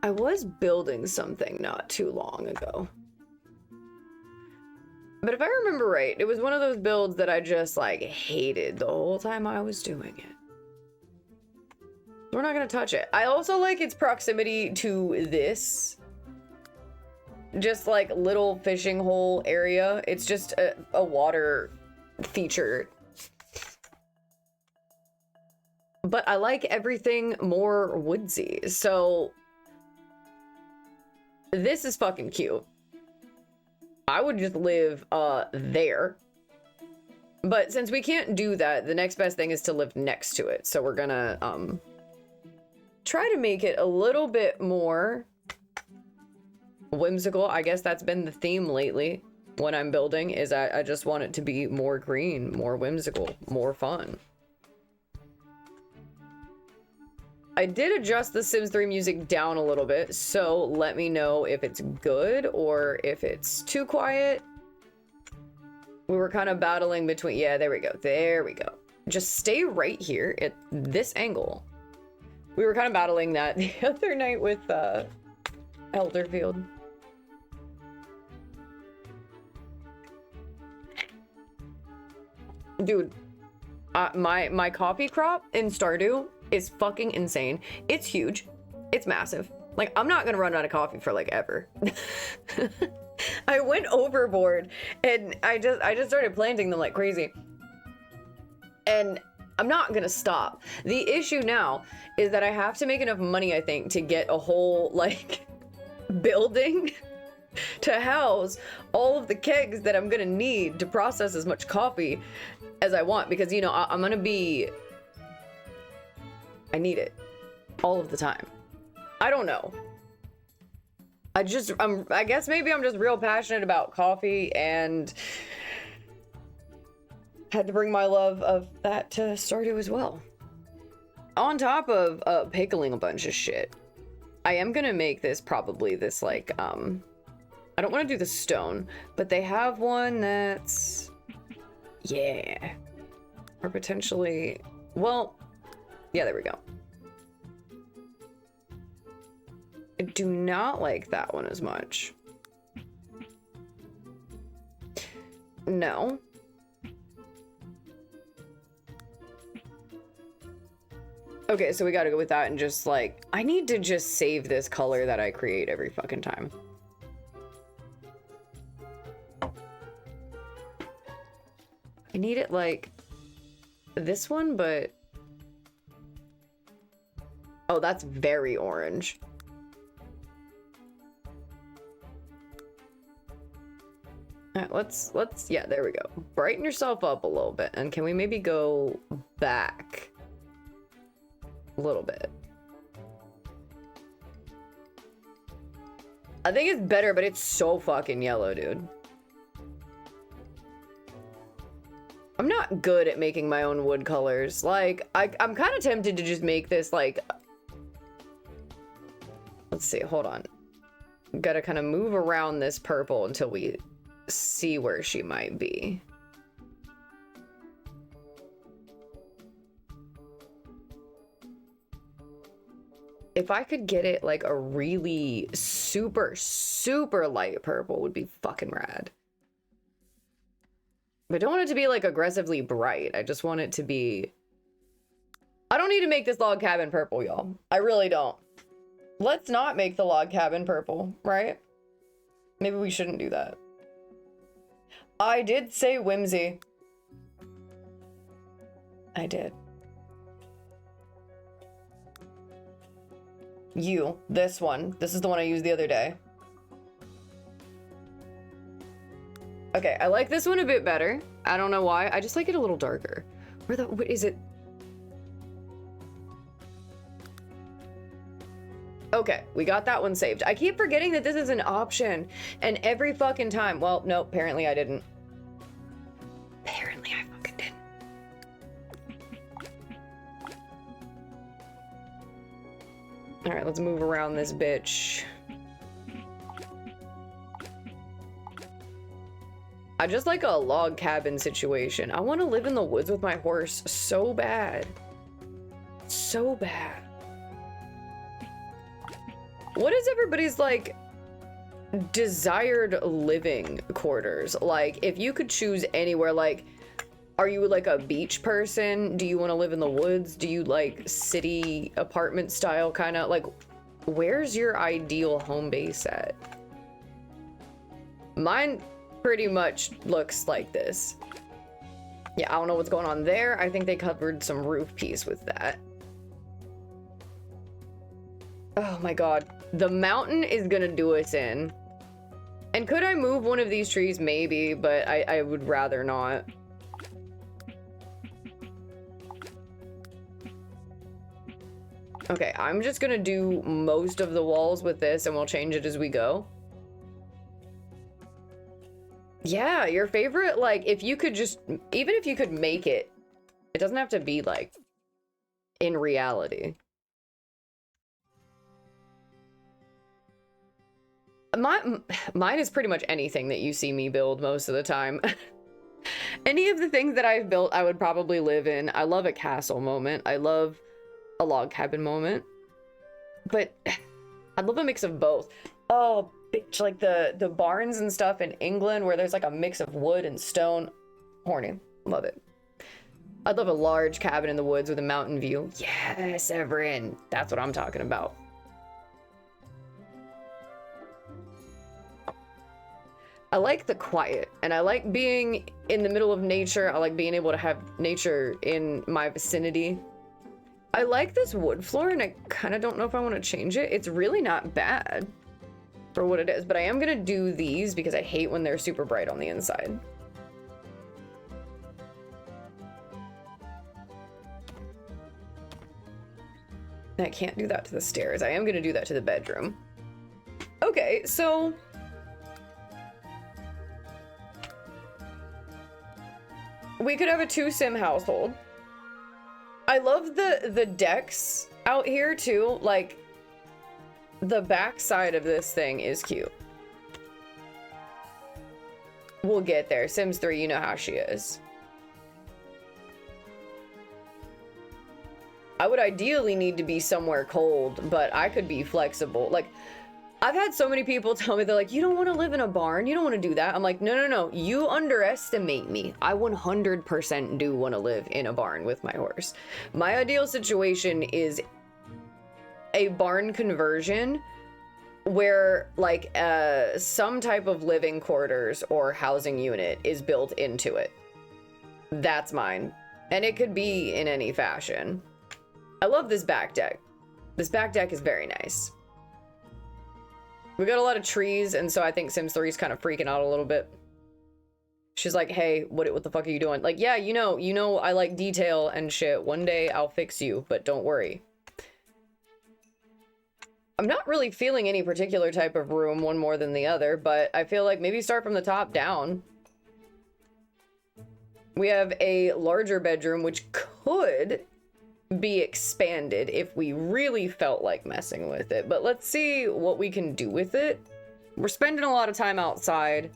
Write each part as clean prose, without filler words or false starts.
I was building something not too long ago. But if I remember right, it was one of those builds that I just like hated the whole time I was doing it. We're not gonna touch it. I also like its proximity to this. Just like little fishing hole area. It's just a water feature. But I like everything more woodsy. So this is fucking cute. I would just live there. But since we can't do that, the next best thing is to live next to it. So we're gonna try to make it a little bit more whimsical. I guess that's been the theme lately when I'm building, is I just want it to be more green, more whimsical, more fun. I did adjust the Sims 3 music down a little bit, so let me know if it's good or if it's too quiet. We were kind of battling between, yeah, there we go. There we go. Just stay right here at this angle. We were kind of battling that the other night with Elderfield. Dude, my coffee crop in Stardew is fucking insane. It's huge. It's massive. Like, I'm not gonna run out of coffee for like ever. I went overboard and I just started planting them like crazy. And I'm not gonna stop. The issue now is that I have to make enough money, I think, to get a whole like building to house all of the kegs that I'm gonna need to process as much coffee as I want, because you know I'm gonna be, I need it all of the time. I don't know. I guess maybe I'm just real passionate about coffee and had to bring my love of that to Stardew as well. On top of pickling a bunch of shit, I am gonna make this probably this like, I don't want to do the stone, but they have one that's, yeah, or potentially, well, yeah, there we go. I do not like that one as much. No. Okay, so we gotta go with that and just like, I need to just save this color that I create every fucking time. I need it like this one, but oh, that's very orange. All right, let's, yeah, there we go. Brighten yourself up a little bit. And can we maybe go back a little bit? I think it's better, but it's so fucking yellow, dude. I'm not good at making my own wood colors. Like, I'm kind of tempted to just make this like, let's see, hold on. Gotta kind of move around this purple until we see where she might be. If I could get it like a really super, super light purple would be fucking rad. But I don't want it to be like aggressively bright. I just want it to be... I don't need to make this log cabin purple, y'all. I really don't. Let's not make the log cabin purple, right? Maybe we shouldn't do that. I did say whimsy. I did. You, this one. This is the one I used the other day. Okay, I like this one a bit better. I don't know why. I just like it a little darker. Where the, what is it? Okay, we got that one saved. I keep forgetting that this is an option. And every fucking time, well, no, apparently I didn't. Apparently I fucking didn't. All right, let's move around this bitch. I just like a log cabin situation. I want to live in the woods with my horse so bad. So bad. What is everybody's, like, desired living quarters? Like, if you could choose anywhere, like, are you like a beach person? Do you want to live in the woods? Do you like city apartment style kind of? Like, where's your ideal home base at? Mine pretty much looks like this. Yeah, I don't know what's going on there. I think they covered some roof piece with that. Oh my god. The mountain is gonna do us in. And could I move one of these trees? Maybe, but I would rather not. Okay, I'm just gonna do most of the walls with this and we'll change it as we go. Yeah, your favorite, like, if you could just, even if you could make it, it doesn't have to be, like, in reality. Mine is pretty much anything that you see me build most of the time. Any of the things that I've built, I would probably live in. I love a castle moment. I love a log cabin moment. But I love a mix of both. Oh, bitch, like the barns and stuff in England where there's like a mix of wood and stone. Horny. Love it. I'd love a large cabin in the woods with a mountain view. Yes, Everin. That's what I'm talking about. I like the quiet, and I like being in the middle of nature. I like being able to have nature in my vicinity. I like this wood floor, and I kind of don't know if I want to change it. It's really not bad for what it is, but I am going to do these because I hate when they're super bright on the inside. I can't do that to the stairs. I am going to do that to the bedroom. Okay, so we could have a 2-sim household. I love the decks out here too. Like, the back side of this thing is cute. We'll get there. Sims 3, you know how she is. I would ideally need to be somewhere cold, but I could be flexible. Like, I've had so many people tell me, they're like, you don't want to live in a barn. You don't want to do that. I'm like, no, no, no. You underestimate me. I 100% do want to live in a barn with my horse. My ideal situation is a barn conversion where like some type of living quarters or housing unit is built into it. That's mine. And it could be in any fashion. I love this back deck. This back deck is very nice. We got a lot of trees, and so I think Sims 3 is kind of freaking out a little bit. She's like, hey, what the fuck are you doing? Like, yeah, you know I like detail and shit. One day I'll fix you, but don't worry. I'm not really feeling any particular type of room, one more than the other, but I feel like maybe start from the top down. We have a larger bedroom, which could be expanded if we really felt like messing with it, but let's see what we can do with it. We're spending a lot of time outside.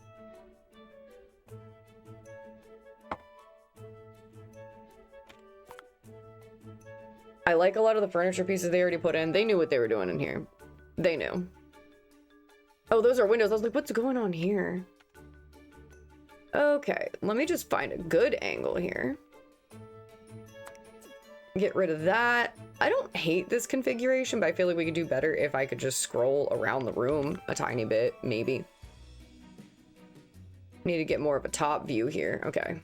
I like a lot of the furniture pieces they already put in. They knew what they were doing in here. They knew. Oh, those are windows. I was like, what's going on here? Okay, let me just find a good angle here. Get rid of that. I don't hate this configuration, but I feel like we could do better if I could just scroll around the room a tiny bit, maybe. Need to get more of a top view here. Okay.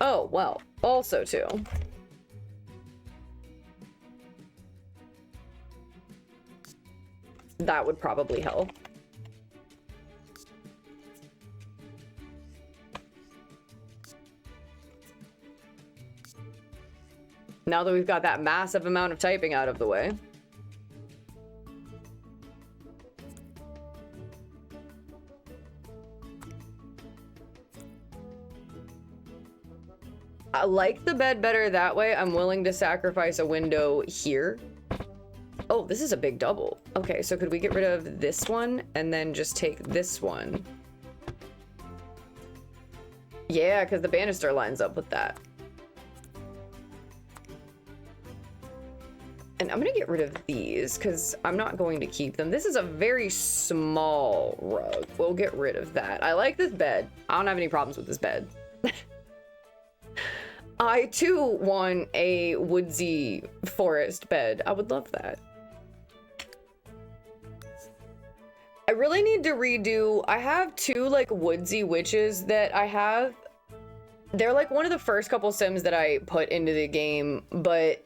Oh, well, also too. That would probably help. Now that we've got that massive amount of typing out of the way. I like the bed better that way. I'm willing to sacrifice a window here. Oh, this is a big double. Okay, so could we get rid of this one and then just take this one? Yeah, because the banister lines up with that. And I'm gonna get rid of these because I'm not going to keep them. This is a very small rug. We'll get rid of that. I like this bed. I don't have any problems with this bed. I too want a woodsy forest bed. I would love that. I really need to redo. I have two like woodsy witches that I have. They're like one of the first couple sims that I put into the game, but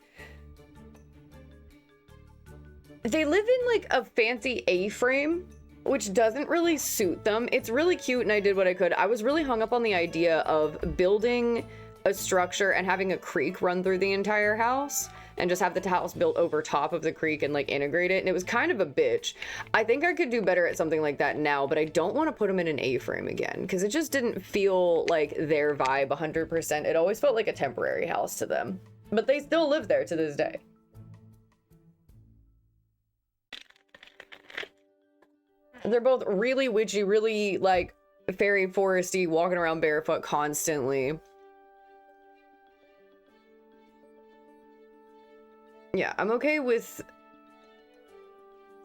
they live in like a fancy A-frame, which doesn't really suit them. It's really cute and I did what I could. I was really hung up on the idea of building a structure and having a creek run through the entire house and just have the house built over top of the creek and like integrate it. And it was kind of a bitch. I think I could do better at something like that now, but I don't want to put them in an A-frame again because it just didn't feel like their vibe 100%. It always felt like a temporary house to them, but they still live there to this day. They're both really witchy, really like fairy foresty, walking around barefoot constantly. Yeah, I'm okay with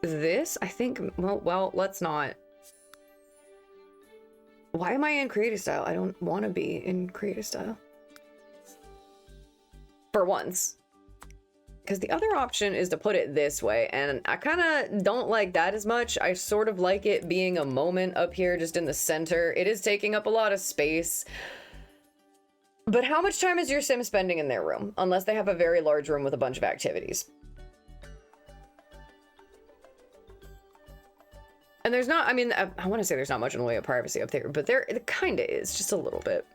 this. I think, well, let's not. Why am I in creative style? I don't want to be in creative style. For once. Because the other option is to put it this way, and I kind of don't like that as much. I sort of like it being a moment up here just in the center. It is taking up a lot of space. But how much time is your sim spending in their room? Unless they have a very large room with a bunch of activities. And there's not, I mean, I want to say there's not much in the way of privacy up there, but there it kind of is, just a little bit.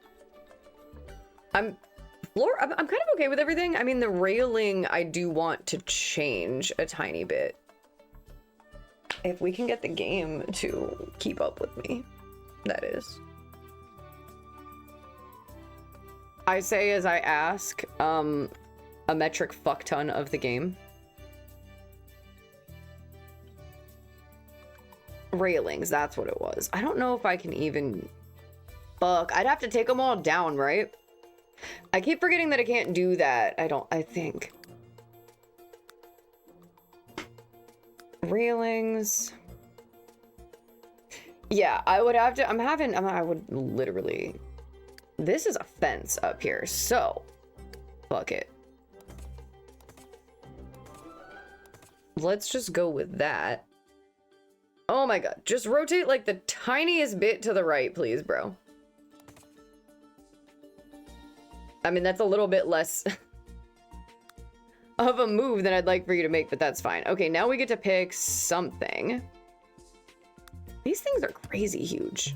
I'm kind of okay with everything. I mean, the railing I do want to change a tiny bit. If we can get the game to keep up with me, that is. I say as I ask, a metric fuck ton of the game. Railings, that's what it was. I don't know if I can even... Fuck, I'd have to take them all down, right? I keep forgetting that I can't do that. I think. Railings. Yeah, I would have to, I would literally... This is a fence up here, so fuck it. Let's just go with that. Oh my god, just rotate like the tiniest bit to the right, please, bro. I mean, that's a little bit less of a move than I'd like for you to make, but that's fine. Okay, now we get to pick something. These things are crazy huge.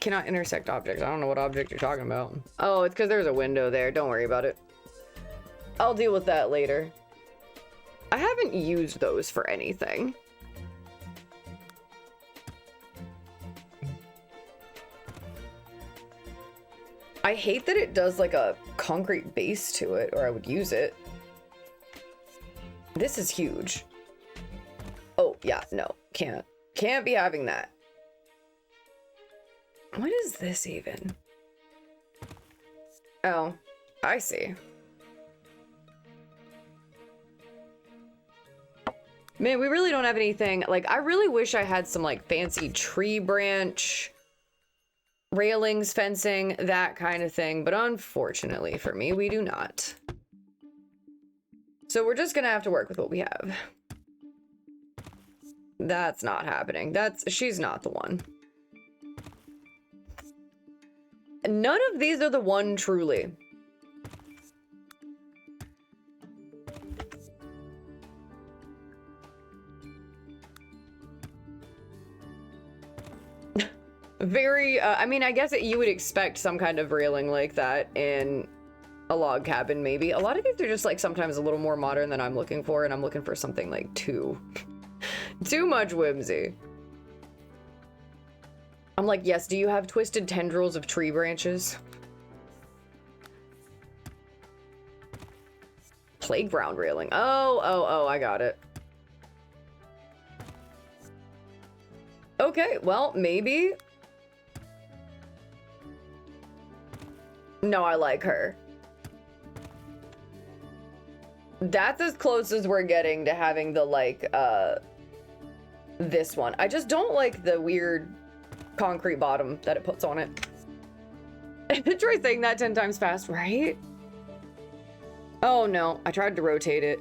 Cannot intersect objects. I don't know what object you're talking about. Oh, it's because there's a window there. Don't worry about it. I'll deal with that later. I haven't used those for anything. I hate that it does like a concrete base to it, or I would use it. This is huge. Oh, yeah, no, can't be having that. What is this even? Oh, I see. Man, we really don't have anything. Like, I really wish I had some like fancy tree branch railings, fencing, that kind of thing. But unfortunately for me, we do not. So we're just gonna have to work with what we have. That's not happening. She's not the one. None of these are the one truly. Very, I mean, I guess you would expect some kind of railing like that in a log cabin, maybe. A lot of these are just like sometimes a little more modern than I'm looking for, and I'm looking for something like too much whimsy. I'm like, yes, do you have twisted tendrils of tree branches? Playground railing. Oh, I got it. Okay, well, maybe. No, I like her. That's as close as we're getting to having the, like, this one. I just don't like the weird concrete bottom that it puts on it. Try saying that 10 times fast, right? Oh no, I tried to rotate it.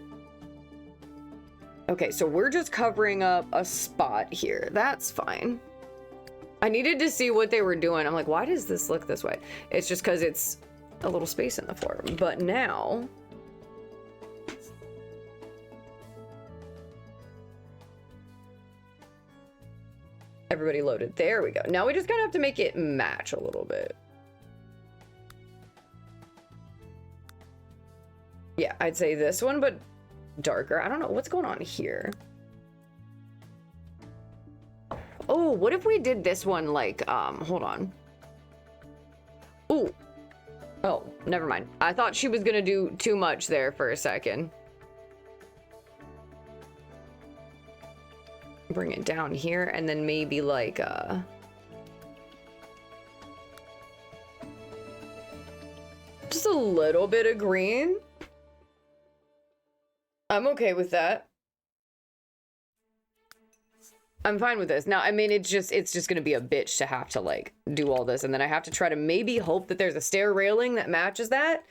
Okay, so we're just covering up a spot here. That's fine. I needed to see what they were doing. I'm like, why does this look this way? It's just because it's a little space in the floor. But now... everybody loaded. There we go. Now we just kind of have to make it match a little bit. Yeah, I'd say this one, but darker. I don't know what's going on here. Oh, what if we did this one like, hold on. Ooh. Oh, never mind. I thought she was gonna do too much there for a second. Bring it down here and then maybe like, just a little bit of green. I'm okay with that. I'm fine with this. Now, I mean, it's just gonna be a bitch to have to like do all this, and then I have to try to maybe hope that there's a stair railing that matches that.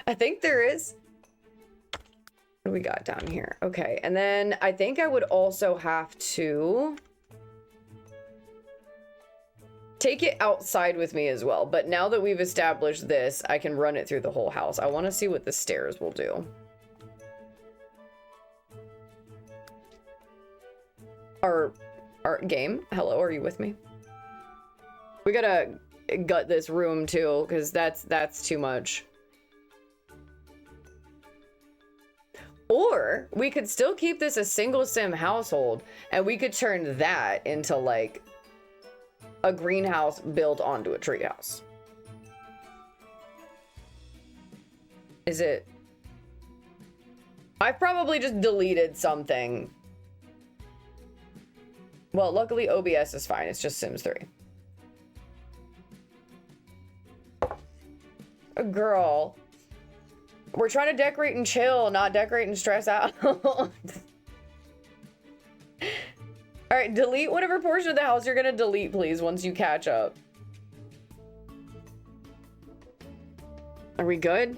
I think there is. What do we got down here? Okay, and then I think I would also have to take it outside with me as well. But now that we've established this, I can run it through the whole house. I want to see what the stairs will do. Our game, hello, are you with me? We gotta gut this room too, because that's too much. Or we could still keep this a single sim household, and we could turn that into like a greenhouse built onto a treehouse. Is it? I've probably just deleted something. Well, luckily OBS is fine. It's just Sims 3. Girl. We're trying to decorate and chill, not decorate and stress out. All right, delete whatever portion of the house you're gonna delete, please, once you catch up. Are we good?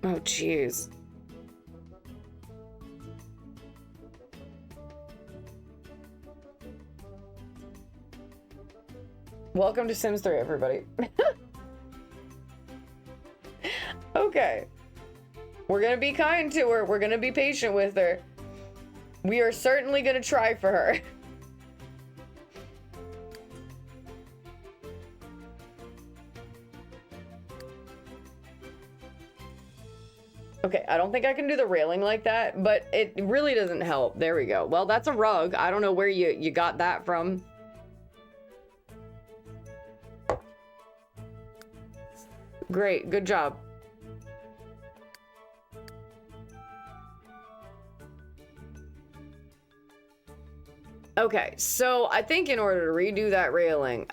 Oh, jeez. Welcome to Sims 3, everybody. Okay. We're gonna be kind to her. We're gonna be patient with her. We are certainly gonna try for her. Okay, I don't think I can do the railing like that, but it really doesn't help. There we go. Well, that's a rug. I don't know where you got that from. Great, good job. Okay, so I think in order to redo that railing...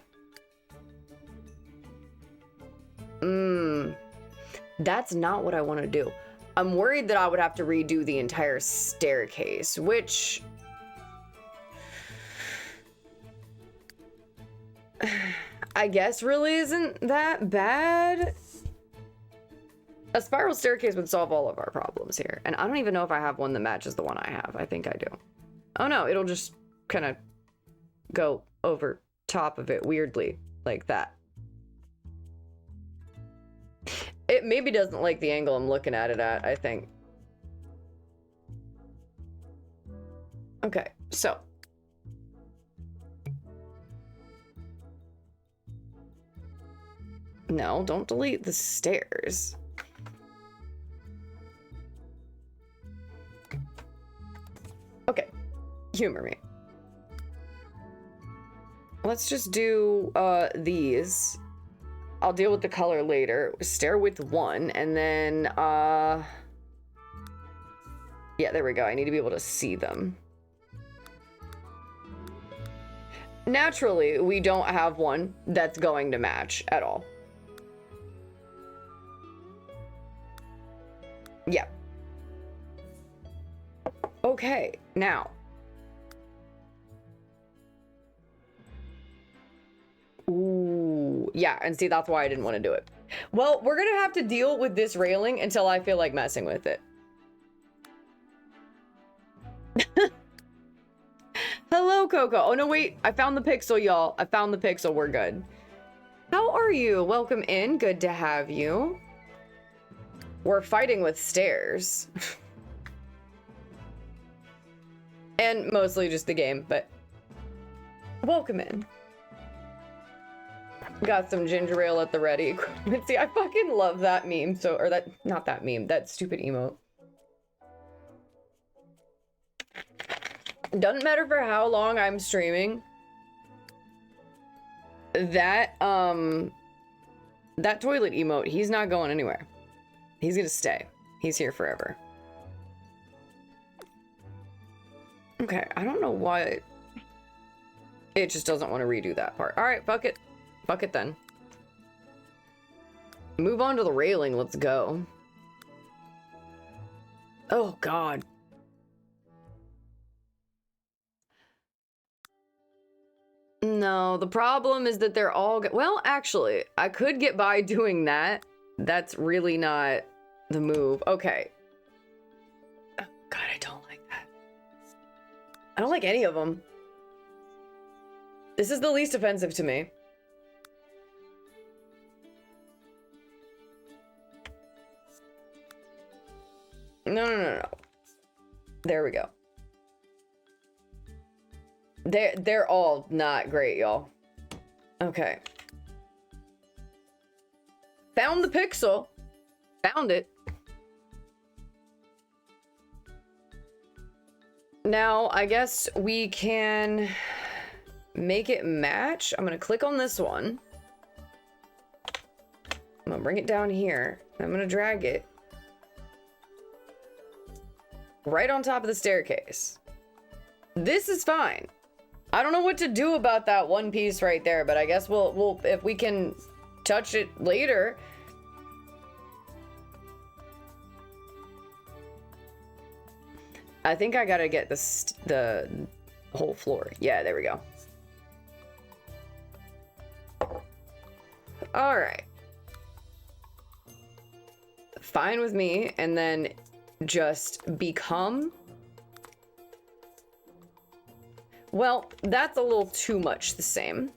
that's not what I want to do. I'm worried that I would have to redo the entire staircase, which... I guess really isn't that bad. A spiral staircase would solve all of our problems here. And I don't even know if I have one that matches the one I have. I think I do. Oh no, it'll just kind of go over top of it weirdly, like that. It maybe doesn't like the angle I'm looking at it at, I think. Okay, so. No, don't delete the stairs. Okay, humor me. Let's just do these. I'll deal with the color later. Stair width 1, and then yeah, there we go. I need to be able to see them. Naturally, we don't have one that's going to match at all. Yeah. Okay, now. Ooh, yeah, and see, that's why I didn't want to do it. Well, we're gonna have to deal with this railing until I feel like messing with it. Hello, Coco. Oh, no, wait. I found the pixel, y'all. I found the pixel. We're good. How are you? Welcome in. Good to have you. We're fighting with stairs. And mostly just the game, but welcome in. Got some ginger ale at the ready. See, I fucking love that meme. So, or that, not that meme, that stupid emote. Doesn't matter for how long I'm streaming. That toilet emote, he's not going anywhere. He's gonna stay. He's here forever. Okay, I don't know why it just doesn't want to redo that part. All right, fuck it. Fuck it then. Move on to the railing. Let's go. Oh, God. No, the problem is that they're all... Well, actually, I could get by doing that. That's really not the move. Okay. Oh, God, I don't like that. I don't like any of them. This is the least offensive to me. No. There we go. They're all not great, y'all. Okay. Found the pixel. Found it. Now, I guess we can make it match. I'm gonna click on this one. I'm gonna bring it down here. I'm gonna drag it right on top of the staircase. This is fine. I don't know what to do about that one piece right there, but I guess we'll if we can touch it later. I think I gotta get the whole floor. Yeah, there we go. All right. Fine with me, and then just become... Well, that's a little too much the same.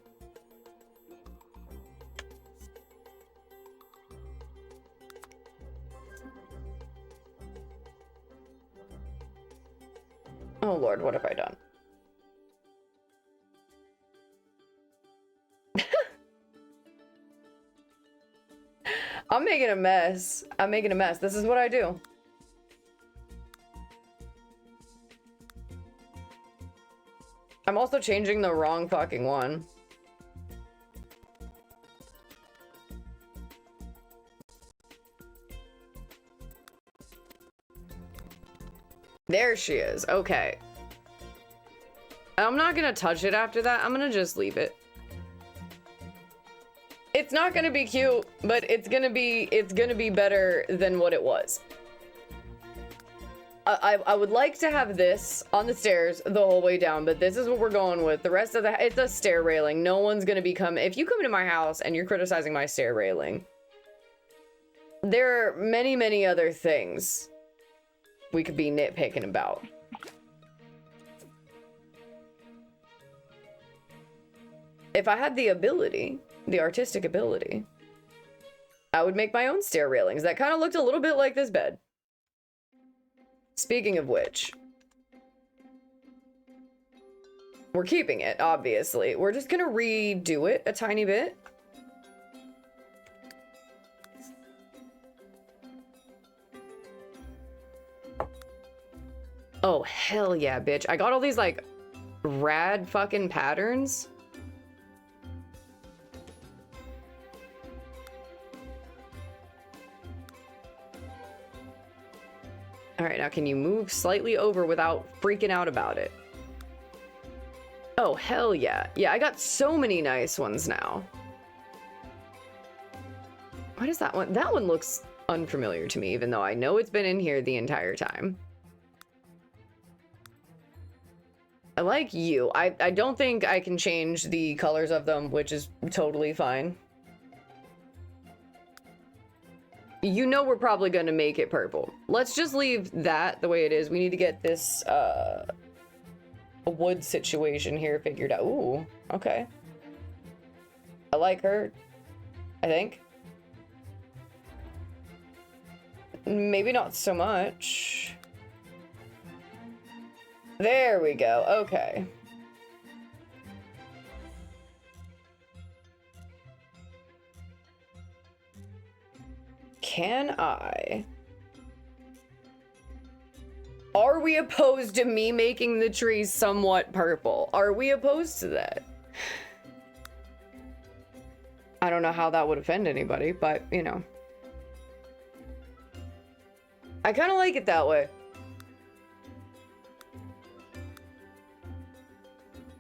Oh Lord, what have I done? I'm making a mess. I'm making a mess. This is what I do. I'm also changing the wrong fucking one. There she is. Okay. I'm not gonna touch it after that. I'm gonna just leave it. It's not gonna be cute, but it's gonna be better than what it was. I would like to have this on the stairs the whole way down, but this is what we're going with. The rest of it's a stair railing. No one's gonna become... If you come into my house and you're criticizing my stair railing, there are many, many other things we could be nitpicking about. If I had the ability, the artistic ability, I would make my own stair railings that kind of looked a little bit like this bed. Speaking of which, we're keeping it, obviously. We're just gonna redo it a tiny bit. Oh, hell yeah, bitch. I got all these, like, rad fucking patterns. All right, now can you move slightly over without freaking out about it? Oh, hell yeah. Yeah, I got so many nice ones now. What is that one? That one looks unfamiliar to me, even though I know it's been in here the entire time. I like you. I don't think I can change the colors of them, which is totally fine. You know we're probably going to make it purple. Let's just leave that the way it is. We need to get this a wood situation here figured out. Ooh, okay. I like her, I think. Maybe not so much. There we go. Okay. Can I? Are we opposed to me making the trees somewhat purple? Are we opposed to that? I don't know how that would offend anybody, but, you know. I kind of like it that way.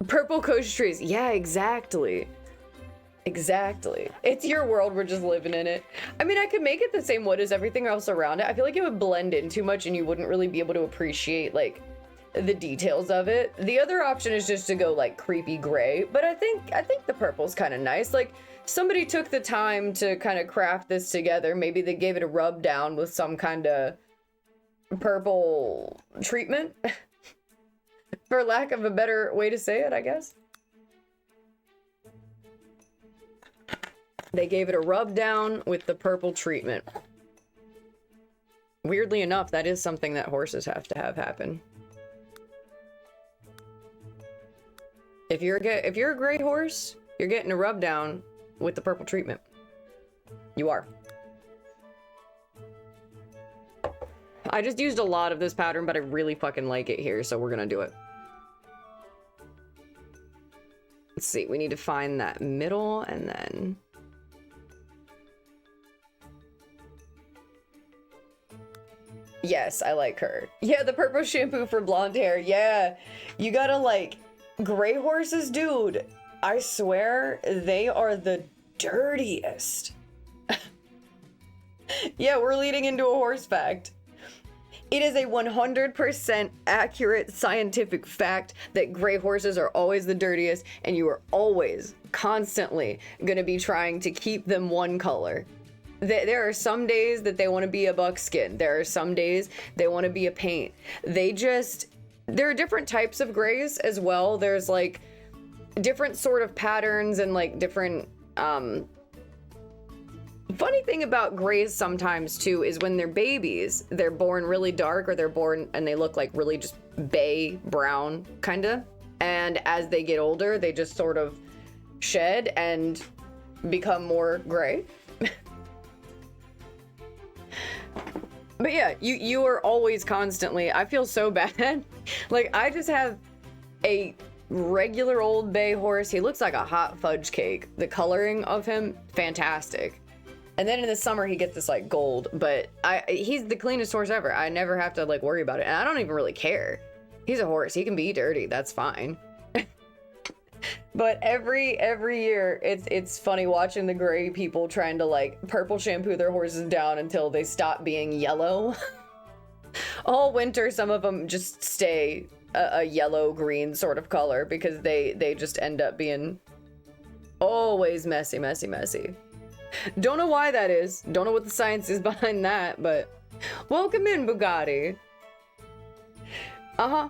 Purple coach trees. Yeah, exactly. Exactly. It's your world, we're just living in it. I mean, I could make it the same wood as everything else around it. I feel like it would blend in too much and you wouldn't really be able to appreciate, like, the details of it. The other option is just to go, like, creepy gray, but I think the purple's kind of nice. Like, somebody took the time to kind of craft this together. Maybe they gave it a rub down with some kind of purple treatment, for lack of a better way to say it, I guess. They gave it a rub down with the purple treatment. Weirdly enough, that is something that horses have to have happen. If you're a gray horse, you're getting a rub down with the purple treatment. You are. I just used a lot of this pattern, but I really fucking like it here, so we're gonna do it. Let's see, we need to find that middle and then... Yes, I like her. Yeah, the purple shampoo for blonde hair. Yeah, you gotta like, gray horses, dude. I swear they are the dirtiest. Yeah, we're leading into a horse fact. It is a 100% accurate scientific fact that gray horses are always the dirtiest, and you are always, constantly gonna be trying to keep them one color. There are some days that they want to be a buckskin. There are some days they want to be a paint. There are different types of grays as well. There's like different sort of patterns and like different, funny thing about grays sometimes too is when they're babies, they're born really dark, or they're born and they look like really just bay brown kinda. And as they get older, they just sort of shed and become more gray. But yeah, you are always constantly, I feel so bad. Like, I just have a regular old bay horse. He looks like a hot fudge cake. The coloring of him, fantastic. And then in the summer, he gets this like gold, but he's the cleanest horse ever. I never have to like worry about it. And I don't even really care. He's a horse. He can be dirty. That's fine. But every year, it's funny watching the gray people trying to like purple shampoo their horses down until they stop being yellow. All winter, some of them just stay a yellow-green sort of color because they just end up being always messy, messy, messy. Don't know why that is. Don't know what the science is behind that, but welcome in, Bugatti. Uh-huh.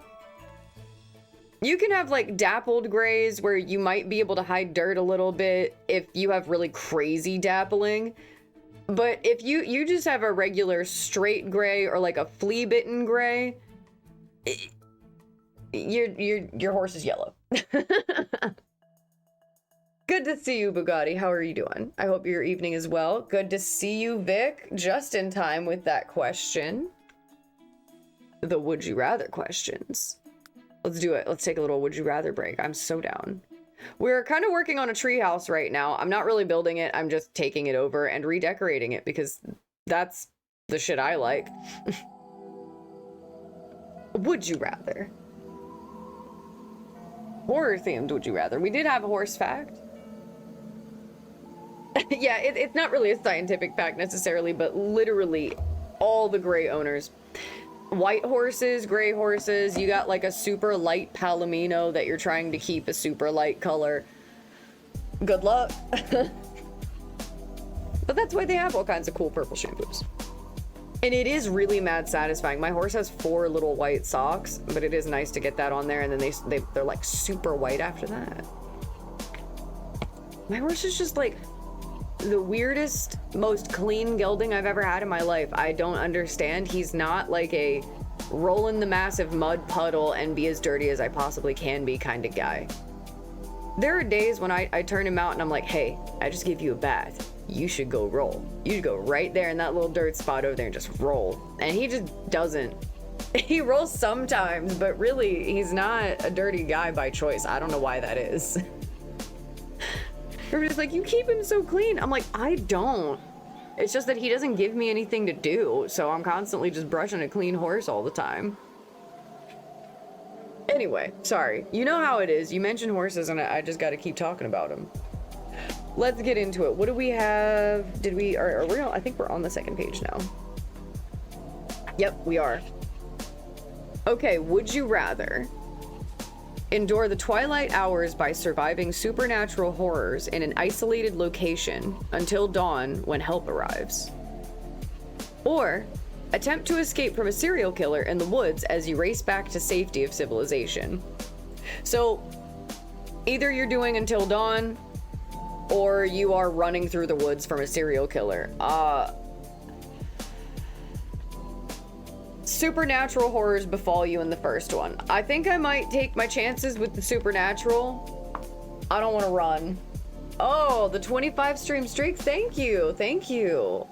You can have like dappled grays where you might be able to hide dirt a little bit if you have really crazy dappling. But if you just have a regular straight gray or like a flea bitten gray, your horse is yellow. Good to see you, Bugatti. How are you doing? I hope your evening is well. Good to see you, Vic. Just in time with that question. The would you rather questions. Let's do it. Let's take a little would you rather break. I'm so down. We're kind of working on a treehouse right now. I'm not really building it. I'm just taking it over and redecorating it because that's the shit I like. Would you rather? Horror themed would you rather? We did have a horse fact. Yeah, it's not really a scientific fact necessarily, but literally all the gray owners. White horses, gray horses, you got like a super light palomino that you're trying to keep a super light color. Good luck. But that's why they have all kinds of cool purple shampoos. And it is really mad satisfying. My horse has 4 little white socks, but it is nice to get that on there, and then they're like super white after that. My horse is just like the weirdest, most clean gelding I've ever had in my life. I don't understand. He's not like a roll in the massive mud puddle and be as dirty as I possibly can be kind of guy. There are days when I turn him out and I'm like, hey, I just gave you a bath. You should go roll. You should go right there in that little dirt spot over there and just roll. And he just doesn't. He rolls sometimes, but really, he's not a dirty guy by choice. I don't know why that is. Everybody's like, you keep him so clean. I'm like, I don't. It's just that he doesn't give me anything to do, so I'm constantly just brushing a clean horse all the time. Anyway, sorry. You know how it is. You mention horses and I just got to keep talking about them. Let's get into it. What do we have? Are we on, I think we're on the second page now. Yep, we are. Okay, would you rather endure the twilight hours by surviving supernatural horrors in an isolated location until dawn when help arrives? Or attempt to escape from a serial killer in the woods as you race back to safety of civilization? So either you're doing until dawn or you are running through the woods from a serial killer. Supernatural horrors befall you in the first one. I think I might take my chances with the supernatural. I don't want to run. Oh, the 25 stream streak. Thank you. Thank you.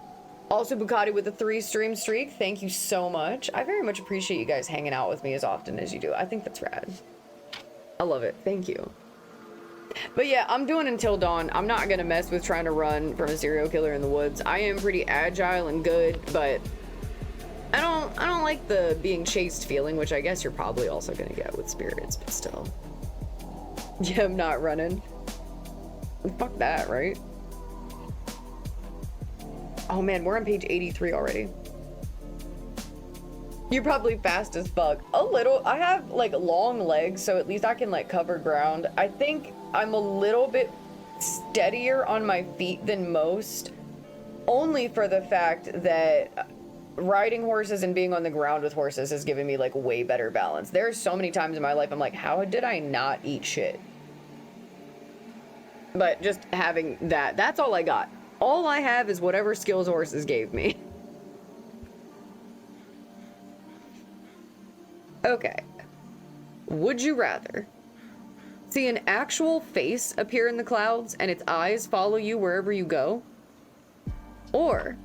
Also, Bugatti with the 3 stream streak. Thank you so much. I very much appreciate you guys hanging out with me as often as you do. I think that's rad. I love it. Thank you. But yeah, I'm doing until dawn. I'm not gonna mess with trying to run from a serial killer in the woods. I am pretty agile and good, but I don't like the being chased feeling, which I guess you're probably also gonna get with spirits, but still. Yeah, I'm not running. Fuck that, right? Oh man, we're on page 83 already. You're probably fast as fuck. A little. I have like long legs, so at least I can like cover ground. I think I'm a little bit steadier on my feet than most, only for the fact that riding horses and being on the ground with horses has given me like way better balance. There are so many times in my life I'm like, how did I not eat shit? But just having that, that's all I got. All I have is whatever skills horses gave me. Okay. Would you rather see an actual face appear in the clouds and its eyes follow you wherever you go? Or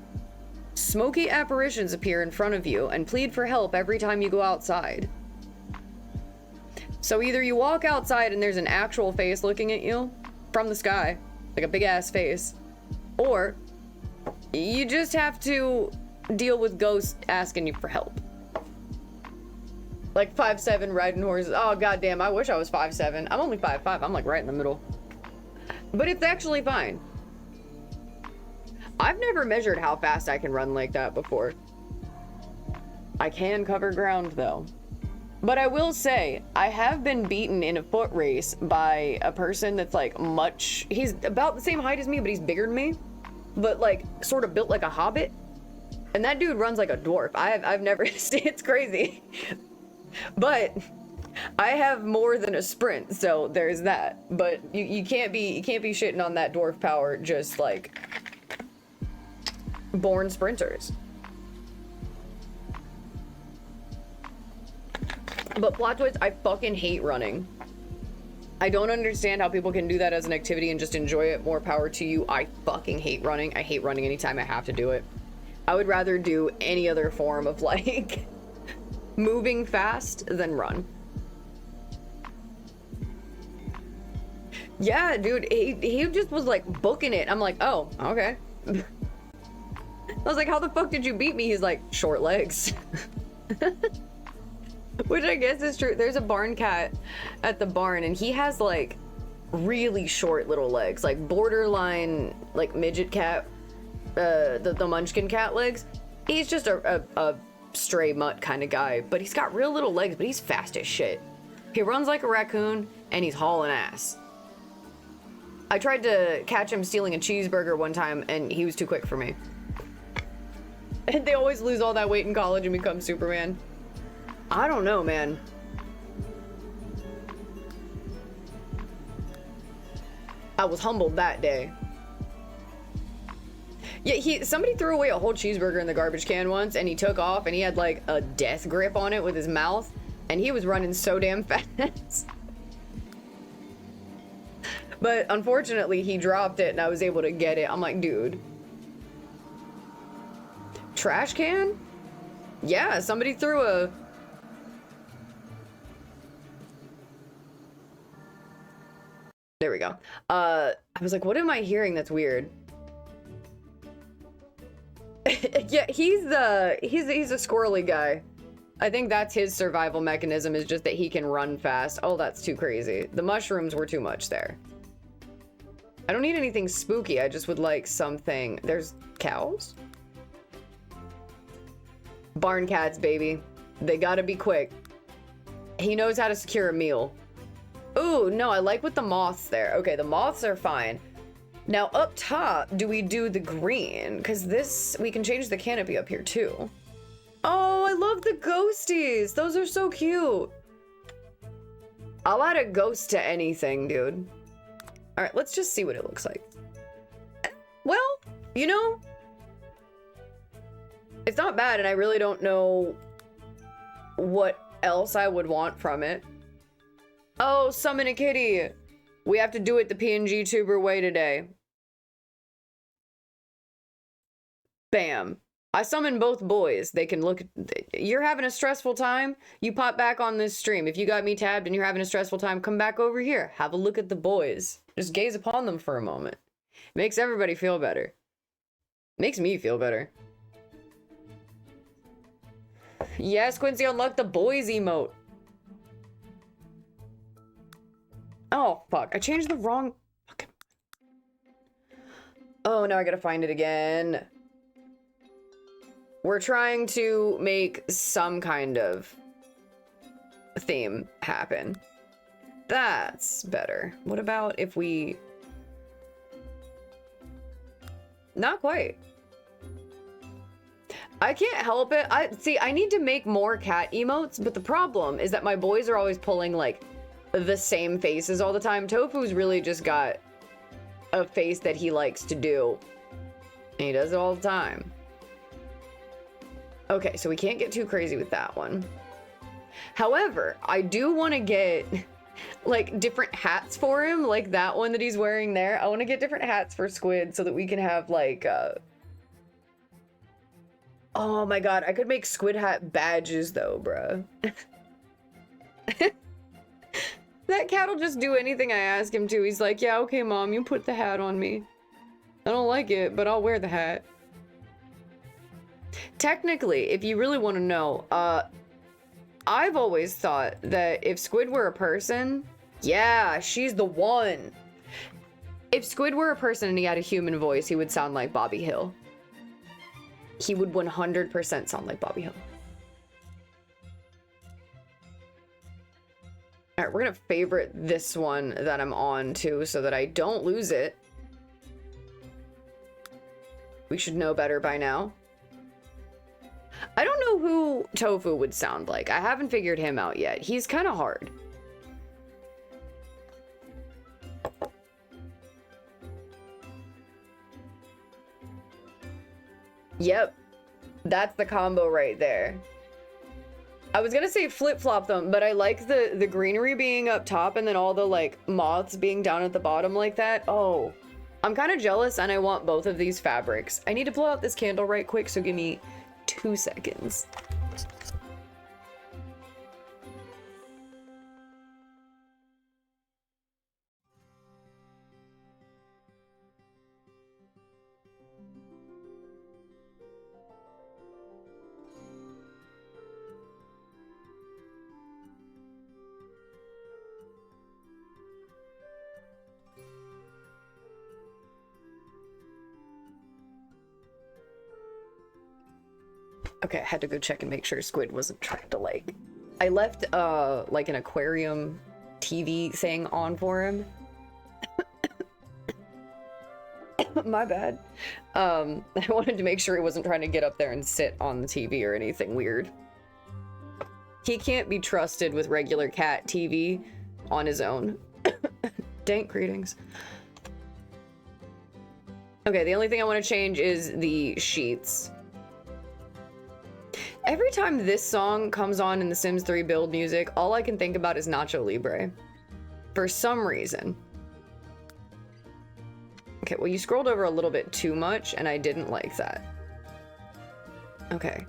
smoky apparitions appear in front of you and plead for help every time you go outside? So either you walk outside and there's an actual face looking at you from the sky, like a big ass face, or you just have to deal with ghosts asking you for help. Like 5'7" riding horses. Oh goddamn, I wish I was 5'7". I'm only 5'5". I'm like right in the middle. But it's actually fine. I've never measured how fast I can run like that before. I can cover ground though. But I will say, I have been beaten in a foot race by a person that's like he's about the same height as me, but he's bigger than me. But like sort of built like a hobbit. And that dude runs like a dwarf. I've never, it's crazy. But I have more than a sprint, so there's that. But you can't be shitting on that dwarf power, just like born sprinters. But plot twist, I fucking hate running. I don't understand how people can do that as an activity and just enjoy it. More power to you. I fucking hate running. I hate running anytime I have to do it. I would rather do any other form of like moving fast than run. Yeah, dude, he just was like booking it. I'm like, oh, okay. I was like, how the fuck did you beat me? He's like, short legs. Which I guess is true. There's a barn cat at the barn and he has like really short little legs, like borderline, like midget cat, the munchkin cat legs. He's just a stray mutt kind of guy, but he's got real little legs, but he's fast as shit. He runs like a raccoon, and he's hauling ass. I tried to catch him stealing a cheeseburger one time, and he was too quick for me. And they always lose all that weight in college and become Superman. I don't know, man. I was humbled that day. Yeah, somebody threw away a whole cheeseburger in the garbage can once, and he took off, and he had like a death grip on it with his mouth, and he was running so damn fast. But unfortunately, he dropped it, and I was able to get it. I'm like, dude. Trash can? Yeah, somebody threw a... There we go. I was like, what am I hearing that's weird? Yeah, he's a squirrely guy. I think that's his survival mechanism, is just that he can run fast. Oh, that's too crazy. The mushrooms were too much there. I don't need anything spooky. I just would like something. There's cows? Barn cats, baby. They gotta be quick. He knows how to secure a meal. Ooh, no, I like with the moths there. Okay, the moths are fine. Now up top, do we do the green? Because this, we can change the canopy up here too. Oh, I love the ghosties. Those are so cute. I'll add a ghost to anything, dude. All right, let's just see what it looks like. Well, you know, it's not bad, and I really don't know what else I would want from it. Oh, summon a kitty. We have to do it the PNG tuber way today. Bam. I summon both boys. They can look. You're having a stressful time? You pop back on this stream. If you got me tabbed and you're having a stressful time, come back over here. Have a look at the boys. Just gaze upon them for a moment. Makes everybody feel better. Makes me feel better. Yes, Quincy, unlock the boys emote. Oh, fuck. I changed the wrong... Fucking... Oh, now I gotta find it again. We're trying to make some kind of theme happen. That's better. What about if we... Not quite. I can't help it. I need to make more cat emotes, but the problem is that my boys are always pulling, like, the same faces all the time. Tofu's really just got a face that he likes to do. And he does it all the time. Okay, so we can't get too crazy with that one. However, I do want to get... like different hats for him, like that one that he's wearing there. I want to get different hats for Squid so that we can have like oh my god, I could make Squid hat badges though, bruh. That cat'll just do anything I ask him to. He's like, yeah, okay, mom, you put the hat on me. I don't like it, but I'll wear the hat. Technically, if you really want to know, I've always thought that if Squid were a person, yeah, she's the one. If Squid were a person and he had a human voice, he would sound like Bobby Hill. He would 100% sound like Bobby Hill. All right, we're gonna favorite this one that I'm on too so that I don't lose it. We should know better by now. I don't know who Tofu would sound like. I haven't figured him out yet. He's kind of hard. Yep. That's the combo right there. I was gonna say flip-flop them, but I like the greenery being up top and then all the like moths being down at the bottom like that. Oh, I'm kind of jealous and I want both of these fabrics. I need to blow out this candle right quick, so give me 2 seconds. Okay, I had to go check and make sure Squid wasn't trying to like... I left like an aquarium TV thing on for him. My bad. I wanted to make sure he wasn't trying to get up there and sit on the TV or anything weird. He can't be trusted with regular cat TV on his own. Dank greetings. Okay, the only thing I want to change is the sheets. Every time this song comes on in the Sims 3 build music, all I can think about is Nacho Libre. For some reason. Okay, well, you scrolled over a little bit too much, and I didn't like that. Okay.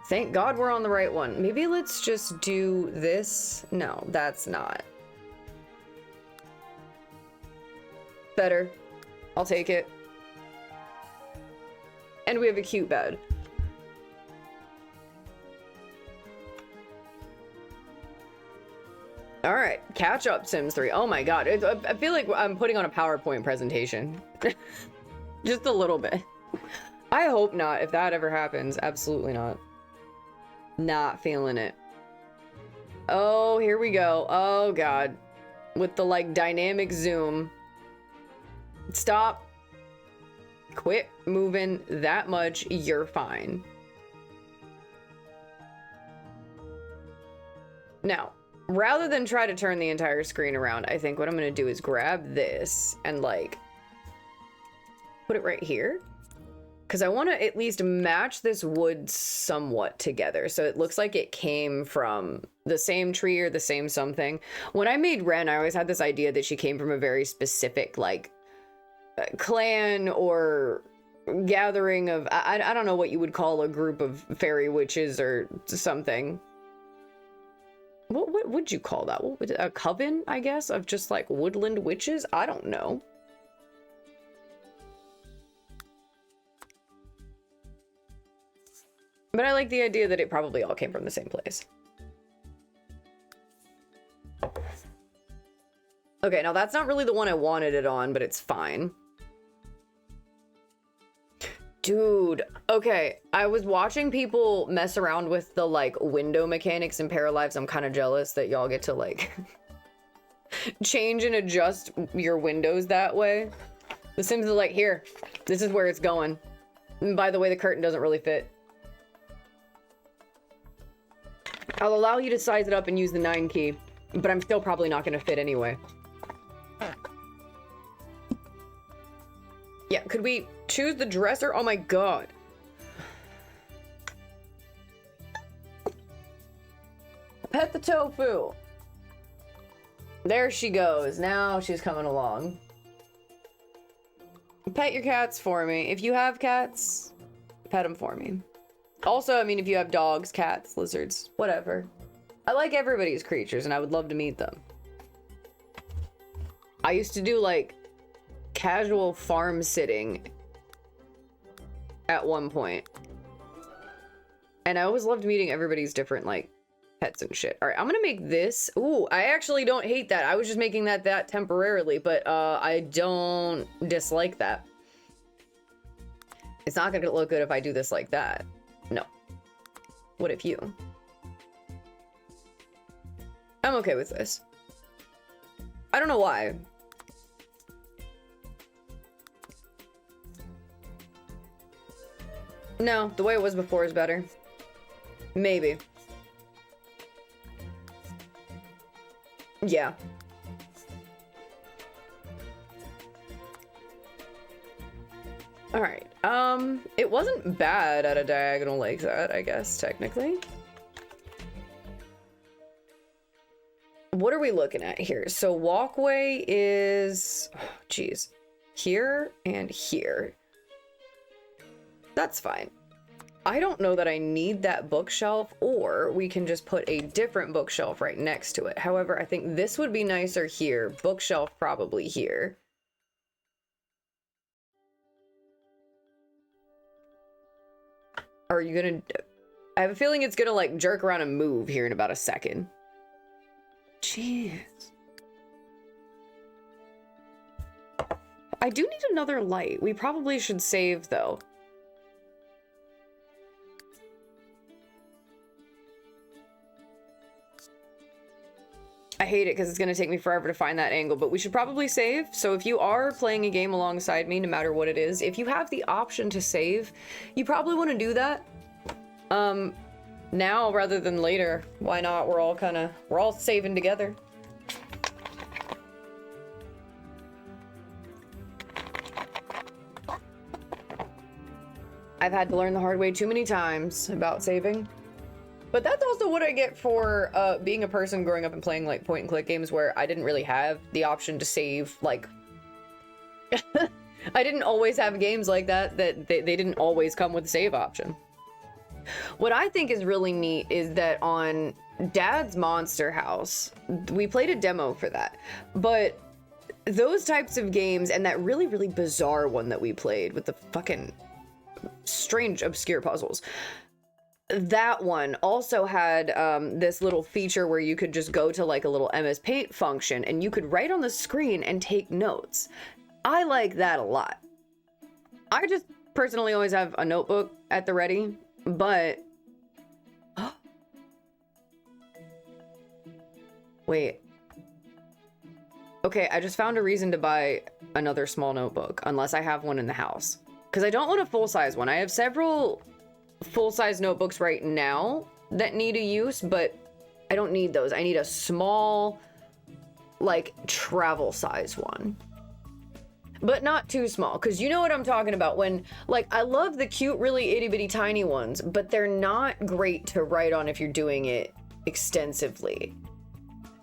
Thank God we're on the right one. Maybe let's just do this. No, that's not. Better. I'll take it. And we have a cute bed. All right, catch up, Sims 3. Oh my God, I feel like I'm putting on a PowerPoint presentation. Just a little bit. I hope not, if that ever happens. Absolutely not. Not feeling it. Oh, here we go. Oh God. With the like dynamic zoom. Stop. Quit moving that much. You're fine. Now, rather than try to turn the entire screen around, I think what I'm gonna do is grab this and like put it right here. Because I want to at least match this wood somewhat together. So it looks like it came from the same tree or the same something. When I made Ren, I always had this idea that she came from a very specific like clan or gathering of, I don't know what you would call a group of fairy witches or something. What would you call that? What would, a coven, I guess, of just like woodland witches? I don't know. But I like the idea that it probably all came from the same place. Okay, now that's not really the one I wanted it on, but it's fine. Dude, okay, I was watching people mess around with the like window mechanics in Paralives. I'm kind of jealous that y'all get to like change and adjust your windows that way. The Sims are like, here, this is where it's going. And by the way, the curtain doesn't really fit. I'll allow you to size it up and use the 9 key, but I'm still probably not going to fit anyway. Yeah, could we choose the dresser? Oh my God. Pet the tofu. There she goes. Now she's coming along. Pet your cats for me. If you have cats, pet them for me. Also, I mean, if you have dogs, cats, lizards, whatever. I like everybody's creatures and I would love to meet them. I used to do like casual farm sitting at one point. And I always loved meeting everybody's different like pets and shit. All right, I'm gonna make this. Ooh, I actually don't hate that. I was just making that temporarily, but I don't dislike that. It's not gonna look good if I do this like that. No. What if you? I'm okay with this. I don't know why. No, the way it was before is better. Maybe. Yeah. All right. It wasn't bad at a diagonal like that, I guess, technically. What are we looking at here? So walkway is, oh, geez, here and here. That's fine. I don't know that I need that bookshelf, or we can just put a different bookshelf right next to it. However, I think this would be nicer here. Bookshelf probably here. Are you gonna... I have a feeling it's gonna like jerk around and move here in about a second. Jeez. I do need another light. We probably should save though. I hate it because it's going to take me forever to find that angle, but we should probably save. So if you are playing a game alongside me, no matter what it is, if you have the option to save, you probably want to do that now rather than later. Why not? We're all saving together. I've had to learn the hard way too many times about saving. But that's also what I get for being a person growing up and playing like point and click games where I didn't really have the option to save. Like, I didn't always have games like that they didn't always come with a save option. What I think is really neat is that on Dad's Monster House, we played a demo for that. But those types of games and that really, really bizarre one that we played with the fucking strange, obscure puzzles. That one also had this little feature where you could just go to like a little MS Paint function and you could write on the screen and take notes. I like that a lot. I just personally always have a notebook at the ready, but wait. Okay, I just found a reason to buy another small notebook unless I have one in the house. Because I don't want a full-size one. I have several full-size notebooks right now that need a use, but I don't need those. I need a small, like, travel size one. But not too small, because you know what I'm talking about when, like, I love the cute, really itty-bitty tiny ones, but they're not great to write on if you're doing it extensively.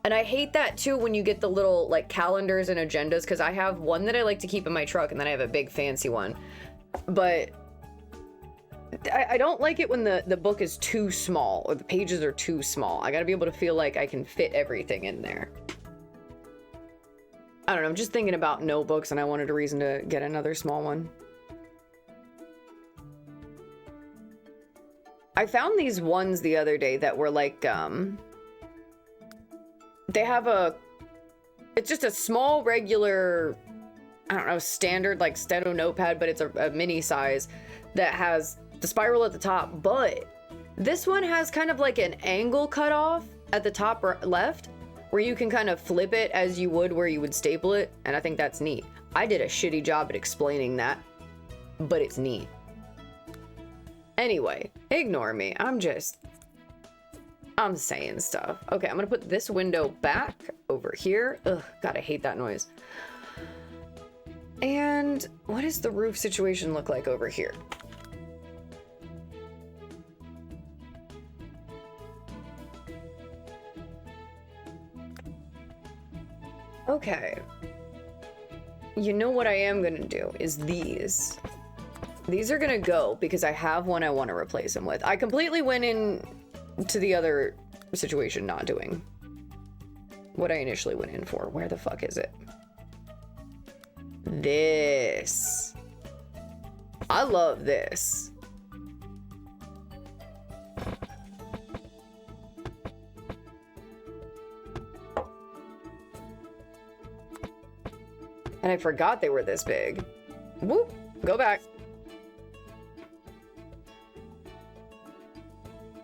And I hate that, too, when you get the little, like, calendars and agendas, because I have one that I like to keep in my truck, and then I have a big fancy one. But I don't like it when the book is too small or the pages are too small. I gotta be able to feel like I can fit everything in there. I don't know, I'm just thinking about notebooks and I wanted a reason to get another small one. I found these ones the other day that were like, they have it's just a small regular, I don't know, standard like Steno notepad, but it's a mini size that has the spiral at the top, but this one has kind of like an angle cut off at the top left where you can kind of flip it as you would where you would staple it, and I think that's neat. I did a shitty job at explaining that, but it's neat. Anyway, ignore me. I'm saying stuff. Okay, I'm gonna put this window back over here. Ugh, God, I hate that noise. And what does the roof situation look like over here? Okay. You know what I am gonna do is these. These are gonna go because I have one I want to replace them with. I completely went in to the other situation not doing what I initially went in for. Where the fuck is it? This. I love this. And I forgot they were this big. Whoop, go back.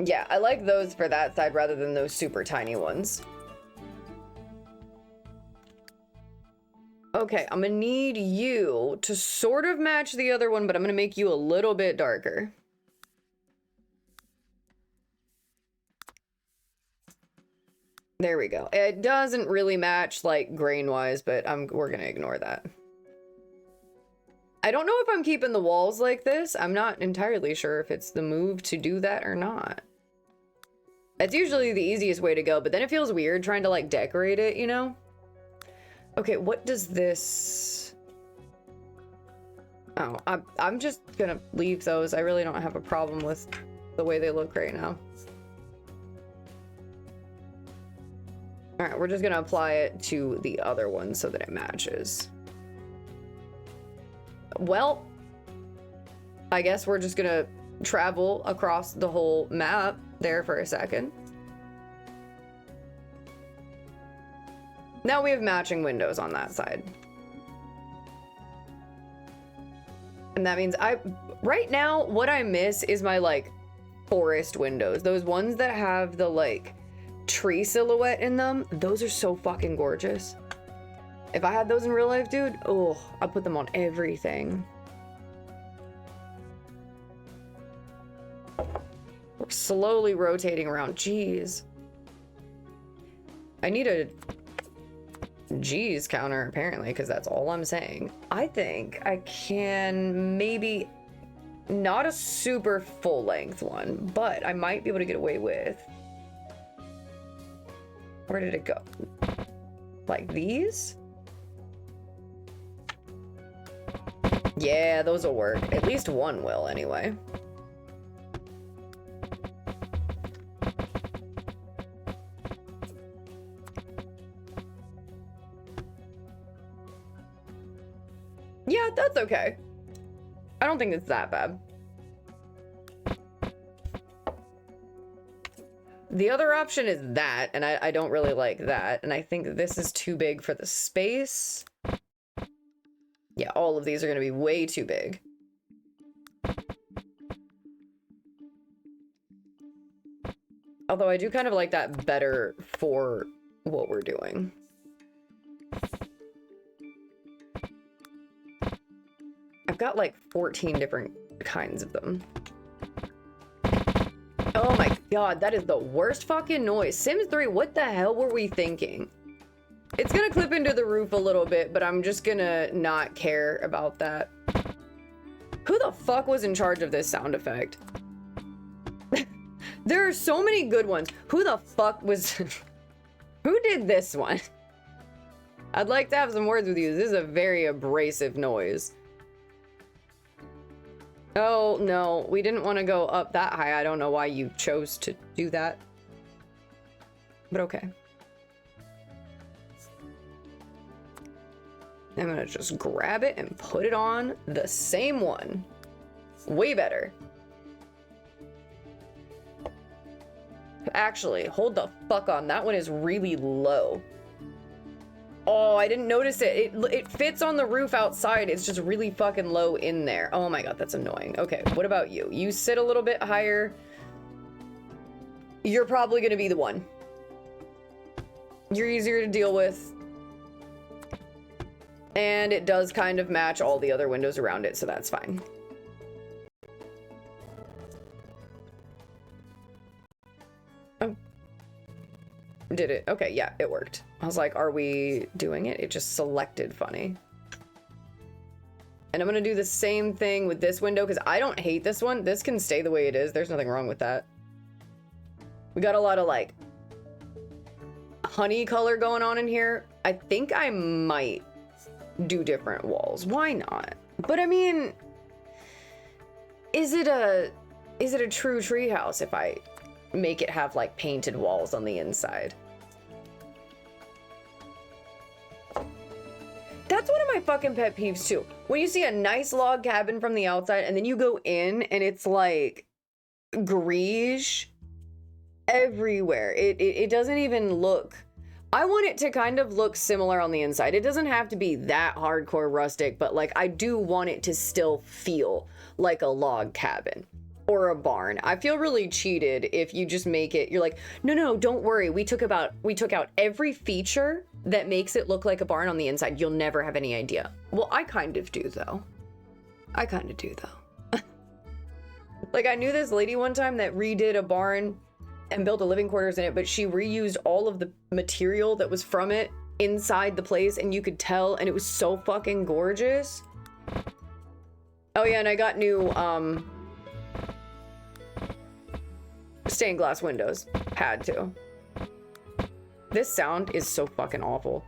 Yeah, I like those for that side rather than those super tiny ones. Okay, I'm gonna need you to sort of match the other one, but I'm gonna make you a little bit darker. There we go. It doesn't really match like grain-wise, but we're gonna ignore that. I don't know if I'm keeping the walls like this. I'm not entirely sure if it's the move to do that or not. It's usually the easiest way to go, but then it feels weird trying to like decorate it, you know? Okay, what does this... Oh, I'm just gonna leave those. I really don't have a problem with the way they look right now. All right, we're just gonna apply it to the other one so that it matches. Well, I guess we're just gonna travel across the whole map there for a second. Now we have matching windows on that side. And that means right now, what I miss is my like forest windows. Those ones that have the like tree silhouette in them. Those are so fucking gorgeous. If I had those in real life, dude, oh, I'd put them on everything. We're slowly rotating around. Jeez. I need a G's counter, apparently, because that's all I'm saying. I think I can maybe... Not a super full length one, but I might be able to get away with... Where did it go? Like these? Yeah, those will work. At least one will, anyway. Yeah, that's okay. I don't think it's that bad. The other option is that, and I don't really like that, and I think this is too big for the space. Yeah, all of these are going to be way too big. Although I do kind of like that better for what we're doing. I've got like 14 different kinds of them. Oh my god, that is the worst fucking noise. Sims 3, what the hell were we thinking? It's gonna clip into the roof a little bit, but I'm just gonna not care about that. Who the fuck was in charge of this sound effect? There are so many good ones. Who the fuck was... Who did this one? I'd like to have some words with you. This is a very abrasive noise. Oh, no. We didn't want to go up that high. I don't know why you chose to do that. But okay. I'm gonna just grab it and put it on the same one. Way better. Actually, hold the fuck on. That one is really low. Oh, I didn't notice it. It fits on the roof outside. It's just really fucking low in there. Oh my god, that's annoying. Okay, what about you? You sit a little bit higher. You're probably gonna be the one. You're easier to deal with. And it does kind of match all the other windows around it, so that's fine. Oh. Did it? Okay, yeah, it worked. I was like, are we doing it? It just selected funny. And I'm gonna do the same thing with this window, because I don't hate this one. This can stay the way it is. There's nothing wrong with that. We got a lot of, like, honey color going on in here. I think I might do different walls. Why not? But I mean, is it a true treehouse if I make it have like painted walls on the inside? That's one of my fucking pet peeves too. When you see a nice log cabin from the outside and then you go in and it's like greige everywhere. It doesn't even look... I want it to kind of look similar on the inside. It doesn't have to be that hardcore rustic, but like I do want it to still feel like a log cabin or a barn. I feel really cheated if you just make it, you're like, no, don't worry. We took out every feature that makes it look like a barn on the inside. You'll never have any idea. Well, I kind of do though. Like I knew this lady one time that redid a barn and built a living quarters in it, but she reused all of the material that was from it inside the place, and you could tell, and it was so fucking gorgeous. Oh yeah, and I got new stained glass windows. Had to. This sound is so fucking awful.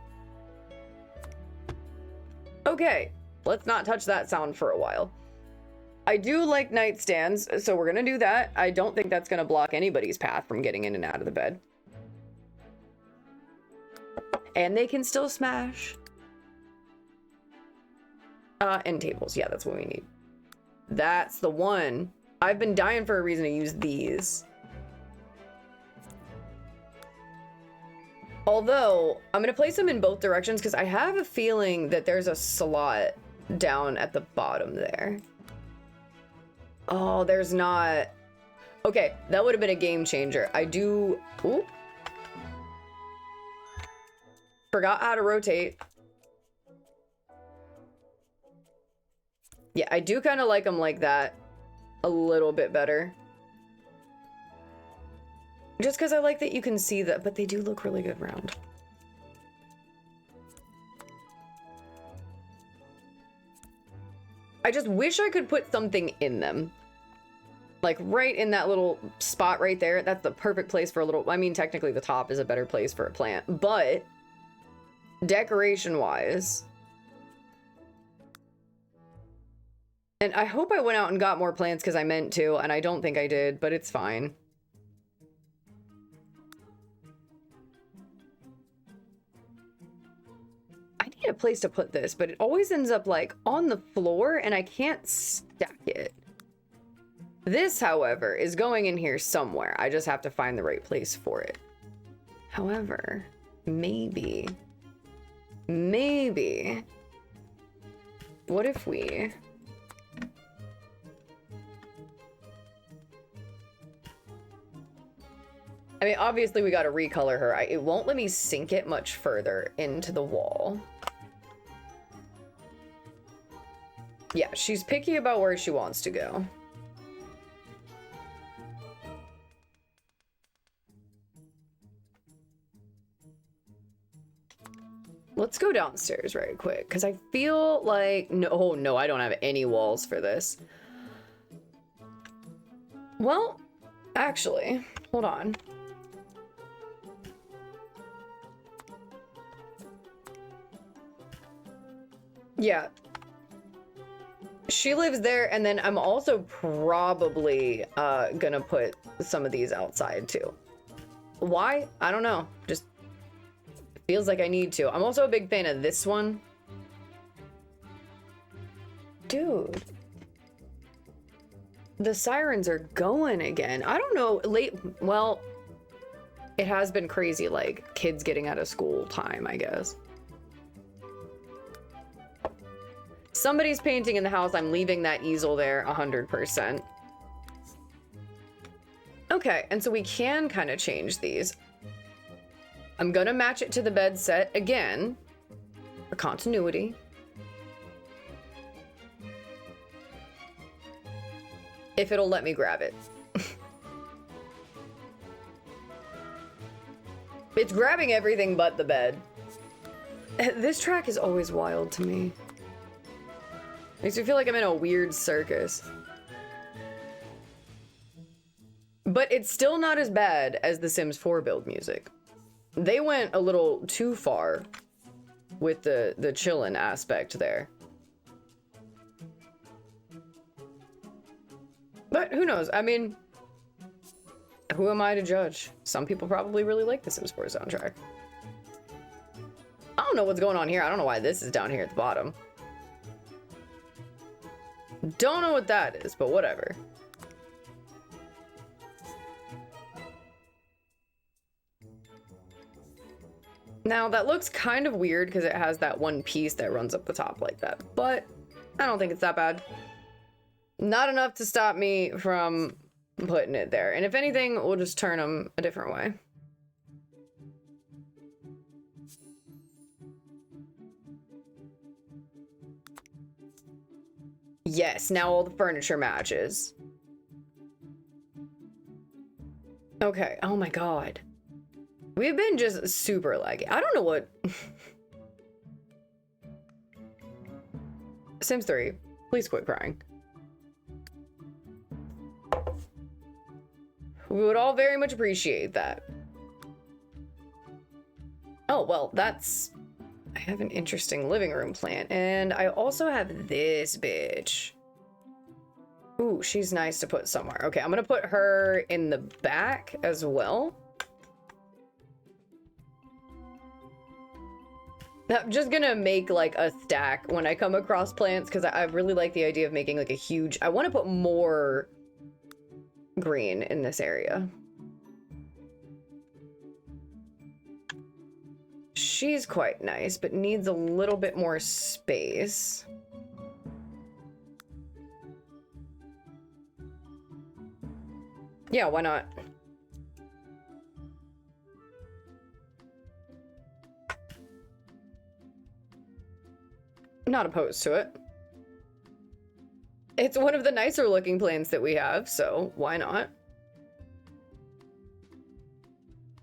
Okay, let's not touch that sound for a while. I do like nightstands, so we're gonna do that. I don't think that's gonna block anybody's path from getting in and out of the bed. And they can still smash. End tables. Yeah, that's what we need. That's the one. I've been dying for a reason to use these. Although, I'm gonna place them in both directions because I have a feeling that there's a slot down at the bottom there. Oh, there's not. Okay, that would have been a game changer. I do. Ooh. Forgot how to rotate. Yeah, I do kind of like them like that a little bit better. Just because I like that you can see that, but they do look really good round. I just wish I could put something in them. Like right in that little spot right there. That's the perfect place for a little, I mean, technically the top is a better place for a plant, but decoration wise. And I hope I went out and got more plants because I meant to, and I don't think I did, but it's fine. I need a place to put this, but it always ends up like on the floor and I can't stack it. This, however, is going in here somewhere. I just have to find the right place for it. However, maybe, what if we... I mean, obviously we got to recolor her. It won't let me sink it much further into the wall. Yeah, she's picky about where she wants to go. Let's go downstairs right quick, because I feel like... No, oh, no, I don't have any walls for this. Well, actually, hold on. Yeah. She lives there, and then I'm also probably gonna put some of these outside, too. Why? I don't know. Just feels like I need to. I'm also a big fan of this one. Dude. The sirens are going again. I don't know. Well, it has been crazy, like, kids getting out of school time, I guess. Somebody's painting in the house. I'm leaving that easel there 100%. Okay, and so we can kind of change these. I'm gonna match it to the bed set again for continuity. If it'll let me grab it. It's grabbing everything but the bed. This track is always wild to me. Makes me feel like I'm in a weird circus. But it's still not as bad as the Sims 4 build music. They went a little too far with the chillin' aspect there. But who knows? I mean, who am I to judge? Some people probably really like the Sims 4 soundtrack. I don't know what's going on here. I don't know why this is down here at the bottom. Don't know what that is, but whatever. Now, that looks kind of weird because it has that one piece that runs up the top like that, but I don't think it's that bad. Not enough to stop me from putting it there. And if anything, we'll just turn them a different way. Yes, now all the furniture matches. Okay, oh my god. We've been just super laggy. I don't know what... Sims 3, please quit crying. We would all very much appreciate that. Oh, well, that's... I have an interesting living room plant, and I also have this bitch. Ooh, she's nice to put somewhere. Okay, I'm gonna put her in the back as well. I'm just gonna make like a stack when I come across plants because I really like the idea of making like a huge... I want to put more green in this area. She's quite nice, but needs a little bit more space. Yeah, why not? Not opposed to it. It's one of the nicer looking plants that we have, so why not?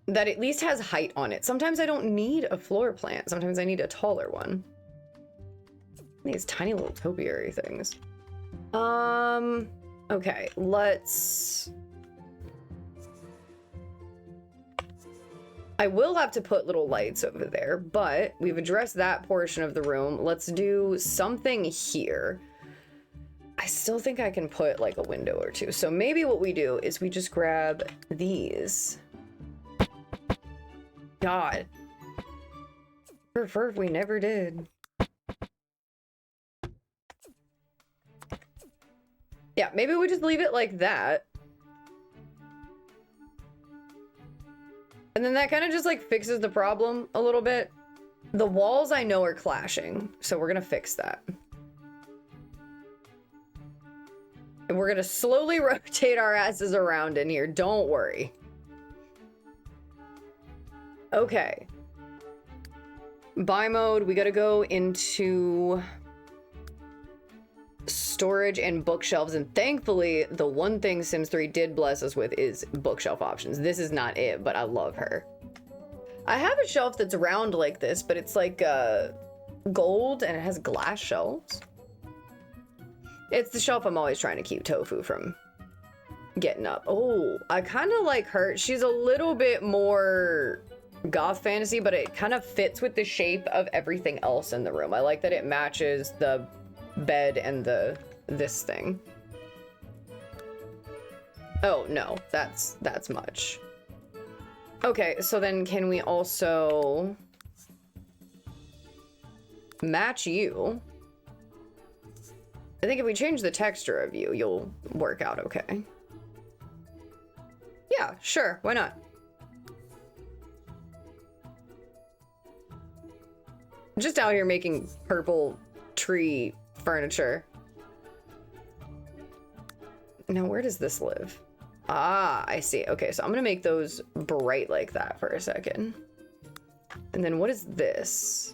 That at least has height on it. Sometimes I don't need a floor plant. Sometimes I need a taller one. These tiny little topiary things. Okay, let's... I will have to put little lights over there, but we've addressed that portion of the room. Let's do something here. I still think I can put like a window or two. So maybe what we do is we just grab these. God. Prefer if we never did. Yeah, maybe we just leave it like that. And then that kind of just like fixes the problem a little bit. The walls I know are clashing, so we're gonna fix that. And we're gonna slowly rotate our asses around in here, don't worry. Okay. Buy mode, we gotta go into storage and bookshelves, and thankfully the one thing Sims 3 did bless us with is bookshelf options. This is not it, but I love her. I have a shelf that's round like this, but it's like gold and it has glass shelves. It's the shelf I'm always trying to keep Tofu from getting up. Oh, I kind of like her. She's a little bit more goth fantasy, but it kind of fits with the shape of everything else in the room. I like that it matches the bed and this thing. Oh no, that's much. Okay, so then can we also match you? I think if we change the texture of you, you'll work out okay. Yeah, sure, why not? Just out here making purple tree furniture. Now, where does this live? Ah, I see. Okay, so I'm gonna make those bright like that for a second. And then what is this?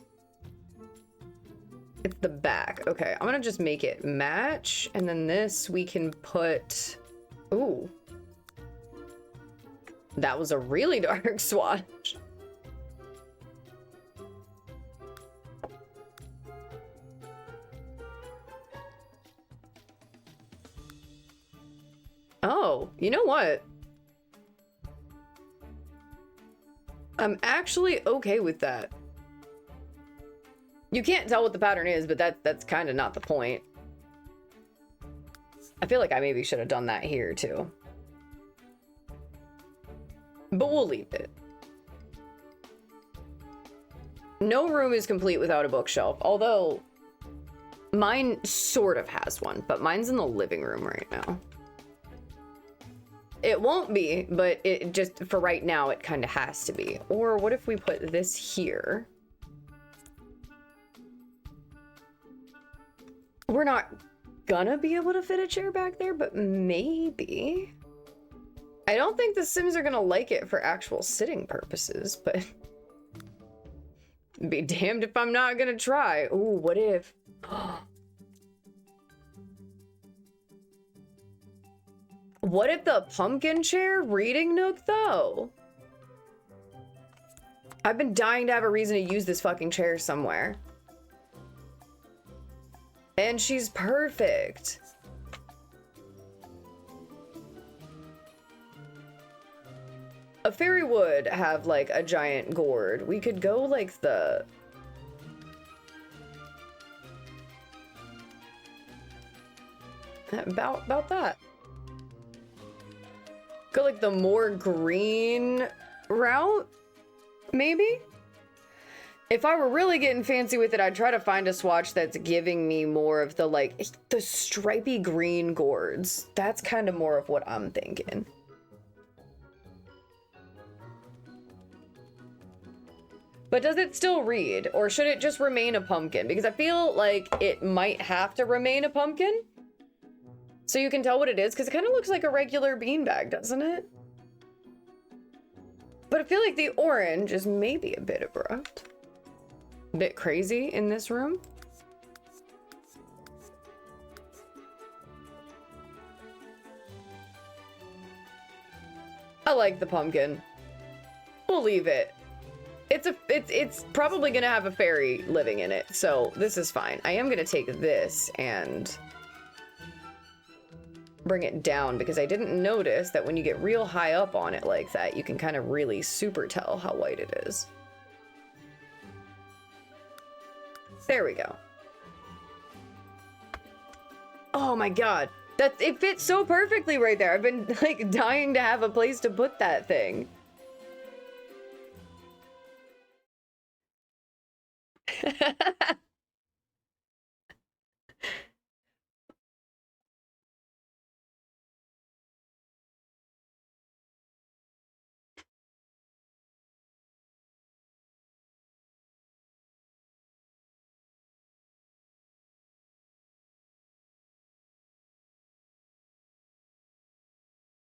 It's the back. Okay, I'm gonna just make it match. And then this we can put... Ooh. That was a really dark swatch. Oh, you know what? I'm actually okay with that. You can't tell what the pattern is, but that's kind of not the point. I feel like I maybe should have done that here too. But we'll leave it. No room is complete without a bookshelf, although mine sort of has one, but mine's in the living room right now. It won't be, but it just, for right now, it kind of has to be. Or what if we put this here? We're not gonna be able to fit a chair back there, but maybe. I don't think the Sims are gonna like it for actual sitting purposes, but be damned if I'm not gonna try. Ooh, what if? What if the pumpkin chair reading nook, though? I've been dying to have a reason to use this fucking chair somewhere. And she's perfect. A fairy would have, like, a giant gourd. We could go, like, the... About that. Go like the more green route, maybe? If I were really getting fancy with it, I'd try to find a swatch that's giving me more of the, like, the stripy green gourds. That's kind of more of what I'm thinking. But does it still read? Or should it just remain a pumpkin? Because I feel like it might have to remain a pumpkin. So you can tell what it is, because it kind of looks like a regular beanbag, doesn't it? But I feel like the orange is maybe a bit abrupt. A bit crazy in this room. I like the pumpkin. We'll leave it. It's probably gonna have a fairy living in it, so this is fine. I am gonna take this and bring it down because I didn't notice that when you get real high up on it like that, you can kind of really super tell how white it is. There we go. Oh my god. It fits so perfectly right there. I've been like dying to have a place to put that thing.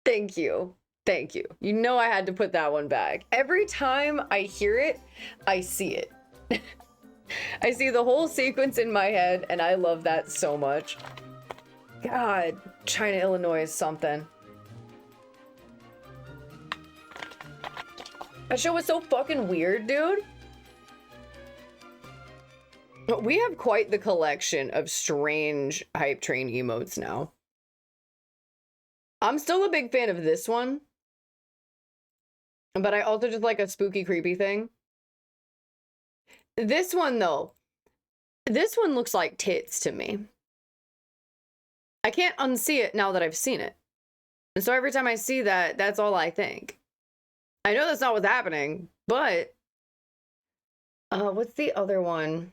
Thank you. Thank you. You know I had to put that one back. Every time I hear it, I see it. I see the whole sequence in my head, and I love that so much. God, China, Illinois is something. That show was so fucking weird, dude. We have quite the collection of strange hype train emotes now. I'm still a big fan of this one, but I also just like a spooky, creepy thing. This one, though, this one looks like tits to me. I can't unsee it now that I've seen it. And so every time I see that, that's all I think. I know that's not what's happening, but... what's the other one?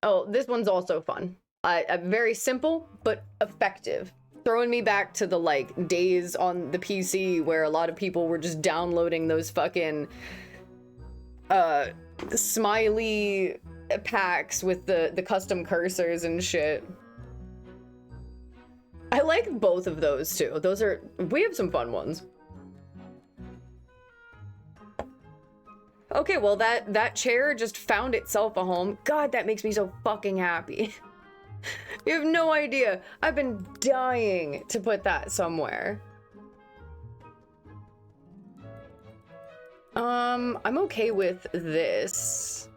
Oh, this one's also fun. Very simple, but effective. Throwing me back to the, like, days on the PC where a lot of people were just downloading those fucking, smiley packs with the custom cursors and shit. I like both of those, too. We have some fun ones. Okay, well, that chair just found itself a home. God, that makes me so fucking happy. You have no idea. I've been dying to put that somewhere. I'm okay with this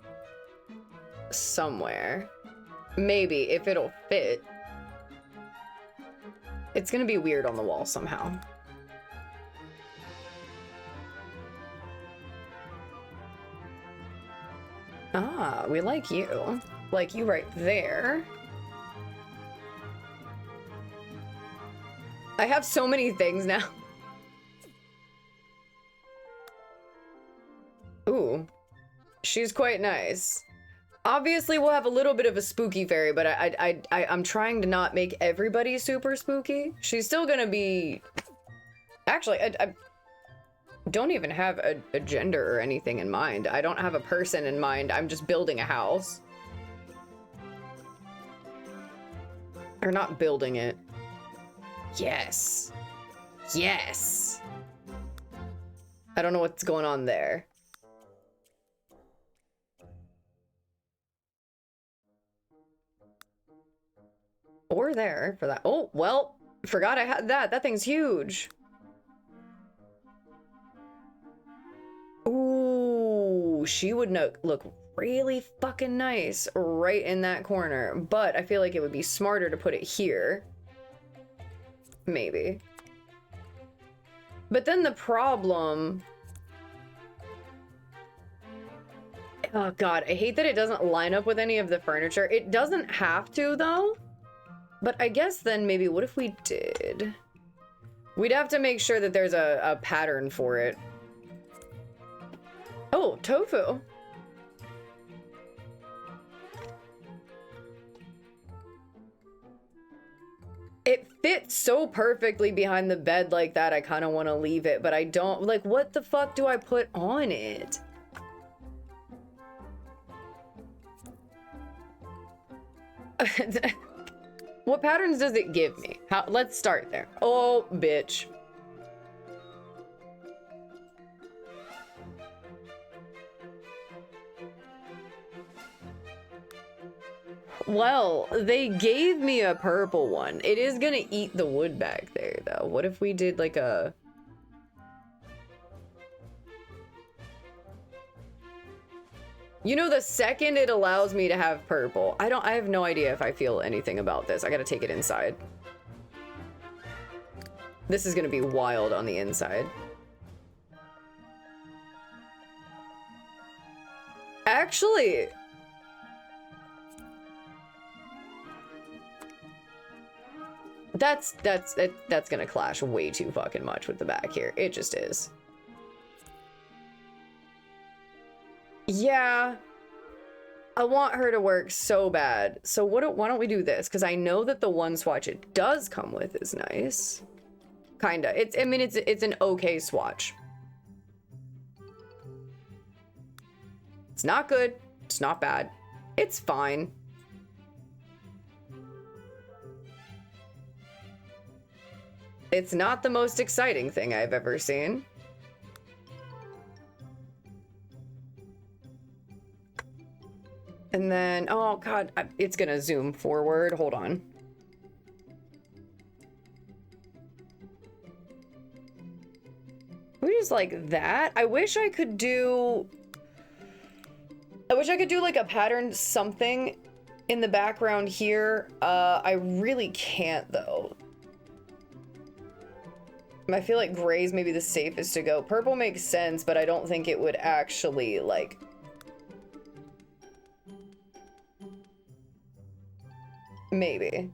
somewhere. Maybe, if it'll fit. It's gonna be weird on the wall somehow. Ah, we like you. Like you right there. I have so many things now. Ooh, she's quite nice. Obviously, we'll have a little bit of a spooky fairy, but I'm trying to not make everybody super spooky. She's still gonna be... Actually, I don't even have a gender or anything in mind. I don't have a person in mind. I'm just building a house. Or not building it. Yes. Yes. I don't know what's going on there. Or there for that. Oh, well, forgot I had that. That thing's huge. Ooh, she would look really fucking nice right in that corner. But I feel like it would be smarter to put it here. Maybe. But then the problem... Oh god, I hate that it doesn't line up with any of the furniture. It doesn't have to, though. But I guess then maybe what if we did? We'd have to make sure that there's a pattern for it. Oh, tofu. It fits so perfectly behind the bed like that, I kind of want to leave it, but I don't... Like, what the fuck do I put on it? What patterns does it give me? Let's start there. Oh, bitch. Well, they gave me a purple one. It is gonna eat the wood back there, though. What if we did like a You know, the second it allows me to have purple, I have no idea if I feel anything about this. I gotta take it inside. This is gonna be wild on the inside. Actually, that's gonna clash way too fucking much with the back here. It just is. Yeah. I want her to work so bad. So why don't we do this? Because I know that the one swatch it does come with is nice. Kinda. I mean, it's an okay swatch. It's not good. It's not bad. It's fine. It's not the most exciting thing I've ever seen. And then, oh God, it's gonna zoom forward. Hold on. We just like that. I wish I could do like a pattern something in the background here. I really can't though. I feel like gray's maybe the safest to go. Purple makes sense, but I don't think it would actually like... Maybe.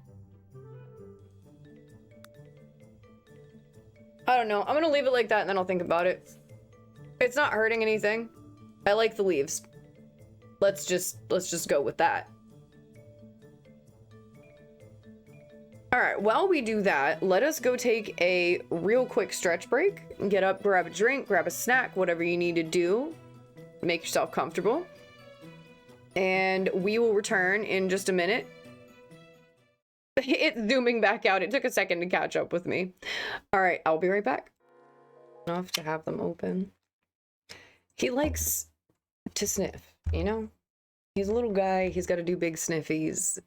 I don't know. I'm gonna leave it like that and then I'll think about it. It's not hurting anything. I like the leaves. Let's just go with that. All right, while we do that, let us go take a real quick stretch break. Get up, grab a drink, grab a snack, whatever you need to do. Make yourself comfortable. And we will return in just a minute. It's zooming back out. It took a second to catch up with me. All right, I'll be right back. Enough to have them open. He likes to sniff, you know? He's a little guy. He's got to do big sniffies. It's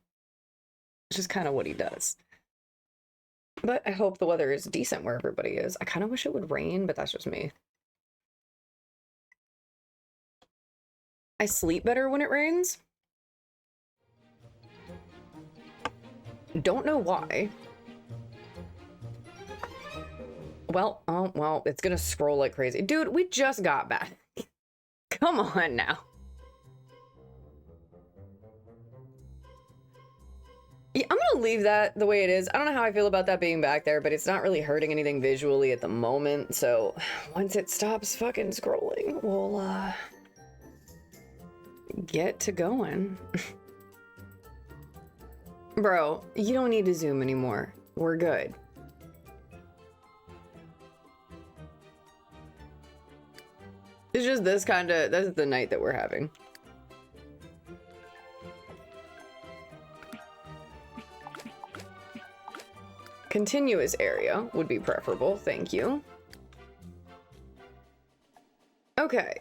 just kind of what he does. But I hope the weather is decent where everybody is. I kind of wish it would rain, but that's just me. I sleep better when it rains. Don't know why. Well, oh, well, it's gonna scroll like crazy. Dude, we just got back. Come on now. Yeah, I'm gonna leave that the way it is. I don't know how I feel about that being back there, but it's not really hurting anything visually at the moment. So once it stops fucking scrolling, we'll get to going. Bro, you don't need to zoom anymore. We're good. It's just this kind of, that's the night that we're having. Continuous area would be preferable, thank you. Okay.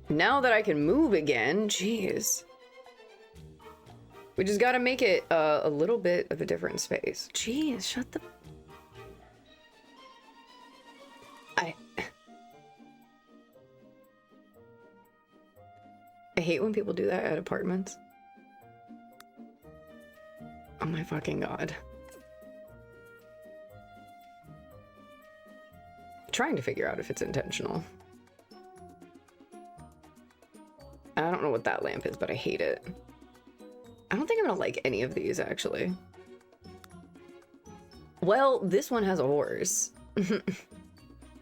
Now that I can move again, jeez. We just gotta make it a little bit of a different space. Jeez, shut the... I hate when people do that at apartments. Oh my fucking god. Trying to figure out if it's intentional. I don't know what that lamp is, but I hate it. I don't think I'm gonna like any of these, actually. Well, this one has a horse.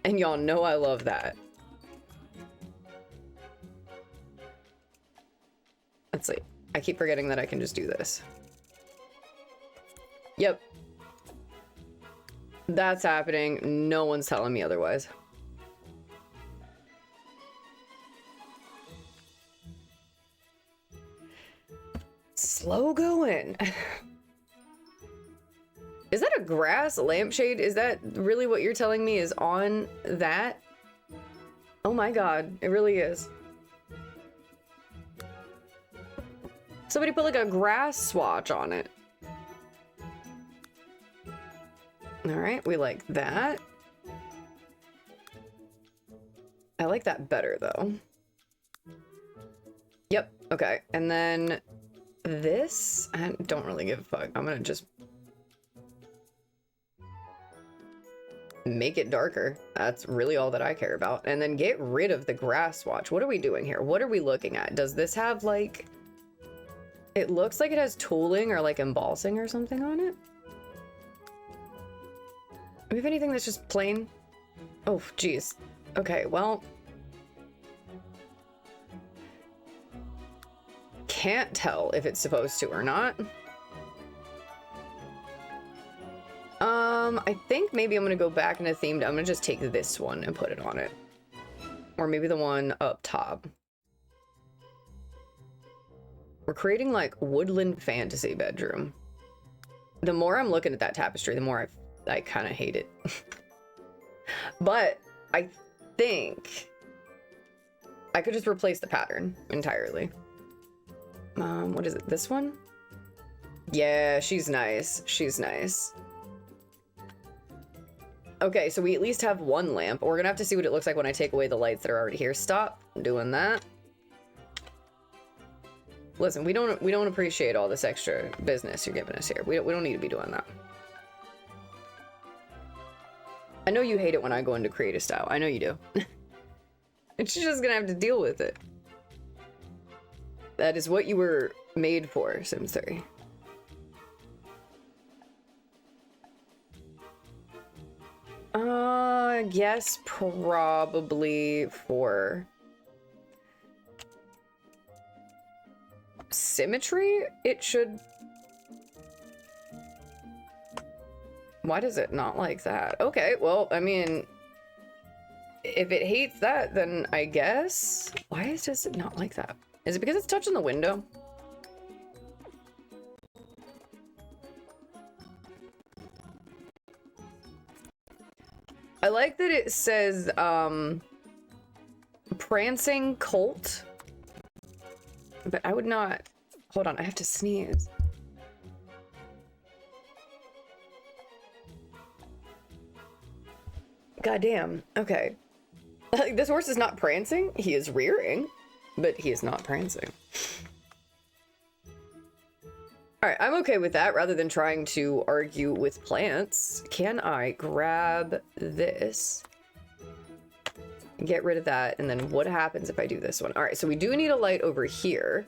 And y'all know I love that. Let's see. I keep forgetting that I can just do this. Yep. That's happening. No one's telling me otherwise. Slow going. Is that a grass lampshade? Is that really what you're telling me is on that? Oh my god, it really is. Somebody put like a grass swatch on it. All right, we like that. I like that better though. Yep. Okay. And then this, I don't really give a fuck. I'm gonna just make it darker. That's really all that I care about. And then get rid of the grass swatch. What are we doing here? What are we looking at? Does this have like, it looks like it has tooling or like embossing or something on it. Do we have anything that's just plain? Oh, geez. Okay, well. Can't tell if it's supposed to or not. I think maybe I'm gonna go back into themed. I'm gonna just take this one and put it on it. Or maybe the one up top. We're creating like woodland fantasy bedroom. The more I'm looking at that tapestry, the more I kind of hate it. But I think I could just replace the pattern entirely. What is it? This one? Yeah, she's nice. She's nice. Okay, so we at least have one lamp. We're gonna have to see what it looks like when I take away the lights that are already here. Stop doing that. Listen, we don't appreciate all this extra business you're giving us here. We don't need to be doing that. I know you hate it when I go into creative style. I know you do. And she's just gonna have to deal with it. That is what you were made for, Sims 3. Yes, probably for symmetry, it should. Why does it not like that? Okay, well, I mean, if it hates that, then I guess. Why does it not like that? Is it because it's touching the window? I like that it says, prancing colt. But I would not. Hold on, I have to sneeze. Goddamn. Okay. This horse is not prancing. He is rearing, but he is not prancing. All right, I'm okay with that rather than trying to argue with plants. Can I grab this? Get rid of that, and then what happens if I do this one? All right, so we do need a light over here.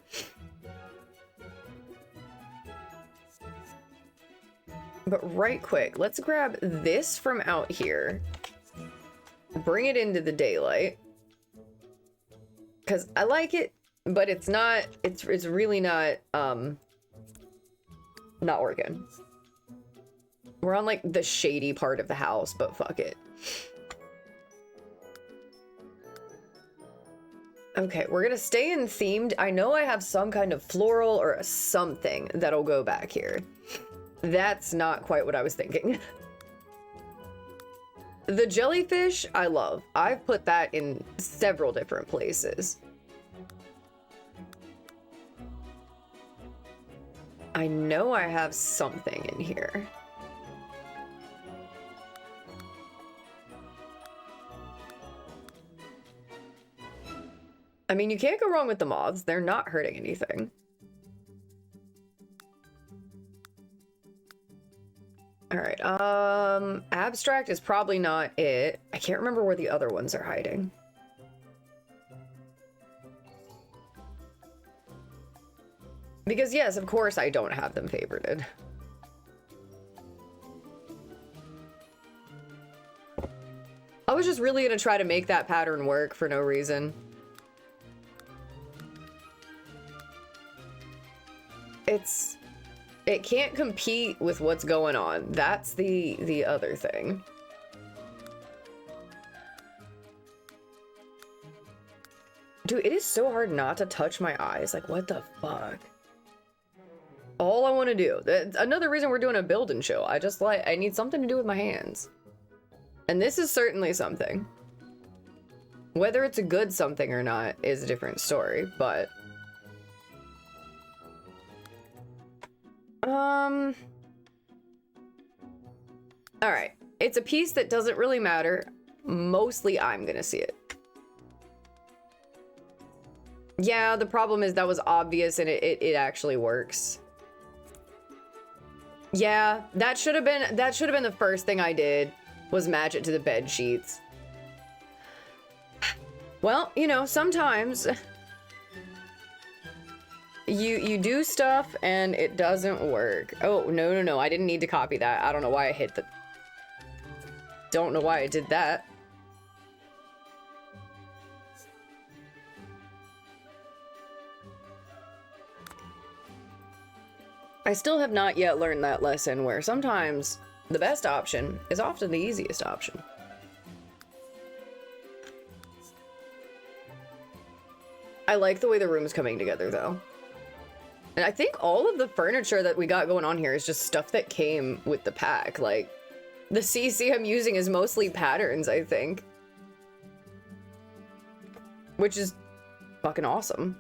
But right quick, let's grab this from out here. Bring it into the daylight. Because I like it, but it's not, it's really not working. We're on like the shady part of the house, but fuck it. Okay, we're gonna stay in themed. I know I have some kind of floral or something that'll go back here. That's not quite what I was thinking. The jellyfish, I love. I've put that in several different places. I know I have something in here. I mean, you can't go wrong with the moths. They're not hurting anything. All right, abstract is probably not it. I can't remember where the other ones are hiding. Because yes, of course I don't have them favorited. I was just really gonna try to make that pattern work for no reason. It can't compete with what's going on. That's the other thing. Dude, it is so hard not to touch my eyes. Like, what the fuck? All I want to do. That's another reason we're doing a build and show. I need something to do with my hands. And this is certainly something. Whether it's a good something or not is a different story, but... Alright. It's a piece that doesn't really matter. Mostly I'm gonna see it. Yeah, the problem is that was obvious and it actually works. Yeah, that should have been the first thing I did, was match it to the bed sheets. Well, you know, sometimes you do stuff and it doesn't work. Oh, no, I didn't need to copy that. I don't know why I hit the... Don't know why I did that. I still have not yet learned that lesson where sometimes the best option is often the easiest option. I like the way the room's coming together though. And I think all of the furniture that we got going on here is just stuff that came with the pack. Like, the CC I'm using is mostly patterns, I think. Which is fucking awesome.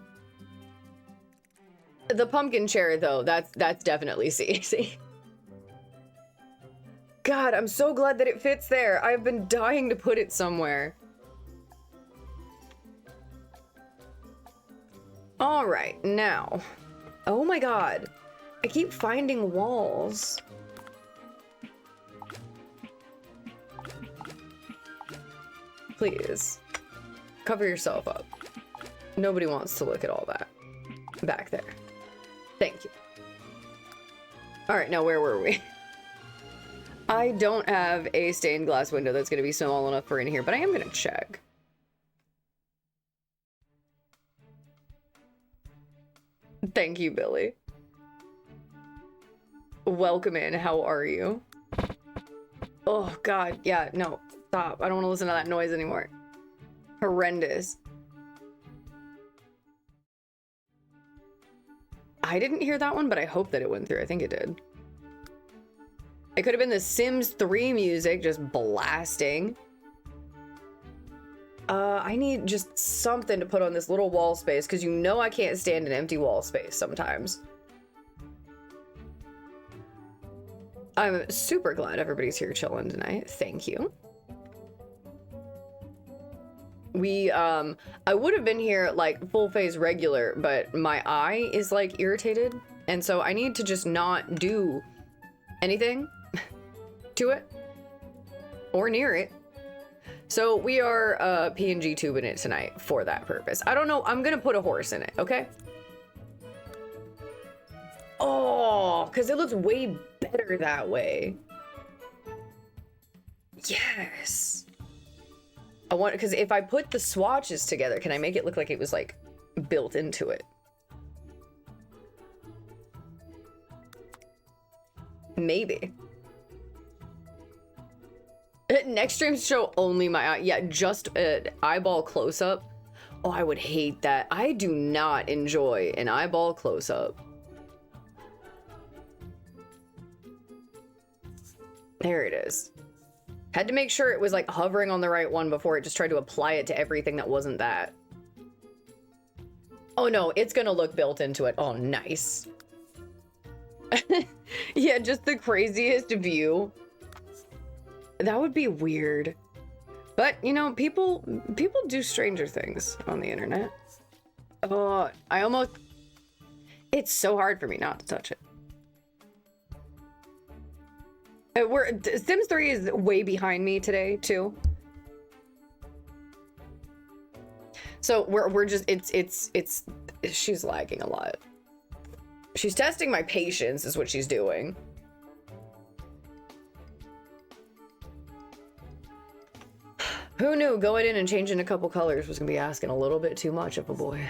The pumpkin chair, though, that's definitely CC. God, I'm so glad that it fits there. I've been dying to put it somewhere. All right, now. Oh my god. I keep finding walls. Please. Cover yourself up. Nobody wants to look at all that. Back there. Thank you. Alright, now where were we? I don't have a stained glass window that's going to be small enough for in here, but I am going to check. Thank you, Billy. Welcome in. How are you? Oh, God. Yeah, no. Stop. I don't want to listen to that noise anymore. Horrendous. I didn't hear that one, but I hope that it went through. I think it did. It could have been the Sims 3 music just blasting. I need just something to put on this little wall space, because you know I can't stand an empty wall space sometimes. I'm super glad everybody's here chilling tonight. Thank you. I would have been here like full phase regular, but my eye is like irritated, and so I need to just not do anything to it or near it. So we are PNG tubing it tonight for that purpose. I don't know. I'm gonna put a horse in it. Okay. Oh, because it looks way better that way. Yes. I want, because if I put the swatches together, can I make it look like it was like built into it? Maybe. Next stream show only my eye. Yeah, just an eyeball close-up. Oh, I would hate that. I do not enjoy an eyeball close-up. There it is. Had to make sure it was like hovering on the right one before it just tried to apply it to everything that wasn't that. Oh no, it's gonna look built into it. Oh, nice. Yeah, just the craziest view. That would be weird. But, you know, people do stranger things on the internet. Oh, I almost... It's so hard for me not to touch it. Sims 3 is way behind me today, too. So we're just, she's lagging a lot. She's testing my patience is what she's doing. Who knew going in and changing a couple colors was gonna be asking a little bit too much of a boy.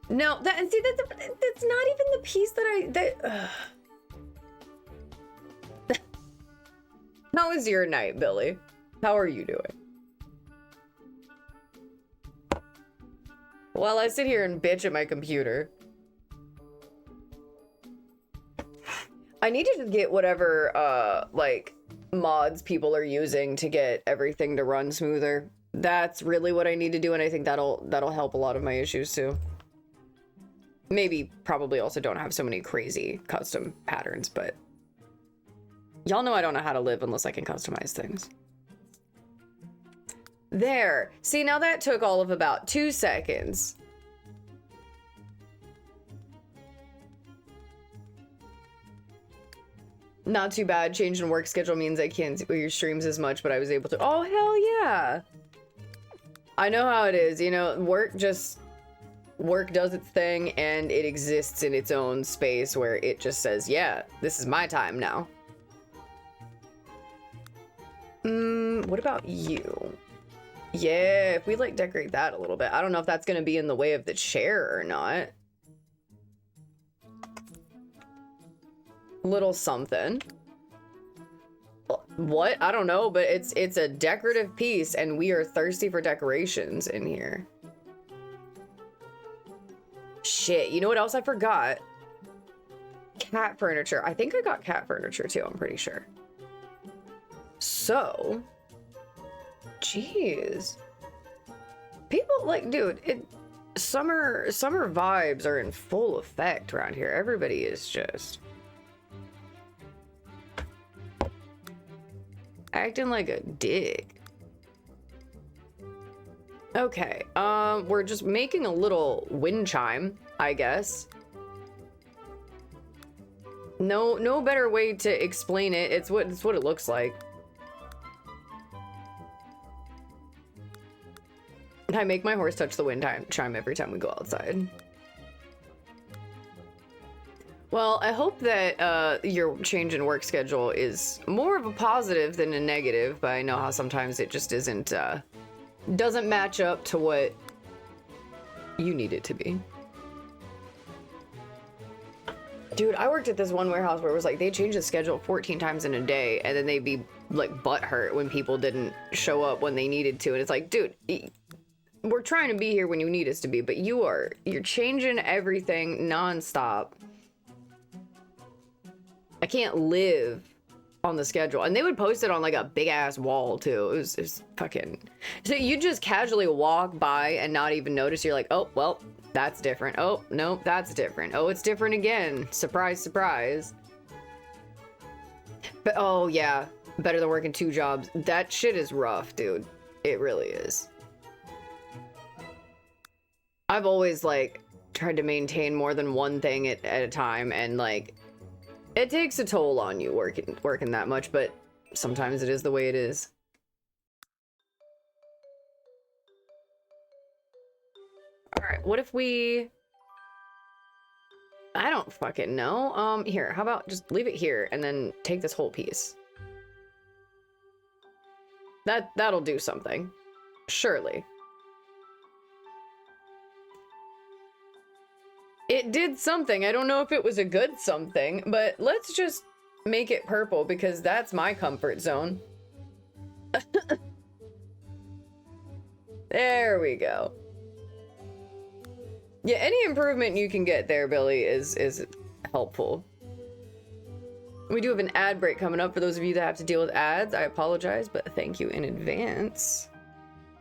No, that's not even the piece that How was your night, Billy? How are you doing? While I sit here and bitch at my computer. I need to just get whatever, like, mods people are using to get everything to run smoother. That's really what I need to do, and I think that'll help a lot of my issues, too. Maybe, probably also don't have so many crazy custom patterns, but... Y'all know I don't know how to live unless I can customize things. There. See, now that took all of about 2 seconds. Not too bad. Change in work schedule means I can't do your streams as much, but I was able to. Oh, hell yeah. I know how it is. You know, work does its thing, and it exists in its own space where it just says, yeah, this is my time now. What about you? Yeah, if we like decorate that a little bit. I don't know if that's gonna be in the way of the chair or not. Little something. What? I don't know, but it's a decorative piece, and we are thirsty for decorations in here. Shit, you know what else I forgot? Cat furniture. I think I got cat furniture too, I'm pretty sure. So, jeez. People like, dude, summer vibes are in full effect around here. Everybody is just acting like a dick. Okay, we're just making a little wind chime, I guess. No better way to explain it. It's what it looks like. I make my horse touch the wind chime every time we go outside. Well, I hope that your change in work schedule is more of a positive than a negative, but I know how sometimes it just isn't, doesn't match up to what you need it to be. Dude, I worked at this one warehouse where it was like they changed the schedule 14 times in a day, and then they'd be like butthurt when people didn't show up when they needed to, and it's like, dude, we're trying to be here when you need us to be, but you're changing everything nonstop. I can't live on the schedule. And they would post it on like a big ass wall too. It was fucking, so you just casually walk by and not even notice. You're like, oh, well, that's different. Oh, no, that's different. Oh, it's different again. Surprise, surprise. But oh yeah, better than working 2 jobs. That shit is rough, dude. It really is. I've always like tried to maintain more than one thing at a time, and like it takes a toll on you working that much, but sometimes it is the way it is. All right, what if we, I don't fucking know. Here, how about just leave it here and then take this whole piece. That'll do something. Surely. It did something. I don't know if it was a good something, but let's just make it purple because that's my comfort zone. There we go. Yeah, any improvement you can get there, Billy, is helpful. We do have an ad break coming up for those of you that have to deal with ads. I apologize, but thank you in advance.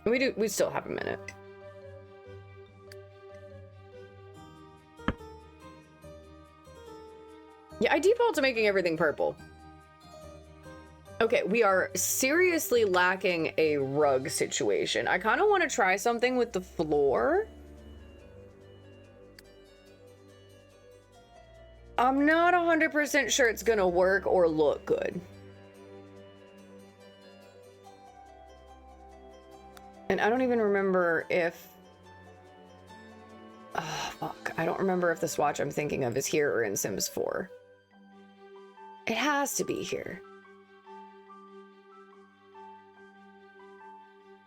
We still have a minute. Yeah, I default to making everything purple. Okay, we are seriously lacking a rug situation. I kind of want to try something with the floor. I'm not 100% sure it's gonna work or look good. And I don't even remember if... Oh, fuck. I don't remember if the swatch I'm thinking of is here or in Sims 4. It has to be here.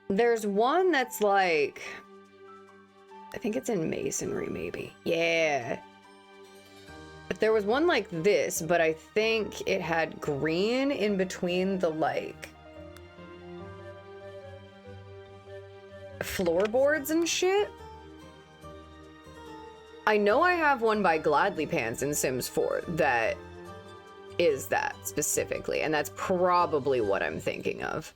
There's one that's like... I think it's in Masonry, maybe. Yeah. But there was one like this, but I think it had green in between the, like... floorboards and shit. I know I have one by Gladly Pants in Sims 4 that is that specifically, and that's probably what I'm thinking of.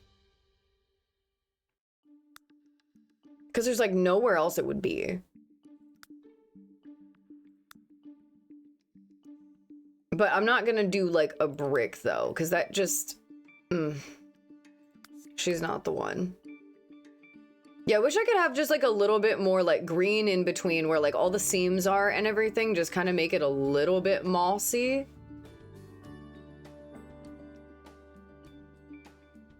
Because there's like nowhere else it would be. But I'm not gonna do like a brick though, because that just... She's not the one. Yeah, I wish I could have just like a little bit more like green in between where like all the seams are and everything, just kind of make it a little bit mossy.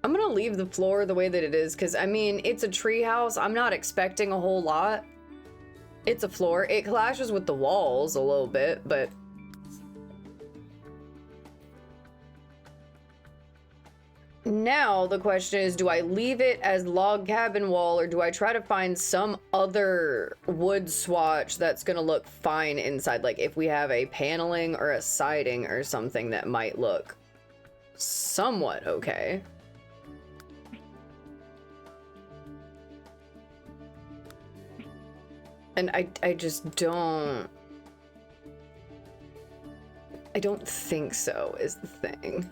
I'm gonna leave the floor the way that it is because I mean, it's a tree house. I'm not expecting a whole lot. It's a floor. It clashes with the walls a little bit, but now the question is, do I leave it as log cabin wall or do I try to find some other wood swatch that's gonna look fine inside? Like if we have a paneling or a siding or something that might look somewhat okay. And I just don't... I don't think so is the thing.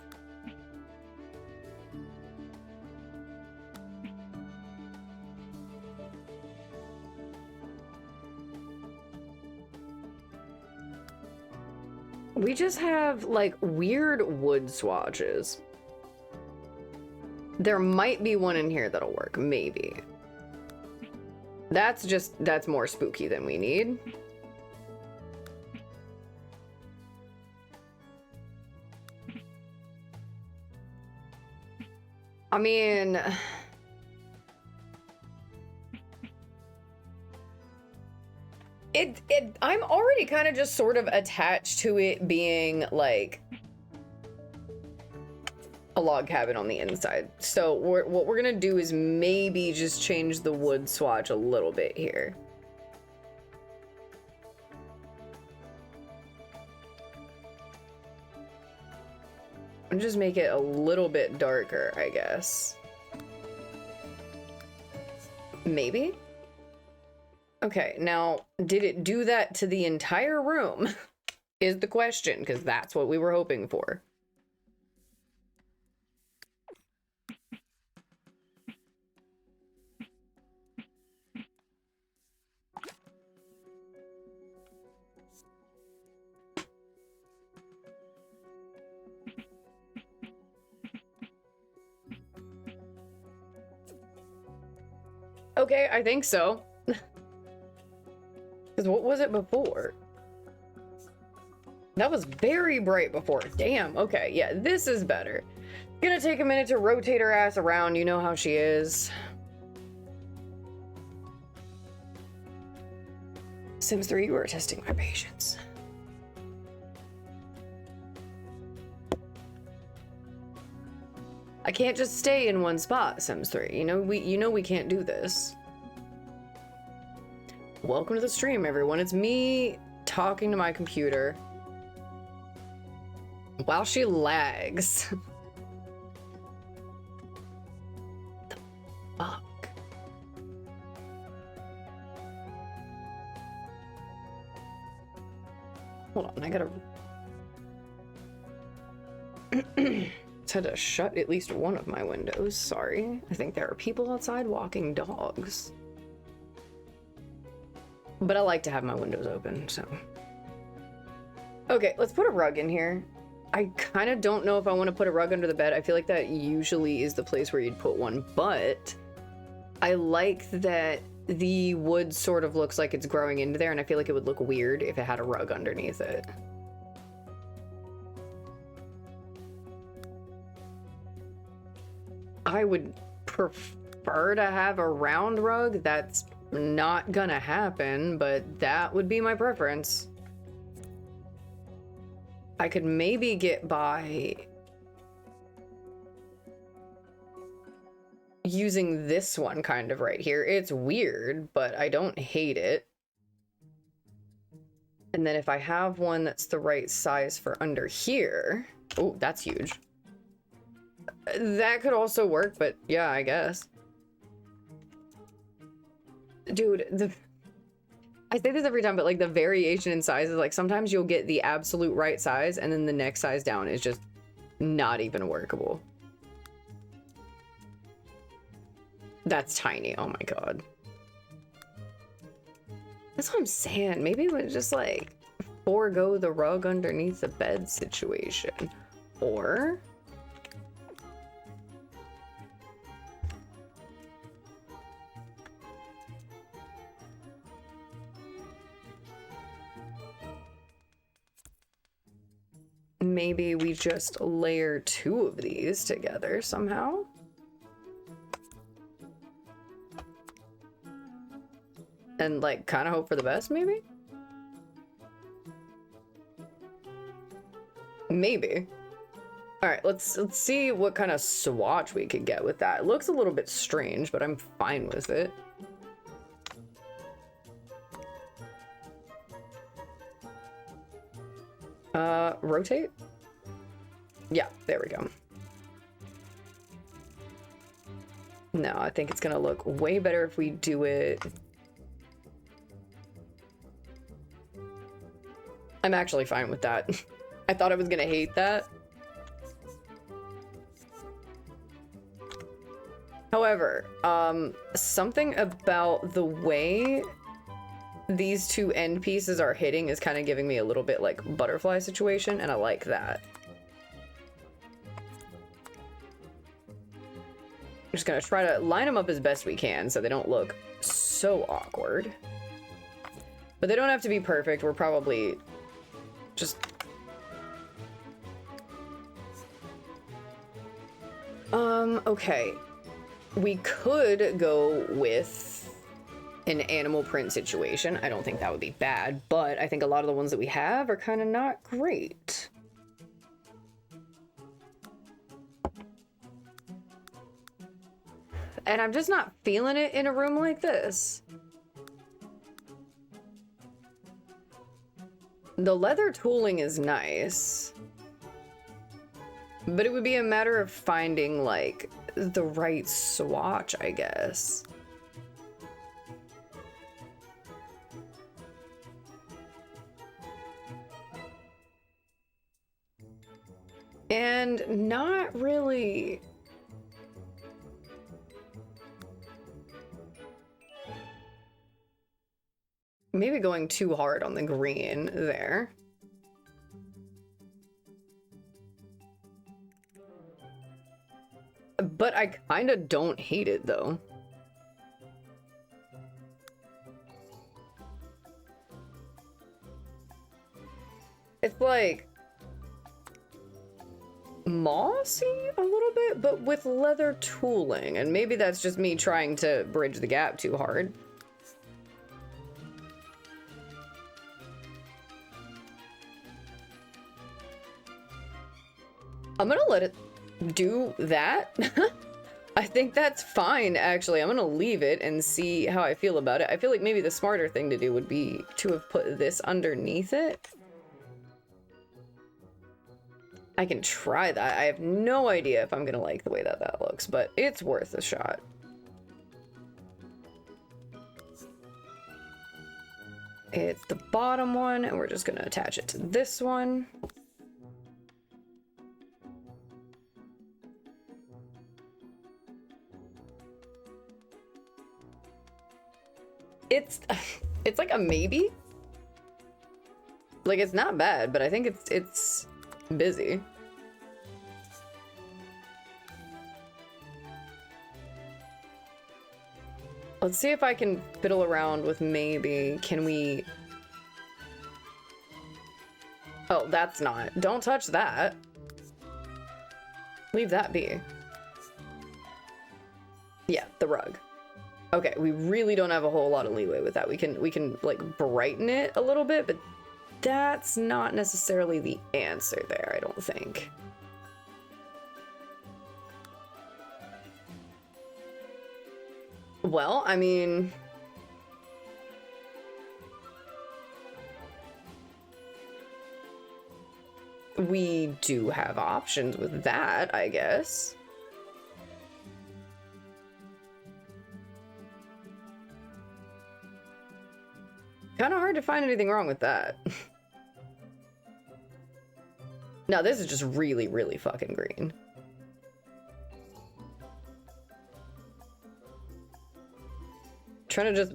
We just have like weird wood swatches. There might be one in here that'll work, maybe. That's more spooky than we need. I mean, I'm already kind of just sort of attached to it being like a log cabin on the inside. So what we're gonna do is maybe just change the wood swatch a little bit here. And just make it a little bit darker, I guess. Maybe? Okay, now, did it do that to the entire room? Is the question, because that's what we were hoping for. Okay, I think so. Because what was it before? That was very bright before. Damn, okay, yeah, this is better. Gonna take a minute to rotate her ass around, you know how she is. Sims 3, you are testing my patience. I can't just stay in one spot, Sims 3. You know we can't do this. Welcome to the stream, everyone. It's me talking to my computer while she lags. The fuck? Hold on, I gotta... had to shut at least one of my windows, sorry. I think there are people outside walking dogs. But I like to have my windows open, so. Okay, let's put a rug in here. I kind of don't know if I want to put a rug under the bed. I feel like that usually is the place where you'd put one, but I like that the wood sort of looks like it's growing into there, and I feel like it would look weird if it had a rug underneath it. I would prefer to have a round rug. That's not gonna happen, but that would be my preference. I could maybe get by using this one kind of right here. It's weird, but I don't hate it. And then if I have one that's the right size for under here, oh, that's huge. That could also work, but yeah, I guess. Dude, I say this every time, but like the variation in sizes, like sometimes you'll get the absolute right size and then the next size down is just not even workable. That's tiny. Oh my god. That's what I'm saying. Maybe we just like forego the rug underneath the bed situation. Or maybe we just layer 2 of these together somehow. And like kind of hope for the best, maybe? Maybe. All right, let's see what kind of swatch we could get with that. It looks a little bit strange, but I'm fine with it. Rotate? Yeah, there we go. No, I think it's gonna look way better if we do it. I'm actually fine with that. I thought I was gonna hate that. However, something about the way these 2 end pieces are hitting is kind of giving me a little bit like butterfly situation, and I like that. I'm just gonna try to line them up as best we can so they don't look so awkward. But they don't have to be perfect. We're probably just... okay. We could go with an animal print situation. I don't think that would be bad, but I think a lot of the ones that we have are kind of not great. And I'm just not feeling it in a room like this. The leather tooling is nice, but it would be a matter of finding like the right swatch, I guess. And not really. Maybe going too hard on the green there. But I kind of don't hate it though. It's like mossy a little bit, but with leather tooling. And maybe that's just me trying to bridge the gap too hard. I'm gonna let it do that. I think that's fine, actually. I'm gonna leave it and see how I feel about it. I feel like maybe the smarter thing to do would be to have put this underneath it. I can try that. I have no idea if I'm gonna like the way that that looks, but it's worth a shot. It's the bottom one, and we're just gonna attach it to this one. It's like a maybe. Like, it's not bad, but I think it's busy. Let's see if I can fiddle around with maybe, can we... Oh, that's not. Don't touch that. Leave that be. Yeah, the rug. Okay, we really don't have a whole lot of leeway with that. We can like brighten it a little bit, but that's not necessarily the answer there, I don't think. Well, I mean, we do have options with that, I guess. Kind of hard to find anything wrong with that. Now, this is just really, really fucking green. Trying to just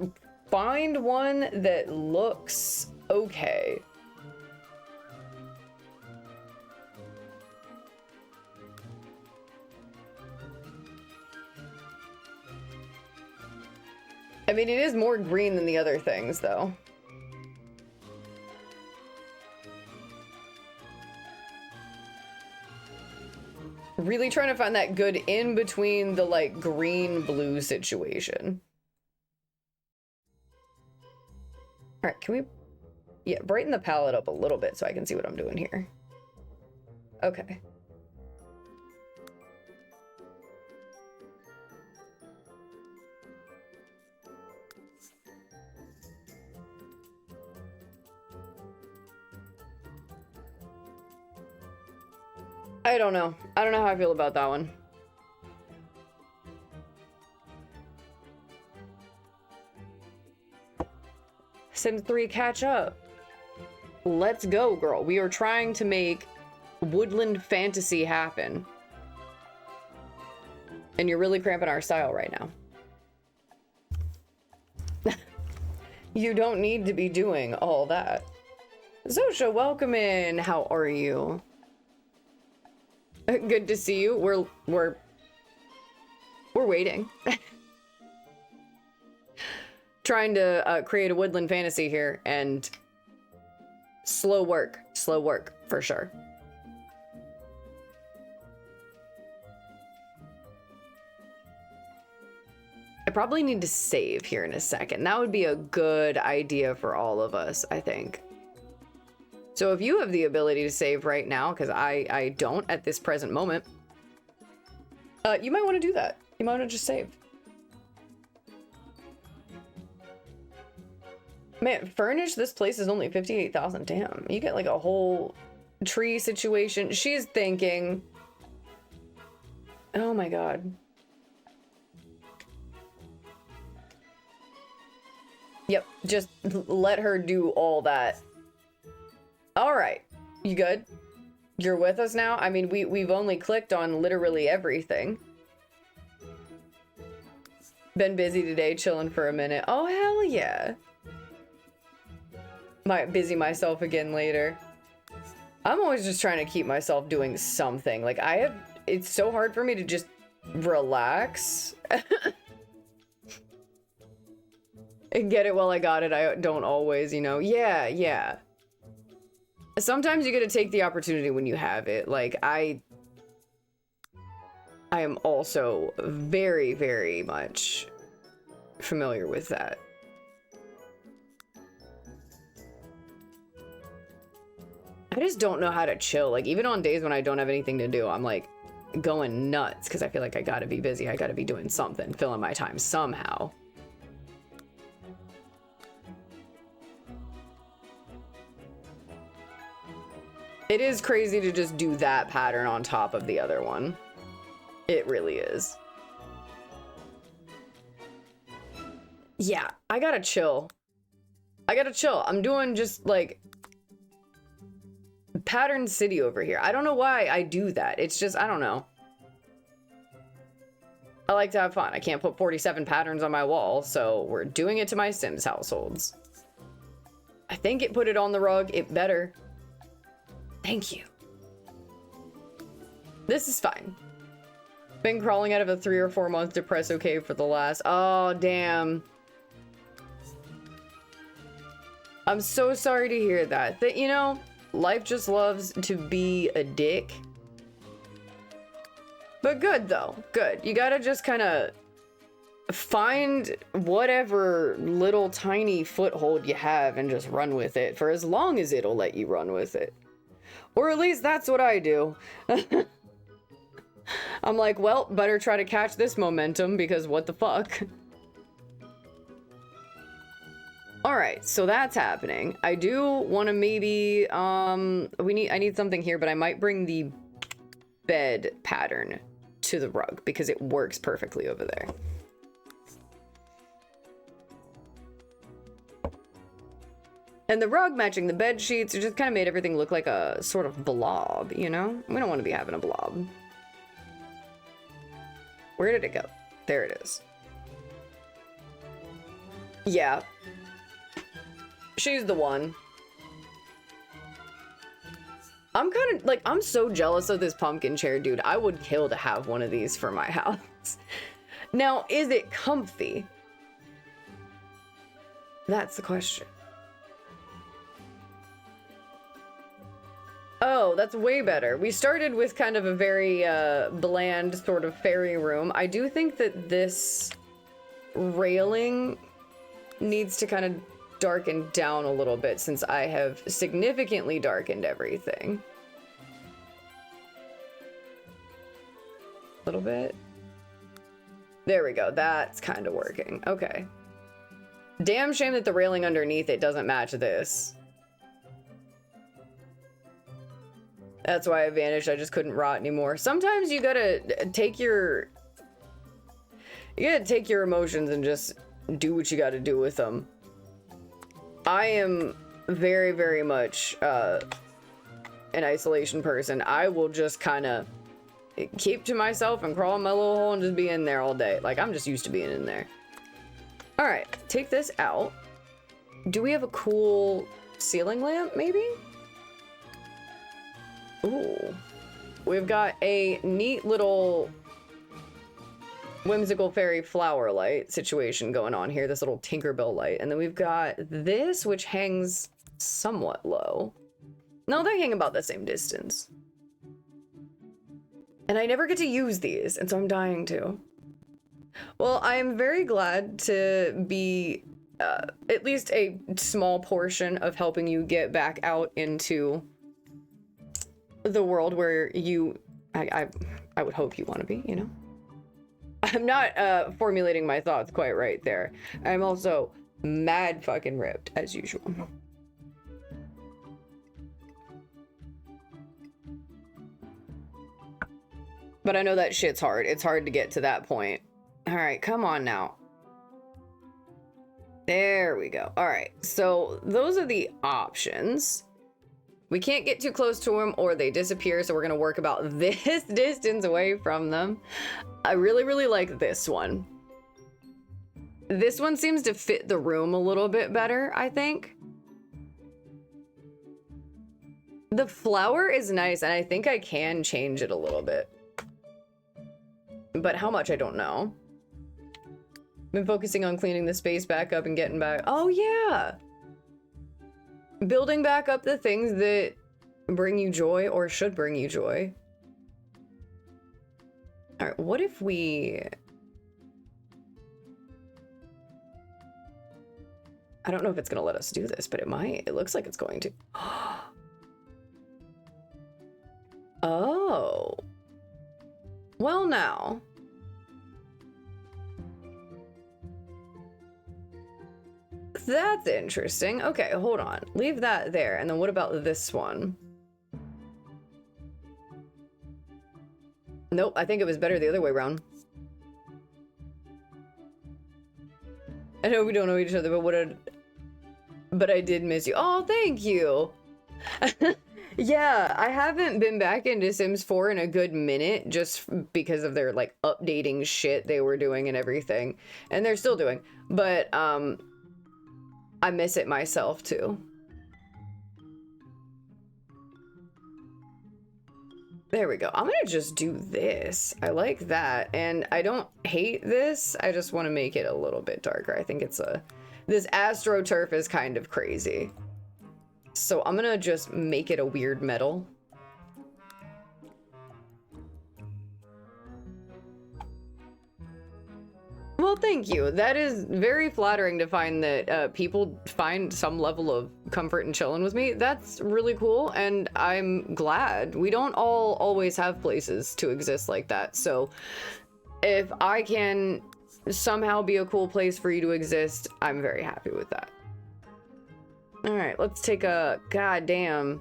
find one that looks okay. I mean, it is more green than the other things, though. Really trying to find that good in between the like green-blue situation. All right, can we, yeah, brighten the palette up a little bit so I can see what I'm doing here. Okay. I don't know. I don't know how I feel about that one. Sims 3 catch up. Let's go, girl. We are trying to make woodland fantasy happen. And you're really cramping our style right now. You don't need to be doing all that. Zosha, welcome in. How are you? Good to see you. We're waiting. Trying to create a woodland fantasy here, and slow work for sure. I probably need to save here in a second. That would be a good idea for all of us, I think. So if you have the ability to save right now, because I don't at this present moment, you might want to do that. You might want to just save. Man, furnish this place is only 58,000. Damn, you get like a whole tree situation. She's thinking. Oh my god. Yep, just let her do all that. All right, you good? You're with us now? I mean, we've only clicked on literally everything. Been busy today, chilling for a minute. Oh, hell yeah. Might busy myself again later. I'm always just trying to keep myself doing something. Like, it's so hard for me to just relax. And get it while I got it. I don't always, you know. Yeah. Sometimes you gotta take the opportunity when you have it. Like, I am also very, very much familiar with that. I just don't know how to chill. Like, even on days when I don't have anything to do, I'm like going nuts because I feel like I gotta be busy. I gotta be doing something, filling my time somehow. It is crazy to just do that pattern on top of the other one. It really is. Yeah, I gotta chill. I'm doing just like Pattern City over here. I don't know why I do that. It's just, I don't know. I like to have fun. I can't put 47 patterns on my wall, so we're doing it to my Sims households. I think it put it on the rug. It better. Thank you. This is fine. Been crawling out of a 3 or 4 month depresso cave for the last... Oh, damn. I'm so sorry to hear that. That, you know, life just loves to be a dick. But good, though. Good. You gotta just kind of find whatever little tiny foothold you have and just run with it for as long as it'll let you run with it. Or at least that's what I do. I'm like, well, better try to catch this momentum because what the fuck? Alright, so that's happening. I do want to maybe, I need something here, but I might bring the bed pattern to the rug because it works perfectly over there. And the rug matching the bed sheets, it just kind of made everything look like a sort of blob, you know? We don't want to be having a blob. Where did it go? There it is. Yeah. She's the one. I'm kind of, like, I'm so jealous of this pumpkin chair, dude. I would kill to have one of these for my house. Now, is it comfy? That's the question. Oh, that's way better. We started with kind of a very bland sort of fairy room. I do think that this railing needs to kind of darken down a little bit since I have significantly darkened everything. A little bit. There we go. That's kind of working. Okay. Damn shame that the railing underneath it doesn't match this. That's why I vanished. I just couldn't rot anymore. Sometimes you gotta take your... You gotta take your emotions and just do what you gotta do with them. I am very, very much an isolation person. I will just kind of keep to myself and crawl in my little hole and just be in there all day. Like, I'm just used to being in there. All right, take this out. Do we have a cool ceiling lamp, maybe? Ooh. We've got a neat little whimsical fairy flower light situation going on here, this little Tinkerbell light. And then we've got this, which hangs somewhat low. No, they hang about the same distance. And I never get to use these, and so I'm dying to. Well, I am very glad to be at least a small portion of helping you get back out into the world where you, I would hope you want to be, you know? I'm not formulating my thoughts quite right there. I'm also mad fucking ripped, as usual. But I know that shit's hard. It's hard to get to that point. All right, come on now. There we go. All right, so those are the options. We can't get too close to them or they disappear, so we're gonna work about this distance away from them. I really, really like this one. This one seems to fit the room a little bit better, I think. The flower is nice, and I think I can change it a little bit. But how much, I don't know. Been focusing on cleaning the space back up and getting back. Oh, yeah. Building back up the things that bring you joy or should bring you joy. All right, what if we... I don't know if it's going to let us do this, but it might. It looks like it's going to. Oh. Well, now. That's interesting. Okay, hold on. Leave that there. And then what about this one? Nope, I think it was better the other way around. I know we don't know each other, but I did miss you. Oh, thank you. Yeah, I haven't been back into Sims 4 in a good minute just because of their like updating shit they were doing and everything. And they're still doing. But I miss it myself too. There we go. I'm gonna just do this. I like that. And I don't hate this. I just want to make it a little bit darker. I think it's this AstroTurf is kind of crazy. So I'm gonna just make it a weird metal. Well, thank you. That is very flattering to find that people find some level of comfort in chilling with me. That's really cool, and I'm glad. We don't all always have places to exist like that, so if I can somehow be a cool place for you to exist, I'm very happy with that. All right, let's take a goddamn...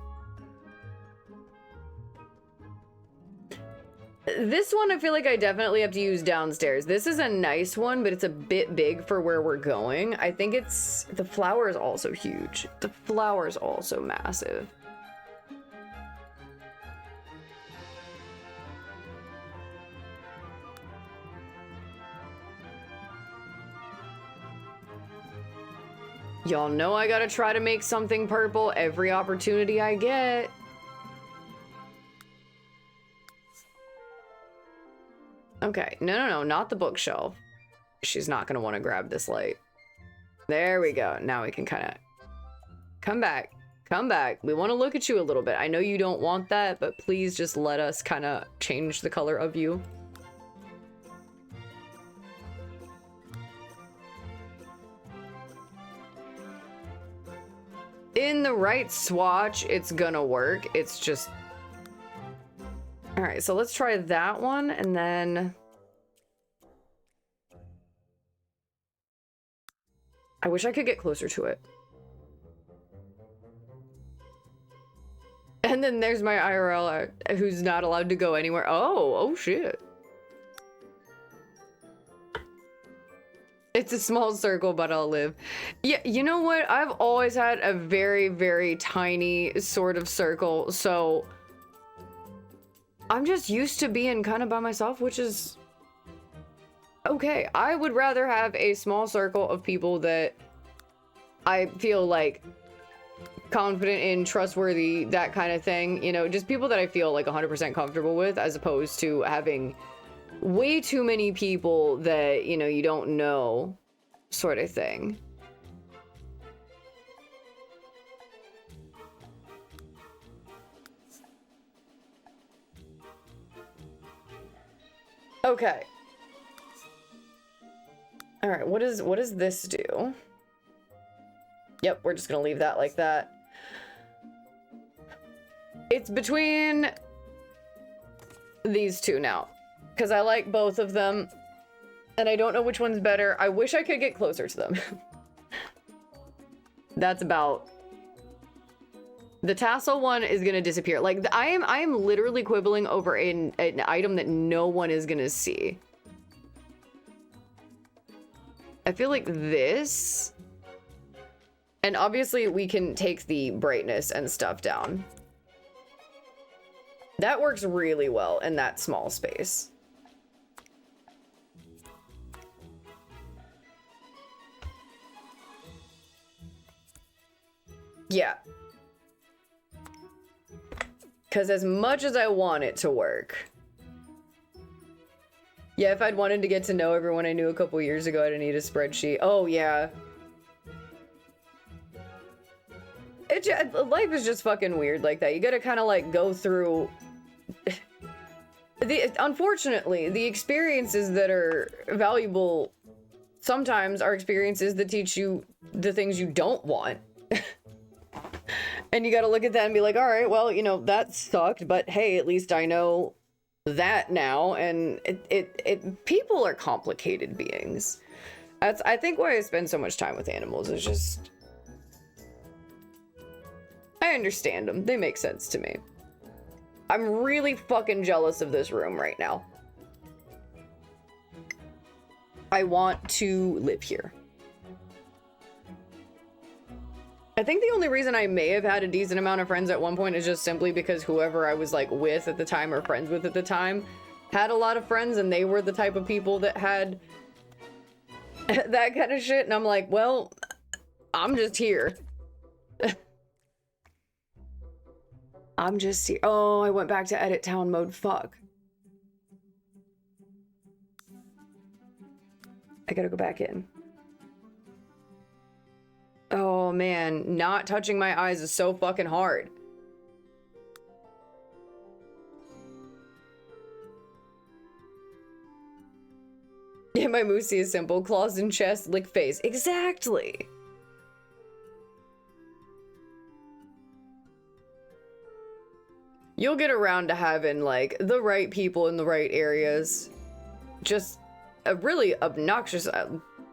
This one I feel like I definitely have to use downstairs. This is a nice one, but it's a bit big for where we're going. I think it's... The flower is also huge. The flower is also massive. Y'all know I gotta try to make something purple every opportunity I get. Okay, no, not the bookshelf. She's not gonna want to grab this light. There we go. Now we can kind of come back. Come back. We want to look at you a little bit. I know you don't want that, but please just let us kind of change the color of you. In the right swatch, it's gonna work. It's just... All right, so let's try that one, and then... I wish I could get closer to it. And then there's my IRL who's not allowed to go anywhere. Oh shit. It's a small circle, but I'll live. Yeah, you know what? I've always had a very, very tiny sort of circle, so I'm just used to being kind of by myself, which is okay. I would rather have a small circle of people that I feel like confident in, trustworthy, that kind of thing, you know, just people that I feel like 100% comfortable with, as opposed to having way too many people that, you know, you don't know, sort of thing. Okay. All right, what does this do? Yep, we're just gonna leave that like that. It's between these two now, because I like both of them, and I don't know which one's better. I wish I could get closer to them. That's about... The tassel one is gonna disappear. Like, I am literally quibbling over an item that no one is gonna see. I feel like this... And obviously we can take the brightness and stuff down. That works really well in that small space. Yeah. Because as much as I want it to work... Yeah, if I'd wanted to get to know everyone I knew a couple years ago, I'd need a spreadsheet. Oh, yeah. Life is just fucking weird like that. You gotta kind of like go through... Unfortunately, the experiences that are valuable sometimes are experiences that teach you the things you don't want. And you gotta look at that and be like, all right, well, you know, that sucked, but hey, at least I know that now. And people are complicated beings. That's, I think, why I spend so much time with animals. Is just... I understand them. They make sense to me. I'm really fucking jealous of this room right now. I want to live here. I think the only reason I may have had a decent amount of friends at one point is just simply because whoever I was like with at the time or friends with at the time had a lot of friends, and they were the type of people that had that kind of shit. And I'm like, well, I'm just here. I'm just here. Oh, I went back to edit town mode. Fuck. I gotta go back in. Oh man, not touching my eyes is so fucking hard. Yeah, my Moosey is simple. Claws in chest, lick face. Exactly. You'll get around to having, like, the right people in the right areas. Just a really obnoxious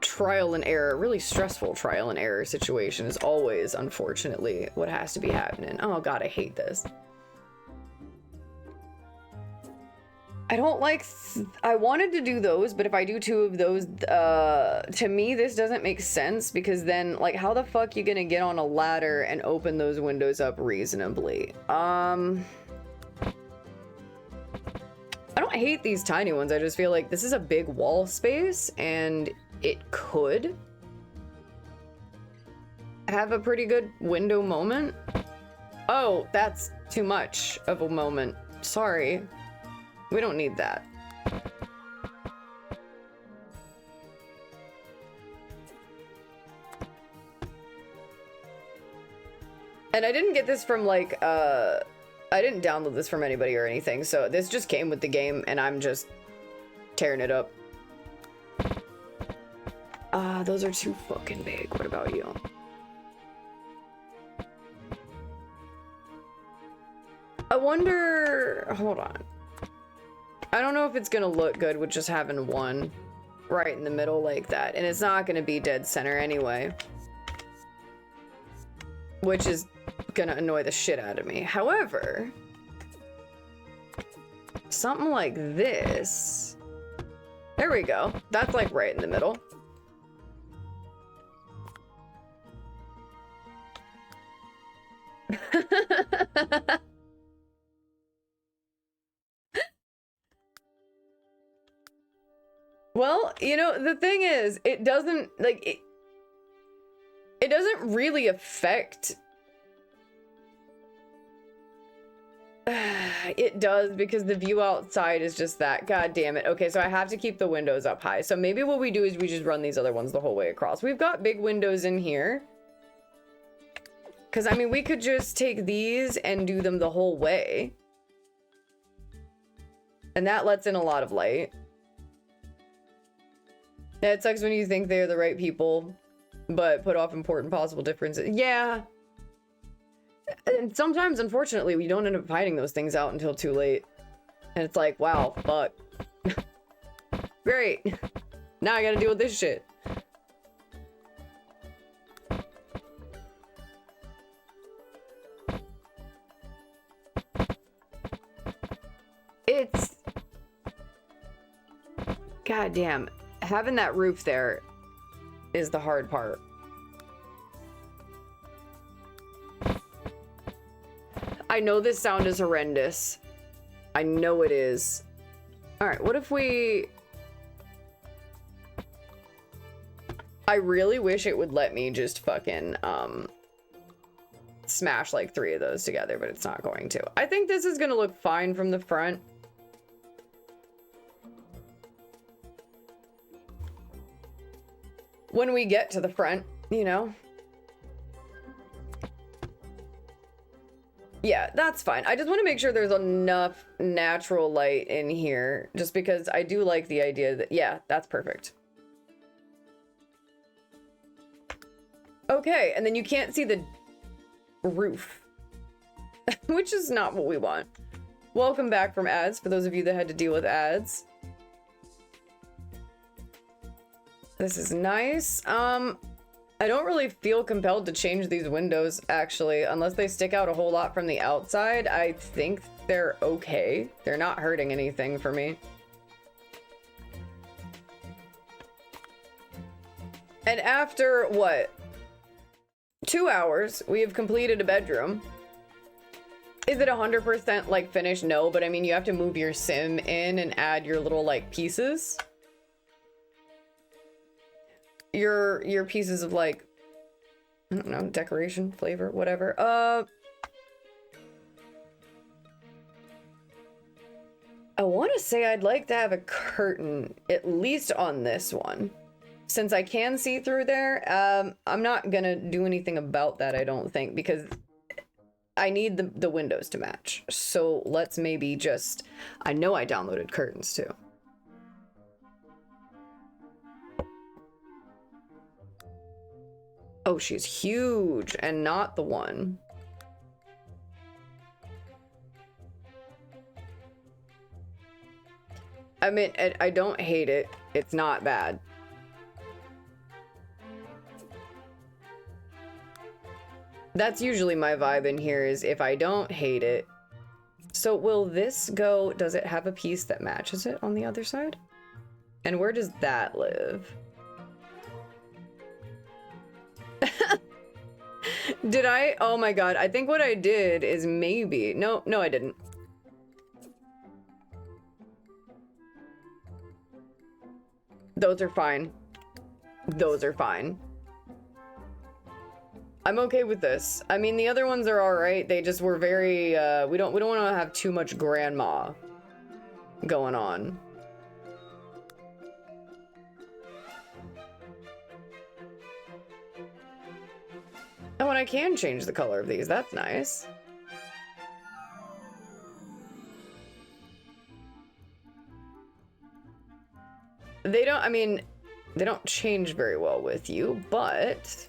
trial and error, really stressful trial and error situation is always, unfortunately, what has to be happening. Oh god, I hate this. I don't like... I wanted to do those, but if I do two of those, to me, this doesn't make sense, because then, like, how the fuck you gonna get on a ladder and open those windows up reasonably? I don't hate these tiny ones. I just feel like this is a big wall space, and it could have a pretty good window moment. Oh, that's too much of a moment. Sorry. We don't need that. And I didn't get this from like, I didn't download this from anybody or anything, so this just came with the game and I'm just tearing it up. Those are too fucking big. What about you? I wonder, hold on. I don't know if it's gonna look good with just having one right in the middle like that. And it's not gonna be dead center anyway. Which is gonna annoy the shit out of me. However, something like this. There we go. That's like right in the middle. Well, you know, the thing is, it doesn't, like, it doesn't really affect... It does, because the view outside is just that. God damn it. Okay, so I have to keep the windows up high. So maybe what we do is we just run these other ones the whole way across. We've got big windows in here. Because, I mean, we could just take these and do them the whole way. And that lets in a lot of light. Yeah, it sucks when you think they're the right people, but put off important possible differences. Yeah. And sometimes, unfortunately, we don't end up finding those things out until too late. And it's like, wow, fuck. Great. Now I gotta deal with this shit. It's... goddamn. Having that roof there is the hard part. I know this sound is horrendous. I know it is. Alright, what if we... I really wish it would let me just fucking, smash like 3 of those together, but it's not going to. I think this is gonna look fine from the front. When we get to the front, you know? Yeah, that's fine. I just want to make sure there's enough natural light in here, just because I do like the idea that, yeah, that's perfect. Okay, and then you can't see the roof, which is not what we want. Welcome back from ads, for those of you that had to deal with ads. This is nice. I don't really feel compelled to change these windows, actually, unless they stick out a whole lot from the outside. I think they're okay. They're not hurting anything for me. And after, what? 2 hours, we have completed a bedroom. Is it 100% like finished? No, but I mean, you have to move your sim in and add your little like pieces. Your pieces of like, I don't know, decoration, flavor, whatever. I want to say I'd like to have a curtain, at least on this one. Since I can see through there, I'm not gonna do anything about that, I don't think, because I need the windows to match. So let's maybe just, I know I downloaded curtains too. Oh, she's huge and not the one. I mean, I don't hate it. It's not bad. That's usually my vibe in here, is if I don't hate it. So will this go, does it have a piece that matches it on the other side? And where does that live? Did I? Oh my god, I think what I did is maybe... No, I didn't. Those are fine. Those are fine. I'm okay with this. I mean, the other ones are alright. They just were very, we don't want to have too much grandma going on. Oh, and I can change the color of these. That's nice. They don't, I mean, they don't change very well with you, but...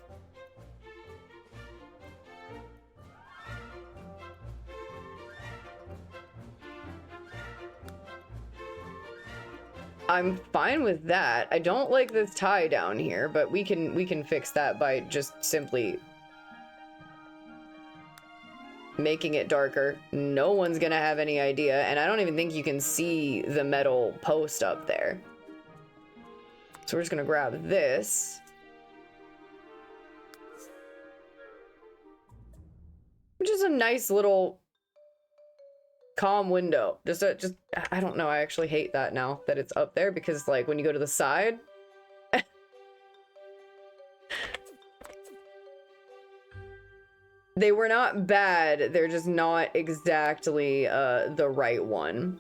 I'm fine with that. I don't like this tie down here, but we can fix that by just simply making it darker. No one's gonna have any idea, and I don't even think you can see the metal post up there. So we're just gonna grab this. Which is a nice little calm window. I don't know, I actually hate that now that it's up there, because like when you go to the side, they were not bad, they're just not exactly the right one.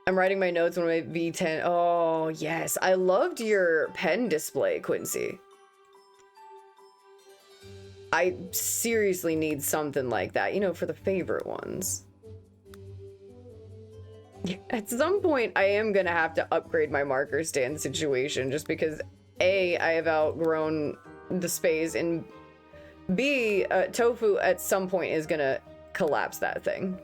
I'm writing my notes on my V10. Oh yes, I loved your pen display, Quincy. I seriously need something like that, you know, for the favorite ones. At some point, I am gonna have to upgrade my marker stand situation, just because A, I have outgrown the space, and B, Tofu at some point is gonna collapse that thing.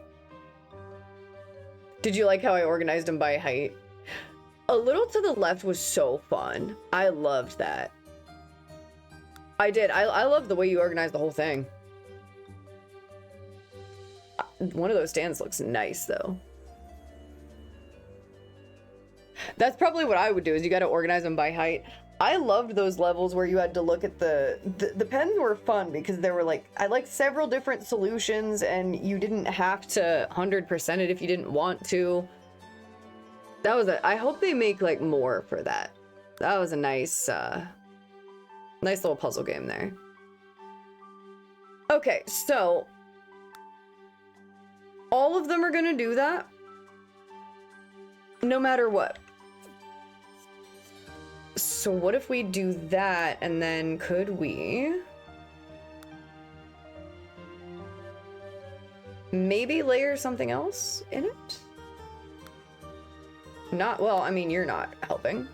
Did you like how I organized them by height? A little to the left was so fun. I loved that. I did. I love the way you organized the whole thing. One of those stands looks nice, though. That's probably what I would do, is you got to organize them by height. I loved those levels where you had to look at the pens were fun, because there were like, I liked several different solutions, and you didn't have to 100% it if you didn't want to. That was I hope they make like more for that. That was a nice, nice little puzzle game there. Okay, so all of them are gonna do that, no matter what. So what if we do that, and then could we maybe layer something else in it? Not, well, I mean, you're not helping.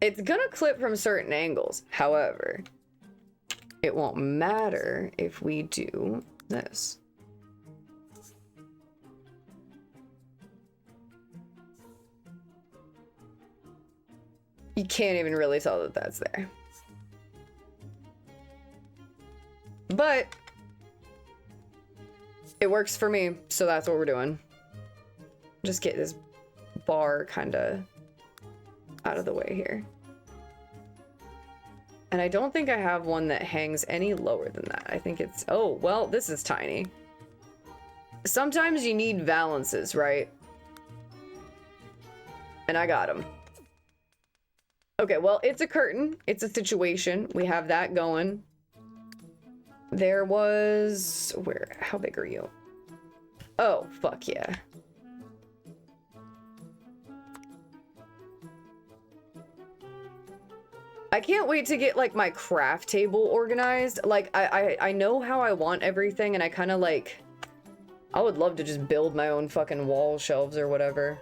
It's gonna clip from certain angles, however, it won't matter if we do this. You can't even really tell that that's there. But it works for me, so that's what we're doing. Just get this bar kind of out of the way here. And I don't think I have one that hangs any lower than that. I think it's, oh, well, this is tiny. Sometimes you need valances, right? And I got them. Okay, well, it's a curtain. It's a situation. We have that going. There was, where, how big are you? Oh, fuck yeah. I can't wait to get like my craft table organized. Like I know how I want everything, and I kind of like, I would love to just build my own fucking wall shelves or whatever.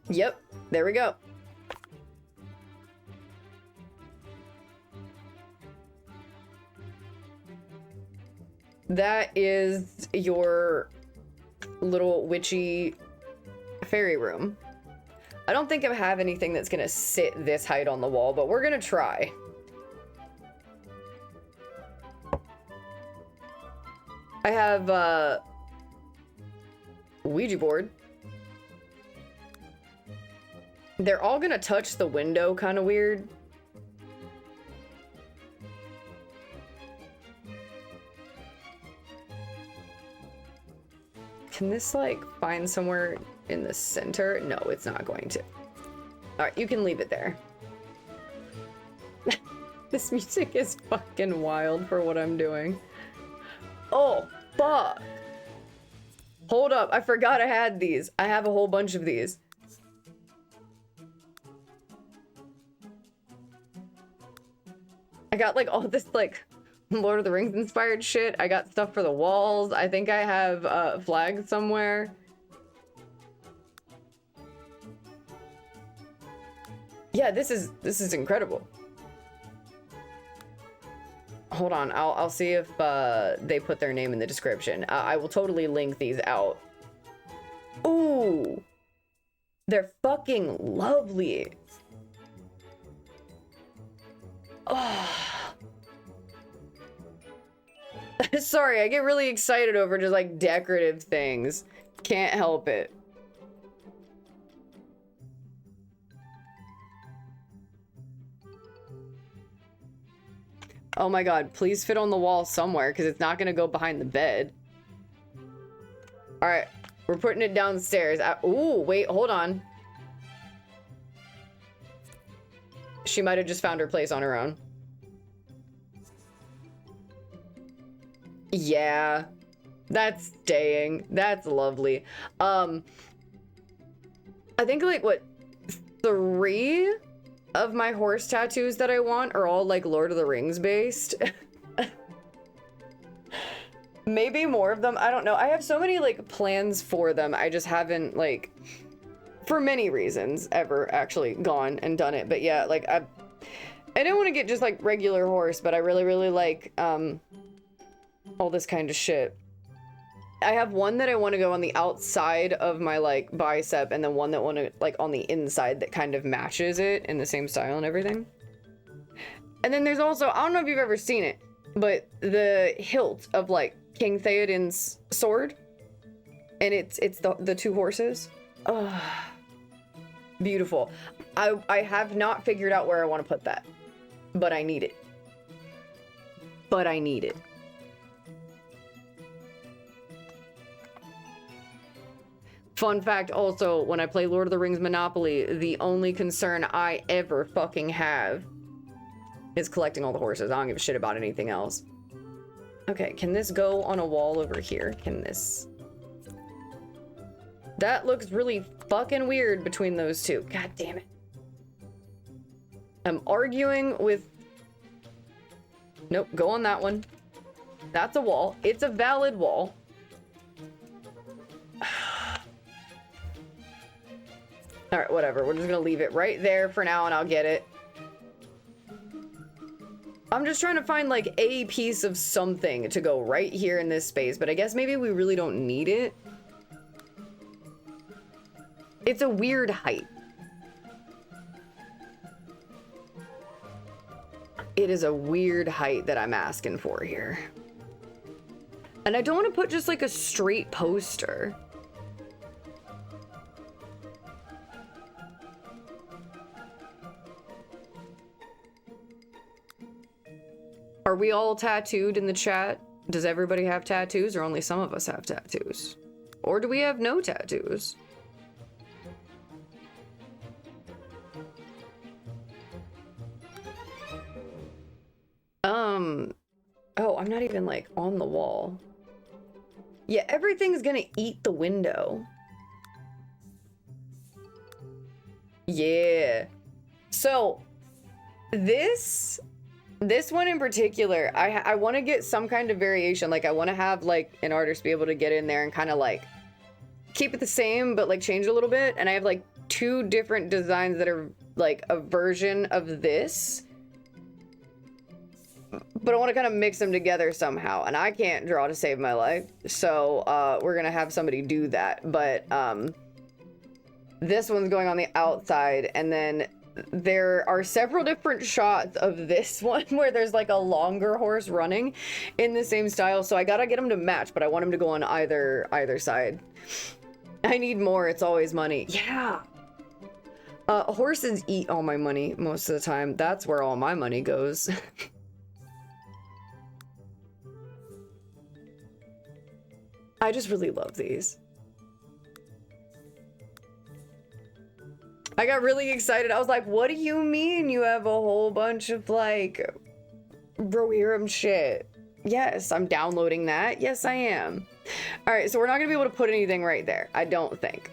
Yep, there we go. That is your little witchy fairy room. I don't think I have anything that's gonna sit this height on the wall, but we're gonna try. I have a Ouija board. They're all gonna touch the window, kind of weird. Can this like find somewhere in the center? No, it's not going to. All right, you can leave it there. This music is fucking wild for what I'm doing. Oh, fuck. Hold up, I forgot I had these. I have a whole bunch of these. I got like all this like Lord of the Rings inspired shit. I got stuff for the walls. I think I have flags somewhere. Yeah, this is incredible. Hold on, I'll see if they put their name in the description. I will totally link these out. Ooh, they're fucking lovely. Oh. Sorry, I get really excited over just like decorative things. Can't help it. Oh my god, please fit on the wall somewhere because it's not gonna go behind the bed. Alright, we're putting it downstairs. Ooh, wait, hold on. She might have just found her place on her own. Yeah, that's staying. That's lovely. I think like what, 3 of my horse tattoos that I want are all like Lord of the Rings based. Maybe more of them. I don't know. I have so many like plans for them. I just haven't like, for many reasons, ever actually gone and done it. But yeah, like I don't want to get just like regular horse, but I really like all this kind of shit. I have one that I want to go on the outside of my like bicep, and then one that I want to like on the inside that kind of matches it in the same style and everything. And then there's also, I don't know if you've ever seen it, but the hilt of like King Theoden's sword, and it's the 2 horses. Oh, beautiful. I have not figured out where I want to put that, but I need it. But I need it. Fun fact also, when I play Lord of the Rings Monopoly, the only concern I ever fucking have is collecting all the horses. I don't give a shit about anything else. Okay, can this go on a wall over here? Can this... That looks really fucking weird between those 2. God damn it. I'm arguing with... Nope, go on that one. That's a wall. It's a valid wall. All right, whatever. We're just gonna leave it right there for now and I'll get it. I'm just trying to find like a piece of something to go right here in this space, but I guess maybe we really don't need it. It's a weird height. It is a weird height that I'm asking for here. And I don't want to put just like a straight poster. Are we all tattooed in the chat? Does everybody have tattoos, or only some of us have tattoos? Or do we have no tattoos? Oh, I'm not even like on the wall. Yeah, everything's gonna eat the window. Yeah. So this one in particular, I want to get some kind of variation. Like I want to have like an artist be able to get in there and kind of like keep it the same, but like change a little bit. And I have like 2 different designs that are like a version of this, but I want to kind of mix them together somehow. And I can't draw to save my life. So we're going to have somebody do that. But this one's going on the outside, and then there are several different shots of this one where there's like a longer horse running in the same style. So I gotta get them to match, but I want them to go on either side. I need more. It's always money. Yeah. Horses eat all my money most of the time. That's where all my money goes. I just really love these. I got really excited. I was like, what do you mean you have a whole bunch of like Rohirrim shit? Yes, I'm downloading that. Yes, I am. All right, so we're not gonna be able to put anything right there, I don't think.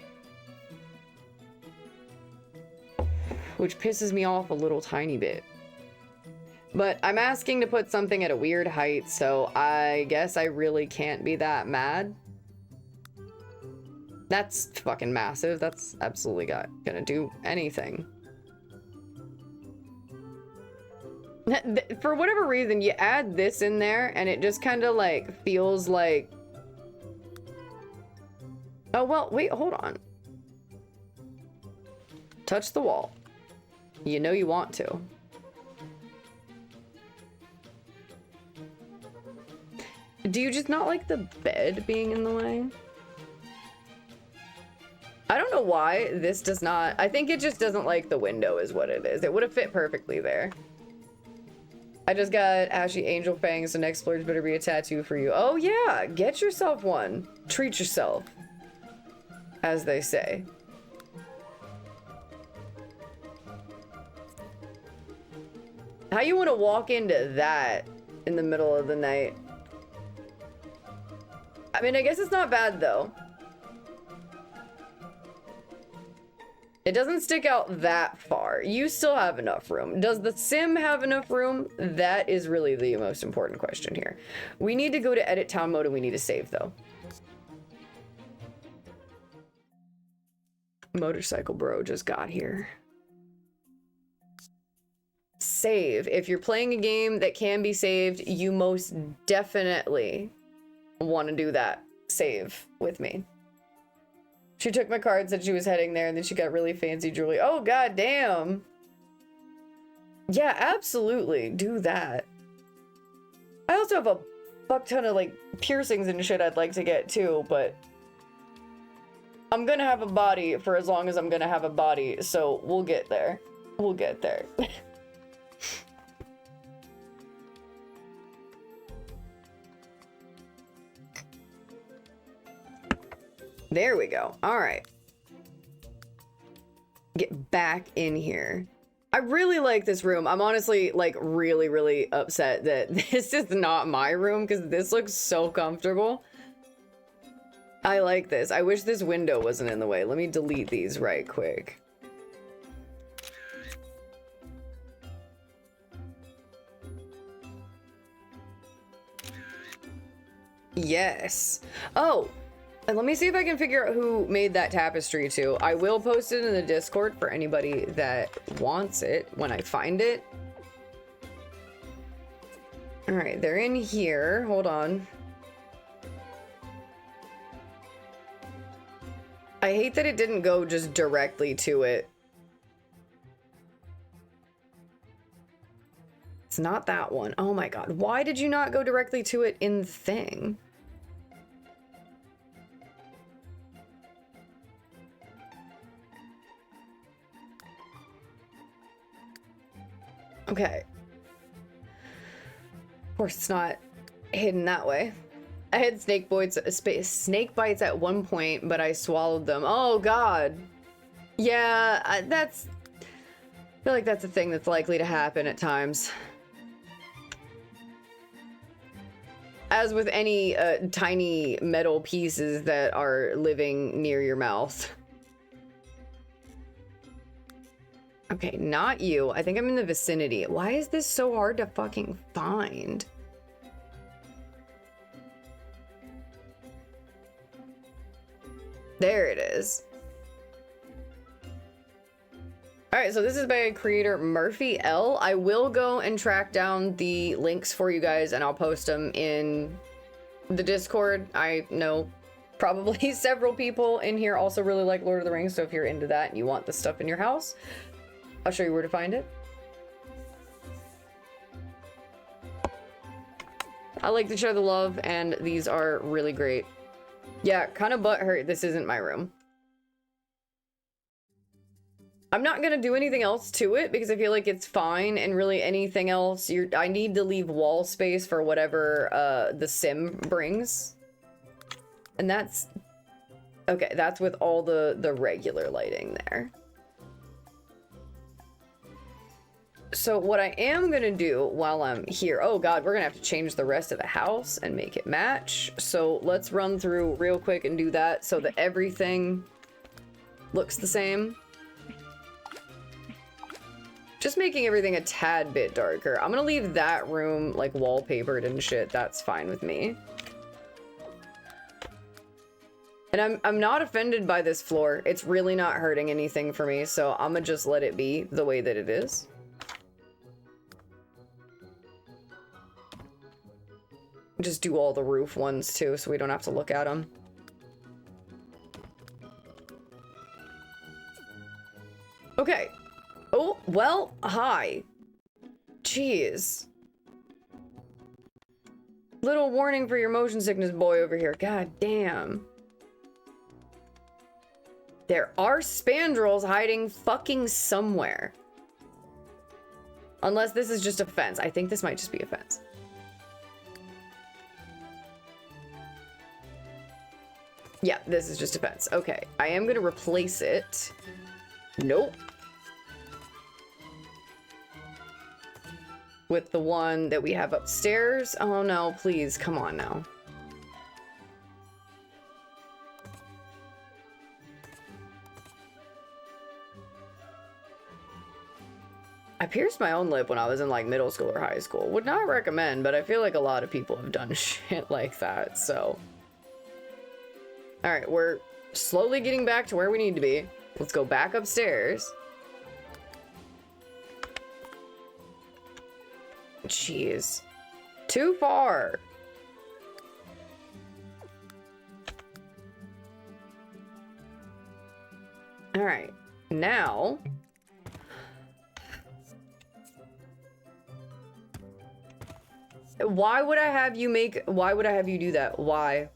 Which pisses me off a little tiny bit. But I'm asking to put something at a weird height, so I guess I really can't be that mad. That's fucking massive. That's absolutely gonna do anything. For whatever reason, you add this in there and it just kind of like feels like... Oh, well, wait, hold on. Touch the wall. You know you want to. Do you just not like the bed being in the way? I don't know why this does not... I think it just doesn't like the window is what it is. It would have fit perfectly there. I just got ashy angel fangs, so next splurge better be a tattoo for you. Oh yeah, get yourself one. Treat yourself, as they say. How you want to walk into that in the middle of the night? I mean, I guess it's not bad though. It doesn't stick out that far. You still have enough room. Does the sim have enough room? That is really the most important question here. We need to go to edit town mode and we need to save though. Motorcycle bro just got here. Save. If you're playing a game that can be saved, you most definitely want to do that. Save with me. She took my card, said she was heading there, and then she got really fancy jewelry. Oh, god damn. Yeah, absolutely. Do that. I also have a fuck ton of, like, piercings and shit I'd like to get, too, but... I'm gonna have a body for as long as I'm gonna have a body, so we'll get there. We'll get there. There we go. All right. Get back in here. I really like this room. I'm honestly like really upset that this is not my room because this looks so comfortable. I like this. I wish this window wasn't in the way. Let me delete these right quick. Yes. Oh. And let me see if I can figure out who made that tapestry too. I will post it in the Discord for anybody that wants it when I find it. All right, they're in here. Hold on. I hate that it didn't go just directly to it. It's not that one. Oh my god. Why did you not go directly to it in the thing? Okay. Of course, it's not hidden that way. I had snake bites at one point, but I swallowed them. Oh, God. Yeah, I feel like that's a thing that's likely to happen at times. As with any tiny metal pieces that are living near your mouth. Okay, not you. I think I'm in the vicinity. Why is this so hard to fucking find? There it is. Alright, so this is by creator Murphy L. I will go and track down the links for you guys and I'll post them in the Discord. I know probably several people in here also really like Lord of the Rings, so if you're into that and you want this stuff in your house, I'll show you where to find it. I like to share the love, and these are really great. Yeah, kind of butthurt this isn't my room. I'm not gonna do anything else to it because I feel like it's fine, and really anything else, I need to leave wall space for whatever the sim brings. And that's... Okay, that's with all the regular lighting there. So what I am gonna do while I'm here, oh god, we're gonna have to change the rest of the house and make it match. So let's run through real quick and do that so that everything looks the same. Just making everything a tad bit darker. I'm gonna leave that room like wallpapered and shit. That's fine with me. And I'm not offended by this floor. It's really not hurting anything for me, so I'm gonna just let it be the way that it is. Just do all the roof ones too, so we don't have to look at them. Okay. Oh, well, hi. Jeez. Little warning for your motion sickness boy over here. God damn. There are spandrels hiding fucking somewhere. Unless this is just a fence. I think this might just be a fence. Yeah, this is just a fence. Okay, I am gonna replace it. Nope. With the one that we have upstairs. Oh no, please, come on now. I pierced my own lip when I was in like middle school or high school. Would not recommend, but I feel like a lot of people have done shit like that, so. All right, we're slowly getting back to where we need to be. Let's go back upstairs. Jeez. Too far. All right, now. Why would I have you do that? Why?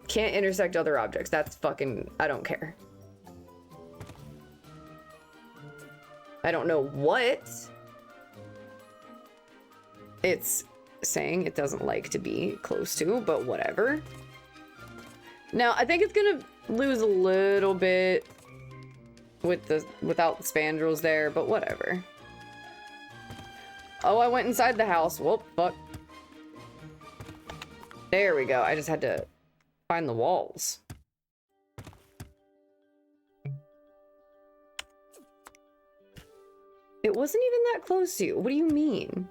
Can't intersect other objects. That's fucking, I don't care. I don't know what it's saying it doesn't like to be close to, but whatever. Now, I think it's gonna lose a little bit with without the spandrels there, but whatever. Oh, I went inside the house. Whoop, fuck. There we go. I just had to find the walls. It wasn't even that close to you. What do you mean?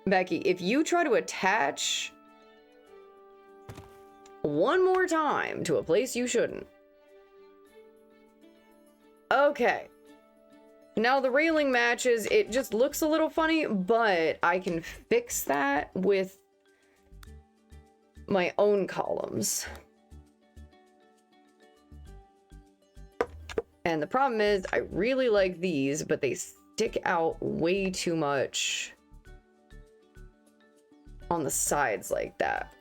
Becky, if you try to attach one more time to a place you shouldn't. Okay. Now the railing matches, it just looks a little funny, but I can fix that with my own columns. And the problem is, I really like these, but they stick out way too much on the sides like that.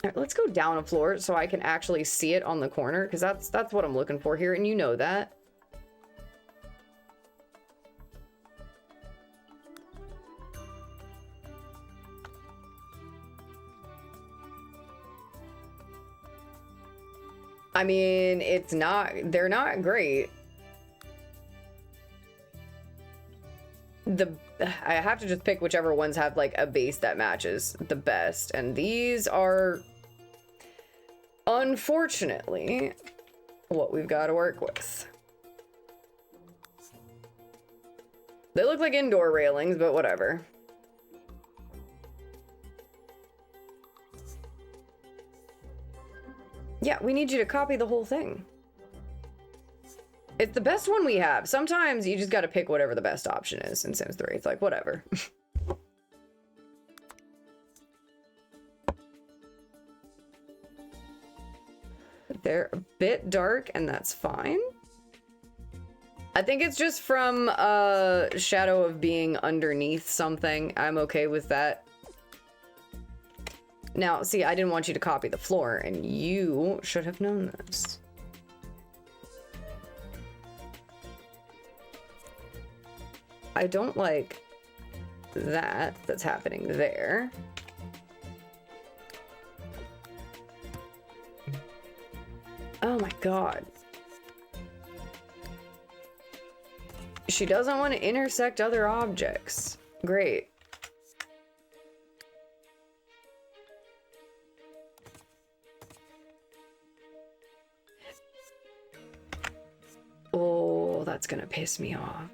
All right, let's go down a floor so I can actually see it on the corner, because that's what I'm looking for here, and you know that. I mean, they're not great. I have to just pick whichever ones have like a base that matches the best, and these are unfortunately what we've got to work with. They look like indoor railings, but whatever. Yeah, we need you to copy the whole thing. It's the best one we have. Sometimes you just got to pick whatever the best option is in Sims 3. It's like, whatever. They're a bit dark, and that's fine. I think it's just from shadow of being underneath something. I'm okay with that. Now, see, I didn't want you to copy the floor, and you should have known this. I don't like that's happening there. Oh my god. She doesn't want to intersect other objects. Great. Oh, that's gonna piss me off.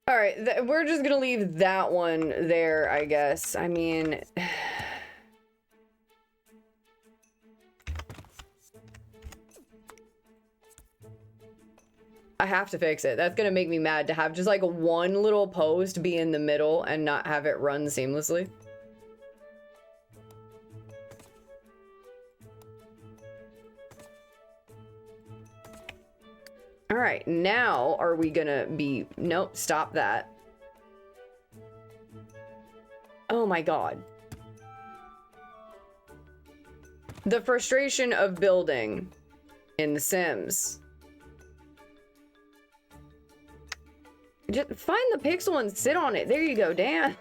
All right, we're just gonna leave that one there, I guess. I mean... I have to fix it. That's gonna make me mad to have just like one little post be in the middle and not have it run seamlessly. All right, now are we gonna be... Nope, stop that. Oh my god. The frustration of building in The Sims. Just find the pixel and sit on it. There you go, Dan.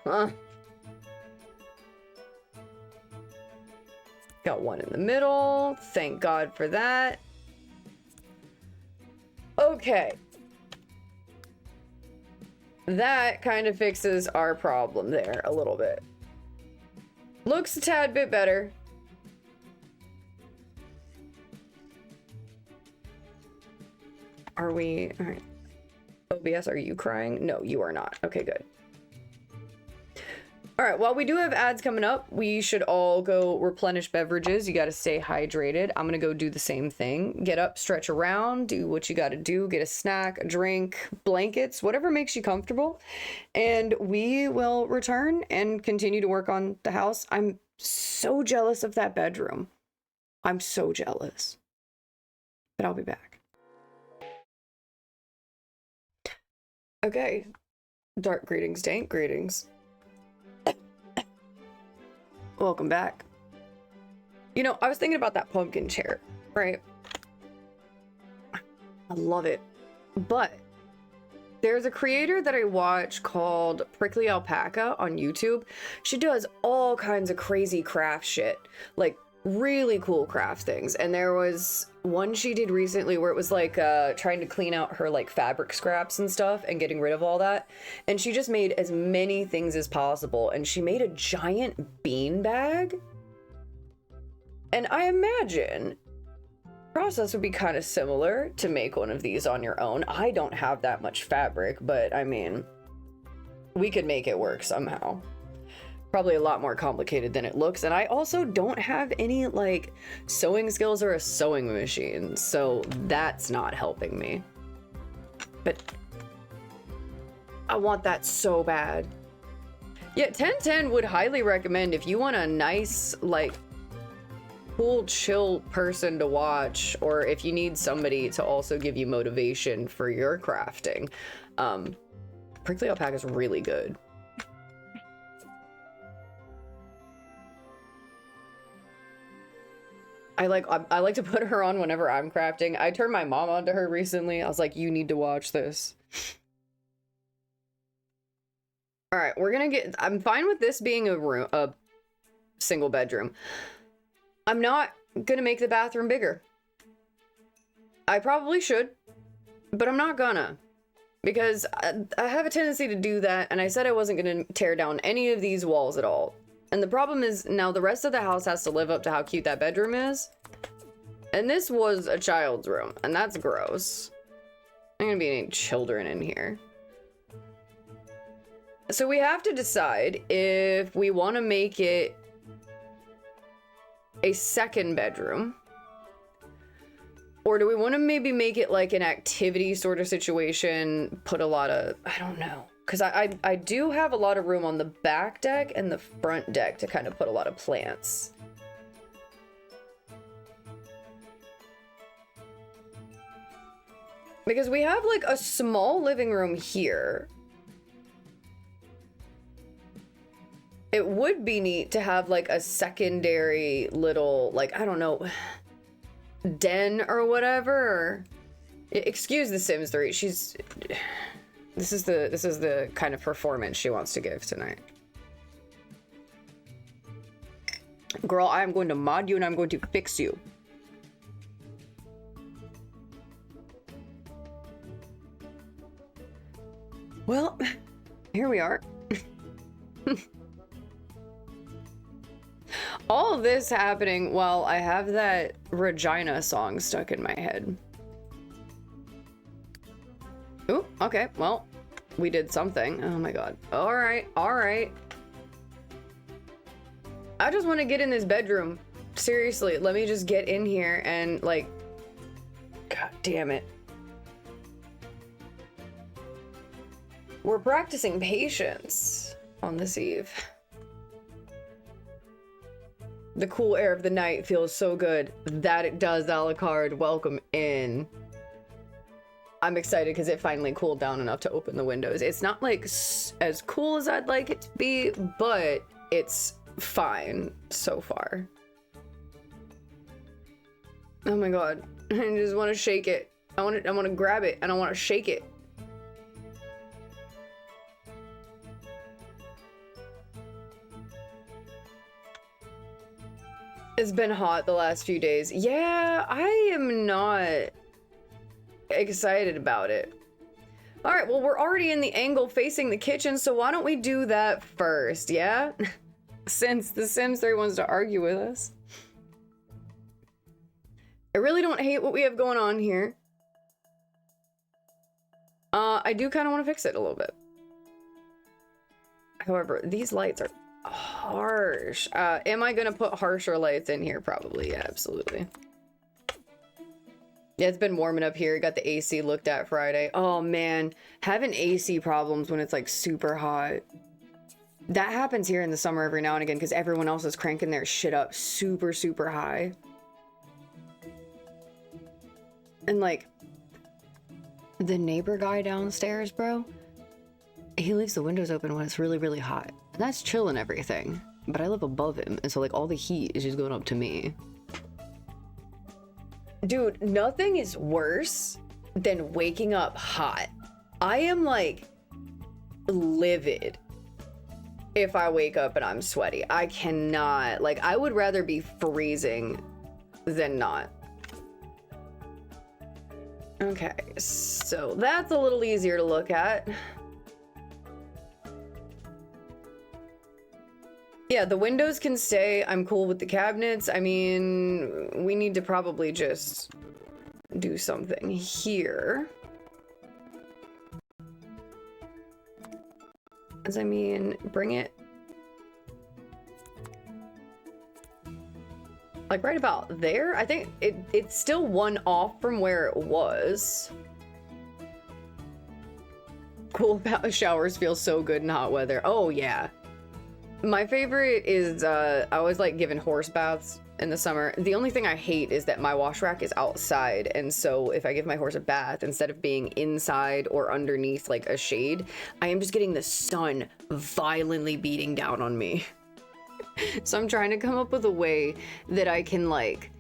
Got one in the middle. Thank God for that. Okay. That kind of fixes our problem there a little bit. Looks a tad bit better. Are we... All right. OBS, are you crying? No, you are not. Okay, good. All right, while we do have ads coming up, we should all go replenish beverages. You got to stay hydrated. I'm going to go do the same thing. Get up, stretch around, do what you got to do. Get a snack, a drink, blankets, whatever makes you comfortable. And we will return and continue to work on the house. I'm so jealous of that bedroom. I'm so jealous. But I'll be back. Okay. Dark greetings, dank greetings. Welcome back. You know, I was thinking about that pumpkin chair, right? I love it. But there's a creator that I watch called Prickly Alpaca on YouTube. She does all kinds of crazy craft shit. Like, really cool craft things. And there was one she did recently where it was like trying to clean out her like fabric scraps and stuff and getting rid of all that, and she just made as many things as possible, and she made a giant bean bag. And I imagine the process would be kind of similar to make one of these on your own. I don't have that much fabric, but I mean, we could make it work somehow. Probably a lot more complicated than it looks, and I also don't have any like sewing skills or a sewing machine, so that's not helping me. But I want that so bad. Yeah, 1010 would highly recommend if you want a nice like cool chill person to watch, or if you need somebody to also give you motivation for your crafting. Prickly Alpaca is really good. I like to put her on whenever I'm crafting. I turned my mom onto her recently. I was like, you need to watch this. All right, I'm fine with this being a single bedroom. I'm not gonna make the bathroom bigger. I probably should, but I'm not gonna, because I have a tendency to do that, and I said I wasn't gonna tear down any of these walls at all. And the problem is now the rest of the house has to live up to how cute that bedroom is. And this was a child's room, and that's gross. There ain't gonna be any children in here. So we have to decide if we want to make it a second bedroom, or do we want to maybe make it like an activity sort of situation, put a lot of, I don't know. Because I do have a lot of room on the back deck and the front deck to kind of put a lot of plants. Because we have like a small living room here. It would be neat to have like a secondary little, like, I don't know, den or whatever. Excuse the Sims 3. This is the kind of performance she wants to give tonight. Girl, I am going to mod you and I'm going to fix you. Well, here we are. All of this happening while I have that Regina song stuck in my head. Ooh, okay, well, we did something. Oh my god. All right, all right. I just want to get in this bedroom. Seriously, let me just get in here and, like, god damn it. We're practicing patience on this eve. The cool air of the night feels so good. That it does, Alucard. Welcome in. I'm excited because it finally cooled down enough to open the windows. It's not like as cool as I'd like it to be, but it's fine so far. Oh my god. I just want to shake it. I want to grab it and I want to shake it. It's been hot the last few days. Yeah, I am not excited about it. All right, well, we're already in the angle facing the kitchen, so why don't we do that first, yeah? Since The Sims 3 wants to argue with us. I really don't hate what we have going on here. I do kind of want to fix it a little bit. However, these lights are harsh. Am I gonna put harsher lights in here? Probably, yeah, absolutely. Yeah, it's been warming up here. Got the AC looked at Friday. Oh man, having AC problems when it's like super hot. That happens here in the summer every now and again because everyone else is cranking their shit up super, super high. And like, the neighbor guy downstairs, bro, he leaves the windows open when it's really, really hot. And that's chill and everything. But I live above him, and so like all the heat is just going up to me. Dude, nothing is worse than waking up hot. I am like livid if I wake up and I'm sweaty. I cannot, like, I would rather be freezing than not. Okay, so that's a little easier to look at. Yeah, the windows can stay. I'm cool with the cabinets. I mean, we need to probably just do something here. As I mean, bring it like right about there. I think it's still one off from where it was. Cool showers feel so good in hot weather. Oh yeah. My favorite is, I always like giving horse baths in the summer. The only thing I hate is that my wash rack is outside, and so if I give my horse a bath, instead of being inside or underneath like a shade, I am just getting the sun violently beating down on me. So I'm trying to come up with a way that I can like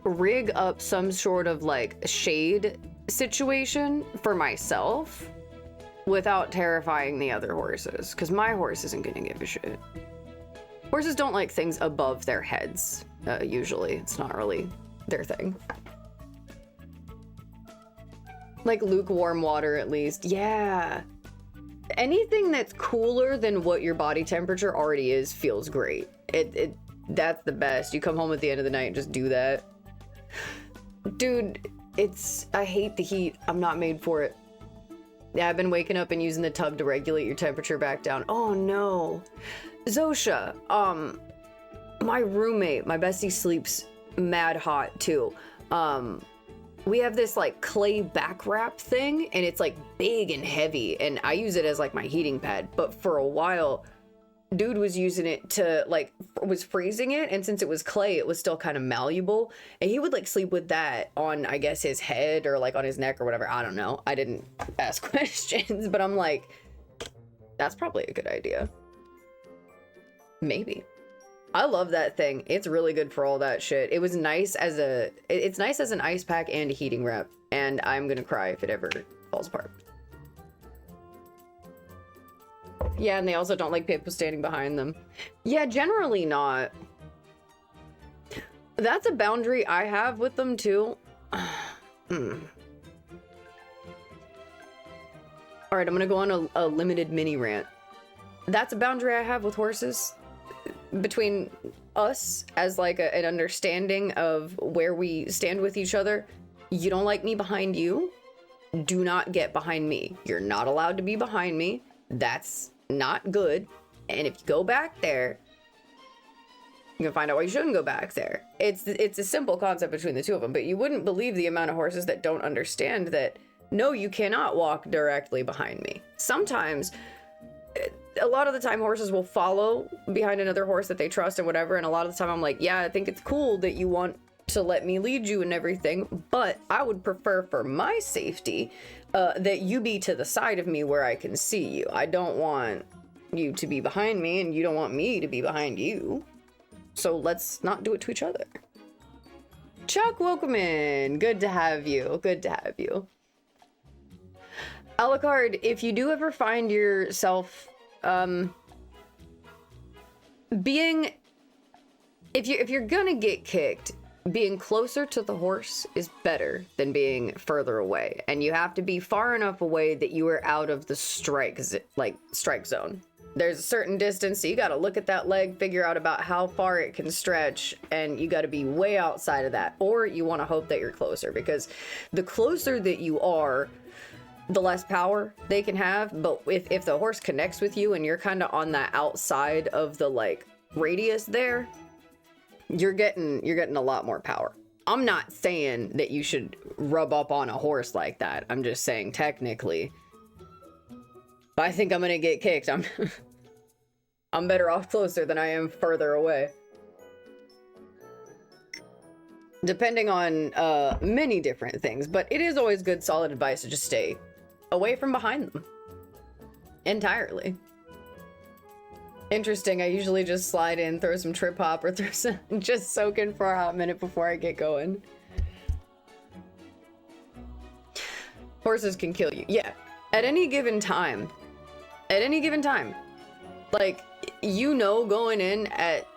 rig up some sort of like shade situation for myself without terrifying the other horses, because my horse isn't gonna give a shit. Horses don't like things above their heads, usually. It's not really their thing. Like lukewarm water, at least. Yeah. Anything that's cooler than what your body temperature already is feels great. That's the best. You come home at the end of the night and just do that. Dude, I hate the heat. I'm not made for it. Yeah, I've been waking up and using the tub to regulate your temperature back down. Oh no. Zosha, my roommate, my bestie, sleeps mad hot too. We have this like clay back wrap thing, and it's like big and heavy, and I use it as like my heating pad. But for a while, dude was using it to like, was freezing it, and since it was clay, it was still kind of malleable, and he would like sleep with that on, I guess, his head or like on his neck or whatever. I don't know. I didn't ask questions, but I'm like, that's probably a good idea. Maybe. I love that thing. It's really good for all that shit. It was nice as it's nice as an ice pack and a heating wrap, and I'm gonna cry if it ever falls apart. Yeah, and they also don't like people standing behind them. Yeah, generally not. That's a boundary I have with them too. Alright, I'm gonna go on a limited mini rant. That's a boundary I have with horses. Between us as like an understanding of where we stand with each other. You don't like me behind you. Do not get behind me. You're not allowed to be behind me. That's not good. And if you go back there, you can find out why you shouldn't go back there. It's a simple concept between the two of them, but you wouldn't believe the amount of horses that don't understand that, no, you cannot walk directly behind me. Sometimes, a lot of the time, horses will follow behind another horse that they trust and whatever, and a lot of the time I'm like, yeah, I think it's cool that you want to let me lead you and everything, but I would prefer for my safety that you be to the side of me where I can see you. I don't want you to be behind me, and you don't want me to be behind you. So let's not do it to each other. Chuck, welcome in. Good to have you. Good to have you. Alucard, if you do ever find yourself being, if you're gonna get kicked, being closer to the horse is better than being further away, and you have to be far enough away that you are out of the strike zone. There's a certain distance, so you got to look at that leg, figure out about how far it can stretch, and you got to be way outside of that, or you want to hope that you're closer, because the closer that you are, the less power they can have. But if the horse connects with you and you're kind of on that outside of the like radius there, you're getting a lot more power. I'm not saying that you should rub up on a horse like that. I'm just saying technically, if I think I'm gonna get kicked, I'm better off closer than I am further away. Depending on many different things, but it is always good solid advice to just stay away from behind them entirely. Interesting, I usually just slide in, throw some trip hop, or throw some, just soak in for a hot minute before I get going. Horses can kill you. Yeah, at any given time. At any given time. Like, you know, going in at,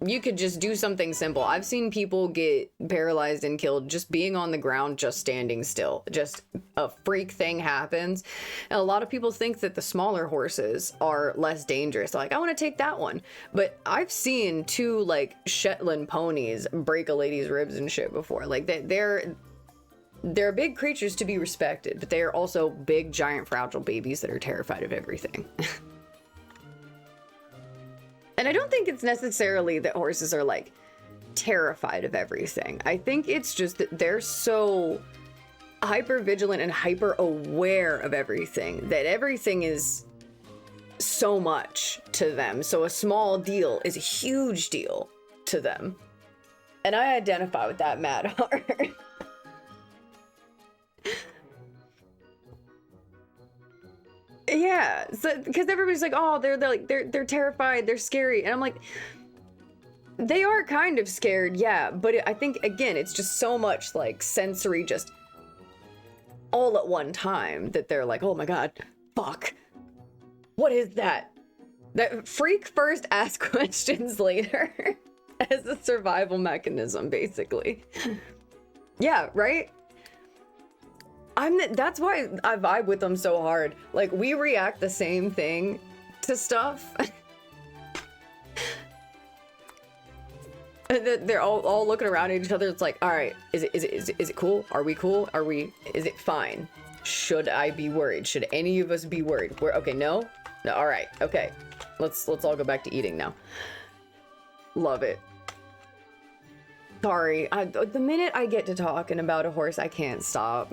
you could just do something simple. I've seen people get paralyzed and killed just being on the ground, just standing still. Just a freak thing happens. And a lot of people think that the smaller horses are less dangerous. Like, I want to take that one. But I've seen two, like, Shetland ponies break a lady's ribs and shit before. Like, they're big creatures to be respected, but they are also big, giant, fragile babies that are terrified of everything. And I don't think it's necessarily that horses are, like, terrified of everything. I think it's just that they're so hyper vigilant and hyper aware of everything that everything is so much to them. So a small deal is a huge deal to them. And I identify with that mad hard. Yeah, so because everybody's like, oh, they're terrified, they're scary, and I'm like, they are kind of scared, yeah, but I think again, it's just so much like sensory, just all at one time that they're like, oh my god, fuck, what is that? That freak first, ask questions later, as a survival mechanism, basically. Yeah, right. That's why I vibe with them so hard. Like, we react the same thing to stuff. And they're all looking around at each other. It's like, all right, is it cool? Are we cool? Is it fine? Should I be worried? Should any of us be worried? Okay, no? All right, okay. Let's all go back to eating now. Love it. Sorry, the minute I get to talking about a horse, I can't stop.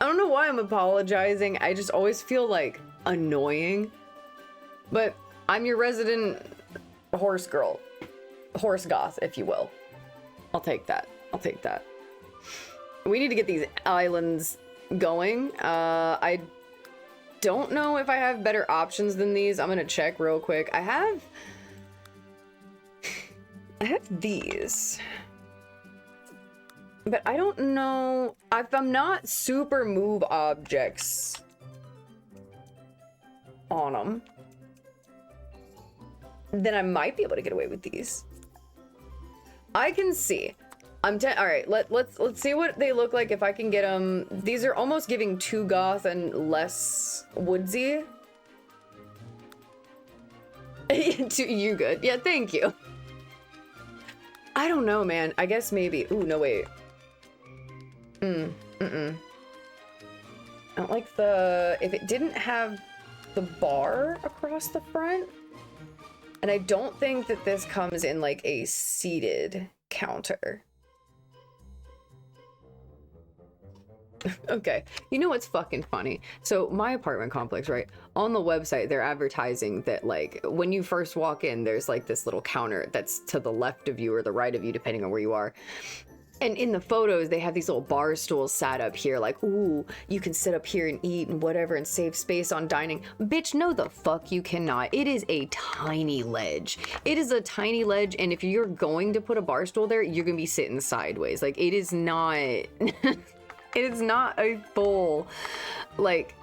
I don't know why I'm apologizing. I just always feel like annoying. But I'm your resident horse girl. Horse goth, if you will. I'll take that. I'll take that. We need to get these islands going. I don't know if I have better options than these. I'm gonna check real quick. I have these. But I don't know if I'm not super move objects. on them, then I might be able to get away with these. I can see. All right, let's see what they look like if I can get them. These are almost giving too goth and less woodsy. You good? Yeah, thank you. I don't know, man. I guess maybe. Ooh, no, wait. I don't like the... If it didn't have the bar across the front. And I don't think that this comes in like a seated counter. Okay, you know what's fucking funny? So my apartment complex, right? On the website, they're advertising that like when you first walk in, there's like this little counter that's to the left of you or the right of you, depending on where you are. And in the photos, they have these little bar stools sat up here like, ooh, you can sit up here and eat and whatever and save space on dining. Bitch, no the fuck you cannot. It is a tiny ledge. It is a tiny ledge, and if you're going to put a bar stool there, you're gonna be sitting sideways. Like, it is not... it is not a full, like,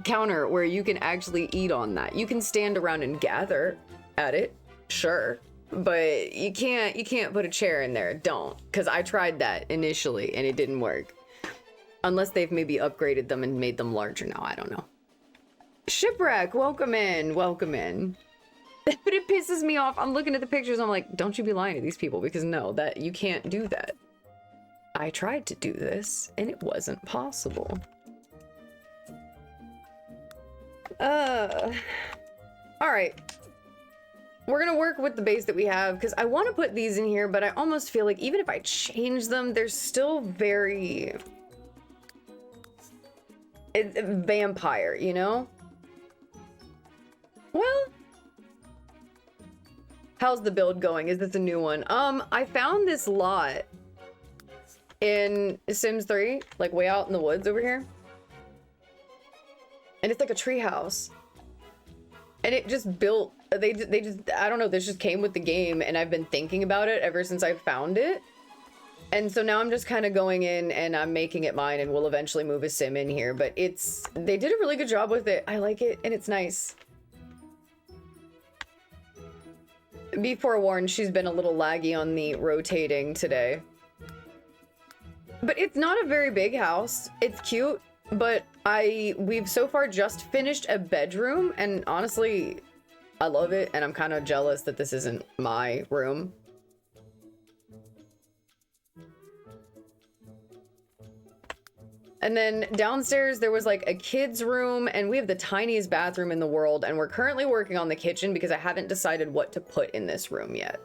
counter where you can actually eat on that. You can stand around and gather at it, sure. But you can't put a chair in there. Don't. Because I tried that initially and it didn't work. Unless they've maybe upgraded them and made them larger now. I don't know. Shipwreck, welcome in. Welcome in. But it pisses me off. I'm looking at the pictures. I'm like, don't you be lying to these people. Because no, that you can't do that. I tried to do this and it wasn't possible. All right. We're gonna work with the base that we have because I want to put these in here, but I almost feel like even if I change them, they're still very vampire, you know? Well, how's the build going? Is this a new one? I found this lot in Sims 3, like way out in the woods over here. And it's like a tree house. And it just built, they just, I don't know, this just came with the game and I've been thinking about it ever since I found it. And so now I'm just kind of going in and I'm making it mine and we'll eventually move a sim in here. But they did a really good job with it. I like it and it's nice. Be forewarned, she's been a little laggy on the rotating today. But it's not a very big house. It's cute. But we've so far just finished a bedroom, and honestly, I love it, and I'm kind of jealous that this isn't my room. And then downstairs, there was like a kid's room, and we have the tiniest bathroom in the world, and we're currently working on the kitchen because I haven't decided what to put in this room yet.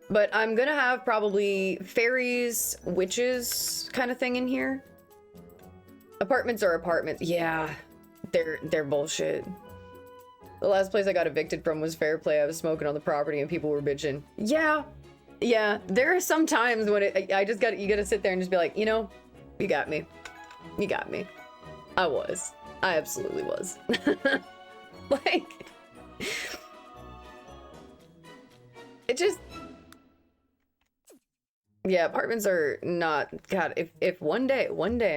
But I'm gonna have probably fairies, witches kind of thing in here. Apartments are apartments. Yeah, they're bullshit. The last place I got evicted from was Fair Play. I was smoking on the property and people were bitching. Yeah, there are some times when you gotta sit there and just be like, you know, you got me. You got me. I absolutely was. Like, it just... Yeah, apartments are not... God, if one day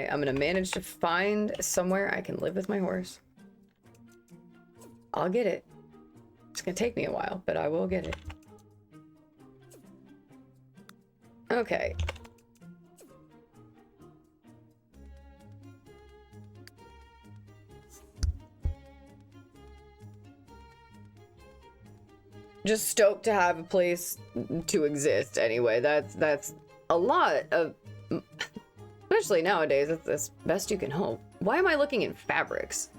I'm gonna manage to find somewhere I can live with my horse, I'll get it. It's gonna take me a while, but I will get it. Okay. Just stoked to have a place to exist anyway. That's a lot of, especially nowadays, that's best you can hope. Why am I looking in fabrics?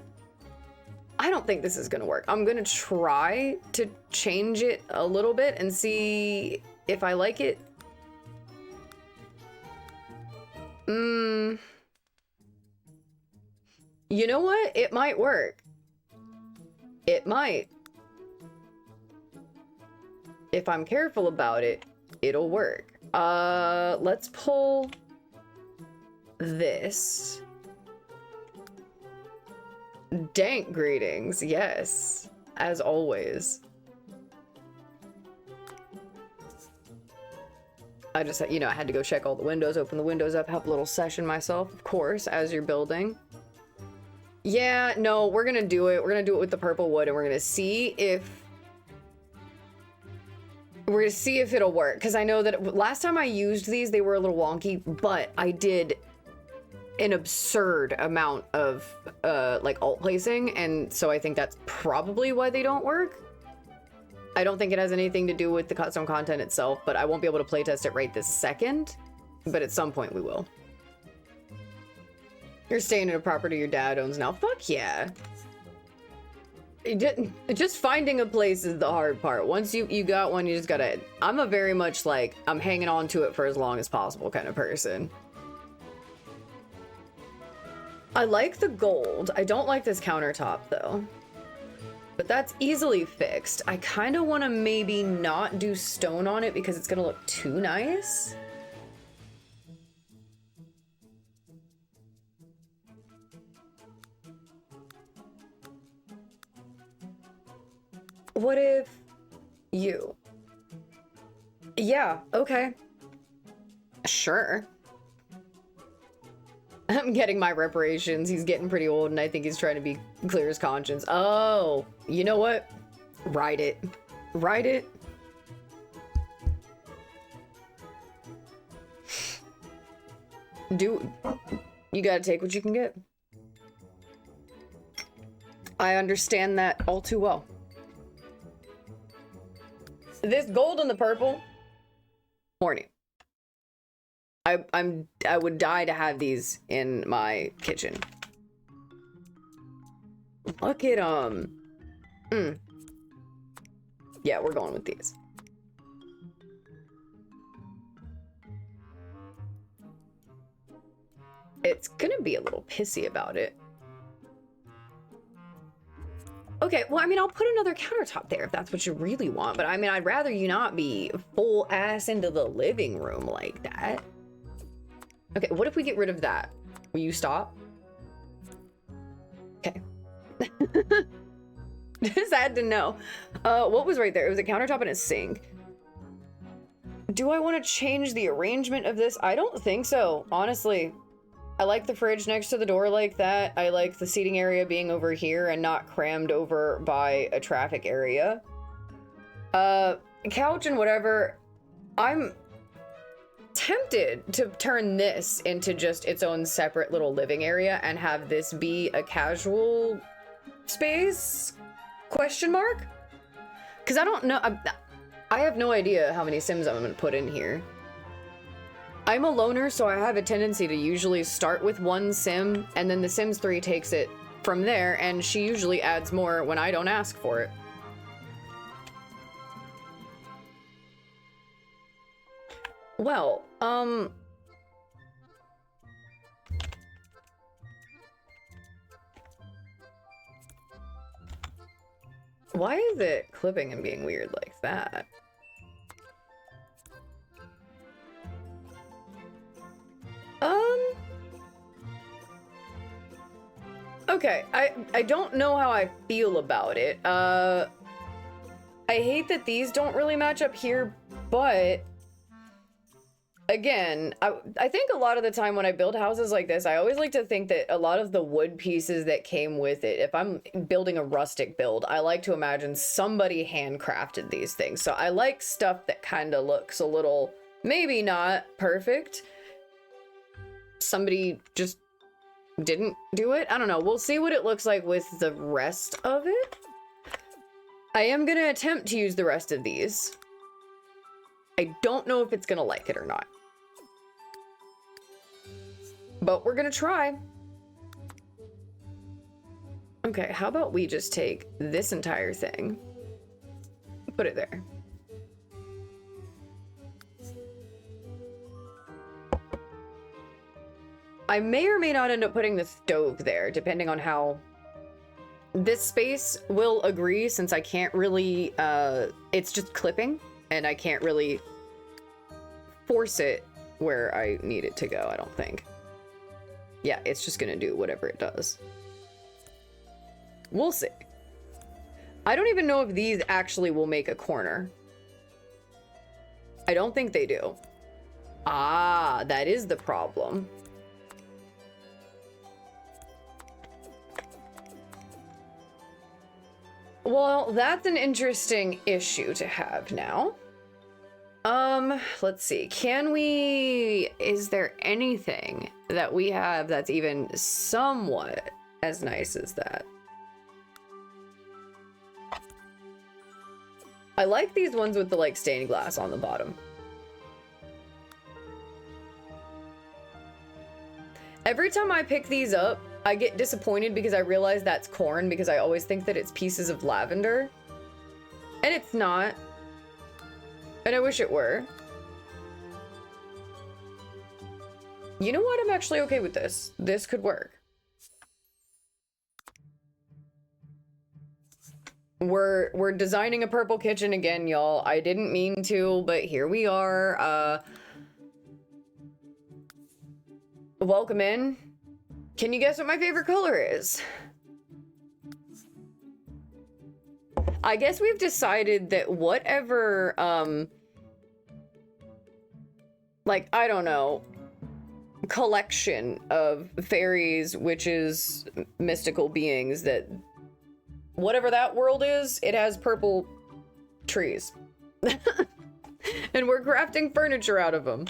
I don't think this is gonna work. I'm gonna try to change it a little bit and see if I like it. You know what? It might work. It might. If I'm careful about it, it'll work. Let's pull this. Dank greetings, yes, as always. I just, you know, I had to go check all the windows, open the windows up, have a little session myself, of course, as you're building. Yeah, no, we're gonna do it. We're gonna do it with the purple wood, and we're gonna see if it'll work. Because I know that last time I used these, they were a little wonky, but I did an absurd amount of like alt placing, and so I think that's probably why they don't work. I don't think it has anything to do with the custom content itself, but I won't be able to playtest it right this second, but at some point we will. You're staying in a property your dad owns now. Fuck yeah. Just finding a place is the hard part. Once you got one, you just gotta... I'm a very much like, I'm hanging on to it for as long as possible kind of person. I like the gold. I don't like this countertop though. But that's easily fixed. I kind of want to maybe not do stone on it because it's going to look too nice. What if you? Yeah, okay. Sure. I'm getting my reparations. He's getting pretty old and I think he's trying to be clear his conscience. Oh, you know what? Ride it. Ride it. You gotta take what you can get. I understand that all too well. This gold and the purple, horny. I would die to have these in my kitchen. Look at Yeah, we're going with these. It's gonna be a little pissy about it. Okay, well, I mean, I'll put another countertop there if that's what you really want, but I mean, I'd rather you not be full ass into the living room like that. Okay, what if we get rid of that? Will you stop? Okay. Just had to know. What was right there? It was a countertop and a sink. Do I want to change the arrangement of this? I don't think so, honestly. I like the fridge next to the door like that. I like the seating area being over here and not crammed over by a traffic area. Couch and whatever. I'm tempted to turn this into just its own separate little living area and have this be a casual space? Question mark? Because I don't know. I have no idea how many Sims I'm going to put in here. I'm a loner, so I have a tendency to usually start with one sim, and then the Sims 3 takes it from there, and she usually adds more when I don't ask for it. Well, why is it clipping and being weird like that? Okay, I don't know how I feel about it. I hate that these don't really match up here, but again, I think a lot of the time when I build houses like this, I always like to think that a lot of the wood pieces that came with it, if I'm building a rustic build, I like to imagine somebody handcrafted these things. So I like stuff that kind of looks a little, maybe not perfect. Somebody just didn't do it. I don't know. We'll see what it looks like with the rest of it. I am going to attempt to use the rest of these. I don't know if it's going to like it or not. But we're going to try. Okay, how about we just take this entire thing, put it there. I may or may not end up putting the stove there, depending on how this space will agree, since I can't really, it's just clipping, and I can't really force it where I need it to go, I don't think. Yeah, it's just gonna do whatever it does. We'll see. I don't even know if these actually will make a corner. I don't think they do. Ah, that is the problem. Well, that's an interesting issue to have now. Let's see. Is there anything that we have that's even somewhat as nice as that? I like these ones with the, like, stained glass on the bottom. Every time I pick these up, I get disappointed because I realize that's corn because I always think that it's pieces of lavender. And it's not. And I wish it were. You know what? I'm actually okay with this. This could work. We're designing a purple kitchen again, y'all. I didn't mean to, but here we are. Welcome in. Can you guess what my favorite color is? I guess we've decided that whatever, like, I don't know, collection of fairies, witches, mystical beings, that whatever that world is, it has purple trees. And we're crafting furniture out of them.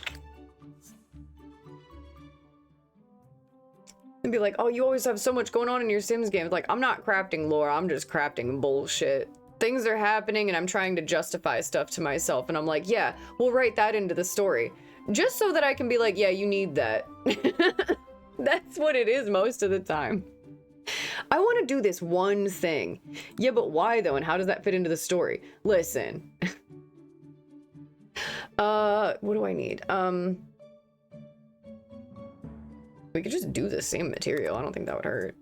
And be like, oh, you always have so much going on in your Sims games. Like, I'm not crafting lore, I'm just crafting bullshit. Things are happening and I'm trying to justify stuff to myself. And I'm like, yeah, we'll write that into the story. Just so that I can be like, yeah, you need that. That's what it is most of the time. I want to do this one thing. Yeah, but why though? And how does that fit into the story? Listen. What do I need? We could just do the same material. I don't think that would hurt.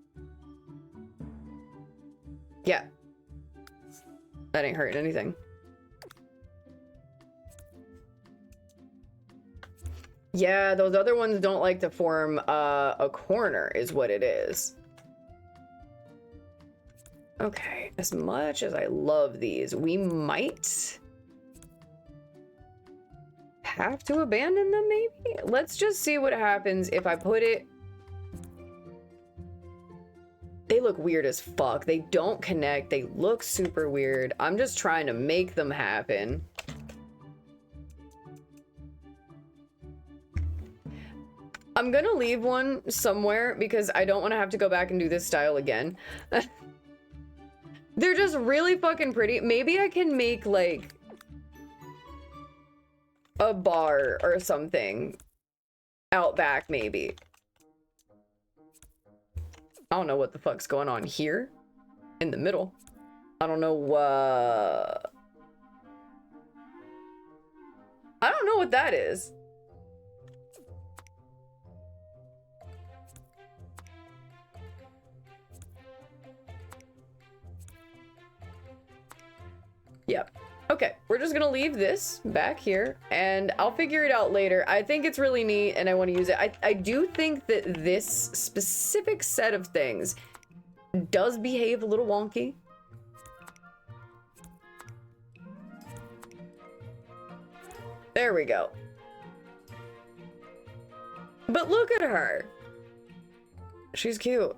Yeah. That ain't hurting anything. Yeah, those other ones don't like to form a corner is what it is. Okay, as much as I love these, we might have to abandon them, maybe? Let's just see what happens if I put it... They look weird as fuck. They don't connect. They look super weird. I'm just trying to make them happen. I'm gonna leave one somewhere because I don't want to have to go back and do this style again. They're just really fucking pretty. Maybe I can make, like, a bar or something out back, maybe. I don't know what the fuck's going on here in the middle. I don't know I don't know what that is. Yep. Okay, we're just gonna leave this back here and I'll figure it out later. I think it's really neat and I want to use it. I do think that this specific set of things does behave a little wonky. There we go. But look at her. She's cute.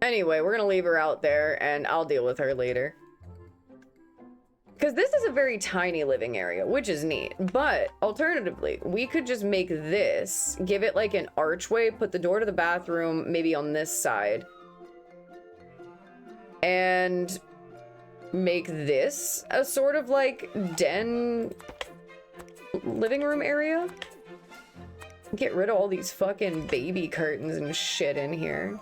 Anyway, we're gonna leave her out there and I'll deal with her later. Because this is a very tiny living area, which is neat. But alternatively, we could just make this, give it like an archway, put the door to the bathroom maybe on this side. And make this a sort of like den living room area. Get rid of all these fucking baby curtains and shit in here.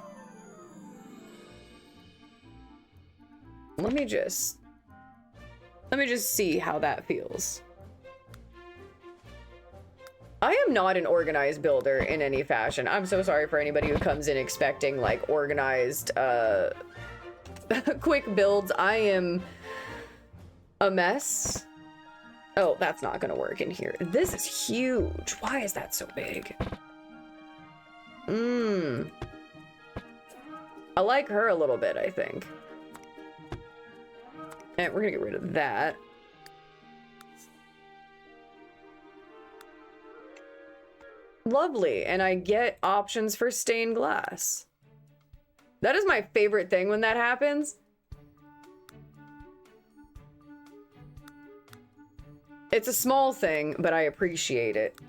Let me just see how that feels. I am not an organized builder in any fashion. I'm so sorry for anybody who comes in expecting like organized, quick builds. I am a mess. Oh, that's not gonna work in here. This is huge. Why is that so big? I like her a little bit, I think. And we're gonna get rid of that. Lovely, and I get options for stained glass. That is my favorite thing when that happens. It's a small thing, but I appreciate it.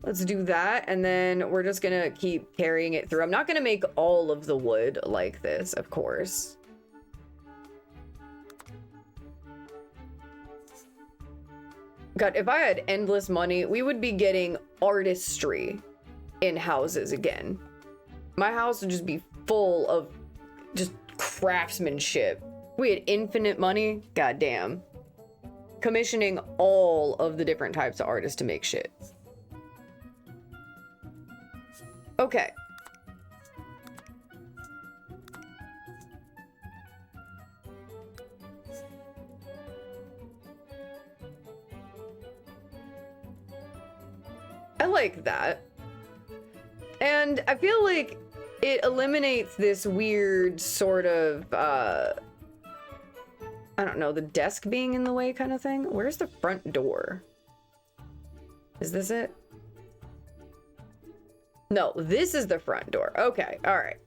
Let's do that, and then we're just gonna keep carrying it through. I'm not gonna make all of the wood like this, of course. God, if I had endless money, we would be getting artistry in houses again. My house would just be full of just craftsmanship. We had infinite money, goddamn. Commissioning all of the different types of artists to make shit. Okay. I like that. And I feel like it eliminates this weird sort of, I don't know, the desk being in the way kind of thing. Where's the front door? Is this it? No, this is the front door. Okay, all right.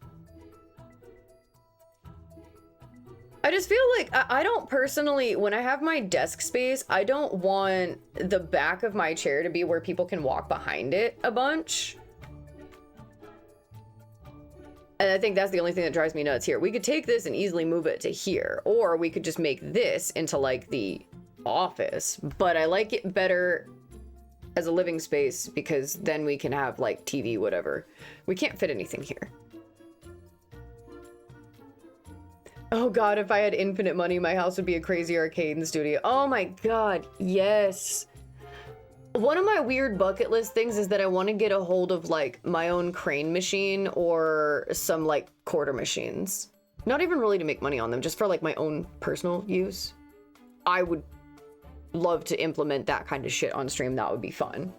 I just feel like I don't personally, when I have my desk space, I don't want the back of my chair to be where people can walk behind it a bunch. And I think that's the only thing that drives me nuts here. We could take this and easily move it to here, or we could just make this into like the office, but I like it better as a living space because then we can have like TV, whatever. We can't fit anything here. Oh God, if I had infinite money, my house would be a crazy arcade and studio. Oh my God, yes. One of my weird bucket list things is that I want to get a hold of like my own crane machine or some like quarter machines. Not even really to make money on them, just for like my own personal use. I would love to implement that kind of shit on stream. That would be fun.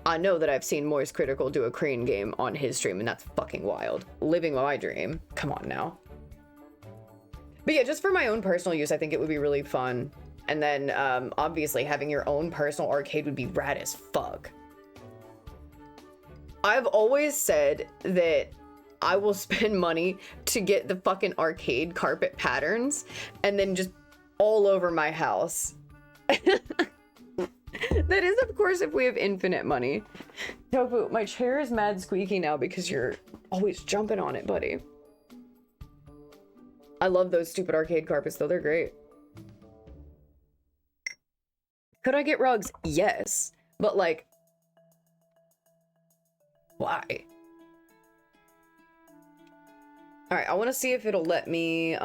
I know that I've seen Moist Critical do a crane game on his stream, and that's fucking wild. Living my dream. Come on now. But yeah, just for my own personal use, I think it would be really fun. And then, obviously, having your own personal arcade would be rad as fuck. I've always said that I will spend money to get the fucking arcade carpet patterns and then just all over my house. That is, of course, if we have infinite money. Tofu, my chair is mad squeaky now because you're always jumping on it, buddy. I love those stupid arcade carpets, though. They're great. Could I get rugs? Yes. But, like, why? All right, I want to see if it'll let me,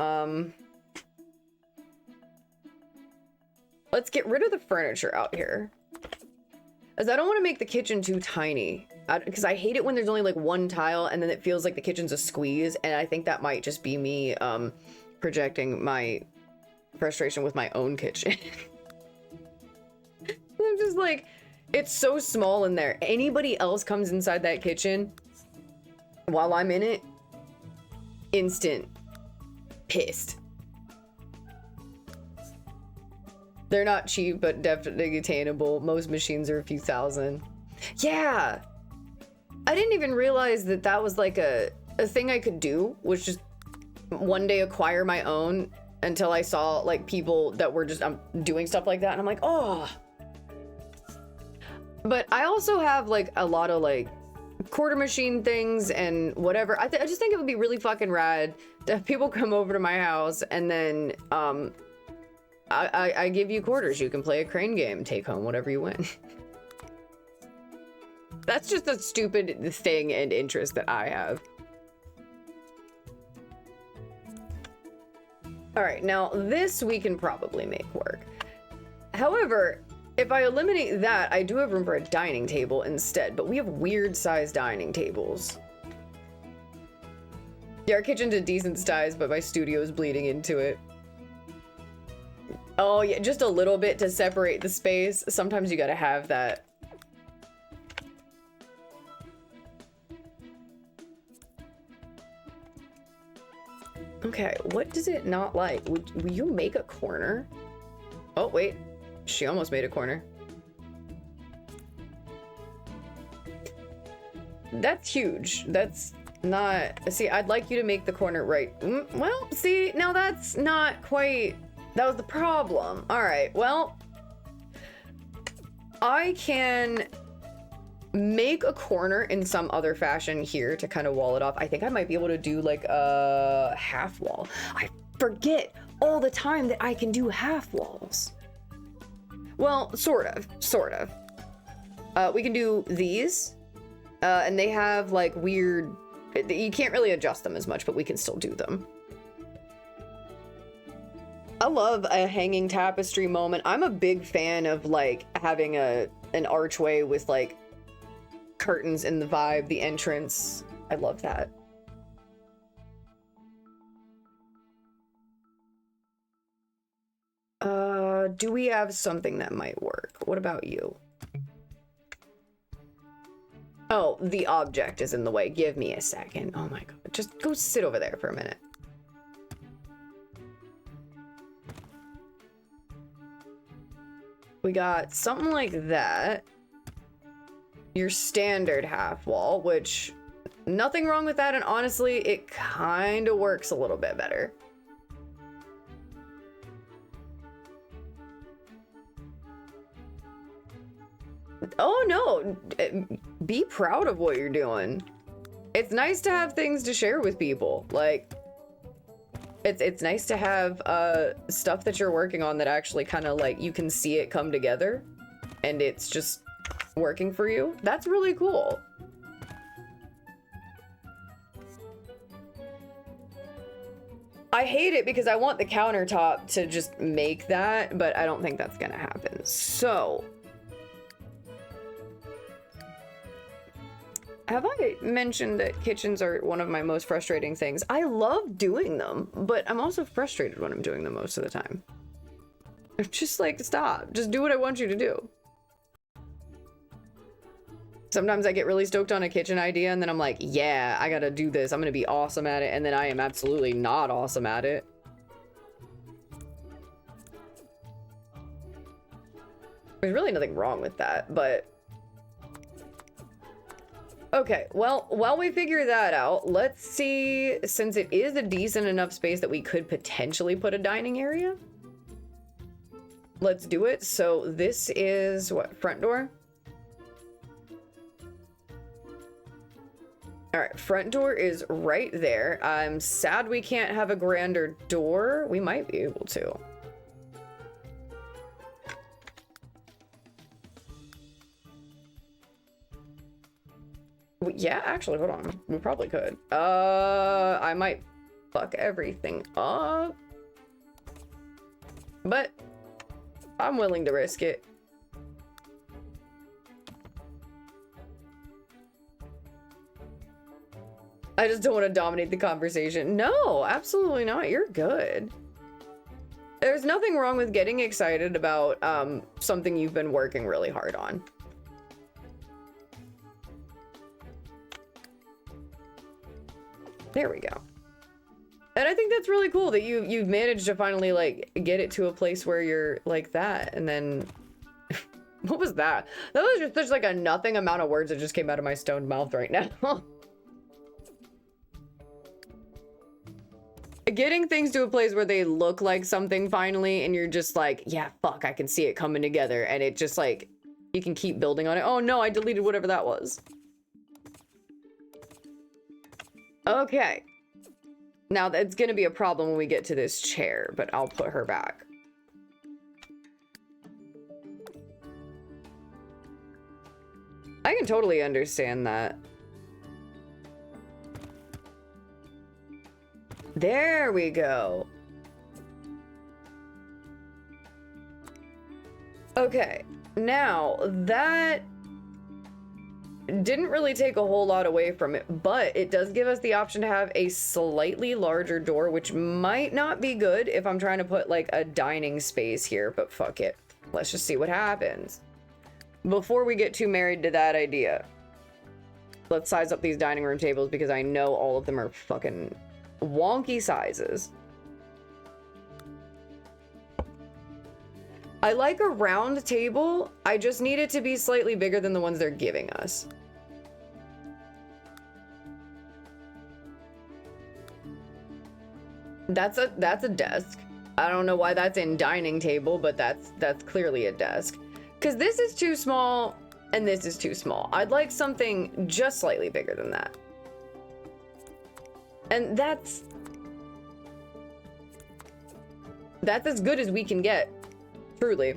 let's get rid of the furniture out here. As I don't want to make the kitchen too tiny. Because I hate it when there's only like one tile and then it feels like the kitchen's a squeeze, and I think that might just be me projecting my frustration with my own kitchen. I'm just like, it's so small in there. Anybody else comes inside that kitchen while I'm in it, instant pissed. They're not cheap, but definitely attainable. Most machines are a few thousand. Yeah. I didn't even realize that that was like a thing I could do, was just one day acquire my own, until I saw like people that were just doing stuff like that. And I'm like, oh. But I also have like a lot of like quarter machine things and whatever. I just think it would be really fucking rad to have people come over to my house and then I give you quarters. You can play a crane game, take home whatever you win. That's just a stupid thing and interest that I have. All right, now this we can probably make work. However, if I eliminate that, I do have room for a dining table instead, but we have weird sized dining tables. Yeah, our kitchen's a decent size, but my studio is bleeding into it. Oh yeah, just a little bit to separate the space. Sometimes you gotta have that. Okay, what does it not like? Will you make a corner? Oh, wait. She almost made a corner. That's huge. That's Not, see, I'd like you to make the corner right. Well, see, now that's not quite, that was the problem. All right, well, I can make a corner in some other fashion here to kind of wall it off. I think I might be able to do like a half wall. I forget all the time that I can do half walls. Well, sort of. We can do these, and they have like weird, you can't really adjust them as much, but we can still do them. I love a hanging tapestry moment. I'm a big fan of like having an archway with like curtains in the vibe, the entrance. I love that. Do we have something that might work? What about you? Oh, the object is in the way. Give me a second. Oh my god. Just go sit over there for a minute. We got something like that. Your standard half wall, which nothing wrong with that, and honestly, it kind of works a little bit better. Oh no, be proud of what you're doing. It's nice to have things to share with people. Like, it's nice to have stuff that you're working on that actually kind of like you can see it come together and it's just working for you. That's really cool. I hate it because I want the countertop to just make that, but I don't think that's gonna happen. So, have I mentioned that kitchens are one of my most frustrating things? I love doing them, but I'm also frustrated when I'm doing them most of the time. I'm just like, stop. Just do what I want you to do. Sometimes I get really stoked on a kitchen idea and then I'm like, yeah, I gotta do this. I'm gonna be awesome at it. And then I am absolutely not awesome at it. There's really nothing wrong with that, but... Okay, well, while we figure that out, let's see, since it is a decent enough space that we could potentially put a dining area. Let's do it. So this is, what, front door? All right, front door is right there. I'm sad we can't have a grander door. We might be able to. Yeah, actually, hold on. We probably could. I might fuck everything up. But I'm willing to risk it. I just don't want to dominate the conversation. No, absolutely not. You're good. There's nothing wrong with getting excited about something you've been working really hard on. There we go. And I think that's really cool that you've managed to finally like get it to a place where you're like that. And then what was that? That was just like a nothing amount of words that just came out of my stoned mouth right now. Getting things to a place where they look like something finally and you're just like, yeah, fuck, I can see it coming together, and it just like you can keep building on it. Oh no, I deleted whatever that was. Okay. Now that's gonna be a problem when we get to this chair, but I'll put her back. I can totally understand that. There we go. Okay, now that didn't really take a whole lot away from it, but it does give us the option to have a slightly larger door, which might not be good if I'm trying to put like a dining space here, but fuck it. Let's just see what happens. Before we get too married to that idea, let's size up these dining room tables because I know all of them are fucking wonky sizes. I like a round table. I just need it to be slightly bigger than the ones they're giving us. That's a desk. I don't know why that's in dining table, but that's clearly a desk. Because this is too small and this is too small. I'd like something just slightly bigger than that. And that's as good as we can get, truly.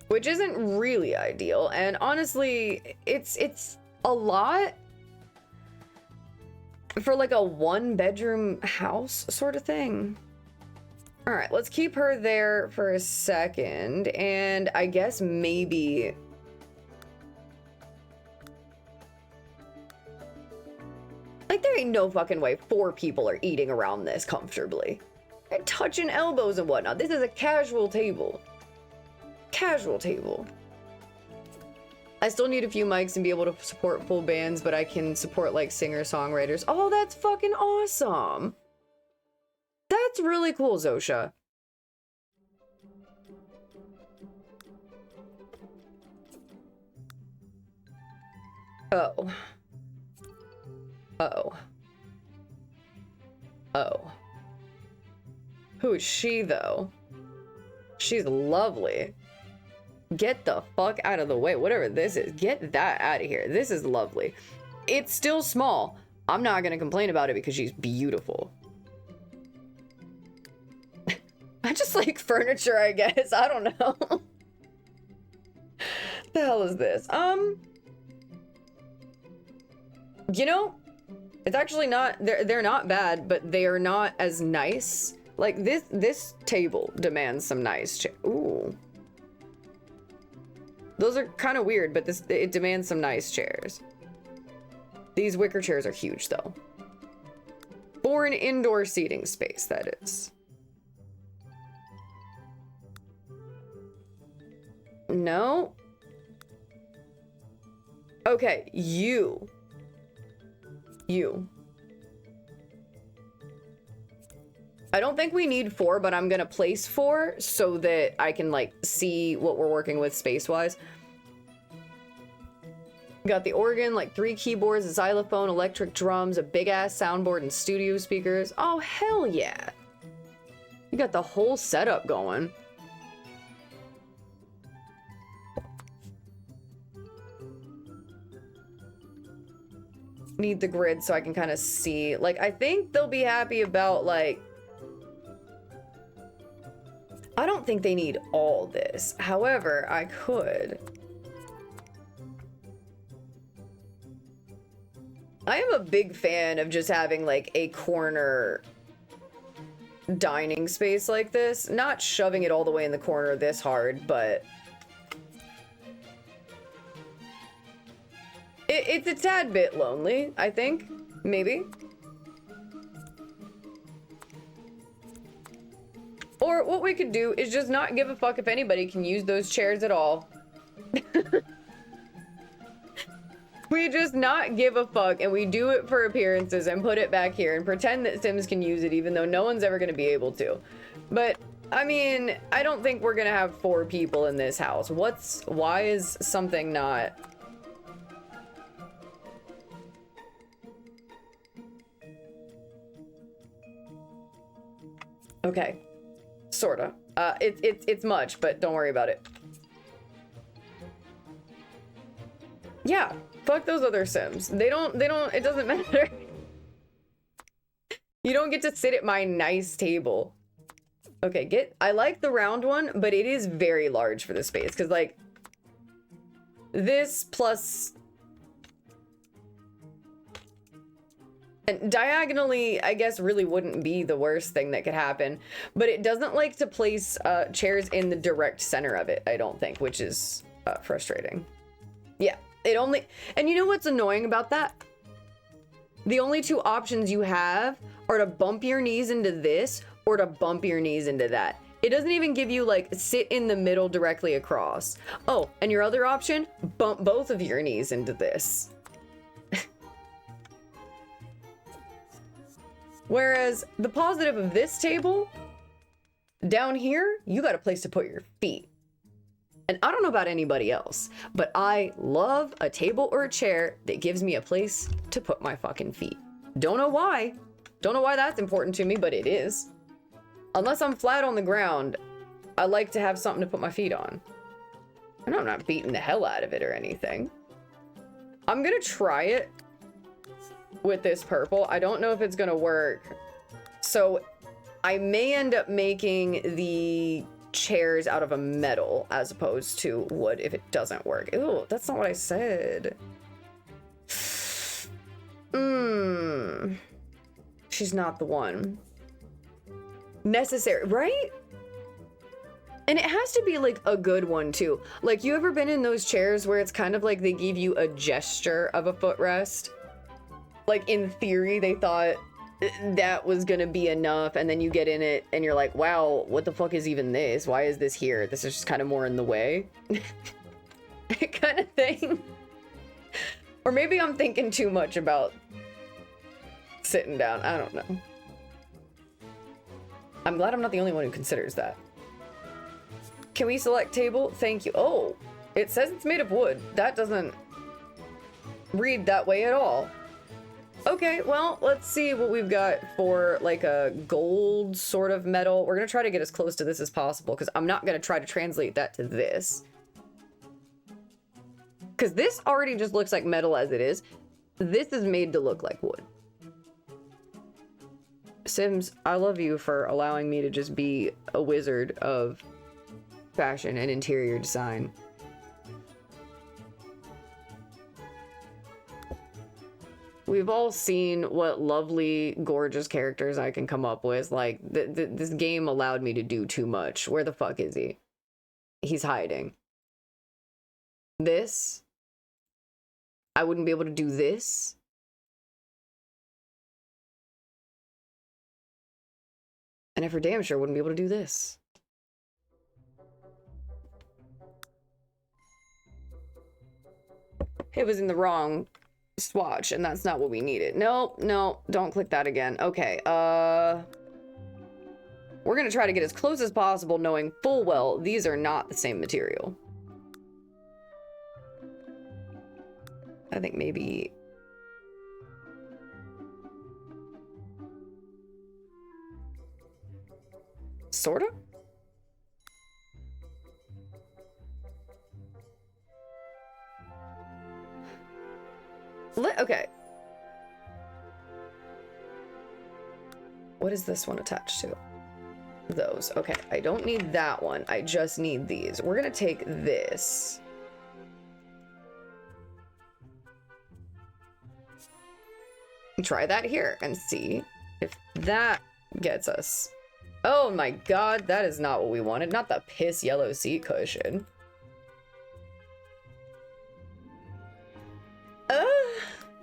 Which isn't really ideal, and honestly, it's a lot for like a one-bedroom house sort of thing. All right, let's keep her there for a second, and I guess maybe... Like, there ain't no fucking way 4 people are eating around this comfortably. They're touching elbows and whatnot. This is a casual table. Casual table. I still need a few mics and be able to support full bands, but I can support like singer-songwriters. Oh, that's fucking awesome. That's really cool, Zosha. Oh. Oh. Oh. Who is she, though? She's lovely. Get the fuck out of the way. Whatever this is, get that out of here. This is lovely. It's still small. I'm not gonna complain about it because she's beautiful. I just like furniture, I guess. I don't know. The hell is this? You know, it's actually not, they're not bad, but they are not as nice. Like this table demands some nice ooh. Those are kind of weird, but it demands some nice chairs. These wicker chairs are huge though. For an indoor seating space, that is. No. Okay, you. I don't think we need 4, but I'm gonna place 4 so that I can like see what we're working with space-wise. Got the organ, like 3 keyboards, a xylophone, electric drums, a big-ass soundboard, and studio speakers. Oh, hell yeah. You got the whole setup going. Need the grid so I can kind of see. Like, I think they'll be happy about, like... I don't think they need all this. However, I could. I am a big fan of just having, like, a corner dining space like this. Not shoving it all the way in the corner this hard, but... It's a tad bit lonely, I think. Maybe. Or what we could do is just not give a fuck if anybody can use those chairs at all. We just not give a fuck and we do it for appearances and put it back here and pretend that Sims can use it even though no one's ever going to be able to. But, I mean, I don't think we're going to have 4 people in this house. Why is something not... Okay. Sorta. It's much, but don't worry about it. Yeah. Fuck those other Sims. They don't, it doesn't matter. You don't get to sit at my nice table. Okay, I like the round one, but it is very large for this space, because, like, this plus... And diagonally, I guess, really wouldn't be the worst thing that could happen, but it doesn't like to place chairs in the direct center of it, I don't think, which is frustrating. Yeah, it only... And you know what's annoying about that? The only 2 options you have are to bump your knees into this or to bump your knees into that. It doesn't even give you, like, sit in the middle directly across. Oh, and your other option? Bump both of your knees into this. Whereas the positive of this table, down here, you got a place to put your feet. And I don't know about anybody else, but I love a table or a chair that gives me a place to put my fucking feet. Don't know why. Don't know why that's important to me, but it is. Unless I'm flat on the ground, I like to have something to put my feet on. And I'm not beating the hell out of it or anything. I'm gonna try it with this purple. I don't know if it's gonna work. So I may end up making the chairs out of a metal as opposed to wood if it doesn't work. Ew, that's not what I said. She's not the one. Necessary, right? And it has to be like a good one too. Like, you ever been in those chairs where it's kind of like they give you a gesture of a footrest? Like, in theory, they thought that was gonna be enough, and then you get in it and you're like, wow, what the fuck is even this? Why is this here? This is just kind of more in the way. Kind of thing. Or maybe I'm thinking too much about sitting down. I don't know. I'm glad I'm not the only one who considers that. Can we select table? Thank you. Oh, it says it's made of wood. That doesn't read that way at all. Okay, well, let's see what we've got for like a gold sort of metal. We're gonna try to get as close to this as possible because I'm not gonna try to translate that to this. Because this already just looks like metal as it is. This is made to look like wood. Sims, I love you for allowing me to just be a wizard of fashion and interior design. We've all seen what lovely, gorgeous characters I can come up with. Like, this game allowed me to do too much. Where the fuck is he? He's hiding. This? I wouldn't be able to do this? And I for damn sure wouldn't be able to do this. It was in the wrong swatch, and that's not what we needed. Nope, no, don't click that again. Okay, we're gonna try to get as close as possible, knowing full well these are not the same material. I think maybe... Sorta? Okay. What is this one attached to? Those. Okay, I don't need that one. I just need these. We're gonna take this. Try that here and see if that gets us. Oh my god, that is not what we wanted. Not the piss yellow seat cushion.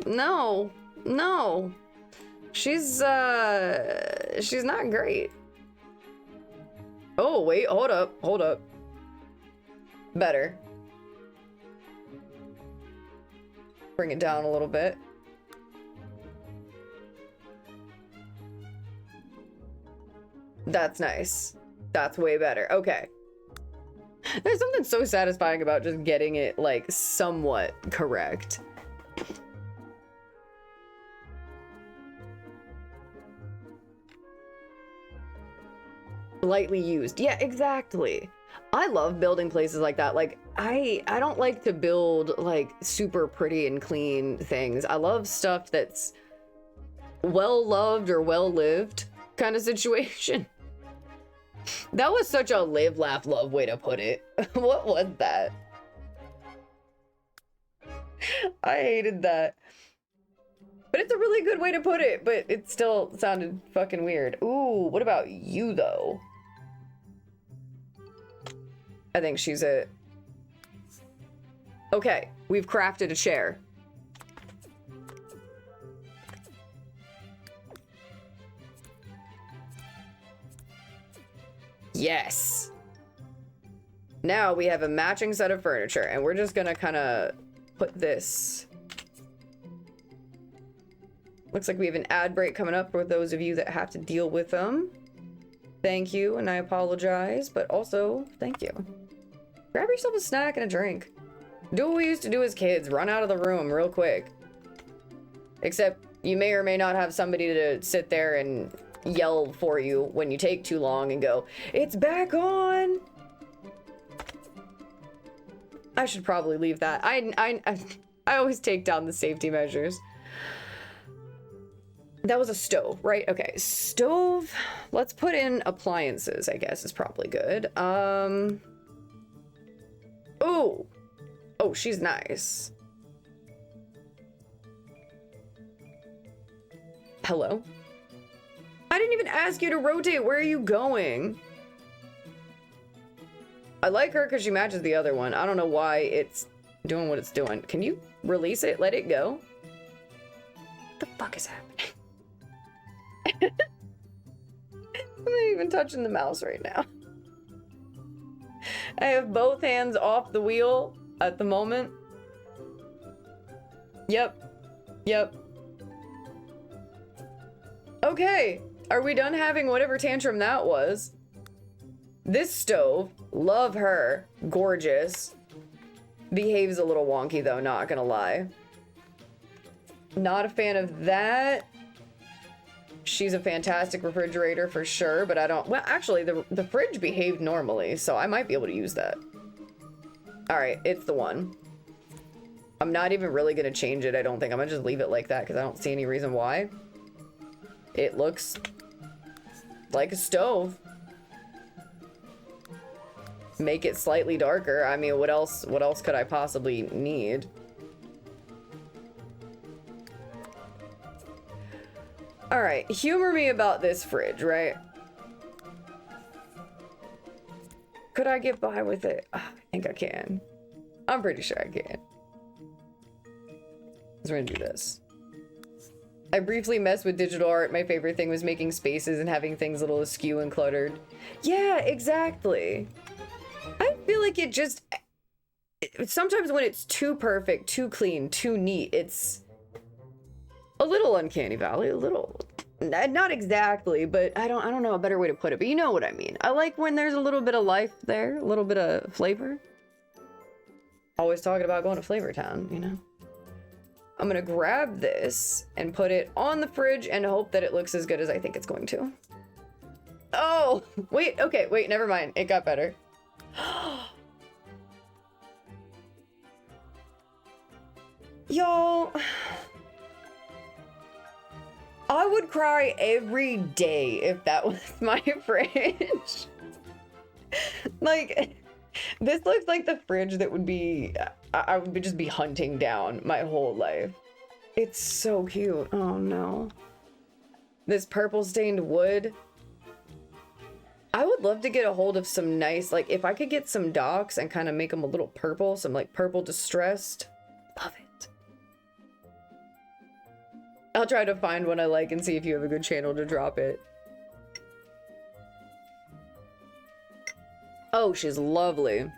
No. No. She's not great. Oh, wait, hold up, hold up. Better. Bring it down a little bit. That's nice. That's way better. Okay. There's something so satisfying about just getting it, like, somewhat correct. Lightly used. Yeah, exactly. I love building places like that. Like, I don't like to build, like, super pretty and clean things. I love stuff that's well-loved or well-lived kind of situation. That was such a live, laugh, love way to put it. What was that? I hated that. But it's a really good way to put it, but it still sounded fucking weird. Ooh, what about you, though? I think she's it. Okay, we've crafted a chair. Yes. Now we have a matching set of furniture, and we're just gonna kind of put this. Looks like we have an ad break coming up for those of you that have to deal with them. Thank you, and I apologize, but also thank you. Grab yourself a snack and a drink. Do what we used to do as kids. Run out of the room real quick. Except you may or may not have somebody to sit there and yell for you when you take too long and go, "It's back on!" I should probably leave that. I always take down the safety measures. That was a stove, right? Okay, stove. Let's put in appliances, I guess is probably good. Oh. Oh, she's nice. Hello? I didn't even ask you to rotate. Where are you going? I like her because she matches the other one. I don't know why it's doing what it's doing. Can you release it? Let it go? What the fuck is happening? I'm not even touching the mouse right now. I have both hands off the wheel at the moment. Yep. Yep. Okay. Are we done having whatever tantrum that was? This stove, love her. Gorgeous. Behaves a little wonky though, not gonna lie. Not a fan of that. She's a fantastic refrigerator for sure, but I don't... Well, actually, the fridge behaved normally, so I might be able to use that. Alright, it's the one. I'm not even really gonna change it, I don't think. I'm gonna just leave it like that, because I don't see any reason why. It looks like a stove. Make it slightly darker. I mean, what else could I possibly need? Alright, humor me about this fridge, right? Could I get by with it? I think I can. I'm pretty sure I can. So we're gonna do this. I briefly messed with digital art. My favorite thing was making spaces and having things a little askew and cluttered. Yeah, exactly. I feel like it just... Sometimes when it's too perfect, too clean, too neat, it's... a little uncanny valley, a little. Not exactly, but I don't know a better way to put it, but you know what I mean. I like when there's a little bit of life there, a little bit of flavor. Always talking about going to Flavor Town, you know. I'm gonna grab this and put it on the fridge and hope that it looks as good as I think it's going to. Oh, wait, okay, wait, never mind. It got better. Y'all... I would cry every day if that was my fridge. Like, this looks like the fridge that would be, I would just be hunting down my whole life. It's so cute. Oh no. This purple stained wood. I would love to get a hold of some nice, like if I could get some docks and kind of make them a little purple, some like purple distressed. Love it. I'll try to find one I like and see if you have a good channel to drop it. Oh, she's lovely.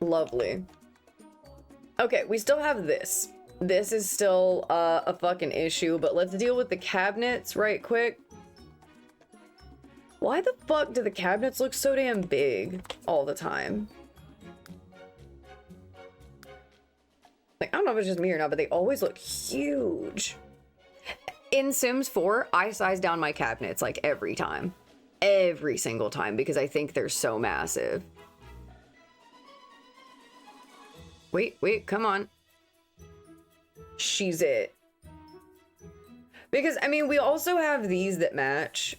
Lovely. Okay, we still have this. This is still a fucking issue, but let's deal with the cabinets right quick. Why the fuck do the cabinets look so damn big all the time? Like, I don't know if it's just me or not, but they always look huge. In Sims 4, I size down my cabinets like every time. Every single time, because I think they're so massive. Wait, come on. She's it. Because, I mean, we also have these that match.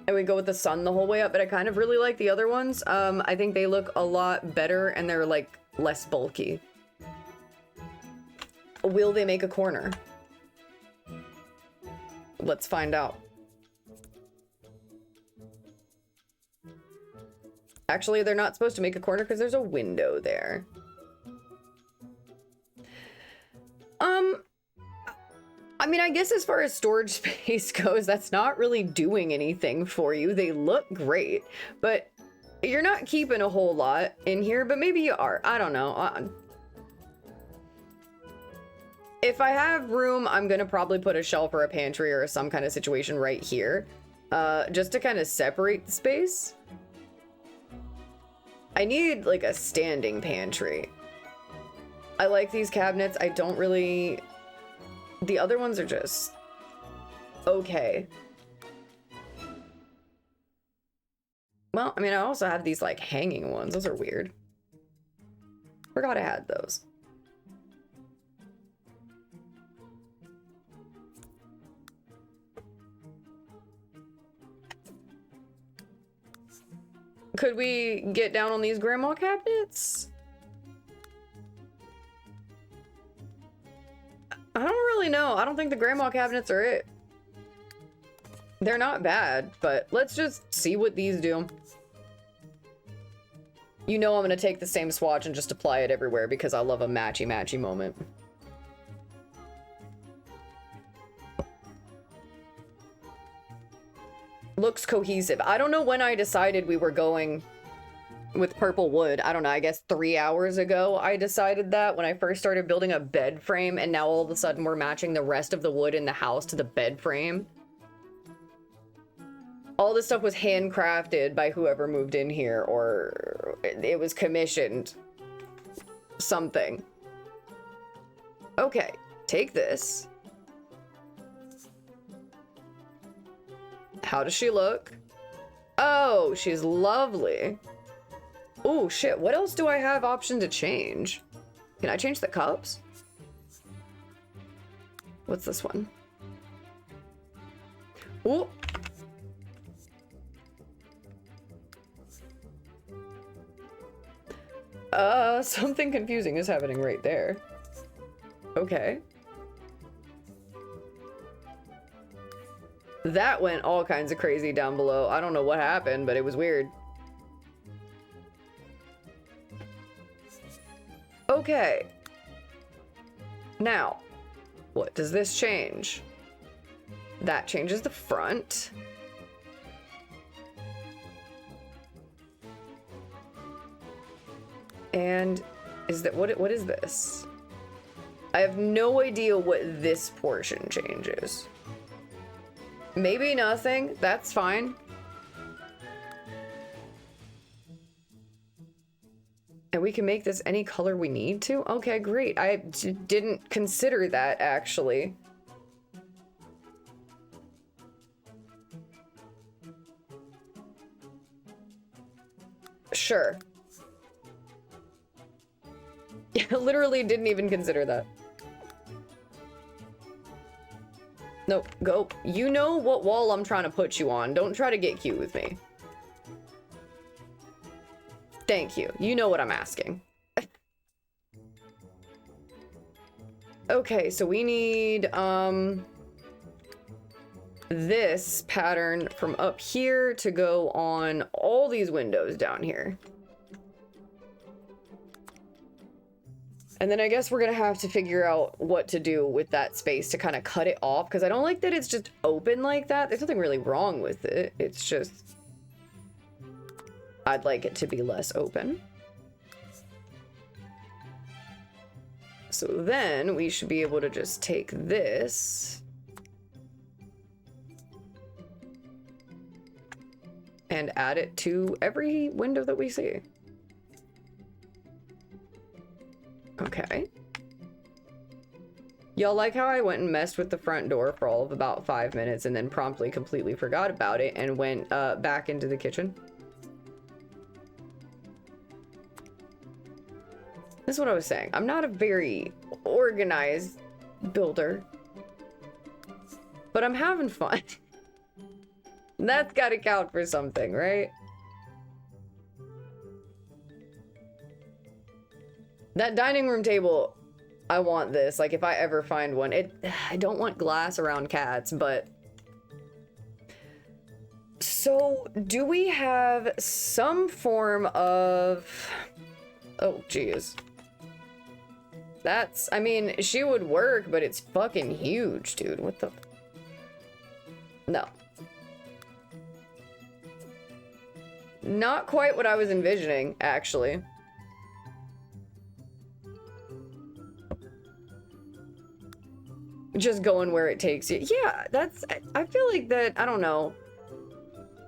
And we go with the sun the whole way up, but I kind of really like the other ones. I think they look a lot better and they're like less bulky. Will they make a corner? Let's find out. Actually, they're not supposed to make a corner because there's a window there. I mean, I guess as far as storage space goes, that's not really doing anything for you. They look great, but you're not keeping a whole lot in here, but maybe you are. I don't know. If I have room, I'm gonna probably put a shelf or a pantry or some kind of situation right here. just to kind of separate the space. I need like a standing pantry. I like these cabinets. I don't really... The other ones are just okay. Well, I mean, I also have these like hanging ones. Those are weird. Forgot I had those. Could we get down on these grandma cabinets? I don't really know. I don't think the grandma cabinets are it. They're not bad, but let's just see what these do. You know I'm gonna take the same swatch and just apply it everywhere because I love a matchy-matchy moment. Looks cohesive. I don't know when I decided we were going with purple wood. I don't know, I guess 3 hours ago I decided that when I first started building a bed frame, and now all of a sudden we're matching the rest of the wood in the house to the bed frame. All this stuff was handcrafted by whoever moved in here, or it was commissioned. Something. Okay, take this. How does she look? Oh, she's lovely. Oh, shit. What else do I have option to change? Can I change the cups? What's this one? Ooh. Something confusing is happening right there. Okay. That went all kinds of crazy down below. I don't know what happened, but it was weird. Okay. Now, what does this change? That changes the front. And is that what is this? I have no idea what this portion changes. Maybe nothing. That's fine. And we can make this any color we need to? Okay, great. I didn't consider that, actually. Sure. Yeah, literally didn't even consider that. Nope, go. You know what wall I'm trying to put you on. Don't try to get cute with me. Thank you. You know what I'm asking. Okay, so we need, this pattern from up here to go on all these windows down here. And then I guess we're gonna have to figure out what to do with that space to kind of cut it off, because I don't like that it's just open like that. There's nothing really wrong with it. It's just... I'd like it to be less open. So then we should be able to just take this and add it to every window that we see. Okay. Y'all like how I went and messed with the front door for all of about 5 minutes and then promptly completely forgot about it and went back into the kitchen? This is what I was saying. I'm not a very organized builder, but I'm having fun. That's gotta count for something, right? That dining room table, I want this. Like, if I ever find one. I don't want glass around cats, but... So, do we have some form of... Oh, geez. That's... I mean, she would work, but it's fucking huge, dude. What the... No. Not quite what I was envisioning, actually. Just going where it takes you. Yeah, that's... I feel like that... I don't know.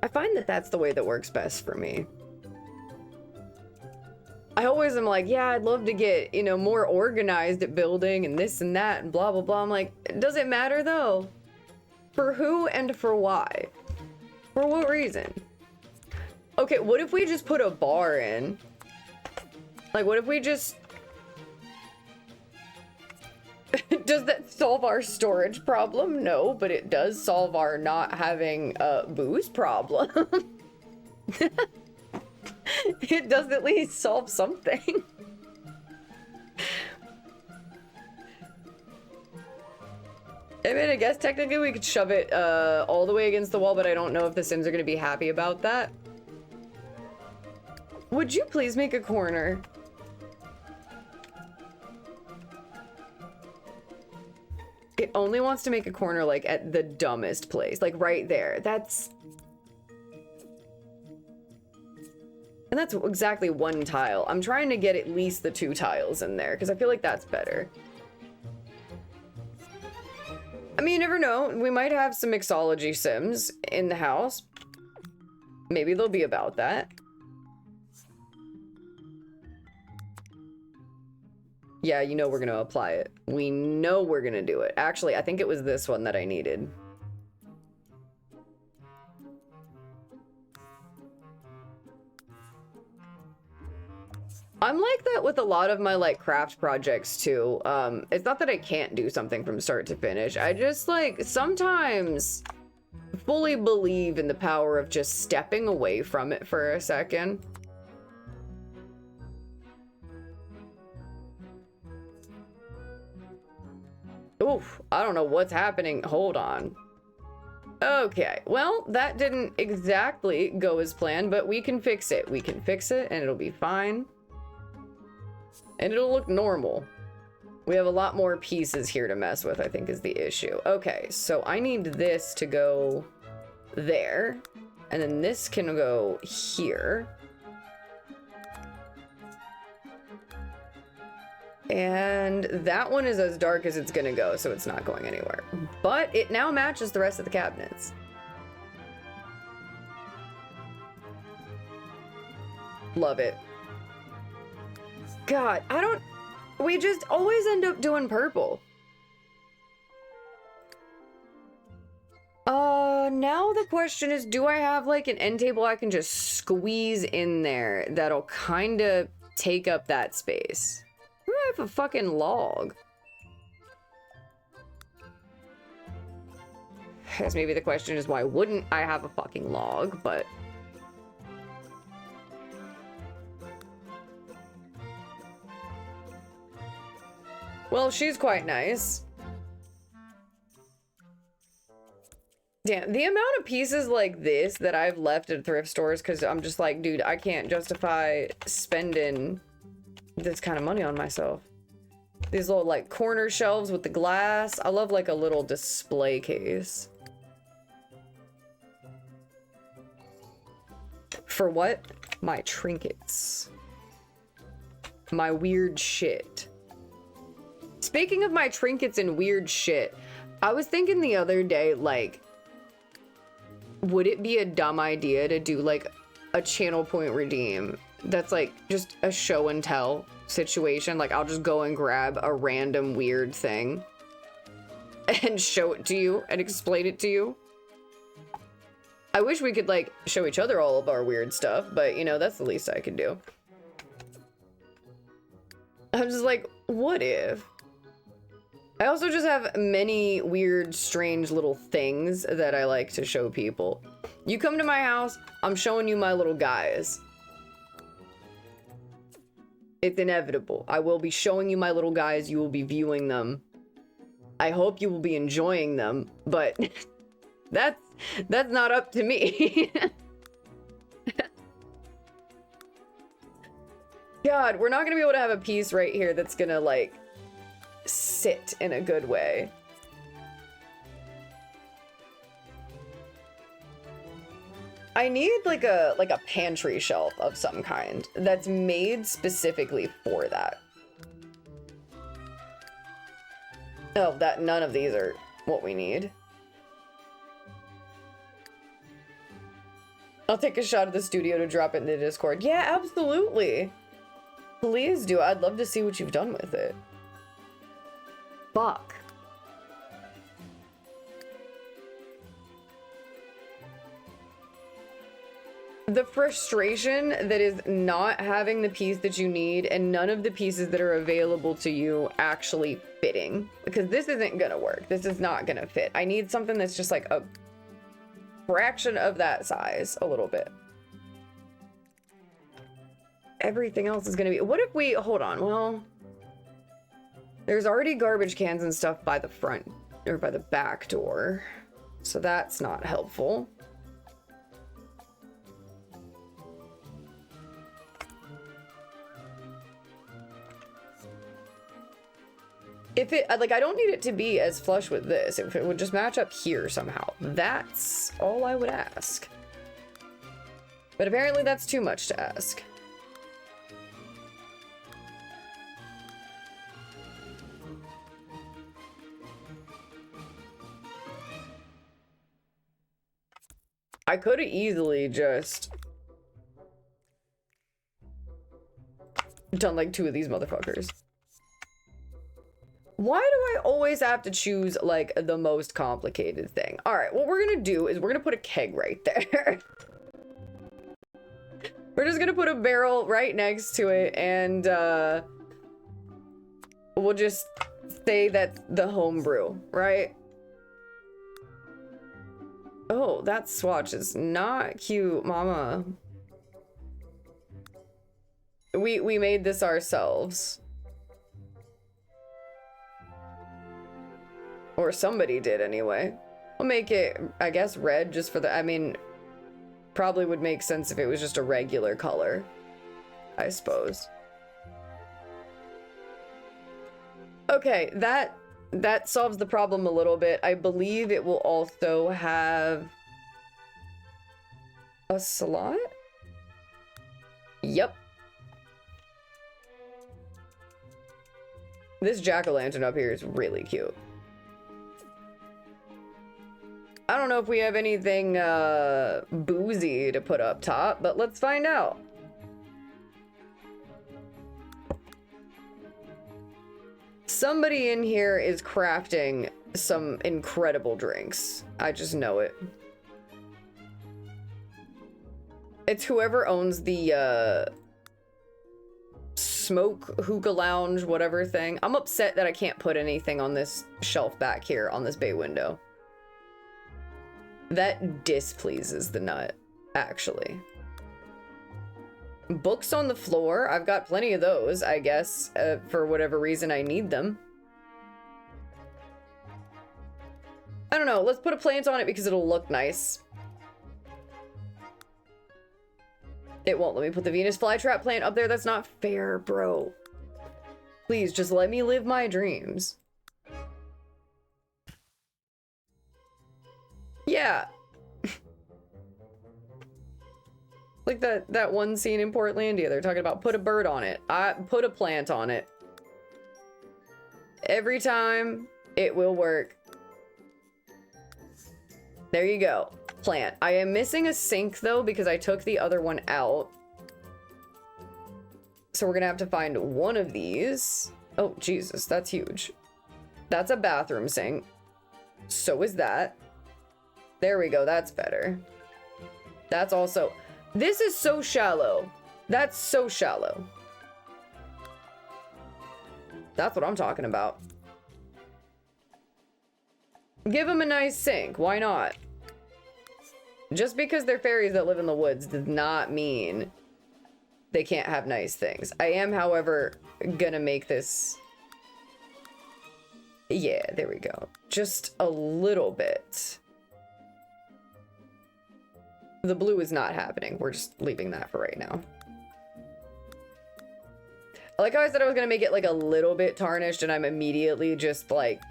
I find that that's the way that works best for me. I always am like, yeah, I'd love to get, you know, more organized at building and this and that and blah, blah, blah. I'm like, does it matter though? For who and for why? For what reason? Okay, what if we just put a bar in? Like, what if we just... Does that solve our storage problem? No, but it does solve our not having a booze problem. It does at least solve something. I mean, I guess technically we could shove it all the way against the wall, but I don't know if the Sims are going to be happy about that. Would you please make a corner? It only wants to make a corner, like, at the dumbest place. Like, right there. That's... And that's exactly one tile. I'm trying to get at least the 2 tiles in there, because I feel like that's better. I mean, you never know. We might have some mixology Sims in the house. Maybe they'll be about that. Yeah, you know we're gonna apply it. We know we're gonna do it. Actually, I think it was this one that I needed. I'm like that with a lot of my, like, craft projects, too. It's not that I can't do something from start to finish. I just, like, sometimes fully believe in the power of just stepping away from it for a second. Oof, I don't know what's happening. Hold on. Okay, well, that didn't exactly go as planned, but we can fix it. We can fix it, and it'll be fine. And it'll look normal. We have a lot more pieces here to mess with, I think, is the issue. Okay, so I need this to go there. And then this can go here. And that one is as dark as it's gonna go, so it's not going anywhere. But it now matches the rest of the cabinets. Love it. God, I don't... We just always end up doing purple. Now the question is, do I have, like, an end table I can just squeeze in there that'll kind of take up that space? I have a fucking log. I guess maybe the question is, why wouldn't I have a fucking log, but... Well, she's quite nice. Damn, the amount of pieces like this that I've left at thrift stores, because I'm just like, dude, I can't justify spending this kind of money on myself. These little, like, corner shelves with the glass. I love, like, a little display case. For what? My trinkets. My weird shit. Speaking of my trinkets and weird shit, I was thinking the other day, like, would it be a dumb idea to do, like, a channel point redeem that's, like, just a show and tell situation? Like, I'll just go and grab a random weird thing and show it to you and explain it to you. I wish we could, like, show each other all of our weird stuff, but, you know, that's the least I could do. I'm just like, what if? I also just have many weird, strange little things that I like to show people. You come to my house, I'm showing you my little guys. It's inevitable. I will be showing you my little guys. You will be viewing them. I hope you will be enjoying them, but that's not up to me. God, we're not gonna be able to have a piece right here that's gonna, like, sit in a good way. I need like a pantry shelf of some kind that's made specifically for that. Oh, that none of these are what we need. I'll take a shot at the studio to drop it in the Discord. Yeah, absolutely. Please do. I'd love to see what you've done with it. Fuck. The frustration that is not having the piece that you need and none of the pieces that are available to you actually fitting. Because this isn't gonna work. This is not gonna fit. I need something that's just like a fraction of that size, a little bit. Everything else is gonna be... What if we... Hold on, well... There's already garbage cans and stuff by the front, or by the back door. So that's not helpful. If it, like, I don't need it to be as flush with this. If it would just match up here somehow. That's all I would ask. But apparently that's too much to ask. I could have easily just done like 2 of these motherfuckers. Why do I always have to choose like the most complicated thing? All right, what we're gonna do is we're gonna put a keg right there. We're just gonna put a barrel right next to it and we'll just say that's the homebrew, right? Oh, that swatch is not cute, mama. We made this ourselves. Or somebody did anyway. I'll make it, I guess, red just for the, I mean, probably would make sense if it was just a regular color, I suppose. Okay, that solves the problem a little bit. I believe it will also have a slot? Yep. This jack-o'-lantern up here is really cute. I don't know if we have anything boozy to put up top, but let's find out. Somebody in here is crafting some incredible drinks. I just know it. It's whoever owns the smoke hookah lounge, whatever thing. I'm upset that I can't put anything on this shelf back here on this bay window. That displeases the nut, actually. Books on the floor. I've got plenty of those, I guess, for whatever reason I need them. I don't know. Let's put a plant on it because it'll look nice. It won't let me put the Venus flytrap plant up there. That's not fair, bro. Please, just let me live my dreams. Yeah. Like that one scene in Portlandia, they're talking about put a bird on it. I put a plant on it. Every time it will work. There you go. Plant. I am missing a sink though because I took the other one out. So we're gonna have to find one of these. Oh, Jesus, that's huge. That's a bathroom sink. So is that. There we go, that's better. That's also... This is so shallow. That's so shallow. That's what I'm talking about. Give them a nice sink. Why not? Just because they're fairies that live in the woods does not mean they can't have nice things. I am, however, gonna make this... Yeah, there we go. Just a little bit. The blue is not happening. We're just leaving that for right now. I like how I said I was gonna make it like a little bit tarnished and I'm immediately just like...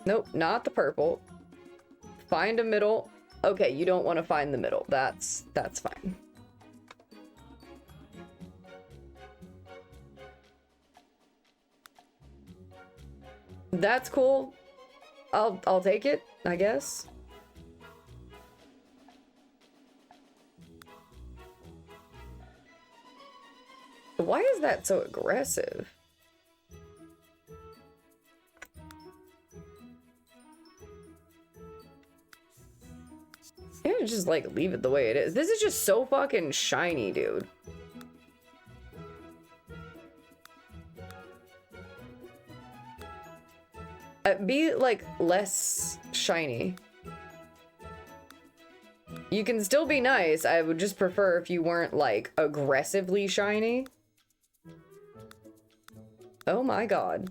Nope, not the purple. Find a middle. Okay, you don't want to find the middle. That's fine. That's cool. I'll take it, I guess. Why is that so aggressive? Yeah, just like leave it the way it is. This is just so fucking shiny, dude. Be like less shiny. You can still be nice. I would just prefer if you weren't like aggressively shiny. Oh my god.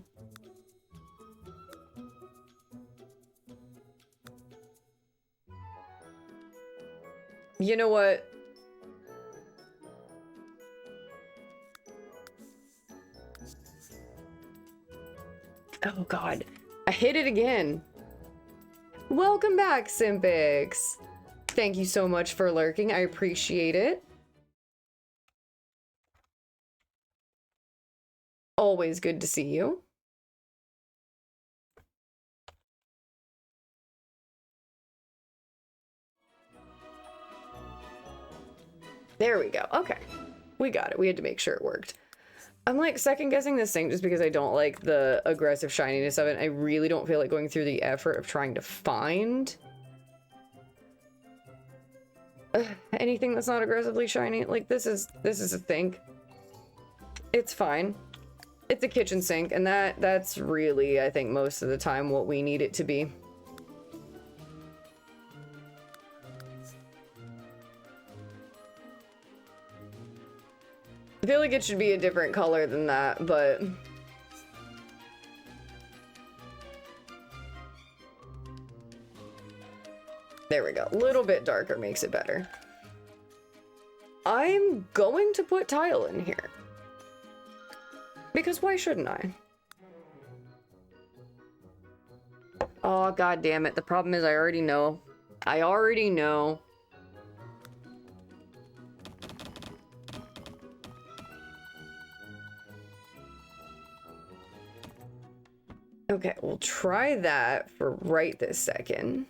You know what? Oh god. I hit it again. Welcome back, Simpix. Thank you so much for lurking. I appreciate it. Always good to see you. There we go. Okay. We got it. We had to make sure it worked. I'm like second guessing this thing just because I don't like the aggressive shininess of it. I really don't feel like going through the effort of trying to find anything that's not aggressively shiny. Like this is a thing. It's fine. It's a kitchen sink, and that's really, I think, most of the time what we need it to be. I feel like it should be a different color than that, but there we go. A little bit darker makes it better. I'm going to put tile in here. Because why shouldn't I? Oh, god damn it. The problem is I already know. I already know. Okay, we'll try that for right this second.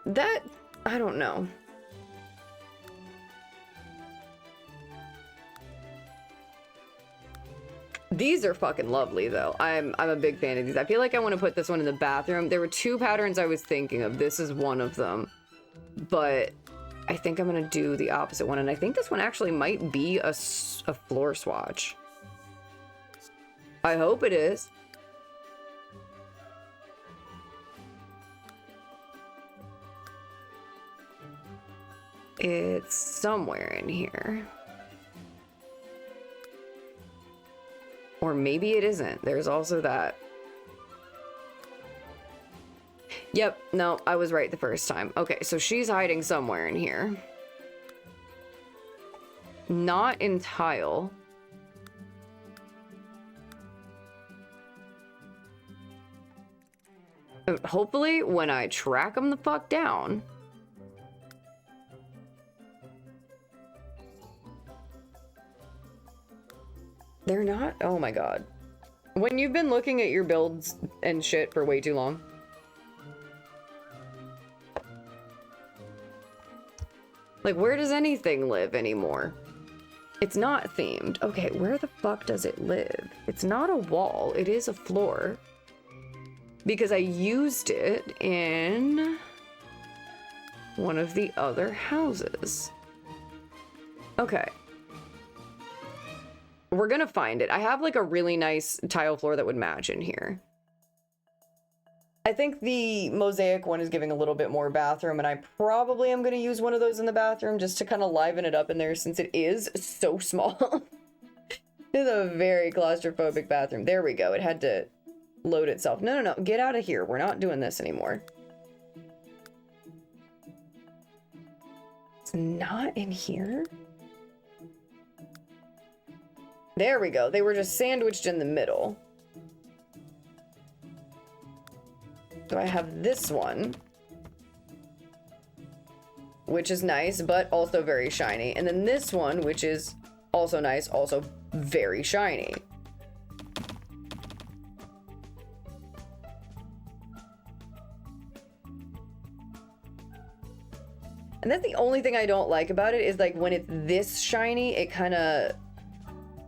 That, I don't know. These are fucking lovely though. I'm a big fan of these. I feel like I want to put this one in the bathroom. There were two patterns I was thinking of. This is one of them. But I think I'm gonna do the opposite one, and I think this one actually might be a floor swatch. I hope it is. It's somewhere in here. Or maybe it isn't. There's also that. Yep, no, I was right the first time. Okay, so she's hiding somewhere in here. Not in tile. Hopefully, when I track them the fuck down... They're not? Oh my god. When you've been looking at your builds and shit for way too long. Like, where does anything live anymore? It's not themed. Okay, where the fuck does it live? It's not a wall. It is a floor. Because I used it in one of the other houses. Okay. We're gonna find it. I have like a really nice tile floor that would match in here. I think the mosaic one is giving a little bit more bathroom, and I probably am gonna use one of those in the bathroom just to kind of liven it up in there since it is so small. It's a very claustrophobic bathroom. There we go. It had to load itself. No, no, no. Get out of here. We're not doing this anymore. It's not in here. There we go. They were just sandwiched in the middle. So I have this one. which is nice, but also very shiny. And then this one, which is also nice, also very shiny. And that's the only thing I don't like about it is like when it's this shiny, it kind of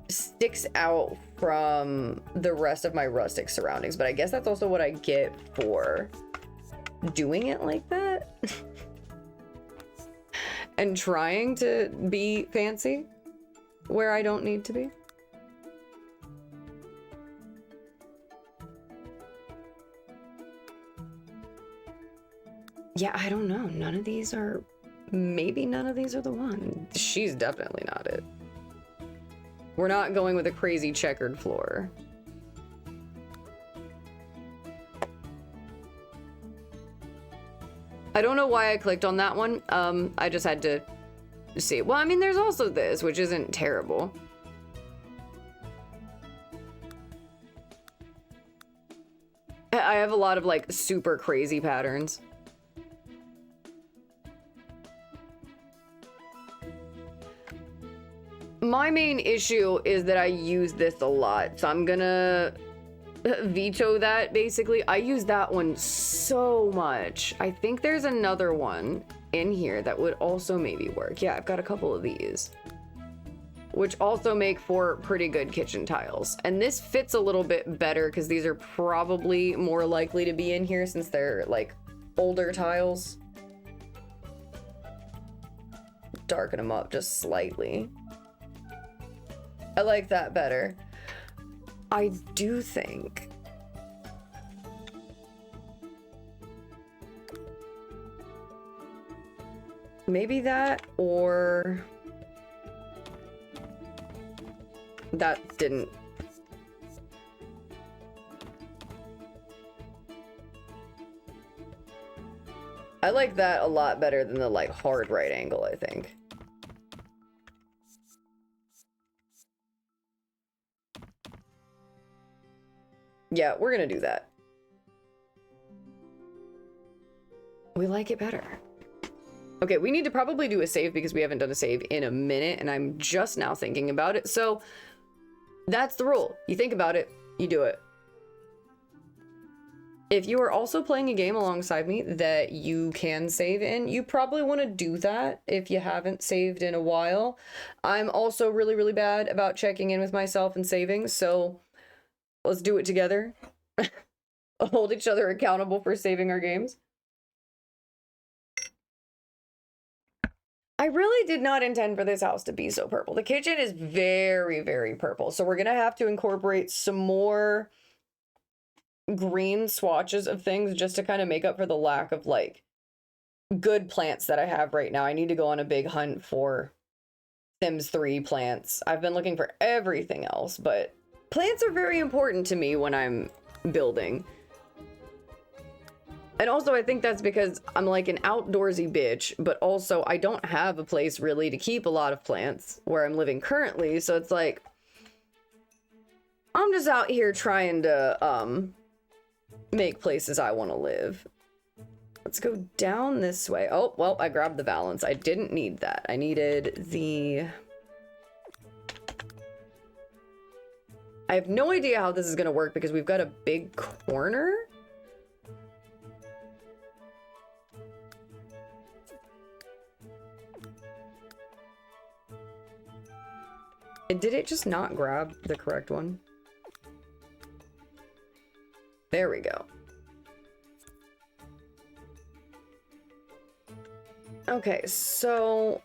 sticks out from the rest of my rustic surroundings. But I guess that's also what I get for doing it like that. And trying to be fancy where I don't need to be. Yeah, I don't know. None of these are... Maybe none of these are the one. She's definitely not it. We're not going with a crazy checkered floor. I don't know why I clicked on that one. I just had to see. Well, I mean, there's also this, which isn't terrible. I have a lot of like super crazy patterns. My main issue is that I use this a lot, so I'm gonna veto that basically. I use that one so much. I think there's another one in here that would also maybe work. Yeah, I've got a couple of these, which also make for pretty good kitchen tiles. And this fits a little bit better because these are probably more likely to be in here since they're like older tiles. Darken them up just slightly. I like that better. I do think maybe that, or that didn't. I like that a lot better than the like hard right angle, I think. Yeah, we're gonna do that. We like it better. Okay, we need to probably do a save because we haven't done a save in a minute and I'm just now thinking about it. So that's the rule. You think about it, you do it. If you are also playing a game alongside me that you can save in, you probably want to do that if you haven't saved in a while. I'm also really, really bad about checking in with myself and saving, so let's do it together. Hold each other accountable for saving our games. I really did not intend for this house to be so purple. The kitchen is very, very purple. So we're going to have to incorporate some more green swatches of things just to kind of make up for the lack of like good plants that I have right now. I need to go on a big hunt for Sims 3 plants. I've been looking for everything else, but plants are very important to me when I'm building. And also I think that's because I'm like an outdoorsy bitch, but also I don't have a place really to keep a lot of plants where I'm living currently. So it's like, I'm just out here trying to make places I want to live. Let's go down this way. Oh, well, I grabbed the valance. I didn't need that. I needed the... I have no idea how this is going to work because we've got a big corner. Did it just not grab the correct one? There we go. Okay, so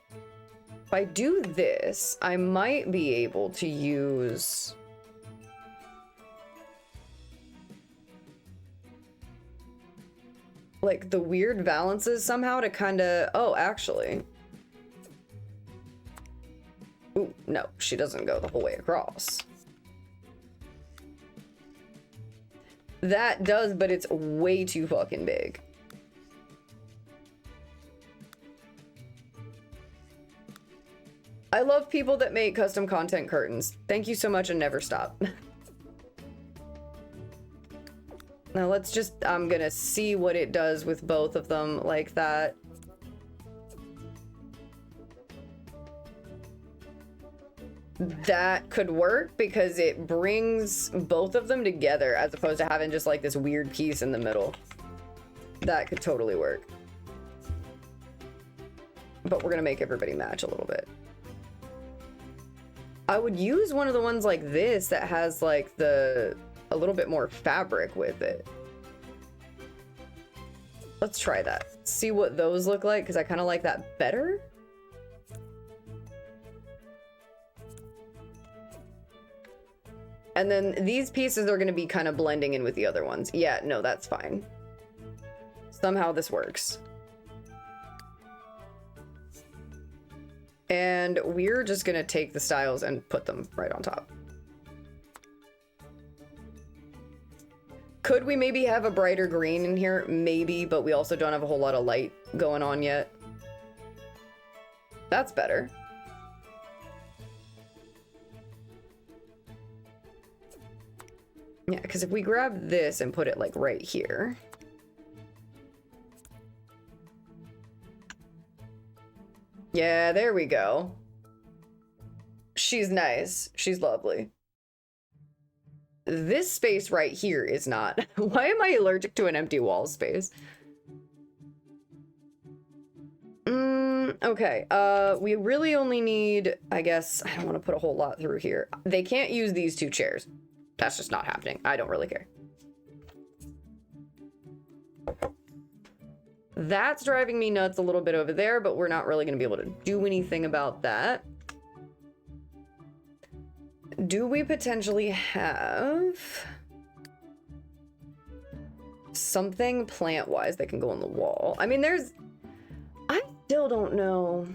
if I do this, I might be able to use... like the weird valances somehow to kind of... Oh, actually... Ooh, no, she doesn't go the whole way across. That does, but it's way too fucking big. I love people that make custom content curtains. Thank you so much and never stop. Now let's just, I'm gonna see what it does with both of them like that. that could work because it brings both of them together as opposed to having just like this weird piece in the middle. That could totally work. But we're gonna make everybody match a little bit. I would use one of the ones like this that has like a little bit more fabric with it. Let's try that. See what those look like, because I kind of like that better. And then these pieces are going to be kind of blending in with the other ones. Yeah, no, that's fine. Somehow this works. And we're just going to take the styles and put them right on top. Could we maybe have a brighter green in here? Maybe, but we also don't have a whole lot of light going on yet. That's better. Yeah, because if we grab this and put it like right here. Yeah, there we go. She's nice. She's lovely. This space right here is not. Why am I allergic to an empty wall space? Okay, we really only need, I guess, I don't want to put a whole lot through here. They can't use these two chairs. That's just not happening. I don't really care. That's driving me nuts a little bit over there, but we're not really going to be able to do anything about that. Do we potentially have something plant-wise that can go on the wall? I mean, I still don't know.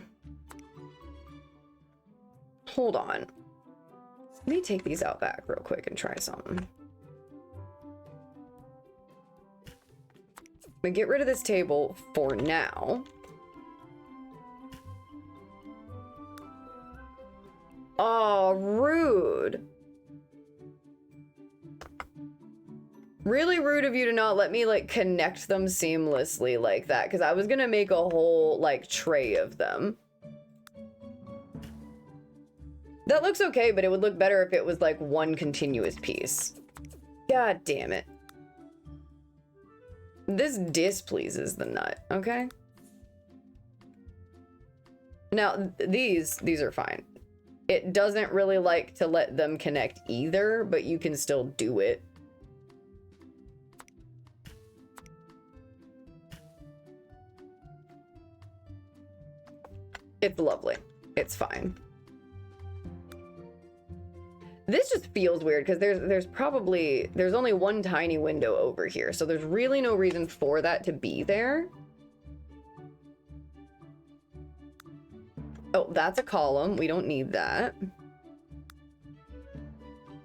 Hold on. Let me take these out back real quick and try something. I'm gonna get rid of this table for now. Oh, rude. Really rude of you to not let me like connect them seamlessly like that, because I was gonna make a whole like tray of them. That looks okay, but it would look better if it was like one continuous piece. God damn it. This displeases the nut, okay? Now, these are fine. It doesn't really like to let them connect either, but you can still do it. It's lovely. It's fine. This just feels weird because there's only one tiny window over here, so there's really no reason for that to be there. Oh, that's a column. We don't need that.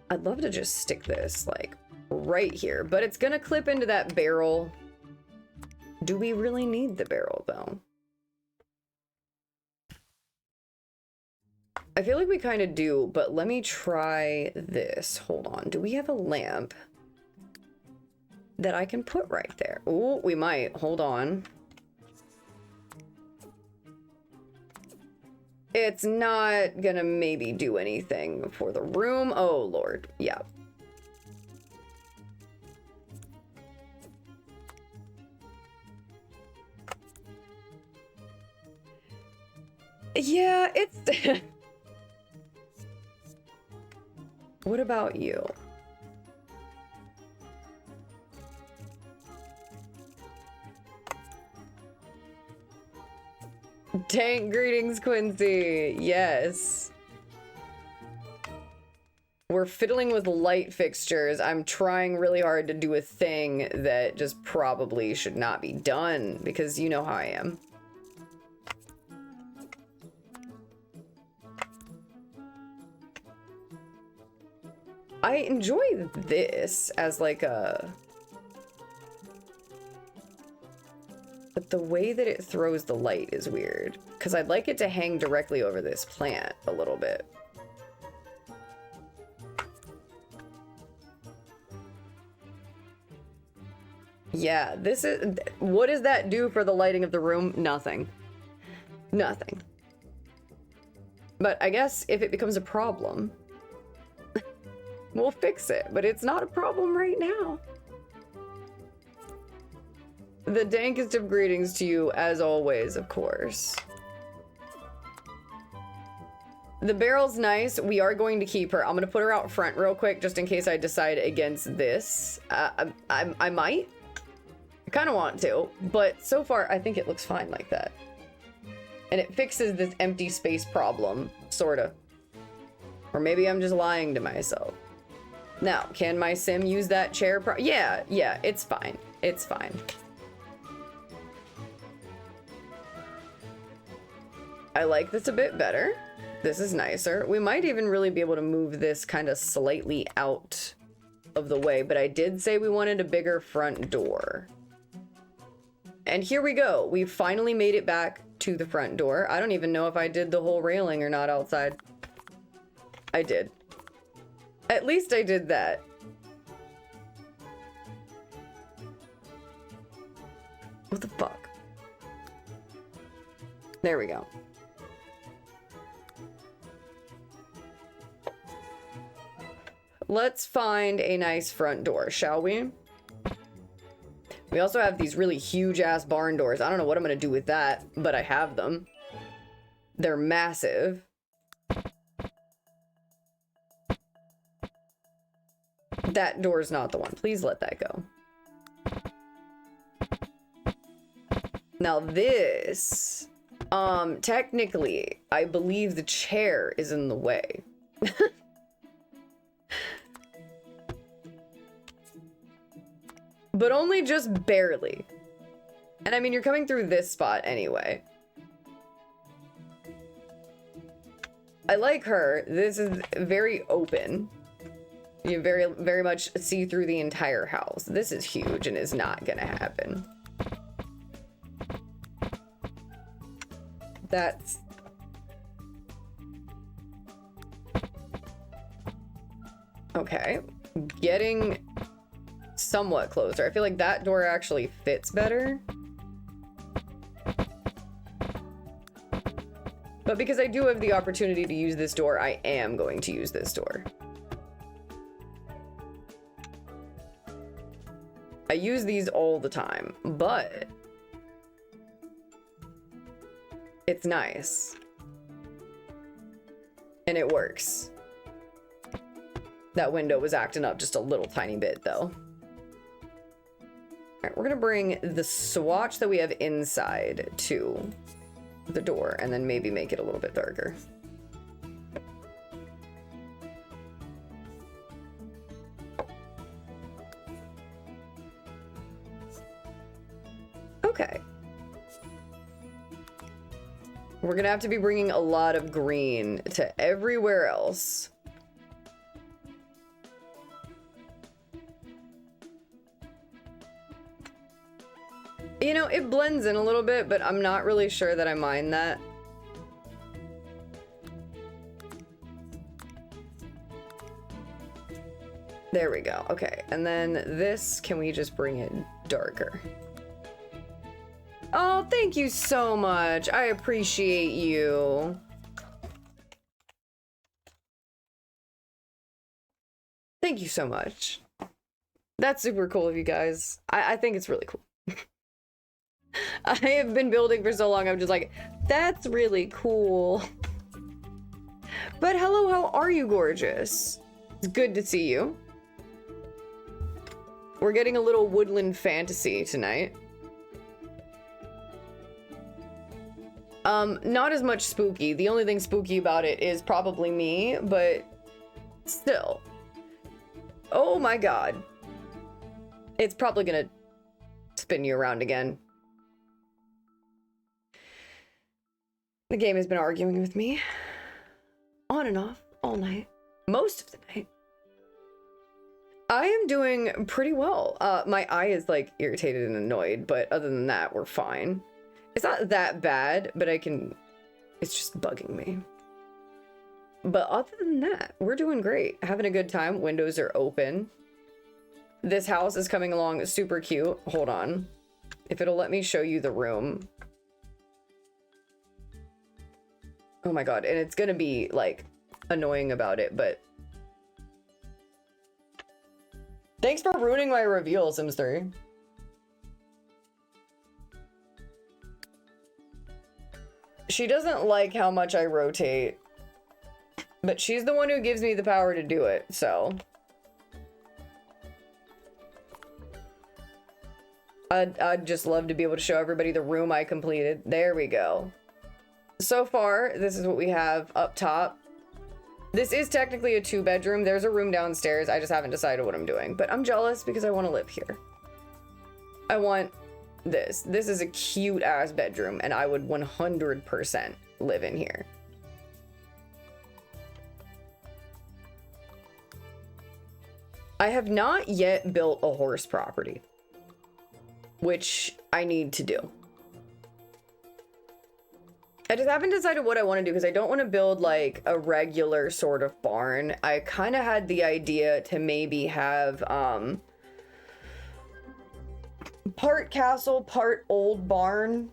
I'd love to just stick this like right here, but it's gonna clip into that barrel. Do we really need the barrel though? I feel like we kind of do, but let me try this. Hold on. Do we have a lamp that I can put right there? Oh, we might. Hold on. It's not gonna maybe do anything for the room. Oh, Lord. Yeah. Yeah, it's... What about you? Tank greetings, Quincy. Yes. We're fiddling with light fixtures. I'm trying really hard to do a thing that just probably should not be done because you know how I am. I enjoy this as like a... But the way that it throws the light is weird. Because I'd like it to hang directly over this plant a little bit. Yeah, this is... What does that do for the lighting of the room? Nothing. Nothing. But I guess if it becomes a problem, we'll fix it. But it's not a problem right now. The dankest of greetings to you, as always, of course. The barrel's nice. We are going to keep her. I'm going to put her out front real quick, just in case I decide against this. I might. I kind of want to, but so far, I think it looks fine like that. And it fixes this empty space problem, sort of. Or maybe I'm just lying to myself. Now, can my sim use that chair? Yeah, it's fine. It's fine. I like this a bit better. This is nicer. We might even really be able to move this kind of slightly out of the way, but I did say we wanted a bigger front door. And here we go. We finally made it back to the front door. I don't even know if I did the whole railing or not outside. I did. At least I did that. What the fuck? There we go. Let's find a nice front door, shall we? We also have these really huge ass barn doors. I don't know what I'm gonna do with that, but I have them. They're massive. That door's not the one. Please let that go. Now this, technically, I believe the chair is in the way. But only just barely. And I mean, you're coming through this spot anyway. I like her. This is very open. You very much see through the entire house. This is huge and is not gonna happen. That's... Okay. Getting somewhat closer. I feel like that door actually fits better. But because I do have the opportunity to use this door, I am going to use this door. I use these all the time, but it's nice. And it works. That window was acting up just a little tiny bit, though. Alright, we're gonna bring the swatch that we have inside to the door, and then maybe make it a little bit darker. Okay. We're gonna have to be bringing a lot of green to everywhere else. You know, it blends in a little bit, but I'm not really sure that I mind that. There we go. Okay, and then this, can we just bring it darker? Oh, thank you so much. I appreciate you. Thank you so much. That's super cool of you guys. I think it's really cool. I have been building for so long, I'm just like, that's really cool. But hello, how are you, gorgeous? It's good to see you. We're getting a little woodland fantasy tonight. Not as much spooky. The only thing spooky about it is probably me, but still. Oh my god. It's probably gonna spin you around again. The game has been arguing with me on and off all night, most of the night. I am doing pretty well. My eye is like irritated and annoyed, but other than that, we're fine. It's not that bad, but it's just bugging me. But other than that, we're doing great. Having a good time. Windows are open. This house is coming along super cute. Hold on. If it'll let me show you the room. Oh my god, and it's gonna be, like, annoying about it, but... Thanks for ruining my reveal, Sims 3. She doesn't like how much I rotate, but she's the one who gives me the power to do it, so... I'd just love to be able to show everybody the room I completed. There we go. So far, this is what we have up top. This is technically a 2-bedroom. There's a room downstairs. I just haven't decided what I'm doing, but I'm jealous because I want to live here. I want this. This is a cute ass bedroom and I would 100% live in here. I have not yet built a horse property, which I need to do. I just haven't decided what I want to do because I don't want to build like a regular sort of barn. I kind of had the idea to maybe have part castle, part old barn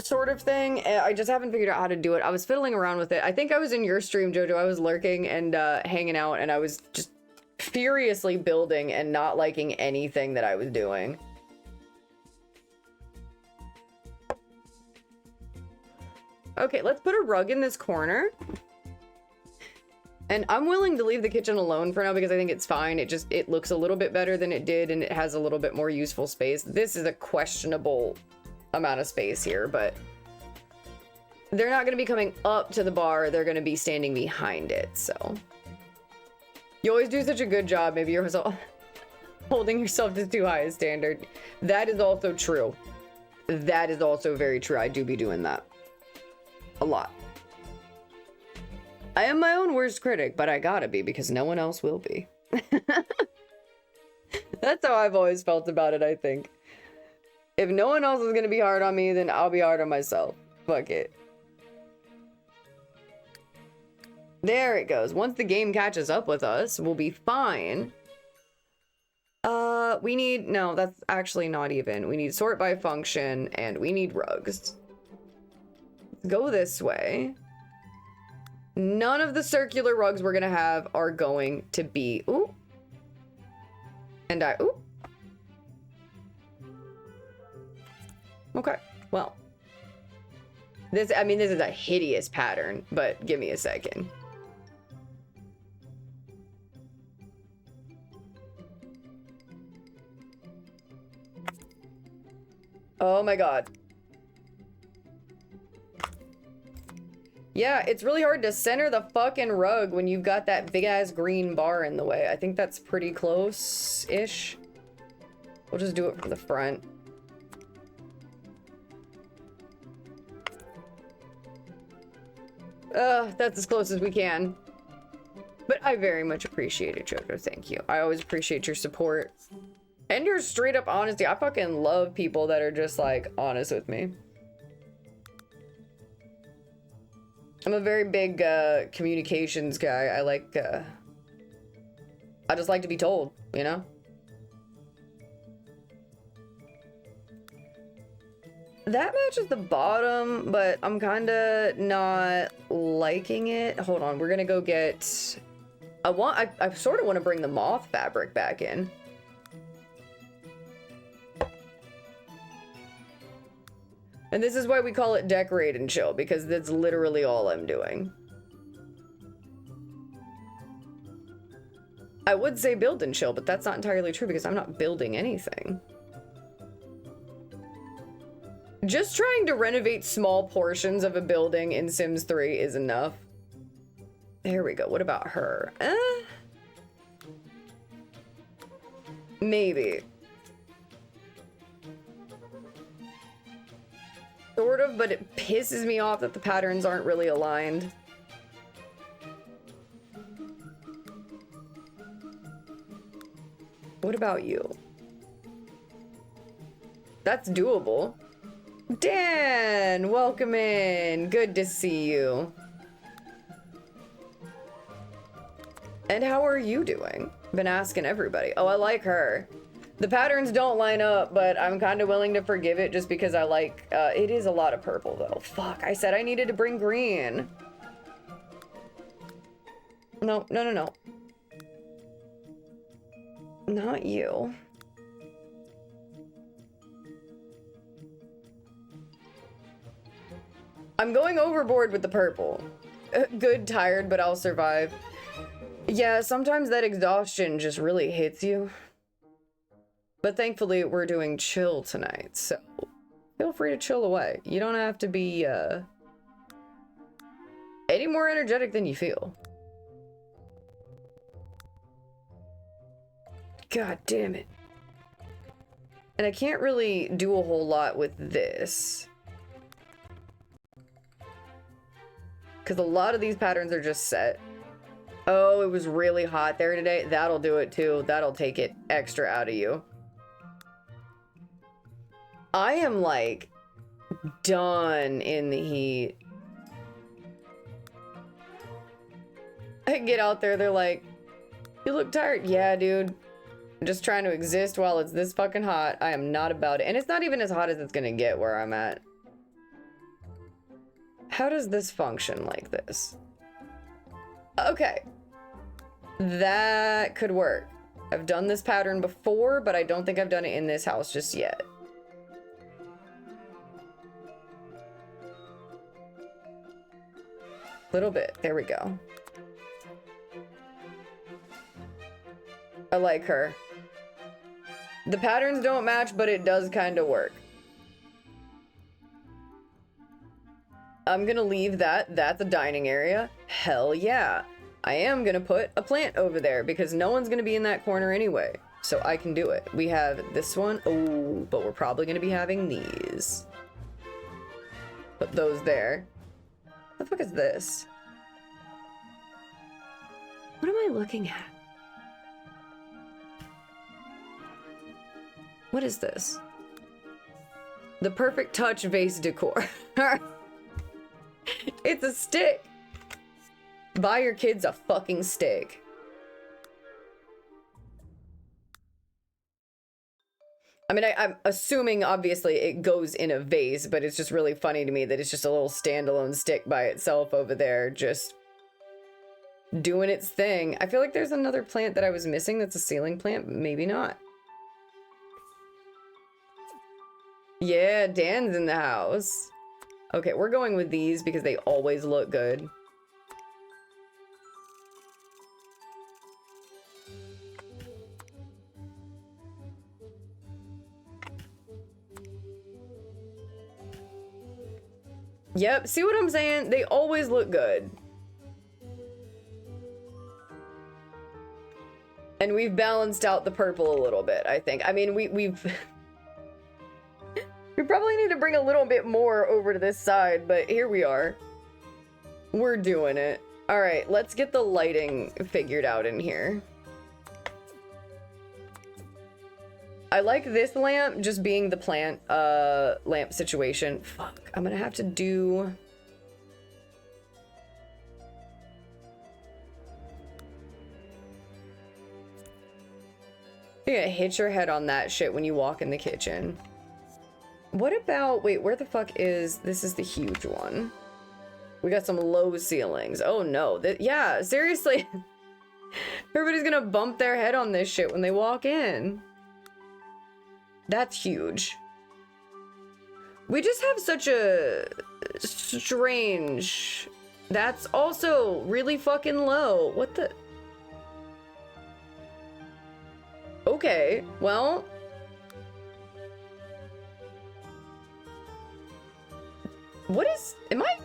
sort of thing. I just haven't figured out how to do it. I was fiddling around with it. I think I was in your stream, Jojo. I was lurking and hanging out, and I was just furiously building and not liking anything that I was doing. Okay, let's put a rug in this corner. And I'm willing to leave the kitchen alone for now because I think it's fine. It looks a little bit better than it did, and it has a little bit more useful space. This is a questionable amount of space here, but they're not going to be coming up to the bar. They're going to be standing behind it, so. You always do such a good job. Maybe you're holding yourself to too high a standard. That is also true. That is also very true. I do be doing that. A lot. I am my own worst critic, but I gotta be because no one else will be. That's how I've always felt about it, I think. If no one else is gonna be hard on me, then I'll be hard on myself. Fuck it. There it goes. Once the game catches up with us, we'll be fine. We need... No, that's actually not even. We need sort by function, and we need rugs. Go this way. None of the circular rugs we're gonna have are going to be... Ooh. And ooh. Okay, well. This is a hideous pattern, but give me a second. Oh my god. Yeah, it's really hard to center the fucking rug when you've got that big-ass green bar in the way. I think that's pretty close-ish. We'll just do it from the front. That's as close as we can. But I very much appreciate it, Jojo. Thank you. I always appreciate your support. And your straight-up honesty. I fucking love people that are just, like, honest with me. I'm a very big communications guy. I just like to be told, you know? That matches the bottom, but I'm kind of not liking it. Hold on, we're gonna go get... I sort of want to bring the moth fabric back in. And this is why we call it decorate and chill, because that's literally all I'm doing. I would say build and chill, but that's not entirely true because I'm not building anything. Just trying to renovate small portions of a building in Sims 3 is enough. There we go. What about her? Maybe. Sort of, but it pisses me off that the patterns aren't really aligned. What about you? That's doable. Dan, welcome in. Good to see you. And how are you doing? Been asking everybody. Oh, I like her. The patterns don't line up, but I'm kind of willing to forgive it just because I like, it is a lot of purple though. Fuck, I said I needed to bring green. No, no, no, no. Not you. I'm going overboard with the purple. Good, tired, but I'll survive. Yeah, sometimes that exhaustion just really hits you. But thankfully, we're doing chill tonight, so feel free to chill away. You don't have to be, any more energetic than you feel. God damn it. And I can't really do a whole lot with this. Because a lot of these patterns are just set. Oh, it was really hot there today. That'll do it too. That'll take it extra out of you. I am like done in the heat. I get out there, they're like, you look tired. Yeah, dude. I'm just trying to exist while it's this fucking hot. I am not about it. And it's not even as hot as it's gonna get where I'm at. How does this function like this? Okay. That could work. I've done this pattern before, but I don't think I've done it in this house just yet. Little bit. There we go. I like her. The patterns don't match, but it does kind of work. I'm gonna leave that. That's a dining area. Hell yeah. I am gonna put a plant over there because no one's gonna be in that corner anyway. So I can do it. We have this one. Oh, but we're probably gonna be having these. Put those there. What the fuck is this? What am I looking at? What is this? The Perfect Touch vase decor. It's a stick. Buy your kids a fucking stick. I mean, I'm assuming obviously it goes in a vase, but it's just really funny to me that it's just a little standalone stick by itself over there, just doing its thing. I feel like there's another plant that I was missing that's a ceiling plant, maybe not. Yeah, Dan's in the house. Okay, we're going with these because they always look good. Yep, see what I'm saying? They always look good. And we've balanced out the purple a little bit, I think. I mean, we've... We probably need to bring a little bit more over to this side, but here we are. We're doing it. All right, let's get the lighting figured out in here. I like this lamp just being the plant lamp situation. Fuck, I'm gonna have to do... You're gonna hit your head on that shit when you walk in the kitchen. What about, wait, where the fuck is, this is the huge one. We got some low ceilings. Oh no, yeah, seriously. Everybody's gonna bump their head on this shit when they walk in. That's huge. We just have such a strange, that's also really fucking low. What the? Okay, well. What is, am I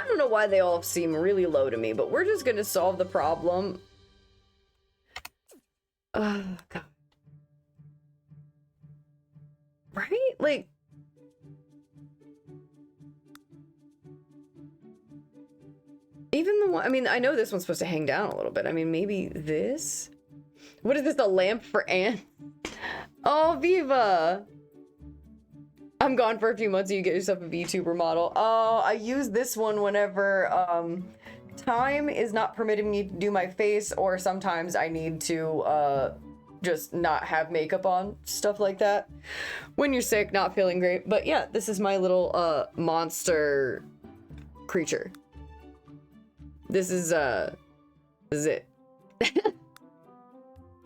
don't know why they all seem really low to me, but we're just gonna solve the problem. Oh, God. Right? Like, even the one, I mean, I know this one's supposed to hang down a little bit. I mean, maybe this? What is this, a lamp for ants? Oh, Viva! I'm gone for a few months and you get yourself a VTuber model. Oh, I use this one whenever time is not permitting me to do my face, or sometimes I need to just not have makeup on, stuff like that. When you're sick, not feeling great. But yeah, this is my little monster creature. This is it.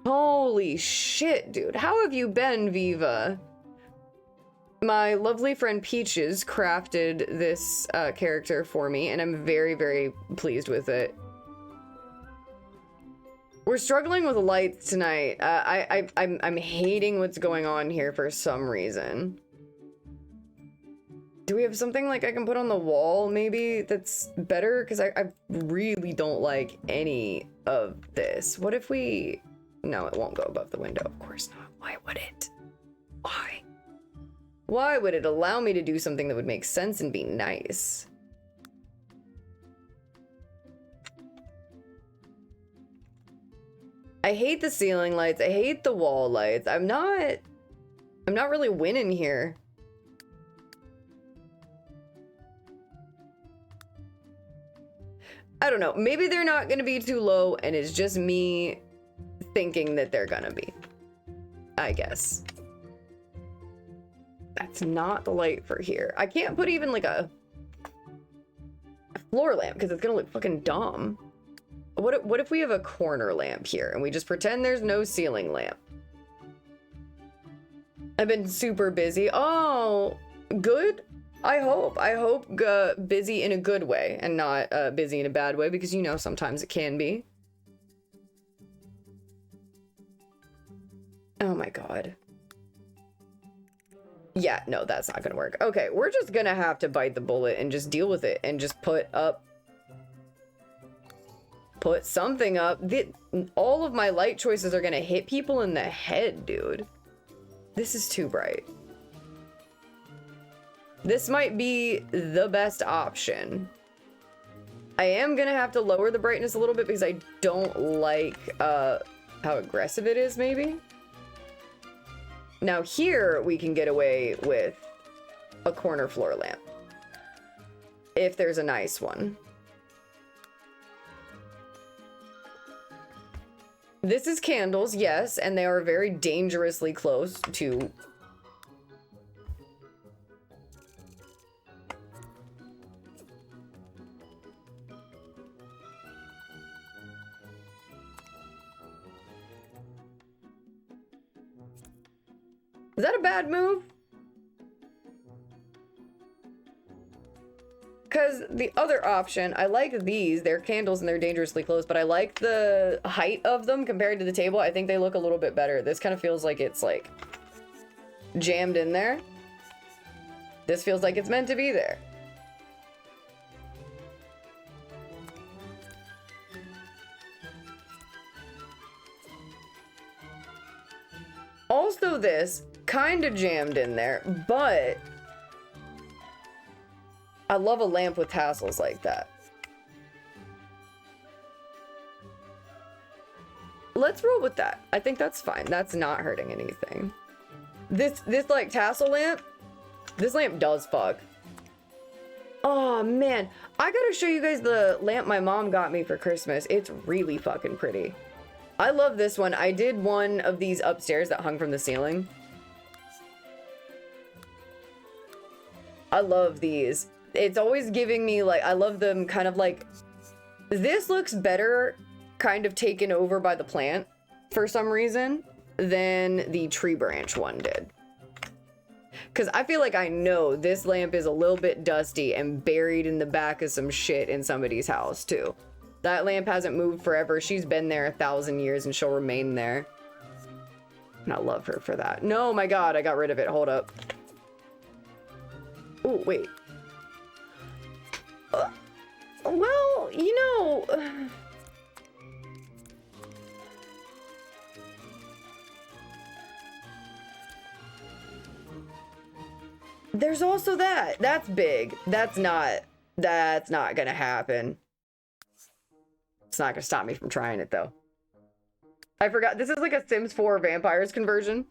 Holy shit, dude. How have you been, Viva? My lovely friend Peaches crafted this character for me, and I'm very, very pleased with it. We're struggling with lights tonight. I'm hating what's going on here for some reason. Do we have something like I can put on the wall maybe that's better? Because I really don't like any of this. What if we... No, it won't go above the window. Of course not. Why would it? Why? Why would it allow me to do something that would make sense and be nice? I hate the ceiling lights. I hate the wall lights. I'm not really winning here. I don't know. Maybe they're not going to be too low and it's just me thinking that they're going to be. I guess. That's not the light for here. I can't put even like a floor lamp because it's going to look fucking dumb. What if we have a corner lamp here and we just pretend there's no ceiling lamp? I've been super busy. Oh, good. I hope busy in a good way and not busy in a bad way, because you know sometimes it can be. Oh my god. Yeah, no, that's not gonna work. Okay, we're just gonna have to bite the bullet and just deal with it and just put something up. All of my light choices are gonna hit people in the head, dude. This is too bright. This might be the best option. I am gonna have to lower the brightness a little bit because I don't like how aggressive it is, maybe. Now here we can get away with a corner floor lamp. If there's a nice one. This is candles, yes, and they are very dangerously close to... Is that a bad move? Because the other option, I like these. They're candles and they're dangerously close, but I like the height of them compared to the table. I think they look a little bit better. This kind of feels like it's like jammed in there. This feels like it's meant to be there. Also this, kind of jammed in there, but I love a lamp with tassels like that. Let's roll with that. I think that's fine. That's not hurting anything. This like tassel lamp, this lamp does fuck. Oh man, I gotta show you guys the lamp my mom got me for Christmas. It's really fucking pretty. I love this one. I did one of these upstairs that hung from the ceiling. I love these. It's always giving me like, I love them kind of like, this looks better kind of taken over by the plant for some reason than the tree branch one did. Because I feel like I know this lamp is a little bit dusty and buried in the back of some shit in somebody's house too. That lamp hasn't moved forever. She's been there 1,000 years and she'll remain there. And I love her for that. No, my god, I got rid of it. Hold up. Oh, wait. Well, you know... There's also that. That's big. That's not gonna happen. It's not gonna stop me from trying it, though. I forgot. This is like a Sims 4 vampires conversion.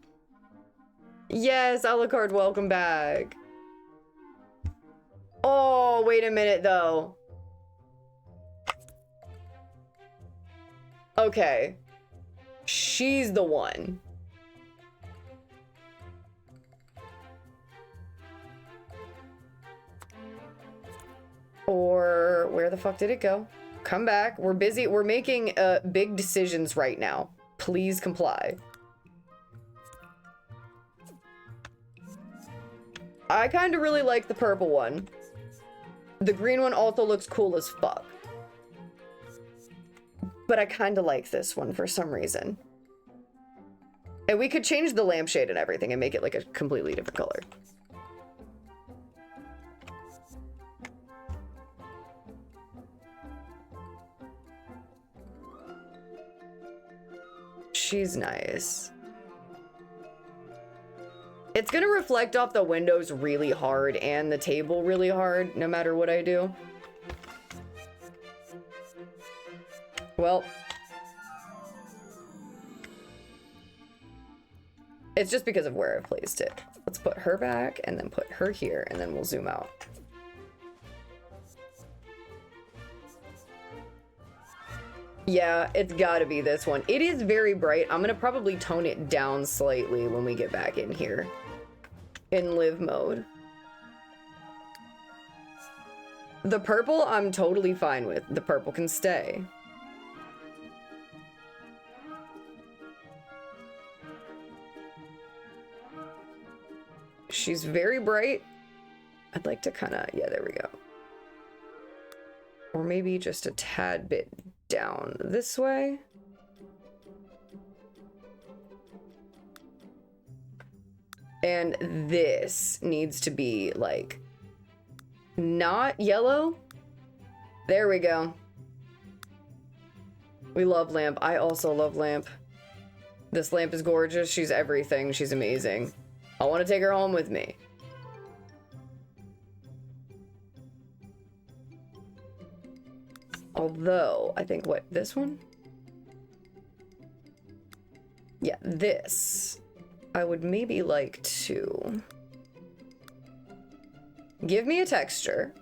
Yes, Alucard, welcome back. Oh, wait a minute, though. Okay. She's the one. Or where the fuck did it go? Come back. We're busy. We're making big decisions right now. Please comply. I kind of really like the purple one. The green one also looks cool as fuck. But I kind of like this one for some reason. And we could change the lampshade and everything and make it like a completely different color. She's nice. It's gonna reflect off the windows really hard and the table really hard, no matter what I do. Well, it's just because of where I placed it. Let's put her back and then put her here, and then we'll zoom out. Yeah, it's gotta be this one. It is very bright. I'm gonna probably tone it down slightly when we get back in here in live mode. The purple, I'm totally fine with. The purple can stay. She's very bright. I'd like to kind of, yeah, there we go. Or maybe just a tad bit down this way. And this needs to be like not yellow. There we go. We love lamp. I also love lamp. This lamp is gorgeous. She's everything. She's amazing. I want to take her home with me. Although, I think, what, this one? Yeah, this. I would maybe like to give me a texture.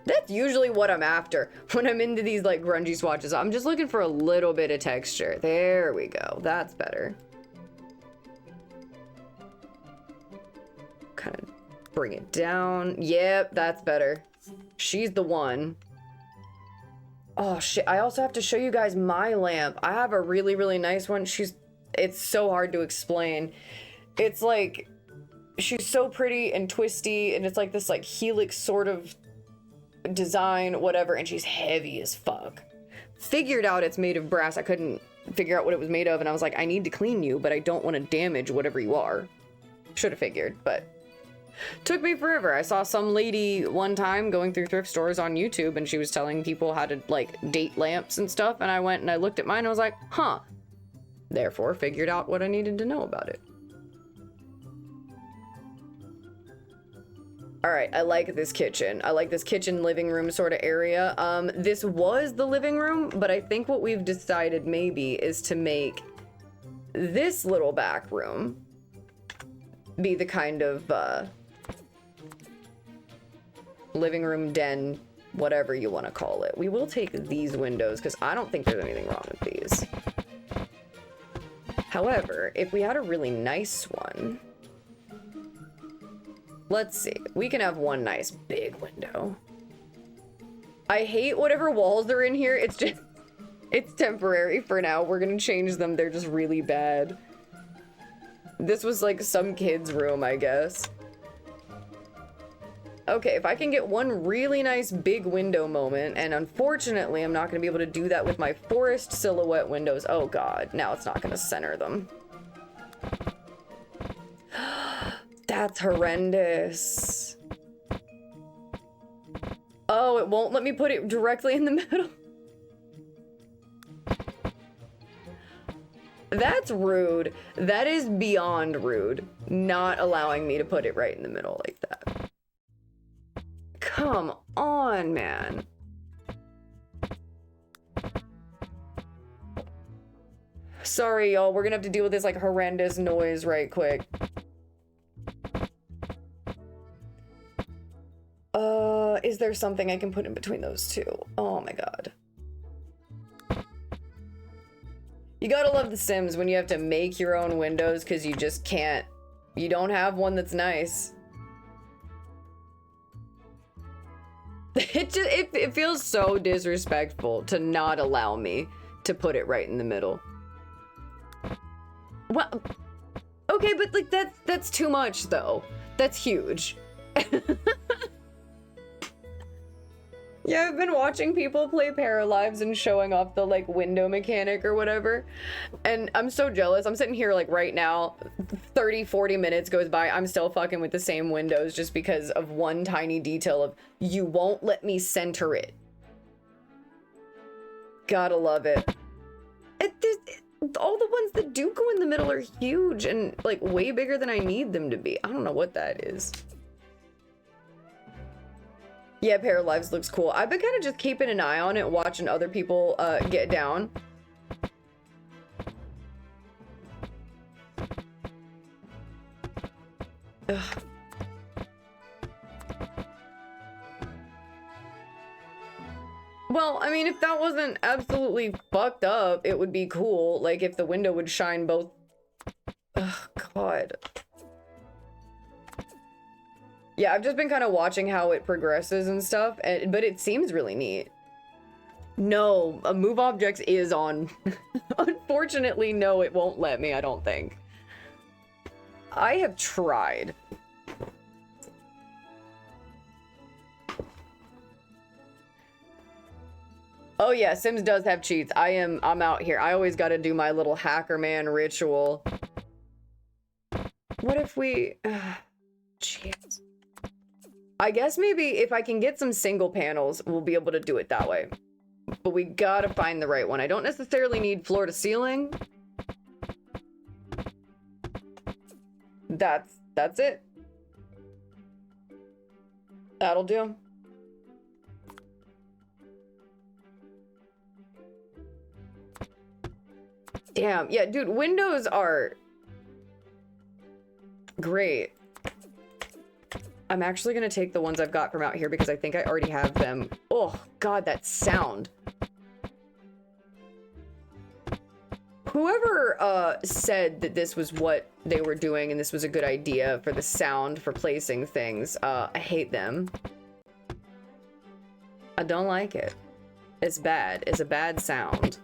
That's usually what I'm after when I'm into these like grungy swatches. I'm just looking for a little bit of texture. There we go. That's better. Kind of bring it down. Yep, that's better. She's the one. Oh shit, I also have to show you guys my lamp. I have a really, really nice one. It's so hard to explain. It's like, she's so pretty and twisty, and it's like this like helix sort of design, whatever, and she's heavy as fuck. Figured out it's made of brass. I couldn't figure out what it was made of, and I was like, I need to clean you, but I don't want to damage whatever you are. Should have figured, but took me forever. I saw some lady one time going through thrift stores on YouTube, and she was telling people how to like date lamps and stuff, and I went and I looked at mine and I was like, huh. Therefore, figured out what I needed to know about it. All right, I like this kitchen. I like this kitchen living room sort of area. This was the living room, but I think what we've decided maybe is to make this little back room be the kind of living room, den, whatever you want to call it. We will take these windows because I don't think there's anything wrong with these. However, if we had a really nice one, let's see, we can have one nice big window. I hate whatever walls are in here. It's just, it's temporary for now. We're gonna change them. They're just really bad. This was like some kid's room, I guess. Okay, if I can get one really nice big window moment, and unfortunately I'm not going to be able to do that with my forest silhouette windows. Oh god, now it's not going to center them. That's horrendous. Oh, it won't let me put it directly in the middle. That's rude. That is beyond rude. Not allowing me to put it right in the middle like that. Come on, man. Sorry, y'all. We're gonna have to deal with this like horrendous noise right quick. Is there something I can put in between those two? Oh my god. You gotta love The Sims when you have to make your own windows because you just can't. You don't have one that's nice. It feels so disrespectful to not allow me to put it right in the middle. Well, okay, but like that's too much though. That's huge. Yeah, I've been watching people play Paralives and showing off the like window mechanic or whatever. And I'm so jealous. I'm sitting here like right now, 30, 40 minutes goes by. I'm still fucking with the same windows just because of one tiny detail of you won't let me center it. Gotta love it. All the ones that do go in the middle are huge and like way bigger than I need them to be. I don't know what that is. Yeah, Paralives looks cool. I've been kind of just keeping an eye on it, watching other people get down. Ugh. Well, I mean, if that wasn't absolutely fucked up, it would be cool. Like, if the window would shine both... Ugh, God. Yeah, I've just been kind of watching how it progresses and stuff, but it seems really neat. No, move objects is on. Unfortunately, no, it won't let me, I don't think. I have tried. Oh yeah, Sims does have cheats. I'm out here. I always got to do my little hacker man ritual. What if we... Jeez. I guess maybe if I can get some single panels, we'll be able to do it that way. But we gotta find the right one. I don't necessarily need floor to ceiling. That's it. That'll do. Damn, yeah, dude, windows are great. I'm actually gonna take the ones I've got from out here because I think I already have them. Oh, God, that sound. Whoever said that this was what they were doing and this was a good idea for the sound for placing things, I hate them. I don't like it. It's bad. It's a bad sound.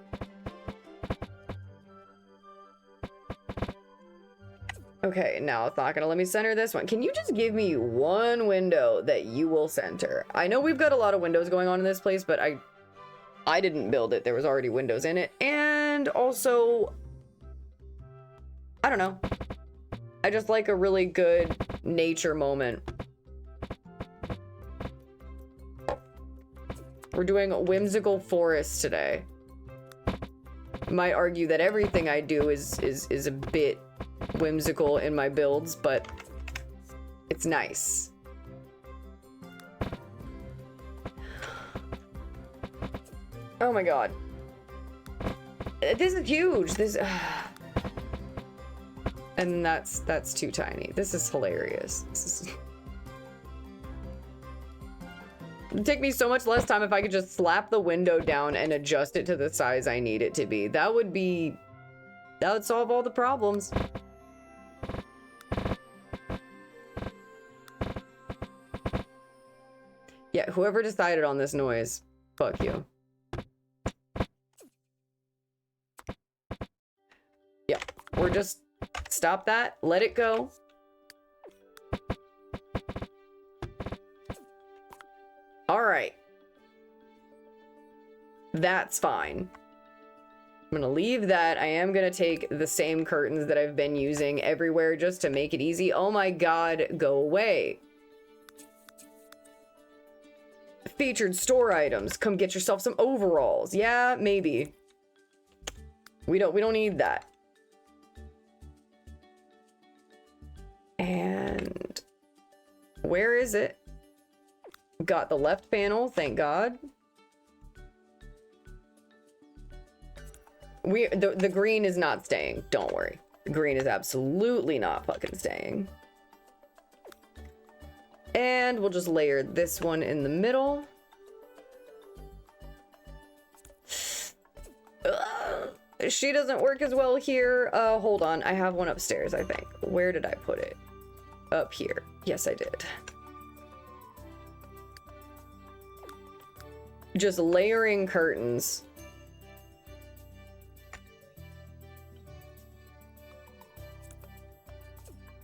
Okay, now it's not gonna let me center this one. Can you just give me one window that you will center? I know we've got a lot of windows going on in this place, but I didn't build it. There was already windows in it. And also, I don't know. I just like a really good nature moment. We're doing whimsical forest today. Might argue that everything I do is a bit whimsical in my builds, but it's nice. Oh my God. This is huge. This and that's too tiny. This is hilarious. This is... It'd take me so much less time if I could just slap the window down and adjust it to the size I need it to be. That would solve all the problems. Yeah, whoever decided on this noise, fuck you. Yeah, we're just stop that, let it go. All right. That's fine. I'm gonna leave that. I am gonna take the same curtains that I've been using everywhere just to make it easy. Oh my God, go away. Featured store items. Come get yourself some overalls. Yeah, maybe. We don't need that. And where is it? Got the left panel, thank God. The green is not staying. Don't worry. The green is absolutely not fucking staying. And we'll just layer this one in the middle. She doesn't work as well here. Hold on. I have one upstairs, I think. Where did I put it? Up here. Yes, I did. just layering curtains.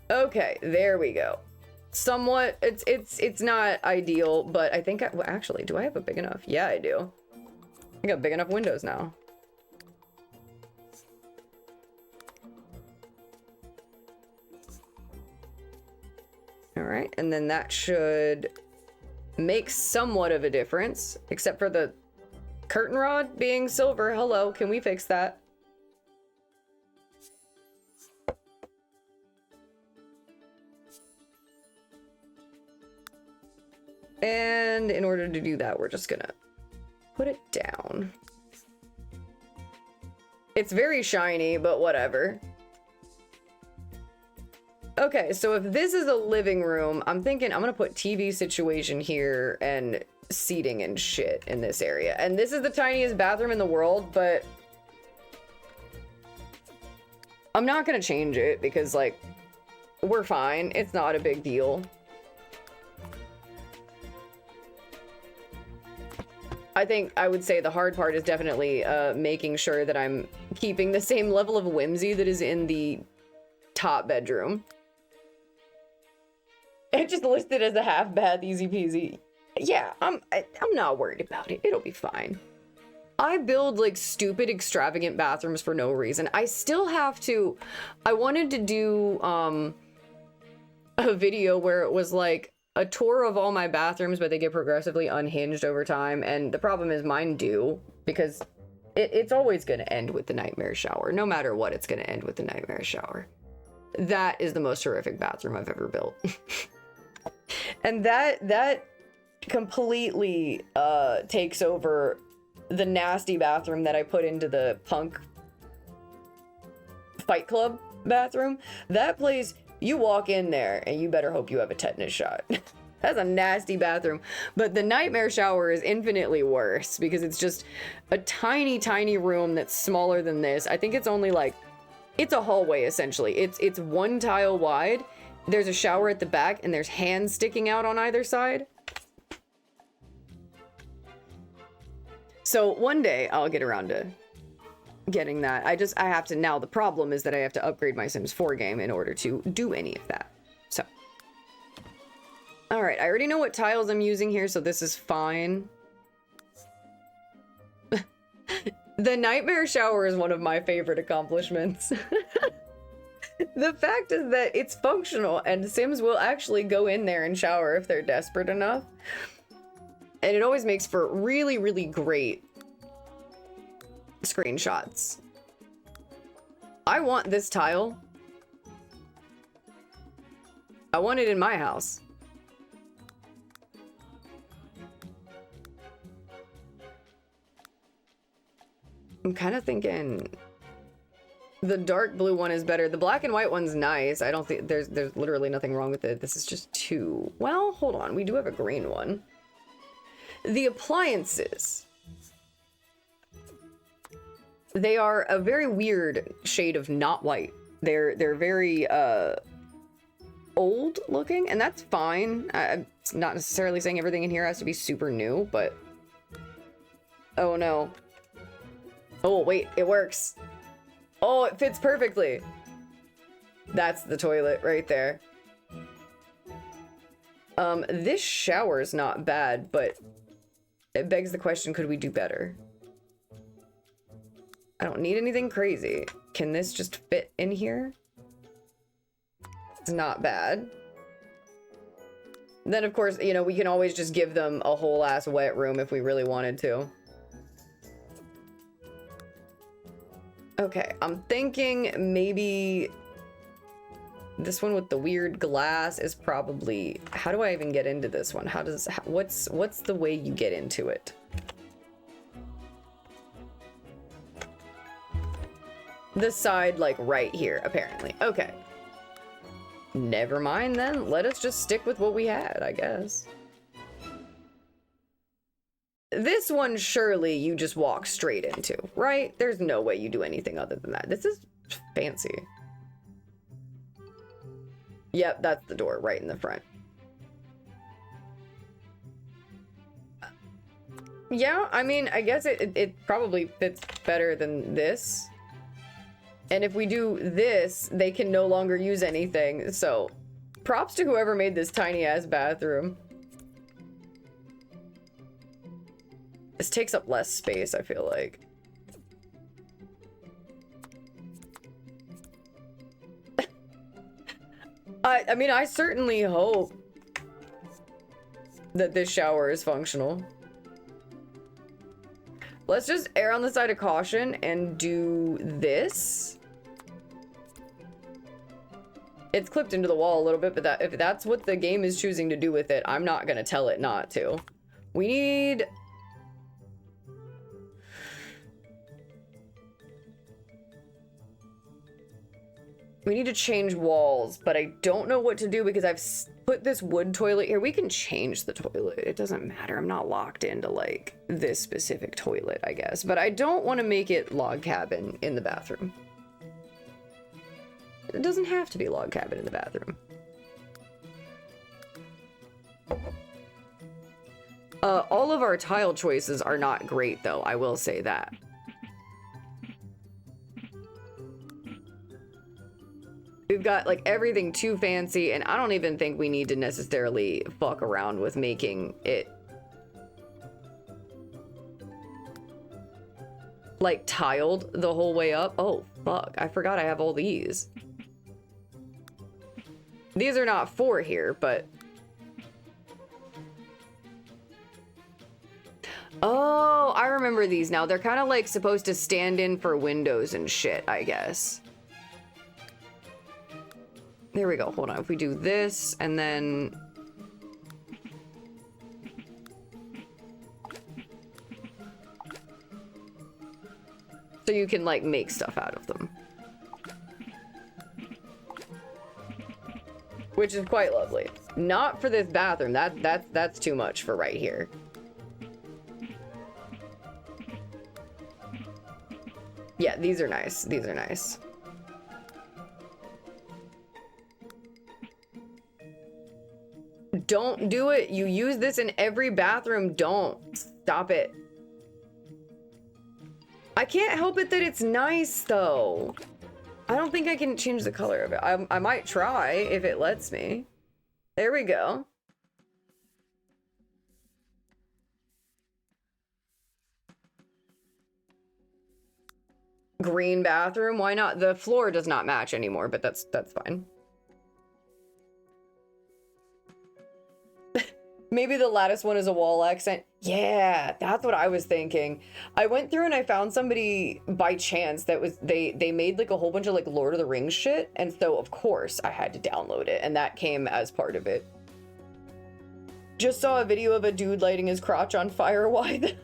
Okay, there we go. Somewhat, it's not ideal, but I think well, actually, do I have a big enough? Yeah, I do. I got big enough windows now. All right, and then that should make somewhat of a difference, except for the curtain rod being silver. Hello, can we fix that? And in order to do that, we're just gonna put it down. It's very shiny, but whatever. Okay, so if this is a living room, I'm thinking I'm gonna put TV situation here and seating and shit in this area. And this is the tiniest bathroom in the world, but I'm not gonna change it because, like, we're fine. It's not a big deal. I think I would say the hard part is definitely making sure that I'm keeping the same level of whimsy that is in the top bedroom. It just listed as a half bath, easy peasy. Yeah, I'm not worried about it. It'll be fine. I build like stupid extravagant bathrooms for no reason. I still have to, I wanted to do a video where it was like a tour of all my bathrooms, but they get progressively unhinged over time. And the problem is mine do, because it's always going to end with the nightmare shower. No matter what, it's going to end with the nightmare shower. That is the most horrific bathroom I've ever built. And that completely takes over the nasty bathroom that I put into the punk Fight Club bathroom. That place, you walk in there and you better hope you have a tetanus shot. That's a nasty bathroom. But the nightmare shower is infinitely worse because it's just a tiny, tiny room that's smaller than this. I think it's only like, it's a hallway essentially. It's one tile wide. There's a shower at the back and there's hands sticking out on either side. So one day I'll get around to getting that. I have to, now the problem is that I have to upgrade my Sims 4 game in order to do any of that. So. All right, I already know what tiles I'm using here, so this is fine. The nightmare shower is one of my favorite accomplishments. The fact is that it's functional and Sims will actually go in there and shower if they're desperate enough. And it always makes for really, really great screenshots. I want this tile. I want it in my house. I'm kind of thinking the dark blue one is better. The black and white one's nice. I don't think there's literally nothing wrong with it. This is just too, well, hold on. We do have a green one. The appliances. They are a very weird shade of not white. They're very old looking, and that's fine. I'm not necessarily saying everything in here has to be super new, but oh no. Oh wait, it works. Oh, it fits perfectly. That's the toilet right there. This shower is not bad, but it begs the question, could we do better? I don't need anything crazy. Can this just fit in here? It's not bad. Then, of course, you know, we can always just give them a whole ass wet room if we really wanted to. Okay, I'm thinking maybe this one with the weird glass is probably, how do I even get into this one? What's the way you get into it? The side, like right here, apparently. Okay. Never mind then. Let us just stick with what we had, I guess. This one, surely you just walk straight into, right? There's no way you do anything other than that. This is fancy. Yep, that's the door right in the front. Yeah, I mean, I guess it probably fits better than this. And if we do this, they can no longer use anything. So, props to whoever made this tiny-ass bathroom. This takes up less space, I feel like. I mean, I certainly hope that this shower is functional. Let's just err on the side of caution and do this. It's clipped into the wall a little bit, but if that's what the game is choosing to do with it, I'm not gonna tell it not to. We need... We need to change walls, but I don't know what to do because I've put this wood toilet here. We can change the toilet. It doesn't matter. I'm not locked into, like, this specific toilet, I guess. But I don't want to make it log cabin in the bathroom. It doesn't have to be log cabin in the bathroom. All of our tile choices are not great, though. I will say that. We've got, like, everything too fancy, and I don't even think we need to necessarily fuck around with making it, like, tiled the whole way up. Oh, fuck. I forgot I have all these. These are not for here, but... Oh, I remember these now. They're kind of, like, supposed to stand in for windows and shit, I guess. There we go. Hold on. If we do this and then... So you can, like, make stuff out of them. Which is quite lovely. Not for this bathroom. That's too much for right here. Yeah, these are nice. These are nice. Don't do it. You use this in every bathroom. Don't. Stop it. I can't help it that it's nice, though. I don't think I can change the color of it. I might try if it lets me. There we go. Green bathroom. Why not? The floor does not match anymore, but that's fine. Maybe the lattice one is a wall accent. Yeah, that's what I was thinking. I went through and I found somebody by chance that was, they made like a whole bunch of like Lord of the Rings shit. And so of course I had to download it and that came as part of it. Just saw a video of a dude lighting his crotch on fire. Why?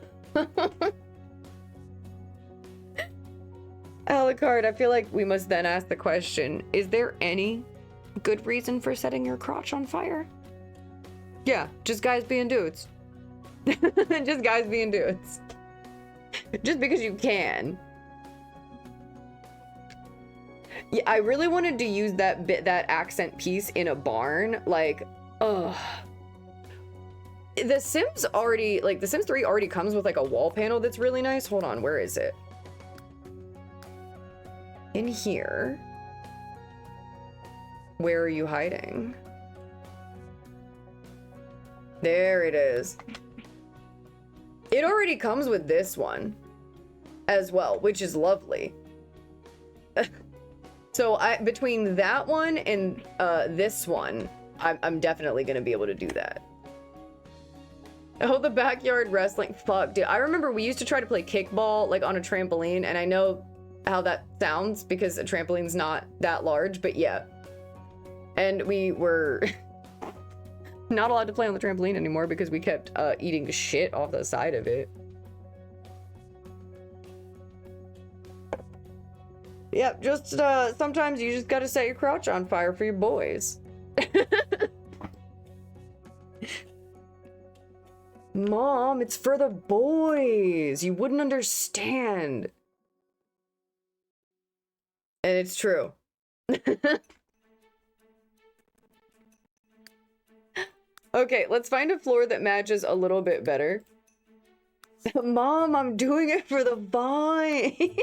Alucard, I feel like we must then ask the question, is there any good reason for setting your crotch on fire? Yeah, just guys being dudes. Just guys being dudes. Just because you can. Yeah, I really wanted to use that accent piece in a barn. Like, ugh. The Sims 3 already comes with like a wall panel that's really nice. Hold on, where is it? In here. Where are you hiding? There it is. It already comes with this one as well, which is lovely. So between that one and this one, I'm definitely gonna be able to do that. Oh, the backyard wrestling. Fuck, dude. I remember we used to try to play kickball like on a trampoline, and I know how that sounds because a trampoline's not that large, but yeah. And we were not allowed to play on the trampoline anymore because we kept eating shit off the side of it. Yep, just sometimes you just gotta set your crotch on fire for your boys. Mom, it's for the boys. You wouldn't understand. And it's true. Okay, let's find a floor that matches a little bit better. Mom, I'm doing it for the vine.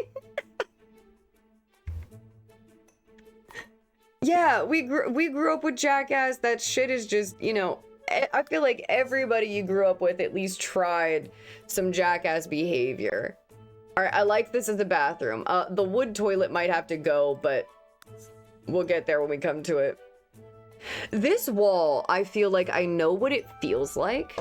Yeah, we grew up with Jackass. That shit is just, you know, I feel like everybody you grew up with at least tried some Jackass behavior. All right, I like this as a bathroom. The wood toilet might have to go, but we'll get there when we come to it. This wall, I feel like I know what it feels like.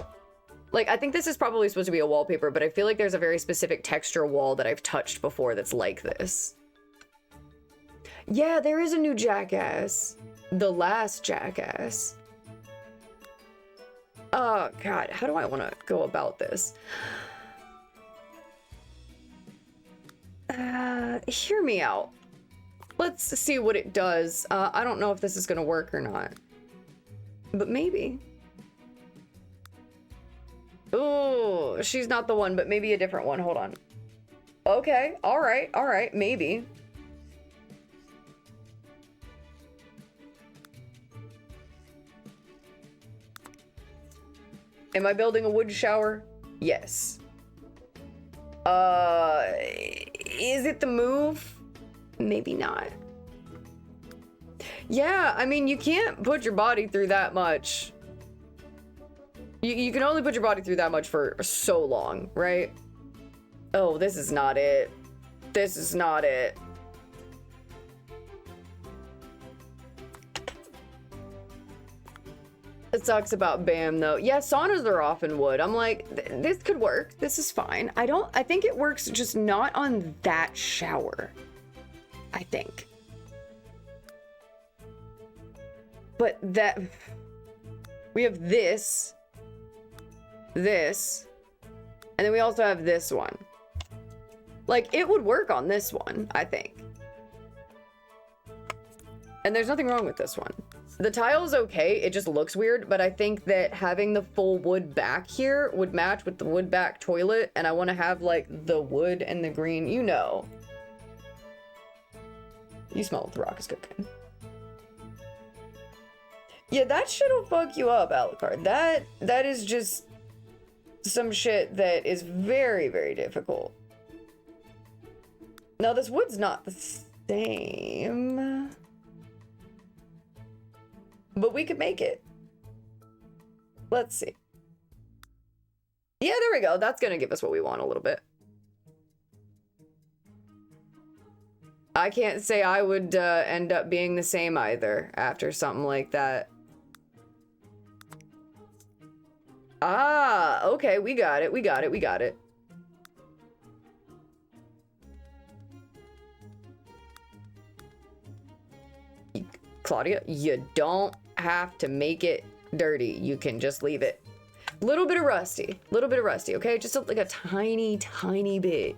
Like, I think this is probably supposed to be a wallpaper, but I feel like there's a very specific texture wall that I've touched before that's like this. Yeah, there is a new Jackass. The last Jackass. Oh, God. How do I want to go about this? Hear me out. Let's see what it does. I don't know if this is going to work or not. But maybe. Ooh, she's not the one, but maybe a different one. Hold on. Okay. All right. Maybe. Am I building a wood shower? Yes. Is it the move? Maybe not. Yeah, I mean, you can't put your body through that much. You can only put your body through that much for so long, right? Oh, this is not it. This is not it. It sucks about BAM though. Yeah, saunas are often wood. I'm like, this could work. This is fine. I think it works, just not on that shower. I think. But that, we have this, and then we also have this one. Like, it would work on this one, I think. And there's nothing wrong with this one. The tile is okay, it just looks weird, but I think that having the full wood back here would match with the wood back toilet, and I want to have, like, the wood and the green, you know. You smell what the rock is cooking. Yeah, that shit'll fuck you up, Alucard. That is just some shit that is very, very difficult. Now, this wood's not the same. But we could make it. Let's see. Yeah, there we go. That's gonna give us what we want a little bit. I can't say I would end up being the same either after something like that. Ah, okay, we got it. Claudia, you don't have to make it dirty. You can just leave it. Little bit of rusty, okay? Just like a tiny bit.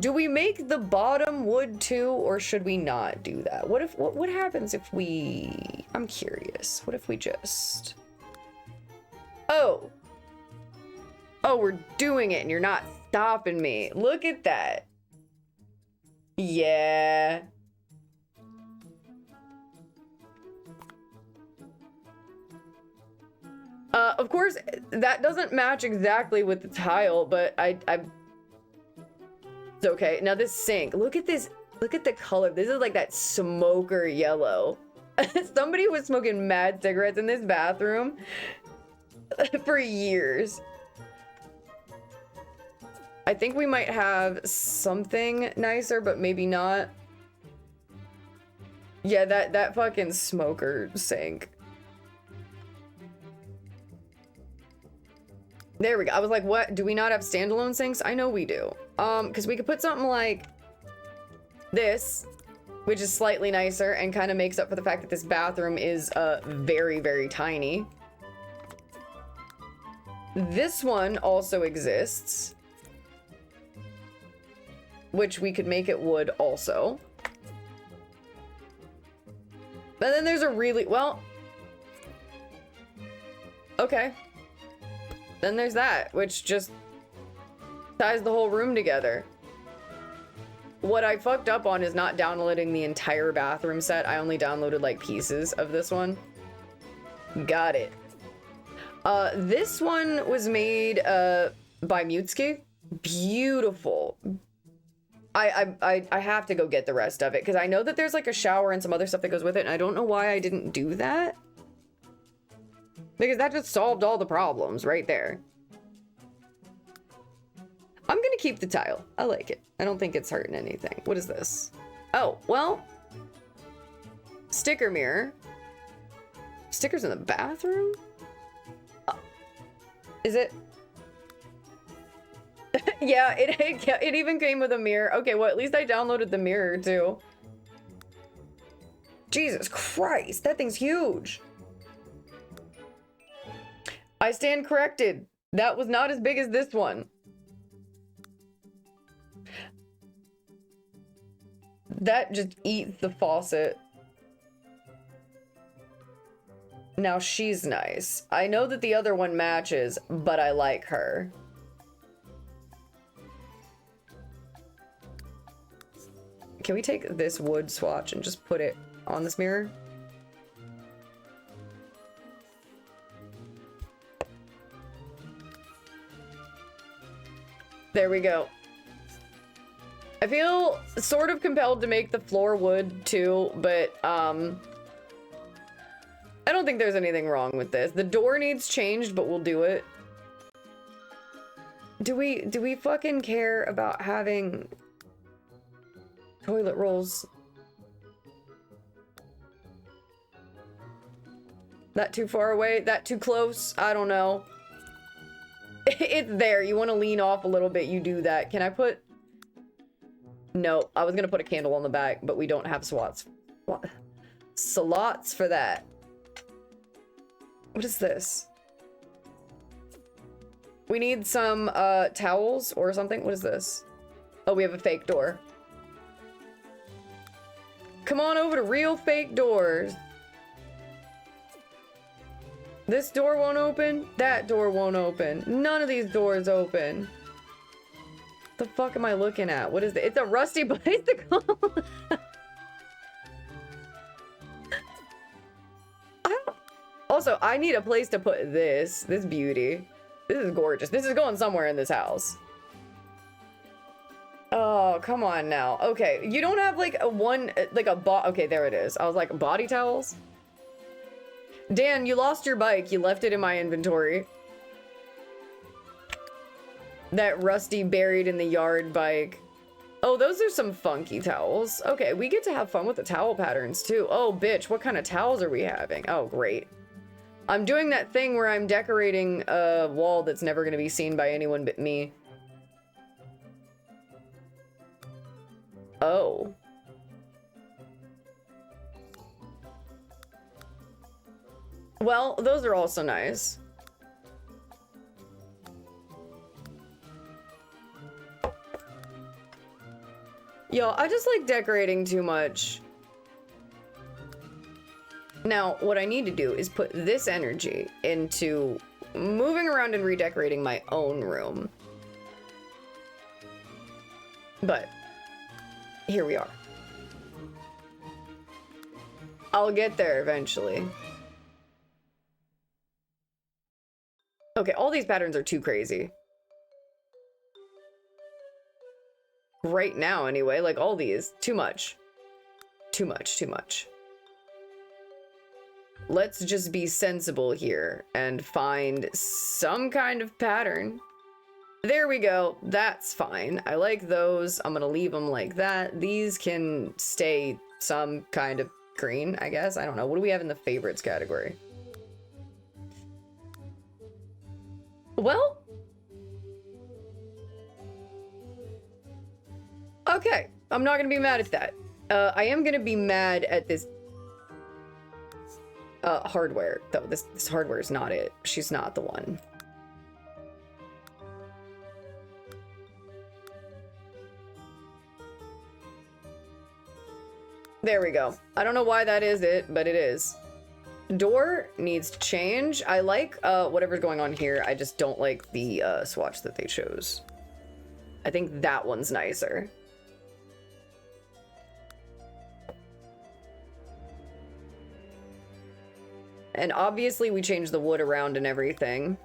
Do we make the bottom wood too, or should we not do that? What happens if we, I'm curious. What if we just, oh, we're doing it and you're not stopping me. Look at that. Yeah. Of course, that doesn't match exactly with the tile, but it's okay. Now this sink, look at this, look at the color. This is like that smoker yellow. Somebody was smoking mad cigarettes in this bathroom for years. I think we might have something nicer, but maybe not. Yeah, that fucking smoker sink. There we go. I was like, what? Do we not have standalone sinks? I know we do. Because we could put something like this, which is slightly nicer and kind of makes up for the fact that this bathroom is very, very tiny. This one also exists, which we could make it wood also. But then there's a really, well, okay. Then there's that, which just ties the whole room together. What I fucked up on is not downloading the entire bathroom set. I only downloaded like pieces of this one. Got it. This one was made by Mutsuki. Beautiful. I have to go get the rest of it because I know that there's like a shower and some other stuff that goes with it, and I don't know why I didn't do that. Because that just solved all the problems right there. I'm gonna keep the tile. I like it. I don't think it's hurting anything. What is this? Oh, well. Sticker mirror. Stickers in the bathroom? Is it? Yeah, it even came with a mirror. Okay, well, at least I downloaded the mirror, too. Jesus Christ, that thing's huge. I stand corrected. That was not as big as this one. That just eats the faucet. Now she's nice. I know that the other one matches, but I like her. Can we take this wood swatch and just put it on this mirror? There we go. I feel sort of compelled to make the floor wood too, but I don't think there's anything wrong with this. The door needs changed, but we'll do it. Do we fucking care about having toilet rolls? That too far away? That too close? I don't know. It's there. You want to lean off a little bit, you do that. Can I put... No, I was gonna put a candle on the back, but we don't have slots. What? Slots for that. What is this? We need some towels or something. What is this? Oh, we have a fake door. Come on over to real fake doors. This door won't open. That door won't open. None of these doors open. The fuck am I looking at? What is it? It's a rusty bicycle. Also, I need a place to put this beauty. This is gorgeous. This is going somewhere in this house. Oh, come on now. Okay, you don't have like okay, there it is. I was like, body towels? Dan, you lost your bike. You left it in my inventory. That rusty buried in the yard bike. Oh, those are some funky towels. Okay, we get to have fun with the towel patterns too. Oh, bitch, what kind of towels are we having? Oh, great. I'm doing that thing where I'm decorating a wall that's never going to be seen by anyone but me. Oh. Well, those are also nice. Yo, I just like decorating too much. Now, what I need to do is put this energy into moving around and redecorating my own room. But here we are. I'll get there eventually. Okay, all these patterns are too crazy. Right now, anyway, like all these. Too much. Too much, too much. Let's just be sensible here and find some kind of pattern. There we go. That's fine. I like those. I'm gonna leave them like that. These can stay some kind of green, I guess. I don't know. What do we have in the favorites category? Well, okay. I'm not gonna be mad at that. I am gonna be mad at this hardware, though. This hardware is not it. She's not the one. There we go. I don't know why that is it, but it is. Door needs to change. I like whatever's going on here. I just don't like the swatch that they chose. I think that one's nicer. And obviously we changed the wood around and everything.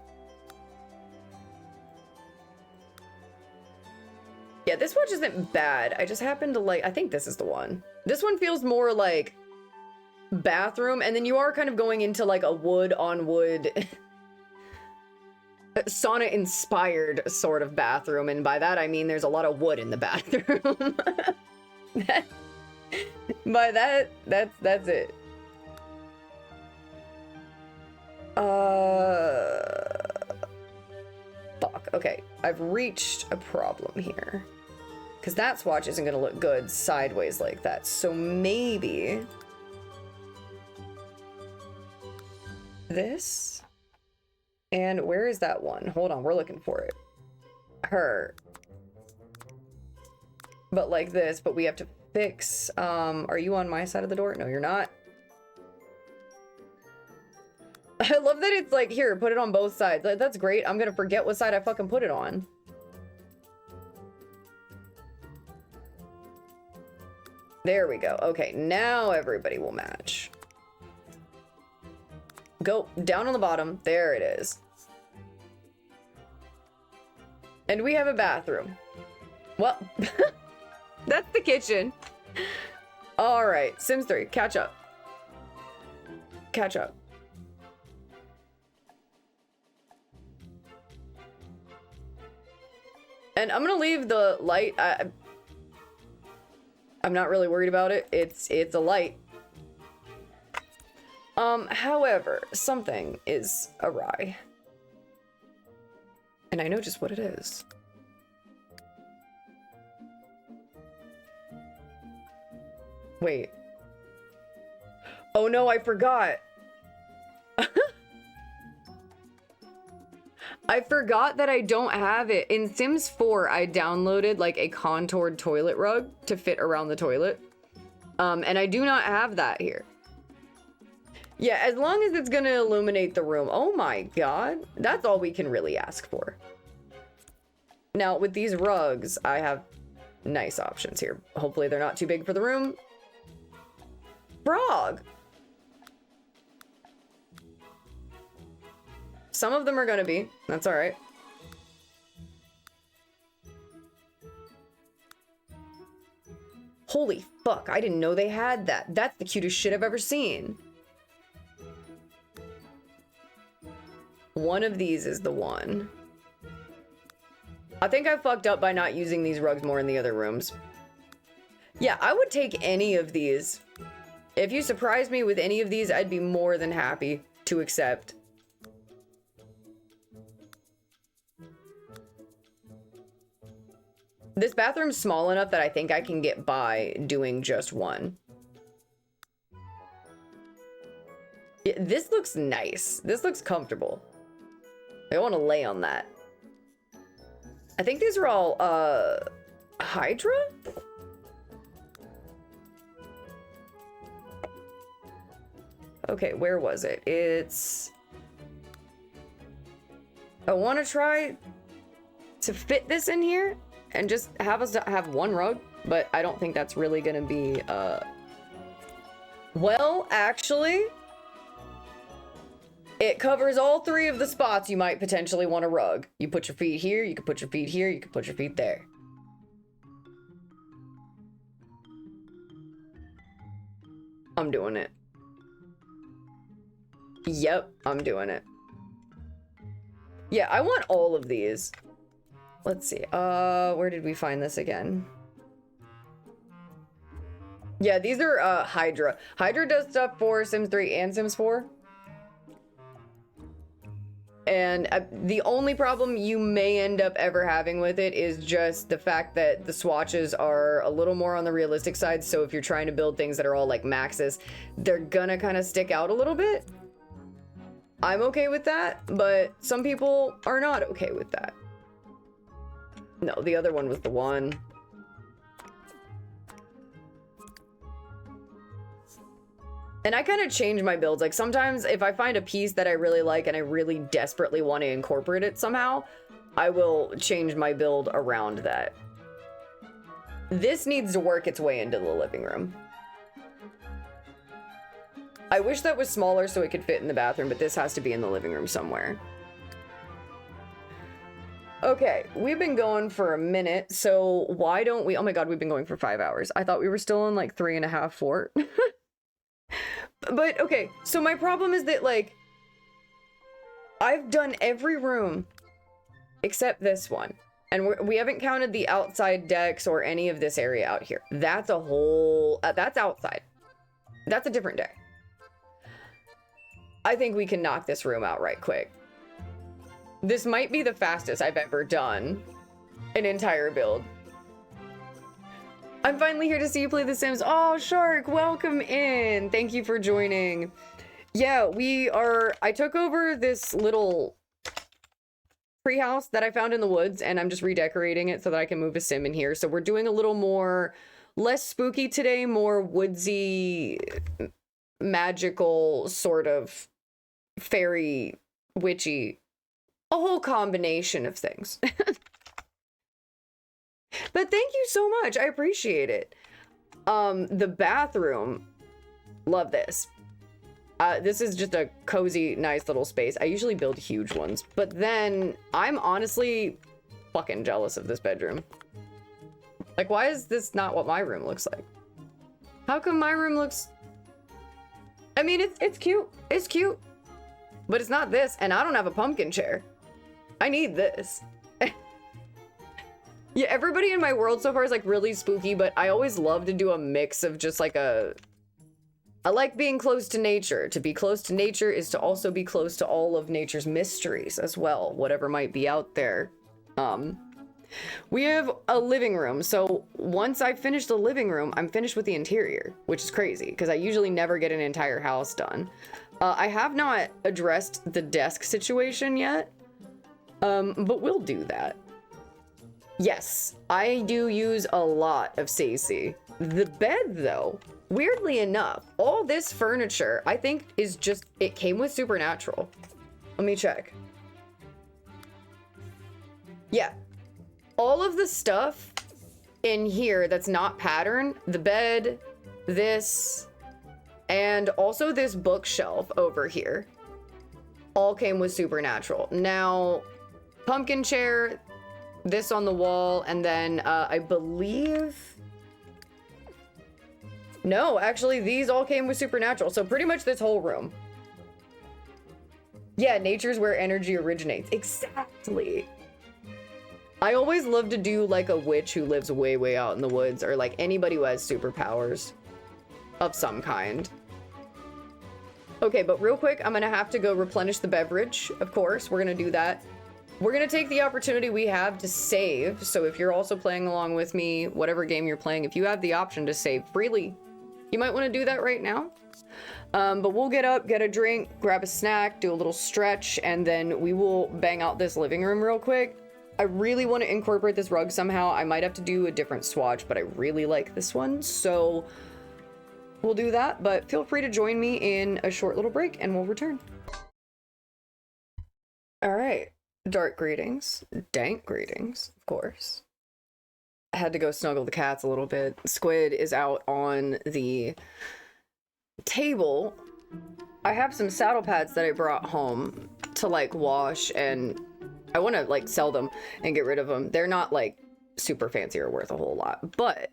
bad. I just happen to like, I think this is the one. This one feels more like bathroom, and then you are kind of going into like a wood on wood sauna inspired sort of bathroom, and by that I mean there's a lot of wood in the bathroom. By that's it. Fuck. Okay, I've reached a problem here. Because that swatch isn't gonna look good sideways like that. So maybe this. And where is that one? Hold on, we're looking for it. Her. But like this, but we have to fix, are you on my side of the door? No, you're not. I love that it's like, here, put it on both sides. That's great. I'm gonna forget what side I fucking put it on. There we go. Okay, now everybody will match. Go down on the bottom. There it is. And we have a bathroom. Well, that's the kitchen. All right, Sims 3, catch up. Catch up. And I'm gonna leave the light. I'm not really worried about it. It's a light. However, something is awry. And I know just what it is. Wait. Oh no, I forgot. I forgot that I don't have it. In Sims 4, I downloaded like a contoured toilet rug to fit around the toilet. And I do not have that here. Yeah, as long as it's gonna illuminate the room. Oh my god. That's all we can really ask for. Now, with these rugs, I have nice options here. Hopefully they're not too big for the room. Frog! Some of them are gonna be. That's alright. Holy fuck, I didn't know they had that. That's the cutest shit I've ever seen. One of these is the one. I think I fucked up by not using these rugs more in the other rooms. Yeah, I would take any of these. If you surprised me with any of these, I'd be more than happy to accept. This bathroom's small enough that I think I can get by doing just one. Yeah, this looks nice. This looks comfortable. I want to lay on that. I think these are all, Hydra? Okay, where was it? It's... I want to try to fit this in here and just have us have one rug, but I don't think that's really gonna be, well, actually, it covers all three of the spots you might potentially want a rug. You put your feet here, you can put your feet here, you can put your feet there. I'm doing it. Yep, I'm doing it. Yeah, I want all of these. Let's see. Where did we find this again? Yeah, these are Hydra. Hydra does stuff for Sims 3 and Sims 4. And the only problem you may end up ever having with it is just the fact that the swatches are a little more on the realistic side. So if you're trying to build things that are all like maxes, they're gonna kind of stick out a little bit. I'm okay with that, but some people are not okay with that. No, the other one was the one. And I kind of change my builds. Like sometimes if I find a piece that I really like and I really desperately want to incorporate it somehow, I will change my build around that. This needs to work its way into the living room. I wish that was smaller so it could fit in the bathroom, but this has to be in the living room somewhere. Okay, we've been going for a minute, so why don't we... Oh my god, we've been going for 5 hours. I thought we were still in like 3.5, 4. But okay, so my problem is that like I've done every room except this one. And we haven't counted the outside decks or any of this area out here. That's a whole... that's outside. That's a different day. I think we can knock this room out right quick. This might be the fastest I've ever done an entire build. I'm finally here to see you play The Sims. Oh, Shark, welcome in. Thank you for joining. Yeah, I took over this little treehouse that I found in the woods, and I'm just redecorating it so that I can move a sim in here. So we're doing a little more, less spooky today, more woodsy, magical, sort of fairy, witchy, a whole combination of things. But thank you so much. I appreciate it. The bathroom, love this. This is just a cozy, nice little space. I usually build huge ones, but then I'm honestly fucking jealous of this bedroom. Like, why is this not what my room looks like? How come my room looks... I mean, it's cute. It's cute. But it's not this, and I don't have a pumpkin chair. I need this. Yeah, everybody in my world so far is like really spooky, but I always love to do a mix of just like a... I like being close to nature. To be close to nature is to also be close to all of nature's mysteries as well, whatever might be out there. We have a living room, so once I finish the living room, I'm finished with the interior, which is crazy because I usually never get an entire house done. I have not addressed the desk situation yet, but we'll do that. Yes, I do use a lot of Sacy. The bed, though, weirdly enough, all this furniture, I think, is just... It came with Supernatural. Let me check. Yeah. All of the stuff in here that's not pattern, the bed, this, and also this bookshelf over here, all came with Supernatural. Now, pumpkin chair, this on the wall, and then I believe... No, actually, these all came with Supernatural, so pretty much this whole room. Yeah, nature's where energy originates. Exactly. I always love to do like a witch who lives way, way out in the woods, or like anybody who has superpowers of some kind. Okay, but real quick, I'm gonna have to go replenish the beverage. Of course, we're gonna do that. We're gonna take the opportunity we have to save. So if you're also playing along with me, whatever game you're playing, if you have the option to save freely, you might want to do that right now. But we'll get up, get a drink, grab a snack, do a little stretch, and then we will bang out this living room real quick. I really want to incorporate this rug somehow. I might have to do a different swatch, but I really like this one, so we'll do that. But feel free to join me in a short little break, and we'll return. All right. Dark greetings. Dank greetings, of course. I had to go snuggle the cats a little bit. Squid is out on the table. I have some saddle pads that I brought home to like wash, and I want to like sell them and get rid of them. They're not like super fancy or worth a whole lot, but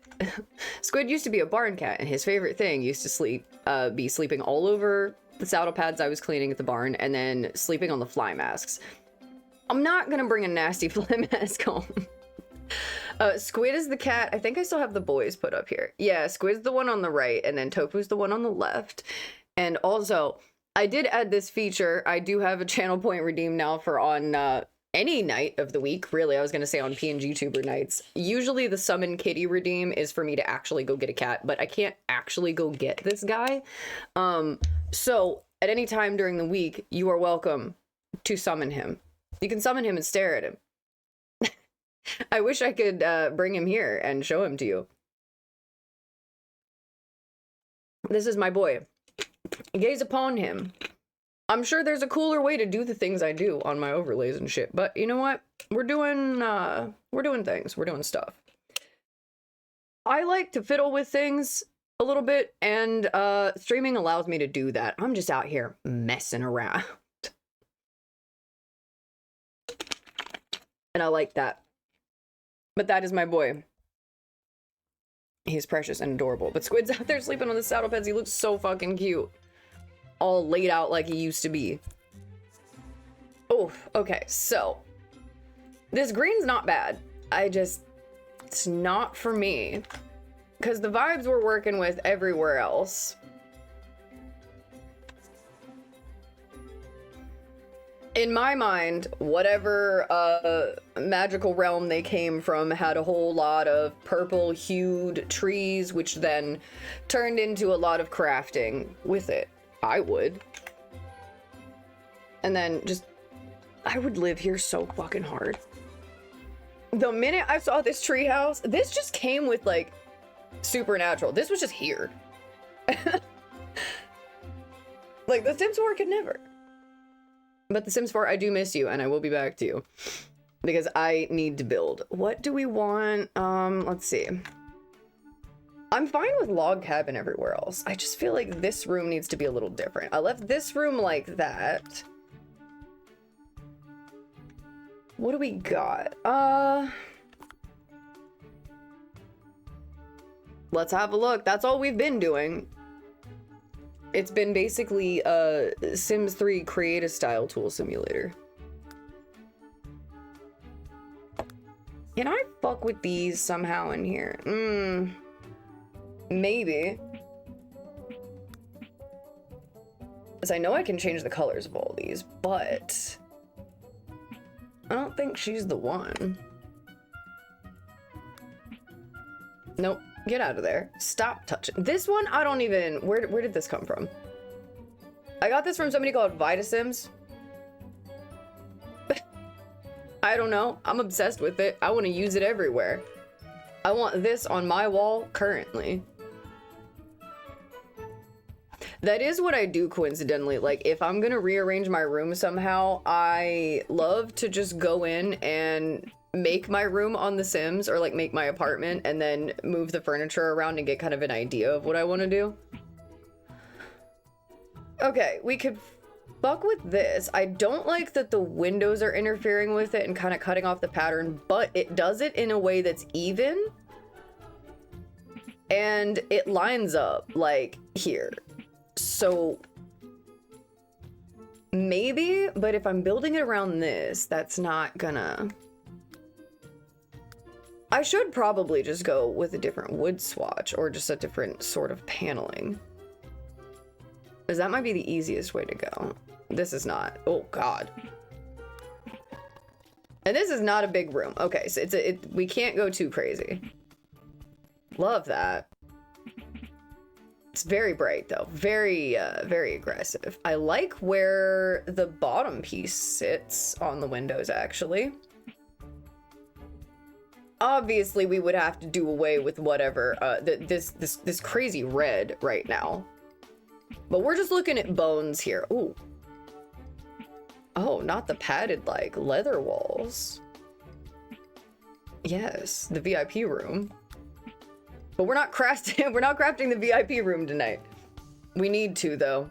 Squid used to be a barn cat, and his favorite thing used to be sleeping all over the saddle pads I was cleaning at the barn, and then sleeping on the fly masks. I'm not gonna bring a nasty fly mask home. Squid is the cat. I think I still have the boys put up here. Yeah, Squid's the one on the right, and then Tofu's the one on the left. And also, I did add this feature. I do have a channel point redeemed now for on any night of the week. Really, I was gonna say on PNG Tuber nights. Usually the summon kitty redeem is for me to actually go get a cat, but I can't actually go get this guy. So at any time during the week, you are welcome to summon him. You can summon him and stare at him. I wish I could bring him here and show him to you. This is my boy. Gaze upon him. I'm sure there's a cooler way to do the things I do on my overlays and shit, but you know what? We're doing things. We're doing stuff. I like to fiddle with things a little bit, and streaming allows me to do that. I'm just out here messing around. And I like that. But that is my boy. He's precious and adorable. But Squid's out there sleeping on the saddle pads. He looks so fucking cute. All laid out like he used to be. Oh, okay, so. This green's not bad. It's not for me. Because the vibes we're working with everywhere else. In my mind, whatever magical realm they came from had a whole lot of purple-hued trees, which then turned into a lot of crafting with it. I would. And then just, I would live here so fucking hard. The minute I saw this treehouse, this just came with like supernatural. This was just here. Like the Sims 4 could never. But The Sims 4, I do miss you, and I will be back to you. Because I need to build. What do we want? Let's see. I'm fine with log cabin everywhere else. I just feel like this room needs to be a little different. I left this room like that. What do we got? Let's have a look. That's all we've been doing. It's been basically Sims 3 create a style tool simulator. Can I fuck with these somehow in here? Maybe. Because I know I can change the colors of all these, but I don't think she's the one. Nope. Get out of there. Stop touching. This one, I don't even... Where did this come from? I got this from somebody called VitaSims. I don't know. I'm obsessed with it. I want to use it everywhere. I want this on my wall currently. That is what I do coincidentally. Like, if I'm gonna rearrange my room somehow, I love to just go in and make my room on The Sims, or like make my apartment and then move the furniture around and get kind of an idea of what I want to do. Okay, we could fuck with this. I don't like that the windows are interfering with it and kind of cutting off the pattern, but it does it in a way that's even. And it lines up like here. So maybe, but if I'm building it around this, that's not gonna... I should probably just go with a different wood swatch or just a different sort of paneling. Because that might be the easiest way to go. This is not. Oh, God. And this is not a big room. Okay, so we can't go too crazy. Love that. It's very bright, though. Very, very aggressive. I like where the bottom piece sits on the windows, actually. Obviously, we would have to do away with whatever, this crazy red right now. But we're just looking at bones here. Ooh. Oh, not the padded, like, leather walls. Yes, the VIP room. But we're not crafting the VIP room tonight. We need to, though.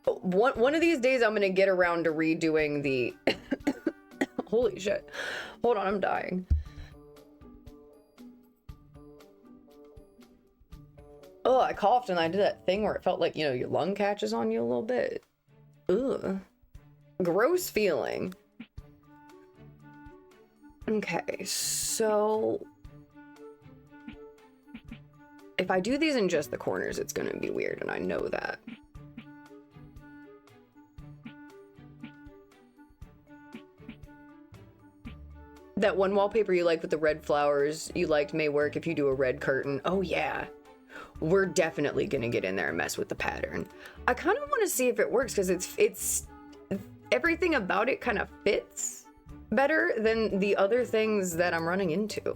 One of these days, I'm gonna get around to redoing the... Holy shit. Hold on, I'm dying. Oh, I coughed and I did that thing where it felt like, you know, your lung catches on you a little bit. Ugh. Gross feeling. Okay, so... if I do these in just the corners, it's gonna be weird, and I know that. That one wallpaper you like with the red flowers you liked may work if you do a red curtain. Oh yeah. We're definitely gonna get in there and mess with the pattern. I kind of want to see if it works because it's everything about it kind of fits better than the other things that I'm running into.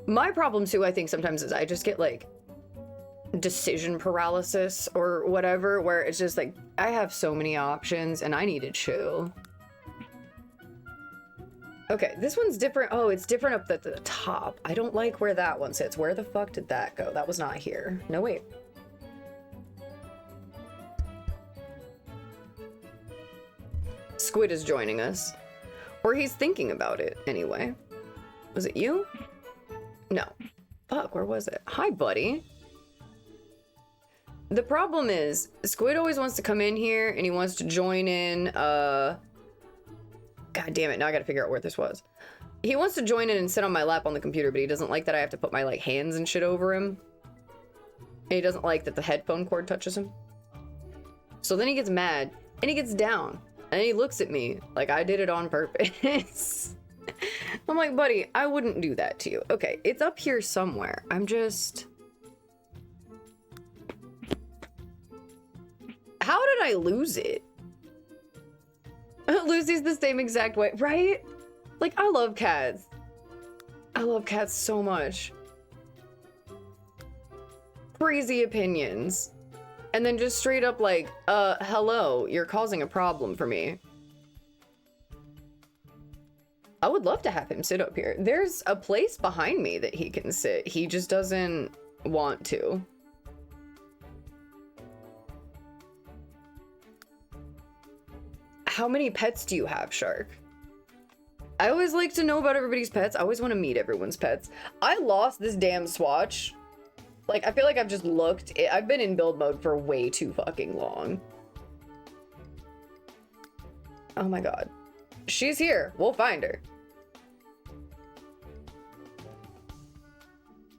My problem too, I think sometimes, is I just get like decision paralysis or whatever, where it's just like I have so many options and I need to chill. Okay, this one's different. Oh, it's different up at the top. I don't like where that one sits. Where the fuck did that go? That was not here. No, wait. Squid is joining us. Or he's thinking about it anyway. Was it you? No. Fuck, where was it? Hi, buddy. The problem is, Squid always wants to come in here and he wants to join in, God damn it, now I gotta figure out where this was. He wants to join in and sit on my lap on the computer, but he doesn't like that I have to put my, like, hands and shit over him. And he doesn't like that the headphone cord touches him. So then he gets mad, and he gets down, and he looks at me like I did it on purpose. I'm like, buddy, I wouldn't do that to you. Okay, it's up here somewhere. I'm just... How did I lose it? Lucy's the same exact way, right? Like, I love cats. I love cats so much. Crazy opinions. And then just straight up like, hello, you're causing a problem for me. I would love to have him sit up here. There's a place behind me that he can sit. He just doesn't want to. How many pets do you have, Shark? I always like to know about everybody's pets. I always want to meet everyone's pets. I lost this damn Swatch. Like, I feel like I've just looked. I've been in build mode for way too fucking long. Oh my god. She's here. We'll find her.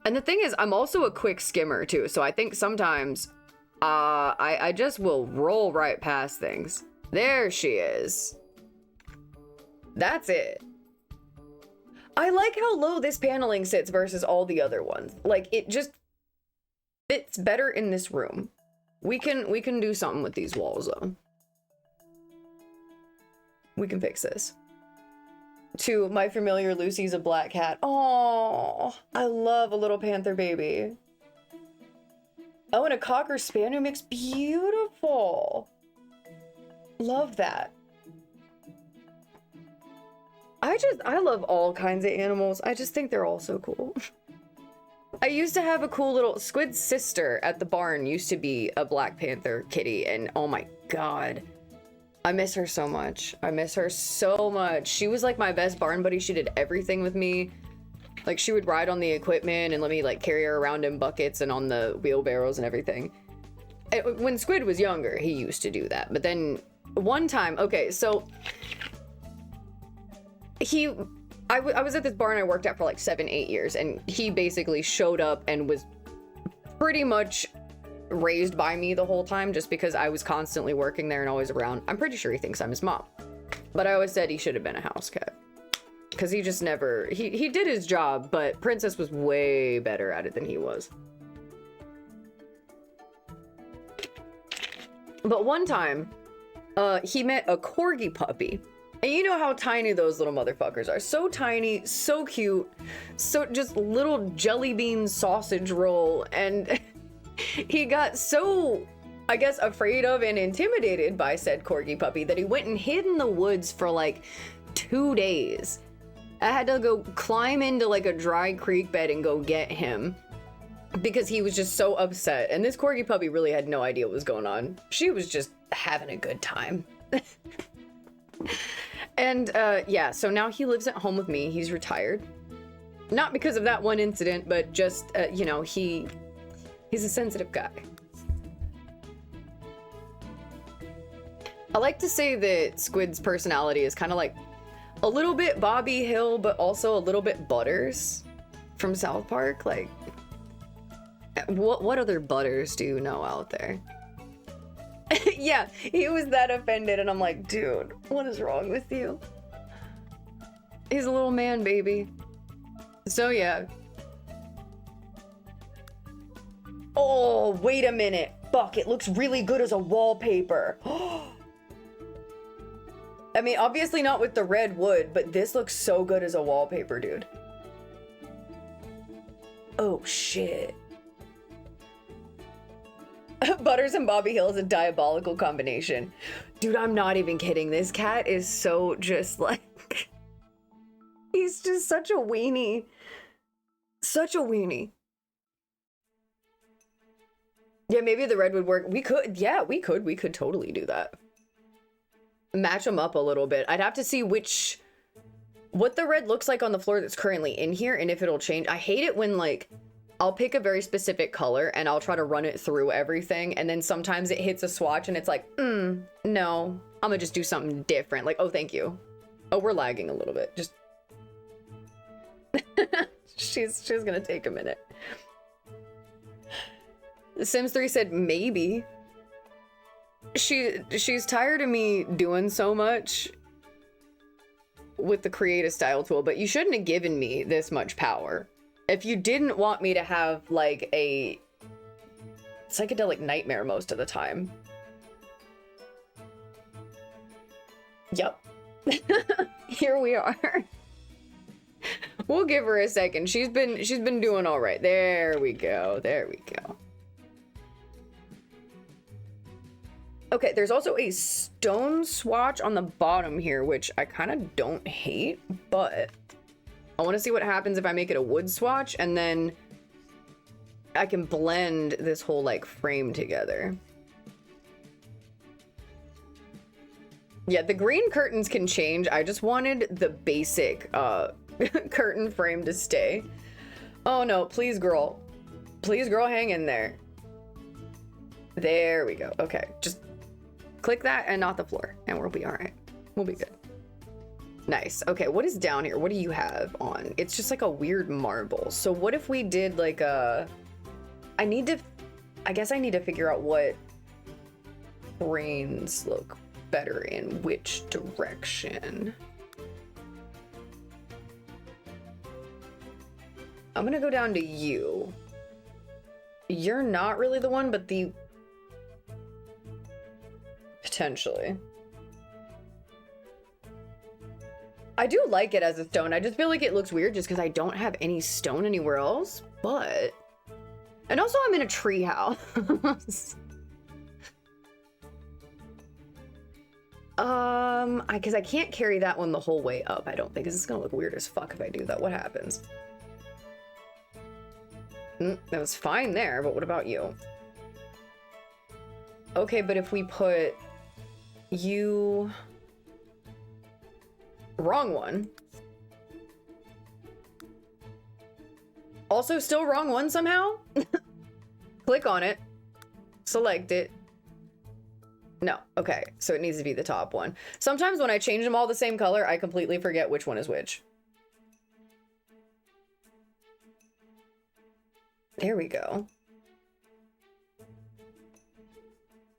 And the thing is, I'm also a quick skimmer too. So I think sometimes I just will roll right past things. There she is. That's it. I like how low this paneling sits versus all the other ones. Like, it just fits better in this room. We can do something with these walls though. We can fix this. To my familiar Lucy's a black cat. Oh, I love a little panther baby. Oh, and a cocker spaniel mix. Beautiful. Love that. I love all kinds of animals. I just think they're all so cool. I used to have a cool little Squid's sister at the barn used to be a Black Panther kitty, and oh my god. I miss her so much. I miss her so much. She was like my best barn buddy. She did everything with me. Like, she would ride on the equipment and let me like carry her around in buckets and on the wheelbarrows and everything. And when Squid was younger, he used to do that. But then one time, okay, so I was at this barn I worked at for like 7-8 years, and he basically showed up and was pretty much raised by me the whole time just because I was constantly working there and always around. I'm pretty sure he thinks I'm his mom. But I always said he should have been a house cat. Because he just never... He did his job, but Princess was way better at it than he was. But one time, he met a corgi puppy. And you know how tiny those little motherfuckers are. So tiny, so cute, so just little jelly bean sausage roll. And he got so, I guess, afraid of and intimidated by said corgi puppy that he went and hid in the woods for like 2 days. I had to go climb into like a dry creek bed and go get him because he was just so upset. And this corgi puppy really had no idea what was going on. She was just having a good time. And yeah, so now he lives at home with me. He's retired. Not because of that one incident, but just, you know, he's a sensitive guy. I like to say that Squid's personality is kind of like a little bit Bobby Hill, but also a little bit Butters from South Park. Like, what other Butters do you know out there? Yeah, he was that offended, and I'm like, dude, what is wrong with you? He's a little man, baby. So yeah. Oh, wait a minute. Fuck, it looks really good as a wallpaper. I mean, obviously not with the red wood, but this looks so good as a wallpaper, dude. Oh, shit. Butters and Bobby Hill is a diabolical combination. Dude, I'm not even kidding. This cat is so just like... He's just such a weenie. Such a weenie. Yeah, maybe the red would work. We could, yeah, we could totally do that. Match them up a little bit. I'd have to see which what the red looks like on the floor that's currently in here and if it'll change. I hate it when like I'll pick a very specific color and I'll try to run it through everything, and then sometimes it hits a swatch and it's like, no, I'm gonna just do something different. Like, oh, thank you. Oh, we're lagging a little bit. Just she's gonna take a minute. Sims 3 said maybe. She's tired of me doing so much with the create a style tool, but you shouldn't have given me this much power. If you didn't want me to have like a psychedelic nightmare most of the time. Yep. Here we are. We'll give her a second. She's been doing all right. There we go. There we go. Okay, there's also a stone swatch on the bottom here, which I kind of don't hate, but I want to see what happens if I make it a wood swatch, and then I can blend this whole like frame together. Yeah, the green curtains can change. I just wanted the basic curtain frame to stay. Oh no, please girl. Please girl, hang in there. There we go. Okay, just click that and not the floor, and we'll be all right. We'll be good. Nice. Okay, what is down here? What do you have on? It's just like a weird marble. So what if we did like a... I guess I need to figure out what brains look better in which direction. I'm gonna go down to you. You're not really the one, but the... Potentially. I do like it as a stone. I just feel like it looks weird just because I don't have any stone anywhere else, but... And also I'm in a tree house. Because I can't carry that one the whole way up, I don't think, because it's gonna look weird as fuck if I do that. What happens? That was fine there, but what about you? Okay, but if we put you... Wrong one. Also still wrong one somehow? Click on it. Select it. No, okay, so it needs to be the top one. Sometimes when I change them all the same color, I completely forget which one is which. There we go.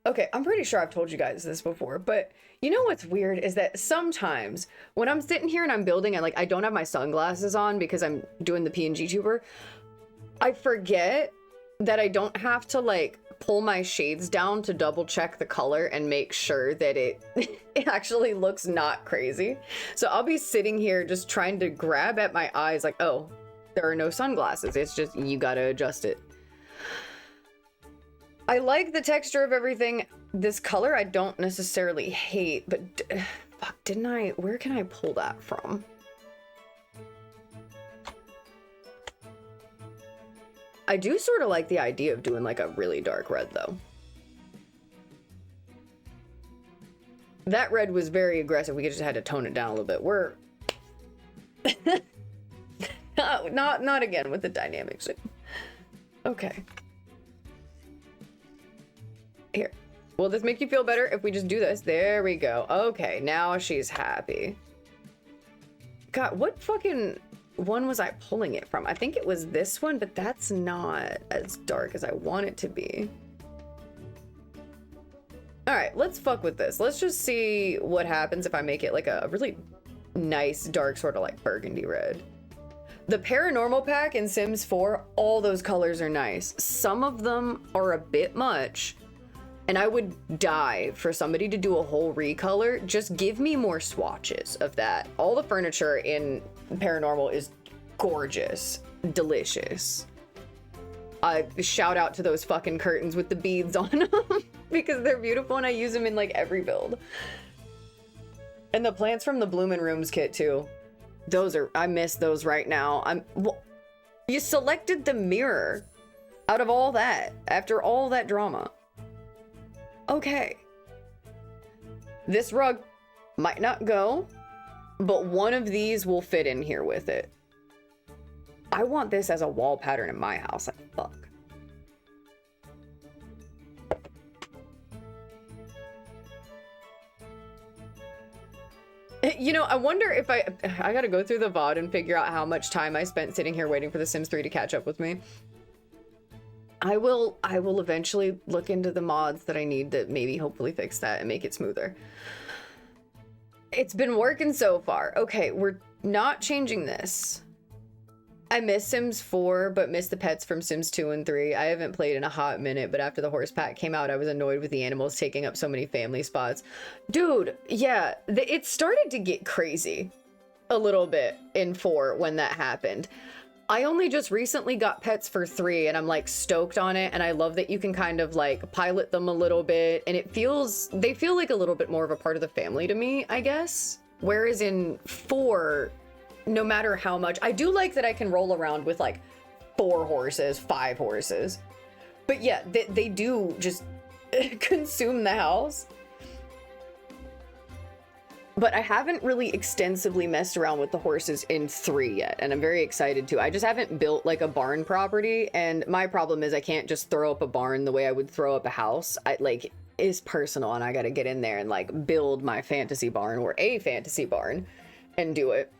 Okay, I'm pretty sure I've told you guys this before, but you know what's weird is that sometimes when I'm sitting here and I'm building and like I don't have my sunglasses on because I'm doing the PNG tuber, I forget that I don't have to like pull my shades down to double check the color and make sure that it actually looks not crazy. So I'll be sitting here just trying to grab at my eyes like, oh, there are no sunglasses. It's just, you gotta adjust it. I like the texture of everything. This color I don't necessarily hate, but fuck, didn't I? Where can I pull that from? I do sort of like the idea of doing like a really dark red though. That red was very aggressive. We just had to tone it down a little bit. We're not again with the dynamics. Okay. Here. Will this make you feel better if we just do this? There we go. Okay, now she's happy. God, what fucking one was I pulling it from? I think it was this one, but that's not as dark as I want it to be. All right, let's fuck with this. Let's just see what happens if I make it like a really nice, dark, sort of like burgundy red. The paranormal pack in Sims 4, all those colors are nice. Some of them are a bit much, and I would die for somebody to do a whole recolor. Just give me more swatches of that. All the furniture in Paranormal is gorgeous, delicious. Shout out to those fucking curtains with the beads on them because they're beautiful and I use them in like every build. And the plants from the Bloomin' Rooms kit too. Those are, I miss those right now. Well, you selected the mirror out of all that after all that drama. Okay. This rug might not go. but one of these will fit in here with it. I want this as a wall pattern in my house. Like, fuck. You know, I wonder if I gotta go through the VOD and figure out how much time I spent sitting here waiting for The Sims 3 to catch up with me. I will eventually look into the mods that I need to maybe hopefully fix that and make it smoother. It's been working so far. Okay, we're not changing this. I miss Sims 4, but miss the pets from Sims 2 and 3. I haven't played in a hot minute, but after the horse pack came out, I was annoyed with the animals taking up so many family spots. Dude, yeah, it started to get crazy a little bit in 4 when that happened. I only just recently got pets for 3, and I'm like stoked on it, and I love that you can kind of like pilot them a little bit, and they feel like a little bit more of a part of the family to me, I guess. Whereas in 4, no matter how much, I do like that I can roll around with like 4 horses, 5 horses. But yeah, they do just consume the house. But I haven't really extensively messed around with the horses in 3 yet, and I'm very excited to. I just haven't built like a barn property, and my problem is I can't just throw up a barn the way I would throw up a house. It's personal, and I gotta get in there and like build my fantasy barn or a fantasy barn and do it.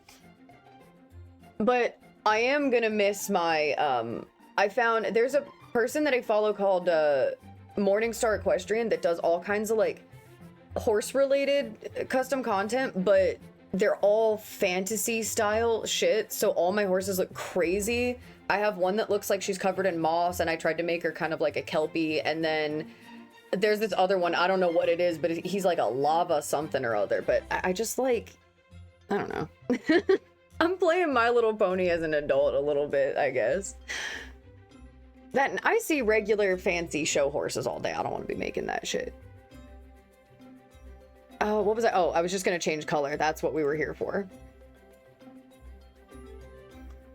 But I am gonna miss my, I found there's a person that I follow called Morningstar Equestrian that does all kinds of like horse related custom content, but they're all fantasy style shit. So all my horses look crazy. I have one that looks like she's covered in moss, and I tried to make her kind of like a kelpie. And then there's this other one, I don't know what it is, but he's like a lava something or other. But I just like, I don't know. I'm playing My Little Pony as an adult a little bit, I guess. That, I see regular fancy show horses all day. I don't want to be making that shit. What was I? Oh, I was just gonna change color. That's what we were here for.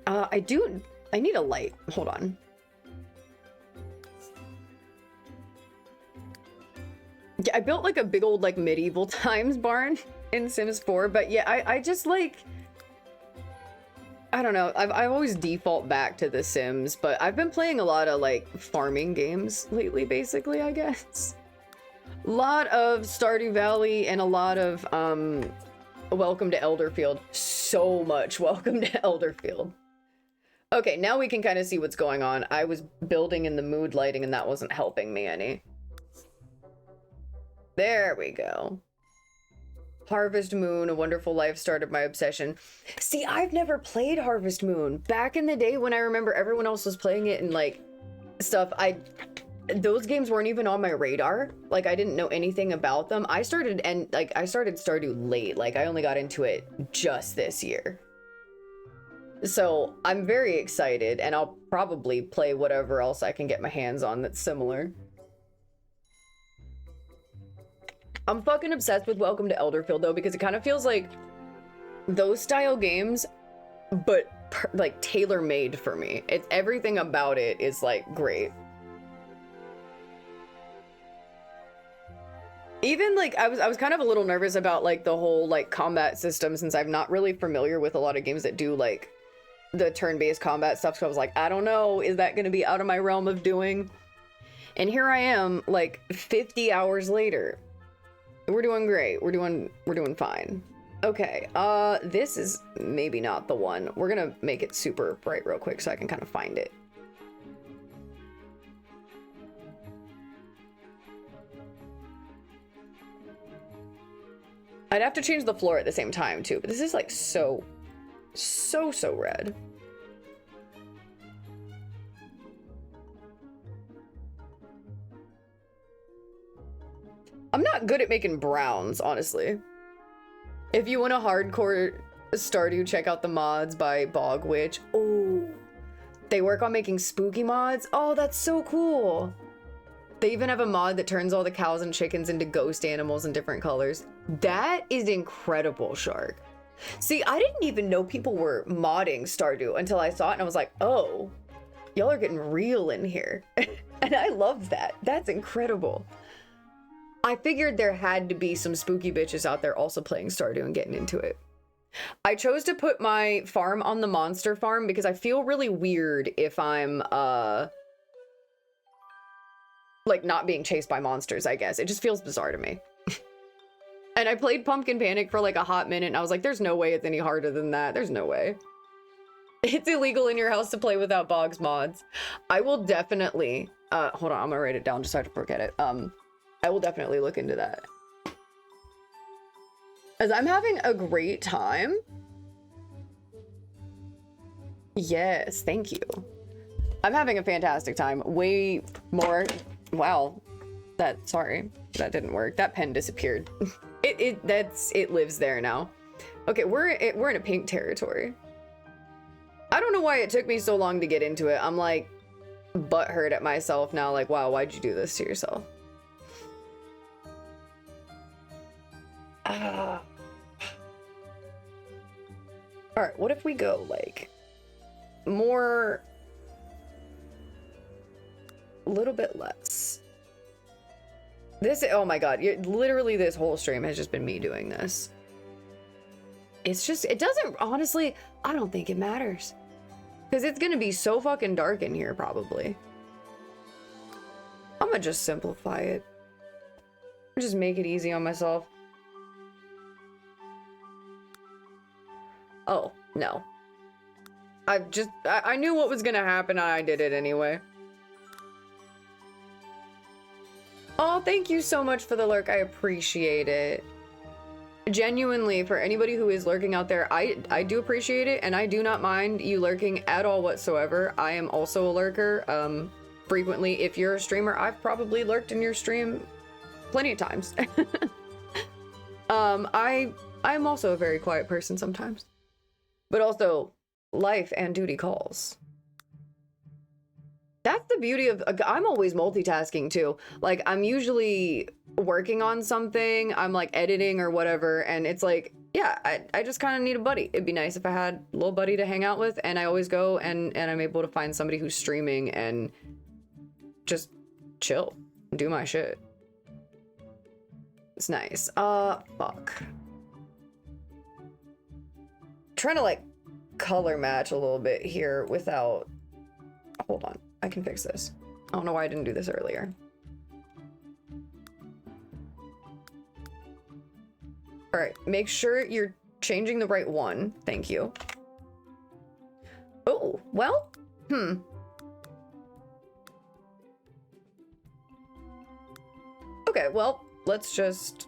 I need a light. Hold on. Yeah, I built like a big old like medieval times barn in Sims 4, but yeah, I just like, I don't know. I always default back to The Sims, but I've been playing a lot of like farming games lately, basically, I guess. A lot of Stardew Valley and a lot of Welcome to Elderfield. So much Welcome to Elderfield. Okay, now we can kind of see what's going on. I was building in the mood lighting and that wasn't helping me any. There we go. Harvest Moon, A Wonderful Life started my obsession. See, I've never played Harvest Moon. Back in the day when I remember everyone else was playing it and like stuff, those games weren't even on my radar. Like, I didn't know anything about them. I started Stardew late. Like, I only got into it just this year. So I'm very excited, and I'll probably play whatever else I can get my hands on that's similar. I'm fucking obsessed with Welcome to Elderfield though, because it kind of feels like those style games, but like tailor-made for me. It's everything about it is like great. Even like I was kind of a little nervous about like the whole like combat system, since I'm not really familiar with a lot of games that do like the turn-based combat stuff. So I was like, I don't know, is that going to be out of my realm of doing? And here I am like 50 hours later. We're doing great. We're doing fine. Okay, this is maybe not the one. We're gonna make it super bright real quick so I can kind of find it. I'd have to change the floor at the same time too, but this is like so red. I'm not good at making browns, honestly. If you want a hardcore Stardew, check out the mods by Bog Witch. Oh, they work on making spooky mods. Oh, that's so cool. They even have a mod that turns all the cows and chickens into ghost animals in different colors. That is incredible, Shark. See, I didn't even know people were modding Stardew until I saw it and I was like, oh, y'all are getting real in here. And I love that. That's incredible. I figured there had to be some spooky bitches out there also playing Stardew and getting into it. I chose to put my farm on the monster farm because I feel really weird if I'm, like, not being chased by monsters, I guess. It just feels bizarre to me. And I played Pumpkin Panic for like a hot minute, and I was like, there's no way it's any harder than that. There's no way. It's illegal in your house to play without Boggs mods. I will definitely, hold on, I'm gonna write it down just so I don't forget it. I will definitely look into that. As I'm having a great time. Yes, thank you. I'm having a fantastic time. Way more, wow. Sorry, that didn't work. That pen disappeared. It lives there now. Okay, we're in a pink territory. I don't know why it took me so long to get into it. I'm like butthurt at myself now. Like, wow, why'd you do this to yourself? All right, what if we go like more, a little bit less? This, oh my god, literally this whole stream has just been me doing this. It's just, it doesn't, honestly, I don't think it matters. Because it's gonna be so fucking dark in here, probably. I'm gonna just simplify it. Just make it easy on myself. Oh, no. I knew what was gonna happen and I did it anyway. Oh, thank you so much for the lurk. I appreciate it. Genuinely, for anybody who is lurking out there, I do appreciate it, and I do not mind you lurking at all whatsoever. I am also a lurker. Frequently, if you're a streamer, I've probably lurked in your stream plenty of times. I'm also a very quiet person sometimes. But also, life and duty calls. That's the beauty of, I'm always multitasking too. Like, I'm usually working on something, I'm like editing or whatever, and it's like, yeah, I just kind of need a buddy. It'd be nice if I had a little buddy to hang out with, and I always go and I'm able to find somebody who's streaming and just chill, do my shit. It's nice. Fuck. Trying to like color match a little bit here without, hold on. I can fix this. I don't know why I didn't do this earlier. All right, make sure you're changing the right one. Thank you. Oh, well, Okay, well, let's just,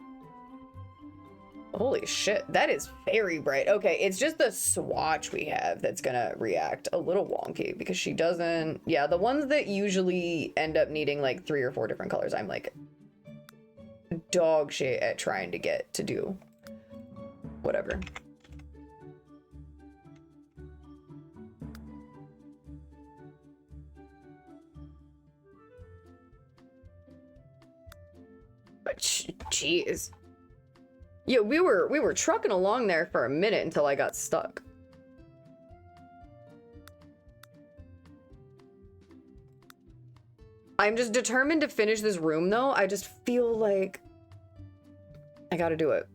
holy shit, that is very bright. Okay, it's just the swatch we have that's gonna react a little wonky because she doesn't, yeah, the ones that usually end up needing like 3 or 4 different colors, I'm like dog shit at trying to get to do whatever. But jeez. Yeah, we were trucking along there for a minute until I got stuck. I'm just determined to finish this room though. I just feel like I gotta do it.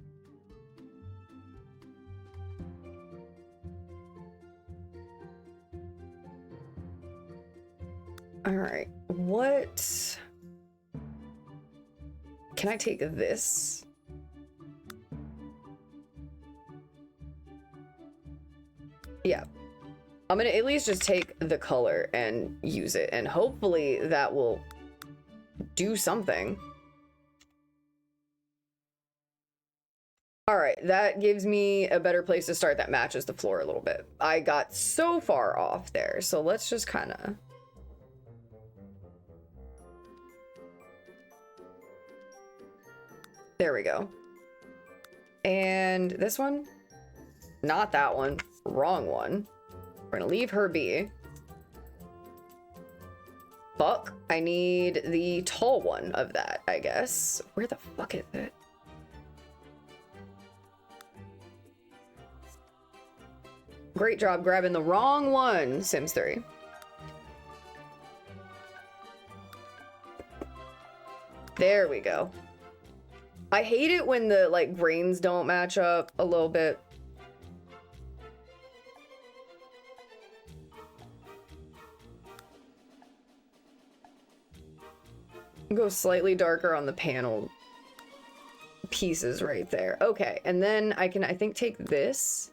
All right, what? Can I take this? Yeah, I'm gonna at least just take the color and use it, and hopefully that will do something. All right, that gives me a better place to start that matches the floor a little bit. I got so far off there, so let's just kind of... There we go. And this one? Not that one. Wrong one. We're gonna leave her be. Fuck. I need the tall one of that, I guess. Where the fuck is it? Great job grabbing the wrong one, Sims 3. There we go. I hate it when the like grains don't match up a little bit. Go slightly darker on the panel pieces right there. Okay, and then I can, I think, take this.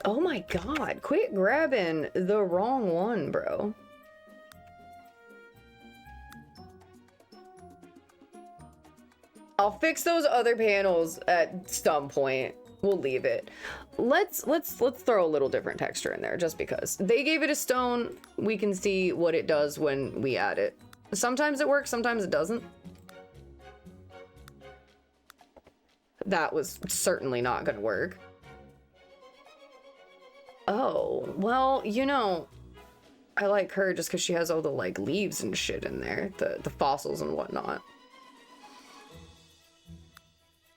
Oh my god, quit grabbing the wrong one, bro. I'll fix those other panels at some point. We'll leave it. Let's throw a little different texture in there just because. They gave it a stone. We can see what it does when we add it. Sometimes it works, sometimes it doesn't. That was certainly not gonna work. Oh, well, you know, I like her just because she has all the like leaves and shit in there, the fossils and whatnot.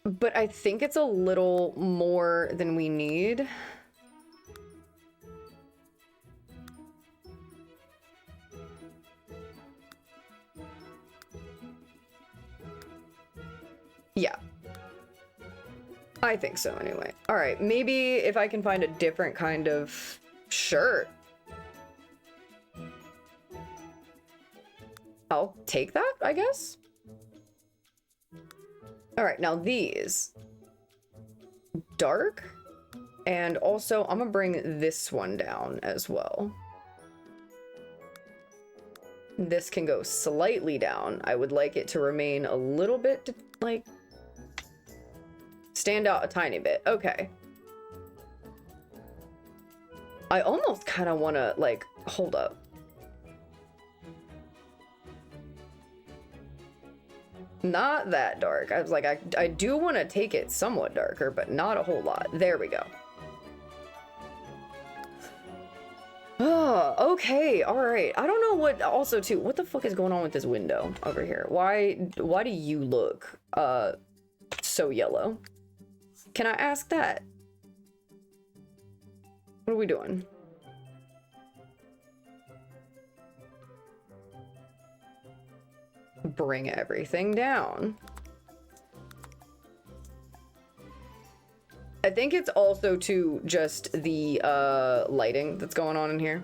But I think it's a little more than we need. Yeah. I think so anyway. All right, maybe if I can find a different kind of shirt. I'll take that, I guess. All right, now these. Dark. And also, I'm gonna bring this one down as well. This can go slightly down. I would like it to remain a little bit, like, stand out a tiny bit. Okay. I almost kind of want to, like, hold up. Not that dark. I was like, I do want to take it somewhat darker, but not a whole lot. There we go. Oh, okay. All right. I don't know what, also too, what the fuck is going on with this window over here? Why do you look, so yellow? Can I ask that? What are we doing? Bring everything down. I think it's also to just the lighting that's going on in here.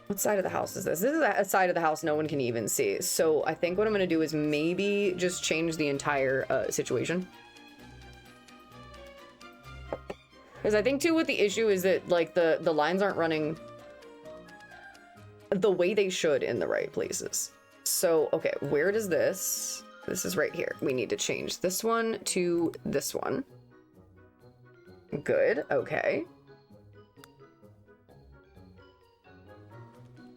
What side of the house is this? This is a side of the house no one can even see. So I think what I'm gonna do is maybe just change the entire situation. Because I think too what the issue is that like the lines aren't running the way they should in the right places. So, okay, where does this? This is right here. We need to change this one to this one. Good, okay.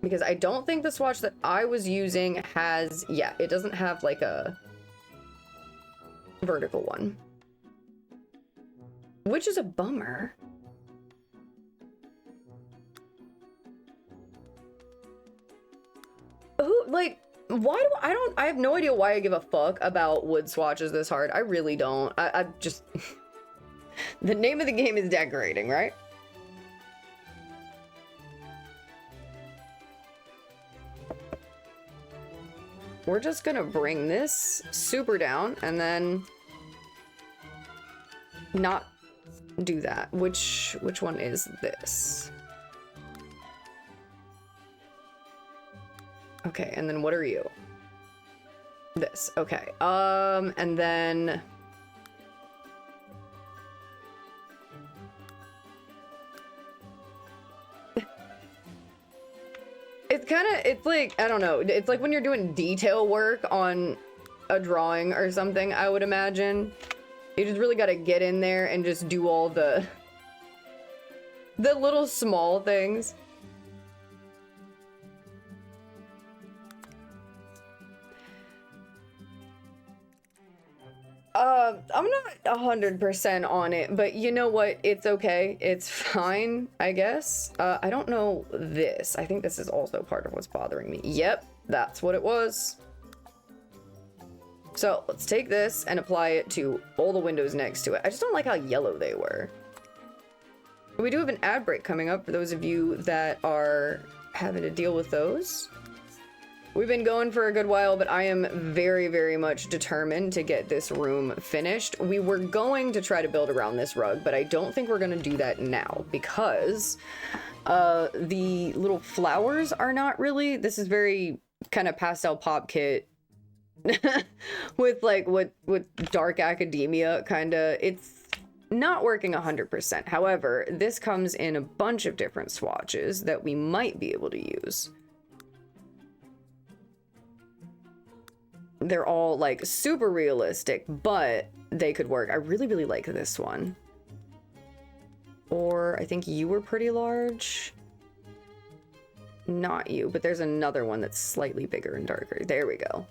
Because I don't think the swatch that I was using has, yeah, it doesn't have like a vertical one. Which is a bummer. Who, like, why do I have no idea why I give a fuck about wood swatches this hard. I really don't. I just, the name of the game is decorating, right? We're just gonna bring this super down and then not do that. Which one is this? Okay, and then what are you? This, okay. And then it's kind of, it's like, I don't know, it's like when you're doing detail work on a drawing or something, I would imagine. You just really got to get in there and just do all the little small things. I'm not 100% on it, but you know what? It's okay. It's fine, I guess. I don't know this. I think this is also part of what's bothering me. Yep, that's what it was. So let's take this and apply it to all the windows next to it. I just don't like how yellow they were. We do have an ad break coming up for those of you that are having to deal with those. We've been going for a good while, but I am very, very much determined to get this room finished. We were going to try to build around this rug, but I don't think we're going to do that now because The little flowers are not really. This is very kind of pastel pop kit with like what dark academia kind of. It's not working 100%. However, this comes in a bunch of different swatches that we might be able to use. They're all like super realistic, but they could work. I really, really like this one. Or I think you were pretty large. Not you, but there's another one that's slightly bigger and darker. There we go.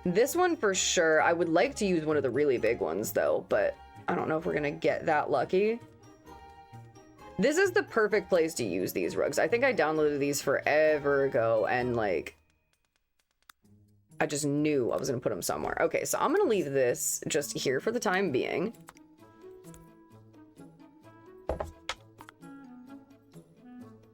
This one for sure. I would like to use one of the really big ones though, but I don't know if we're gonna get that lucky. This is the perfect place to use these rugs. I think I downloaded these forever ago and like I just knew I was gonna put them somewhere. Okay, so I'm gonna leave this just here for the time being.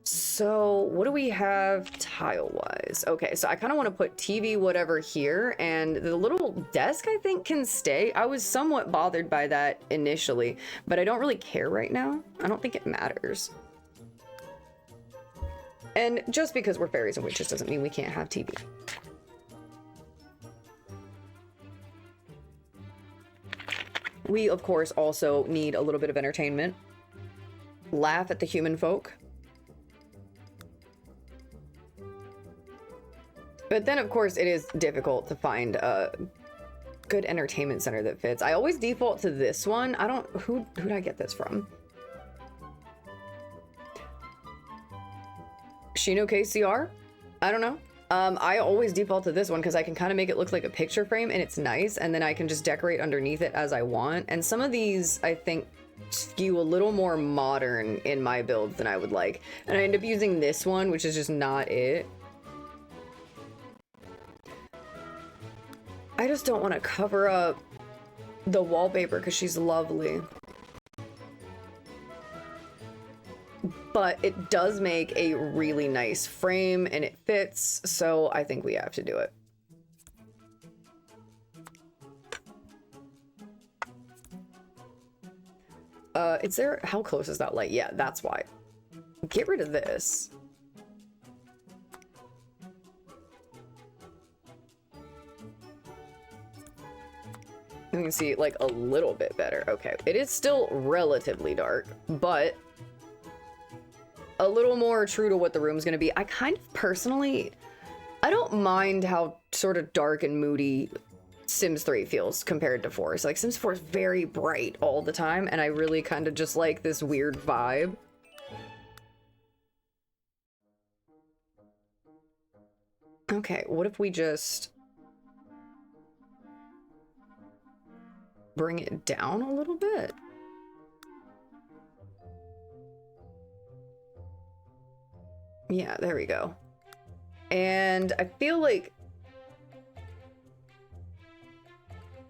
So what do we have tile-wise? Okay, so I kind of want to put TV whatever here, and the little desk I think can stay. I was somewhat bothered by that initially, but I don't really care right now. I don't think it matters. And just because we're fairies and witches doesn't mean we can't have TV. We, of course, also need a little bit of entertainment. Laugh at the human folk. But then, of course, it is difficult to find a good entertainment center that fits. I always default to this one. I don't... Who'd I get this from? Shino KCR? I don't know. I always default to this one because I can kind of make it look like a picture frame and it's nice, and then I can just decorate underneath it as I want. And some of these, I think, skew a little more modern in my build than I would like. And I end up using this one, which is just not it. I just don't want to cover up the wallpaper because she's lovely. But it does make a really nice frame and it fits, so I think we have to do it. Is there, how close is that light? Yeah, that's why. Get rid of this. You can see like a little bit better. Okay, it is still relatively dark, but a little more true to what the room's gonna be. I kind of personally, I don't mind how sort of dark and moody Sims 3 feels compared to 4. So like Sims 4 is very bright all the time, and I really kind of just like this weird vibe. Okay, what if we just bring it down a little bit? Yeah, there we go. And I feel like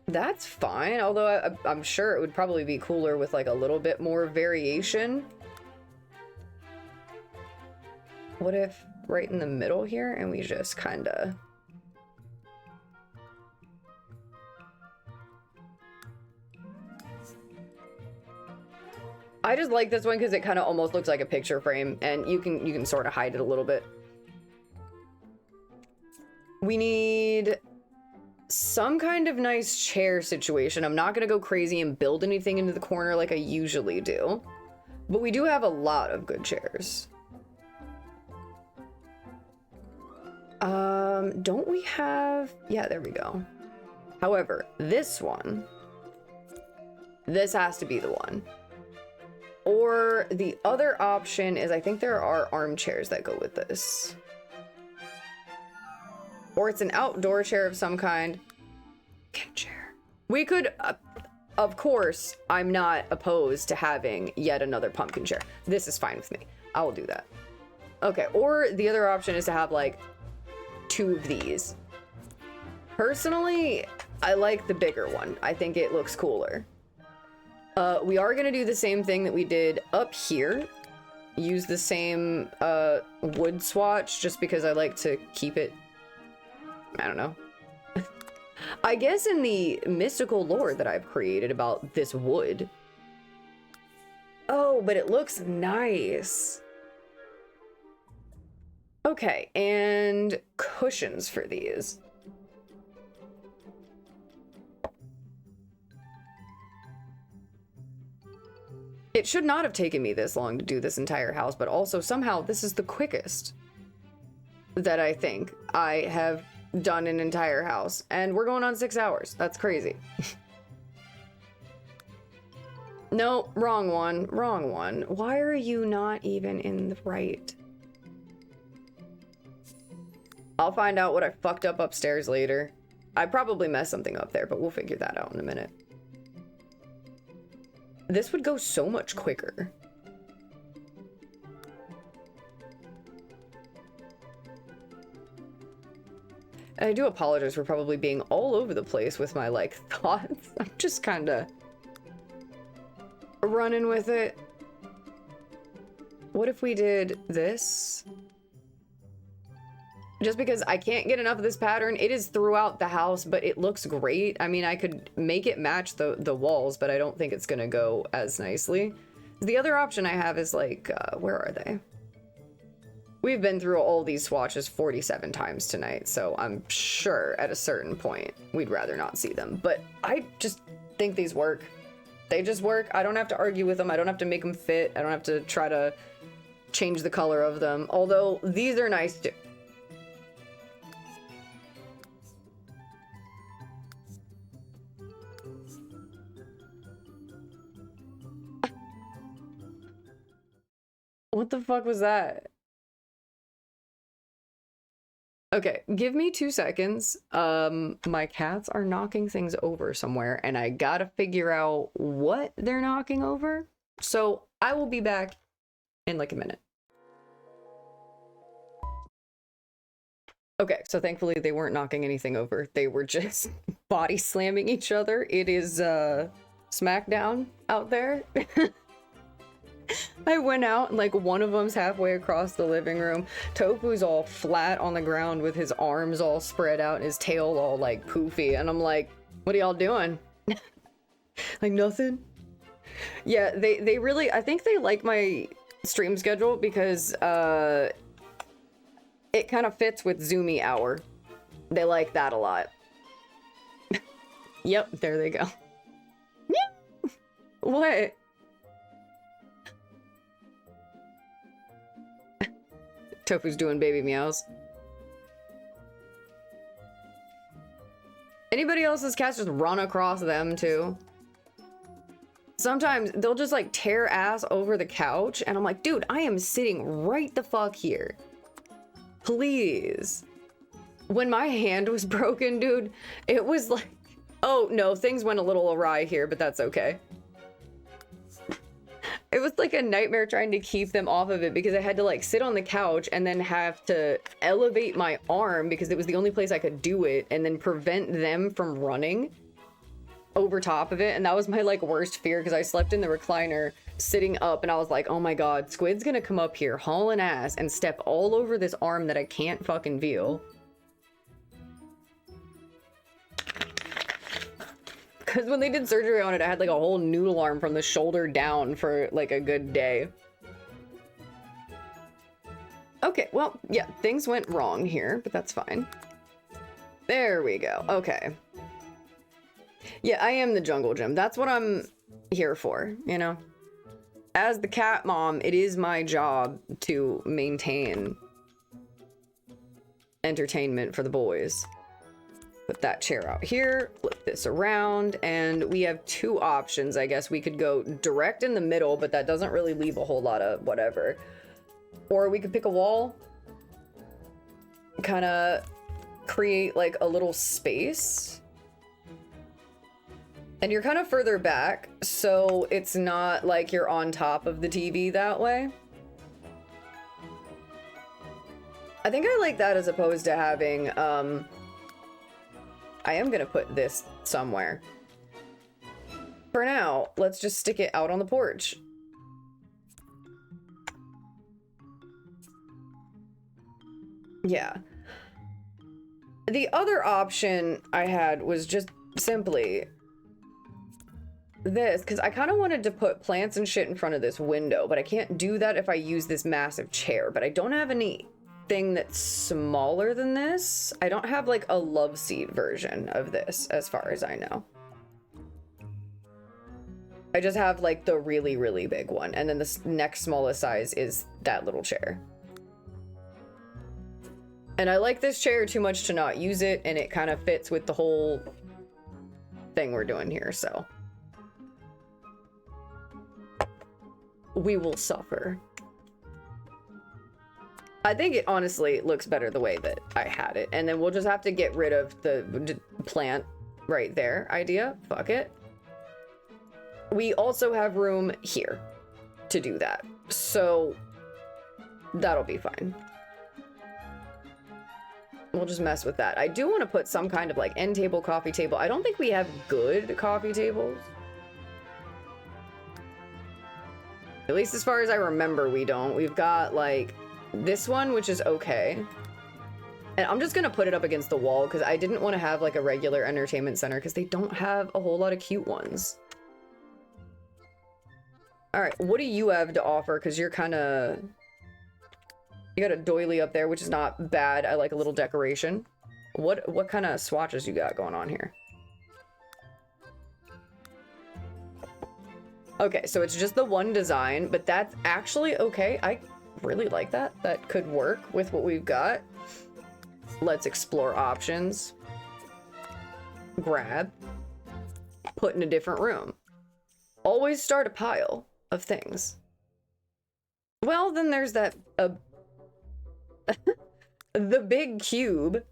that's fine, although I'm sure it would probably be cooler with like a little bit more variation. What if right in the middle here and we just kind of... I just like this one because it kind of almost looks like a picture frame, and you can sort of hide it a little bit. We need some kind of nice chair situation. I'm not gonna go crazy and build anything into the corner like I usually do, but we do have a lot of good chairs. Don't we have... Yeah, there we go. However, this one, this has to be the one. Or the other option is, I think there are armchairs that go with this. Or it's an outdoor chair of some kind. Chair. We could, of course, I'm not opposed to having yet another pumpkin chair. This is fine with me. I will do that. Okay, or the other option is to have like 2 of these. Personally, I like the bigger one. I think it looks cooler. We are gonna do the same thing that we did up here. Use the same wood swatch just because I like to keep it, I don't know. I guess in the mystical lore that I've created about this wood, Oh, but it looks nice. Okay, and cushions for these. It should not have taken me this long to do this entire house, but also somehow this is the quickest that I think I have done an entire house. And we're going on 6 hours. That's crazy. No, wrong one. Wrong one. Why are you not even in the right? I'll find out what I fucked up upstairs later. I probably messed something up there, but we'll figure that out in a minute. This would go so much quicker. And I do apologize for probably being all over the place with my, like, thoughts. I'm just kind of running with it. What if we did this? Just because I can't get enough of this pattern. It is throughout the house, but it looks great. I mean, I could make it match the walls, but I don't think it's gonna go as nicely. The other option I have is like, where are they? We've been through all these swatches 47 times tonight, so I'm sure at a certain point we'd rather not see them. But I just think these work. They just work. I don't have to argue with them. I don't have to make them fit. I don't have to try to change the color of them. Although these are nice too. What the fuck was that? Okay, give me 2 seconds. My cats are knocking things over somewhere, and I gotta figure out what they're knocking over. So I will be back in like a minute. Okay, so thankfully they weren't knocking anything over. They were just body slamming each other. It is SmackDown out there. I went out and like one of them's halfway across the living room. Tofu's all flat on the ground with his arms all spread out and his tail all like poofy. And I'm like, what are y'all doing? Like nothing. Yeah, they really, I think they like my stream schedule because it kind of fits with Zoomy hour. They like that a lot. Yep, there they go. What? Tofu's doing baby meows. Anybody else's cats just run across them too? Sometimes they'll just like tear ass over the couch and I'm like, dude, I am sitting right the fuck here. Please. When my hand was broken, dude, it was like, oh no, things went a little awry here, but that's okay. It was like a nightmare trying to keep them off of it because I had to like sit on the couch and then have to elevate my arm because it was the only place I could do it and then prevent them from running over top of it. And that was my like worst fear because I slept in the recliner sitting up and I was like, oh my God, Squid's gonna come up here hauling ass and step all over this arm that I can't fucking feel. Because when they did surgery on it, I had like a whole noodle arm from the shoulder down for like a good day. Okay, well, yeah, things went wrong here, but that's fine. There we go. Okay. Yeah, I am the jungle gym. That's what I'm here for, you know? As the cat mom, it is my job to maintain entertainment for the boys. Put that chair out here, flip this around, and we have 2 options. I guess we could go direct in the middle, but that doesn't really leave a whole lot of whatever. Or we could pick a wall, kind of create like a little space. And you're kind of further back, so it's not like you're on top of the TV that way. I think I like that as opposed to having, I am gonna put this somewhere. For now, let's just stick it out on the porch. Yeah. The other option I had was just simply this because I kind of wanted to put plants and shit in front of this window, but I can't do that if I use this massive chair. But I don't have anything that's smaller than this. I don't have like a love seat version of this as far as I know. I just have like the really, really big one. And then the next smallest size is that little chair. And I like this chair too much to not use it, and it kind of fits with the whole thing we're doing here, so. We will suffer. I think it honestly looks better the way that I had it. And then we'll just have to get rid of the plant right there idea. Fuck it. We also have room here to do that. So that'll be fine. We'll just mess with that. I do want to put some kind of like end table, coffee table. I don't think we have good coffee tables. At least as far as I remember, we don't. We've got like this one, which is okay. And I'm just gonna put it up against the wall because I didn't want to have like a regular entertainment center because they don't have a whole lot of cute ones. All right, what do you have to offer? Because you're kind of... You got a doily up there, which is not bad. I like a little decoration. What kind of swatches you got going on here? Okay, so it's just the one design, but that's actually okay. I really like that. That could work with what we've got. Let's explore options. Grab. Put in a different room. Always start a pile of things. Well, then there's that... the big cube.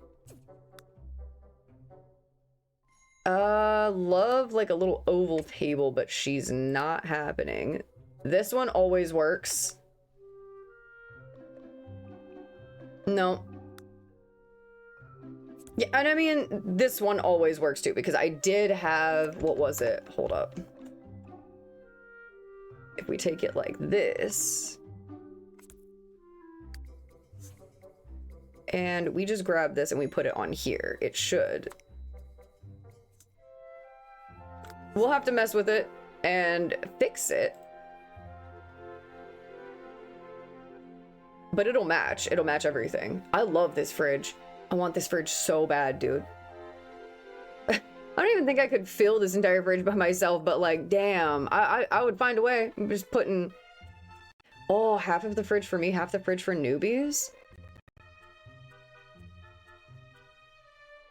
Love like a little oval table, but she's not happening. This one always works. No. Yeah, and I mean, this one always works too, because I did have, what was it? Hold up. If we take it like this. And we just grab this and we put it on here. It should. We'll have to mess with it and fix it. But it'll match. It'll match everything. I love this fridge. I want this fridge so bad, dude. I don't even think I could fill this entire fridge by myself, but like, damn. I would find a way. I'm just putting... Oh, half of the fridge for me, half the fridge for newbies?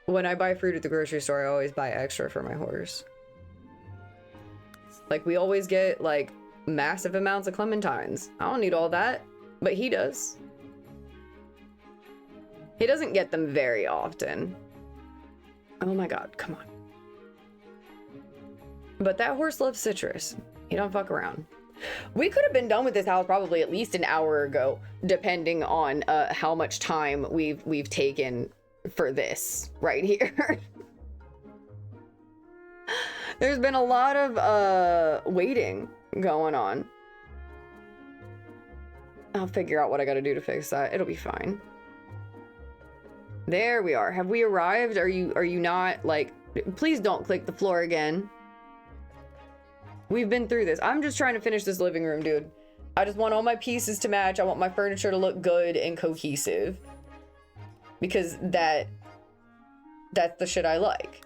When I buy fruit at the grocery store, I always buy extra for my horse. Like, we always get, like, massive amounts of clementines. I don't need all that, but he does. He doesn't get them very often. Oh my god, come on. But that horse loves citrus. He don't fuck around. We could have been done with this house probably at least an hour ago, depending on how much time we've taken for this right here. There's been a lot of waiting going on. I'll figure out what I gotta do to fix that. It'll be fine. There we are. Have we arrived? Are you not like, please don't click the floor again. We've been through this. I'm just trying to finish this living room, dude. I just want all my pieces to match. I want my furniture to look good and cohesive. Because that's the shit I like.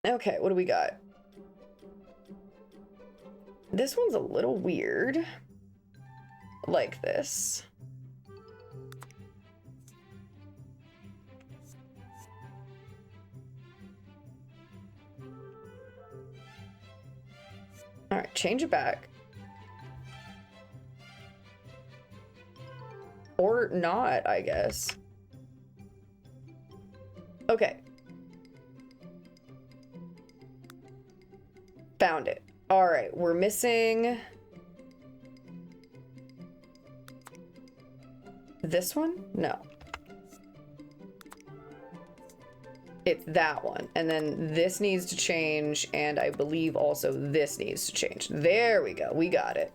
Okay, what do we got? This one's a little weird. Like this. All right, change it back. Or not, I guess. Okay. Found it. All right, we're missing this one? No. It's that one. And then this needs to change, and I believe also this needs to change. There we go. We got it.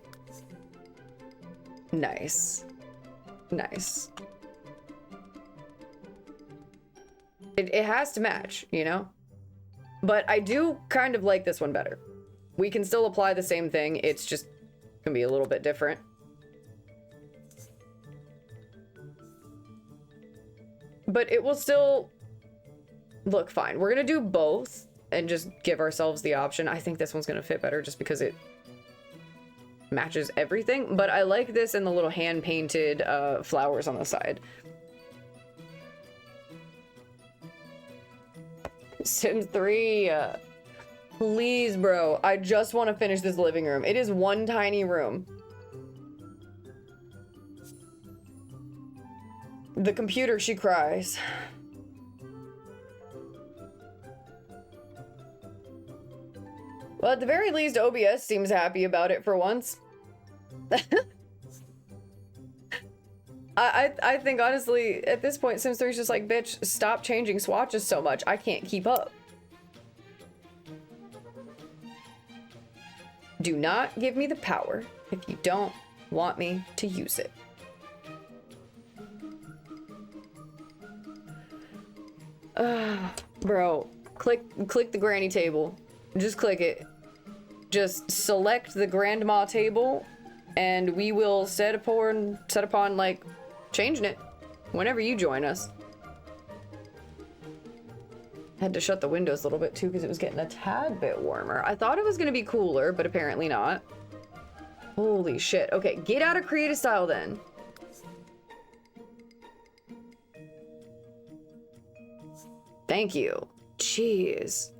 Nice. Nice. It has to match, you know? But I do kind of like this one better. We can still apply the same thing. It's just gonna be a little bit different. But it will still look fine. We're gonna do both and just give ourselves the option. I think this one's gonna fit better just because it matches everything. But I like this and the little hand-painted flowers on the side. Sims 3. Please, bro. I just want to finish this living room. It is one tiny room. The computer, she cries. Well, at the very least, OBS seems happy about it for once. I think, honestly, at this point, Sims 3 is just like, bitch, stop changing swatches so much. I can't keep up. Do not give me the power if you don't want me to use it. Bro, click the granny table. Just click it. Just select the grandma table, and we will set upon like changing it whenever you join us. Had to shut the windows a little bit too because it was getting a tad bit warmer. I thought it was gonna be cooler, but apparently not. Holy shit. Okay, get out of creative style then. Thank you. Jeez.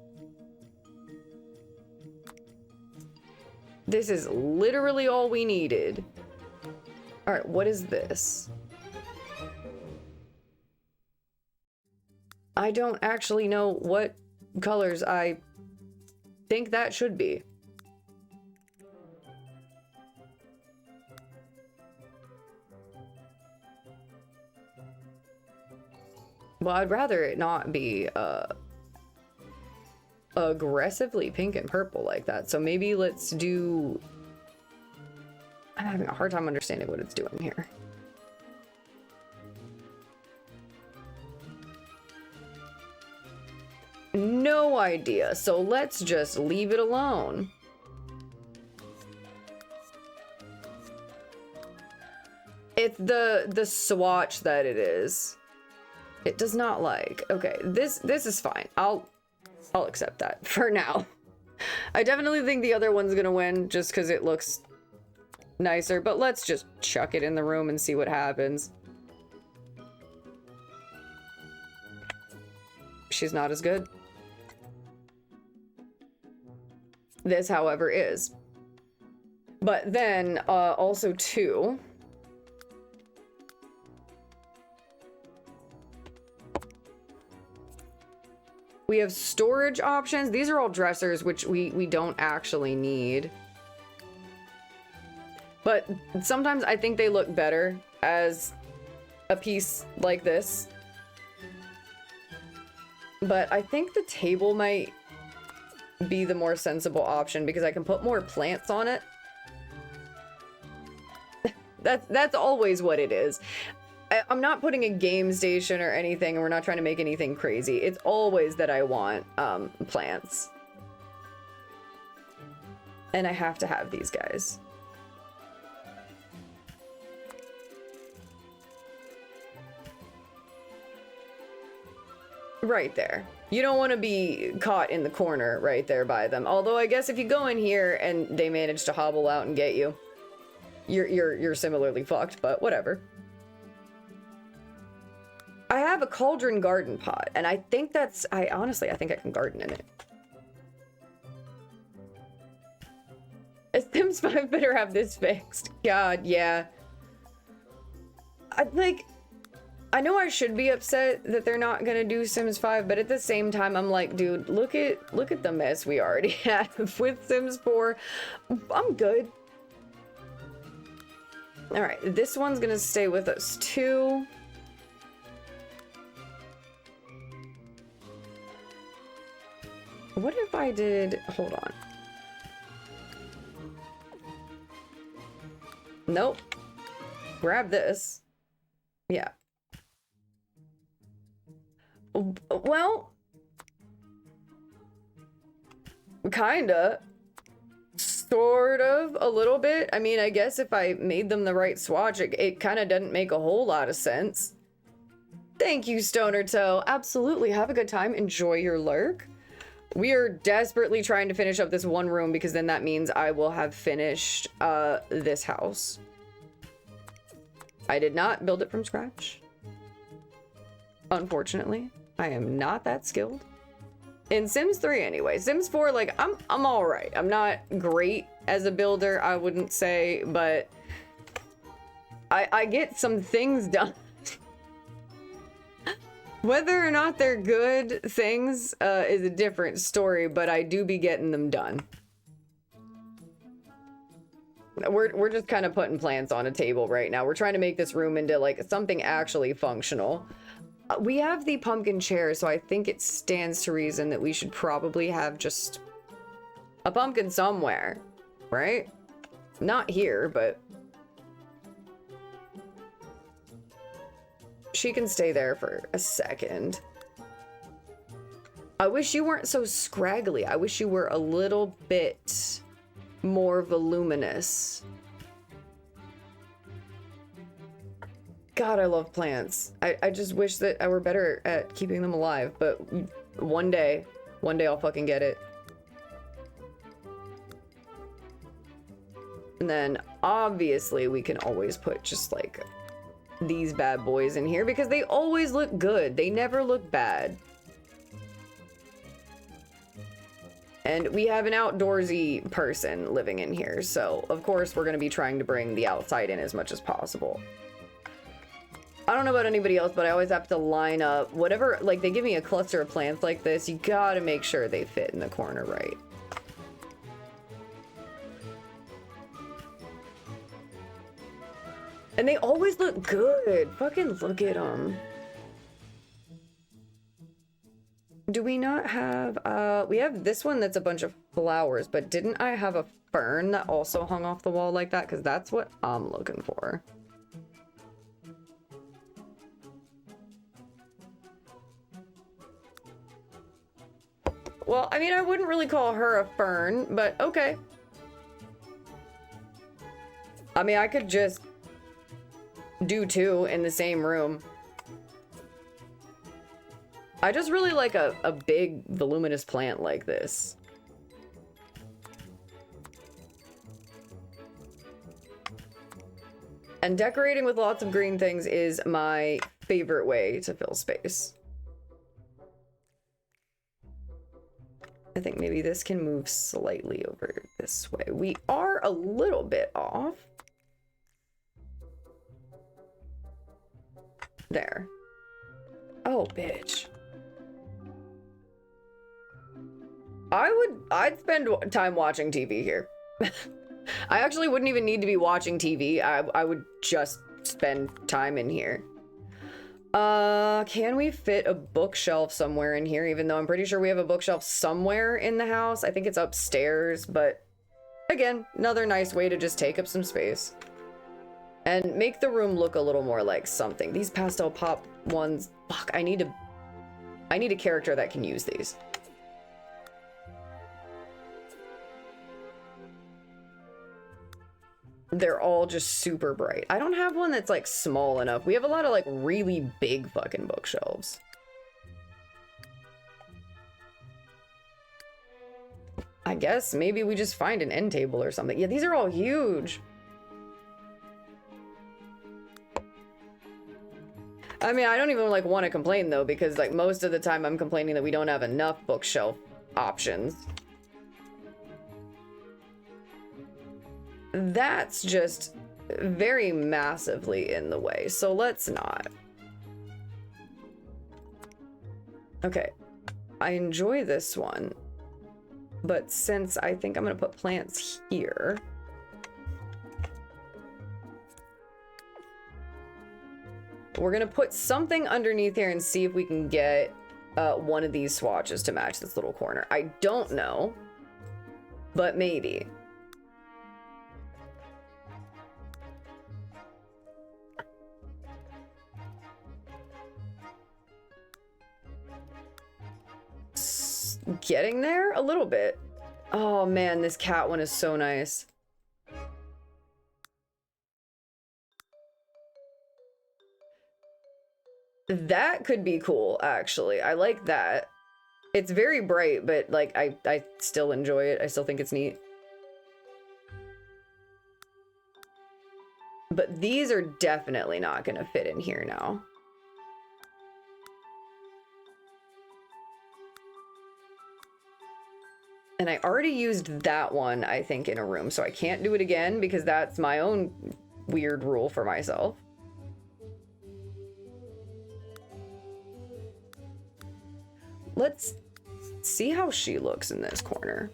This is literally all we needed. All right, what is this? I don't actually know what colors I think that should be. Well, I'd rather it not be aggressively pink and purple like that. So maybe let's do... I'm having a hard time understanding what it's doing here. No idea. So let's just leave it alone. It's the swatch that it is. It does not like. Okay, this is fine. I'll accept that for now. I definitely think the other one's gonna win just because it looks nicer, but let's just chuck it in the room and see what happens. She's not as good. This, however, is. But then, also too, we have storage options. These are all dressers, which we don't actually need. But sometimes I think they look better as a piece like this. But I think the table might be the more sensible option because I can put more plants on it. That's always what it is. I'm not putting a game station or anything, and we're not trying to make anything crazy. It's always that I want plants. And I have to have these guys. Right there. You don't want to be caught in the corner right there by them. Although I guess if you go in here and they manage to hobble out and get you, you're similarly fucked, but whatever. I have a cauldron garden pot, and I think that's... honestly, I think I can garden in it. Sims 5 better have this fixed. God, yeah. I know I should be upset that they're not gonna do Sims 5, but at the same time, I'm like, dude, look at the mess we already have with Sims 4. I'm good. All right, this one's gonna stay with us too. What if I did... Hold on. Nope. Grab this. Yeah. Well... Kinda. Sort of, a little bit. I mean, I guess if I made them the right swatch, it kind of doesn't make a whole lot of sense. Thank you, Stoner Toe. Absolutely. Have a good time. Enjoy your lurk. We are desperately trying to finish up this one room because then that means I will have finished this house. I did not build it from scratch. Unfortunately, I am not that skilled. In Sims 3 anyway. Sims 4, like, I'm all right. I'm not great as a builder, I wouldn't say, but I get some things done. Whether or not they're good things is a different story, but I do be getting them done. We're just kind of putting plants on a table right now. We're trying to make this room into like something actually functional. We have the pumpkin chair, so I think it stands to reason that we should probably have just a pumpkin somewhere, right? Not here, but she can stay there for a second. I wish you weren't so scraggly. I wish you were a little bit more voluminous. God, I love plants. I just wish that I were better at keeping them alive, but one day I'll fucking get it. And then obviously we can always put just like these bad boys in here because they always look good. They never look bad. And we have an outdoorsy person living in here, so of course we're going to be trying to bring the outside in as much as possible. I don't know about anybody else, but I always have to line up whatever, like they give me a cluster of plants like this, you gotta make sure they fit in the corner right. And they always look good. Fucking look at them. Do we not have, we have this one that's a bunch of flowers, but didn't I have a fern that also hung off the wall like that? Because that's what I'm looking for. Well, I mean, I wouldn't really call her a fern, but okay. I mean, I could just do two in the same room. I just really like a big, voluminous plant like this. And decorating with lots of green things is my favorite way to fill space. I think maybe this can move slightly over this way. We are a little bit off. There. Oh, bitch. I'd spend time watching TV here. I actually wouldn't even need to be watching TV. I would just spend time in here. Can we fit a bookshelf somewhere in here? Even though I'm pretty sure we have a bookshelf somewhere in the house. I think it's upstairs, but again, another nice way to just take up some space. And make the room look a little more like something. These pastel pop ones, fuck, I need a character that can use these. They're all just super bright. I don't have one that's like small enough. We have a lot of like really big fucking bookshelves. I guess maybe we just find an end table or something. Yeah, these are all huge. I mean, I don't even like want to complain though, because like most of the time I'm complaining that we don't have enough bookshelf options. That's just very massively in the way, so let's not. Okay, I enjoy this one, but since I think I'm gonna put plants here, we're gonna put something underneath here and see if we can get one of these swatches to match this little corner. I don't know, but maybe. Getting there a little bit. Oh man, this cat one is so nice. That could be cool, actually. I like that. It's very bright, but like I still enjoy it. I still think it's neat. But these are definitely not gonna fit in here now. And I already used that one, I think, in a room, so I can't do it again because that's my own weird rule for myself. Let's see how she looks in this corner.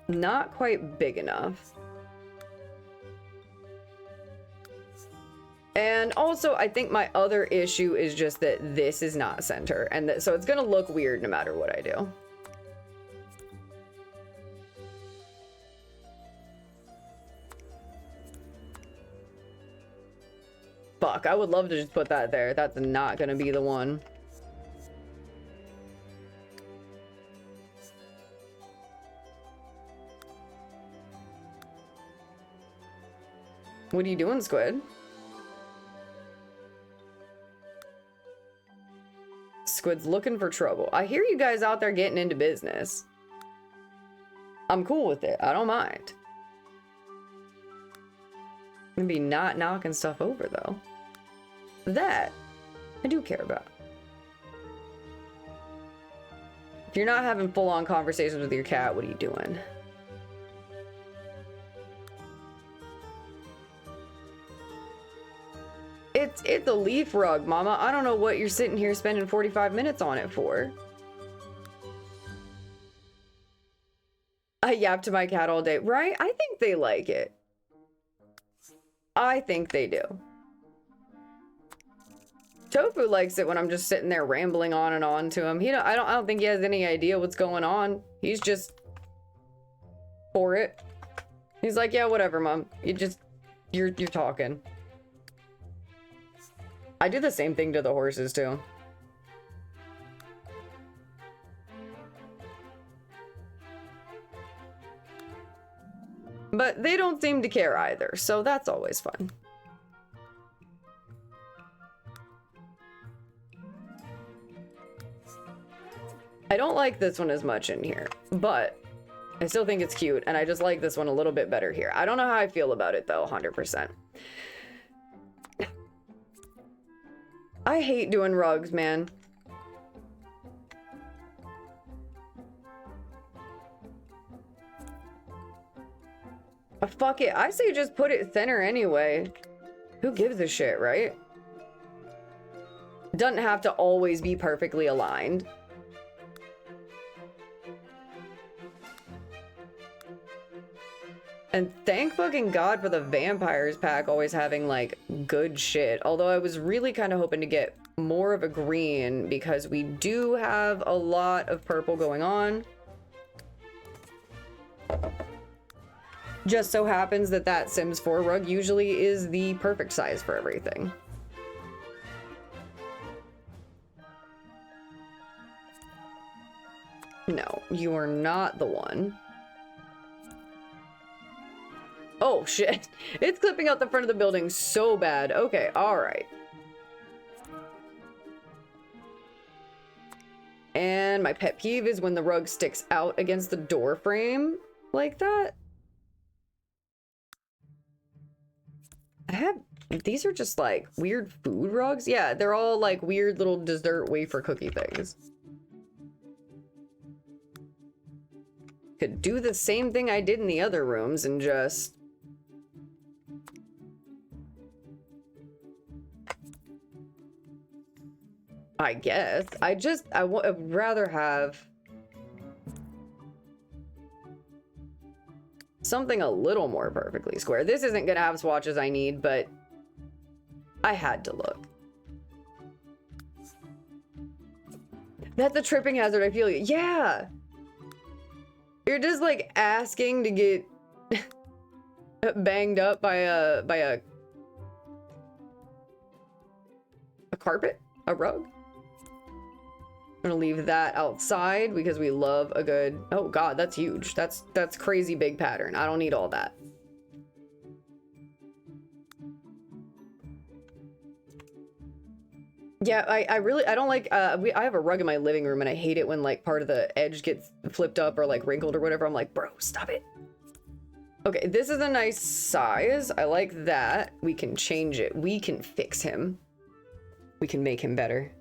Not quite big enough. And also, I think my other issue is just that this is not center, and so it's gonna look weird no matter what I do. Fuck, I would love to just put that there. That's not gonna be the one. What are you doing, Squid? Squid's looking for trouble. I hear you guys out there getting into business. I'm cool with it. I don't mind. I'm gonna be not knocking stuff over, though. That I do care about. If you're not having full-on conversations with your cat, what are you doing? It's a leaf rug, Mama. I don't know what you're sitting here spending 45 minutes on it for. I yap to my cat all day, right? I think they like it. I think they do. Tofu likes it when I'm just sitting there rambling on and on to him. I don't think he has any idea what's going on. He's just for it. He's like, yeah, whatever, Mom. You're talking. I do the same thing to the horses too. But they don't seem to care either, so that's always fun. I don't like this one as much in here, but I still think it's cute, and I just like this one a little bit better here. I don't know how I feel about it though, 100%. I hate doing rugs, man. Fuck it. I say just put it center anyway. Who gives a shit, right? Doesn't have to always be perfectly aligned. And thank fucking God for the vampires pack always having like good shit. Although I was really kind of hoping to get more of a green because we do have a lot of purple going on. Just so happens that that Sims 4 rug usually is the perfect size for everything. No, you are not the one. Oh, shit. It's clipping out the front of the building so bad. Okay, alright. And my pet peeve is when the rug sticks out against the door frame like that. These are just like weird food rugs. Yeah, they're all like weird little dessert wafer cookie things. Could do the same thing I did in the other rooms and just... I guess. I would rather have something a little more perfectly square. This isn't gonna have swatches I need, but I had to look. That's a tripping hazard, I feel you. Yeah! You're just like asking to get banged up by a carpet? A rug? I'm gonna leave that outside because we love a good... Oh god, that's huge. That's crazy big pattern. I don't need all that. Yeah, I don't like... I have a rug in my living room and I hate it when like part of the edge gets flipped up or like wrinkled or whatever. I'm like, bro, stop it. Okay, this is a nice size. I like that. We can change it. We can fix him. We can make him better.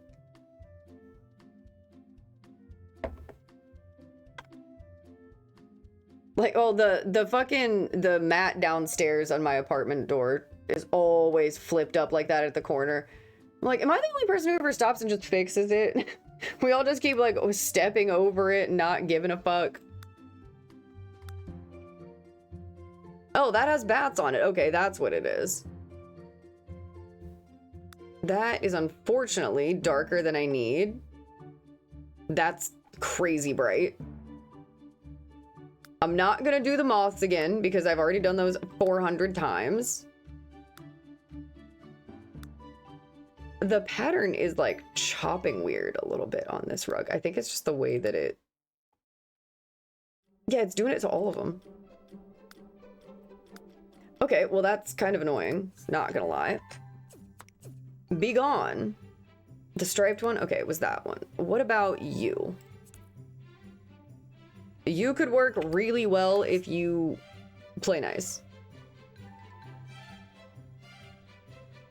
Like, oh, the mat downstairs on my apartment door is always flipped up like that at the corner. I'm like, am I the only person who ever stops and just fixes it? We all just keep like stepping over it and not giving a fuck. Oh, that has bats on it. Okay, that's what it is. That is unfortunately darker than I need. That's crazy bright. I'm not gonna do the moths again because I've already done those 400 times. The pattern is like chopping weird a little bit on this rug. I think it's just the way that it... Yeah, it's doing it to all of them. Okay, well that's kind of annoying. Not gonna lie. Be gone. The striped one? Okay, it was that one. What about you? You could work really well if you play nice.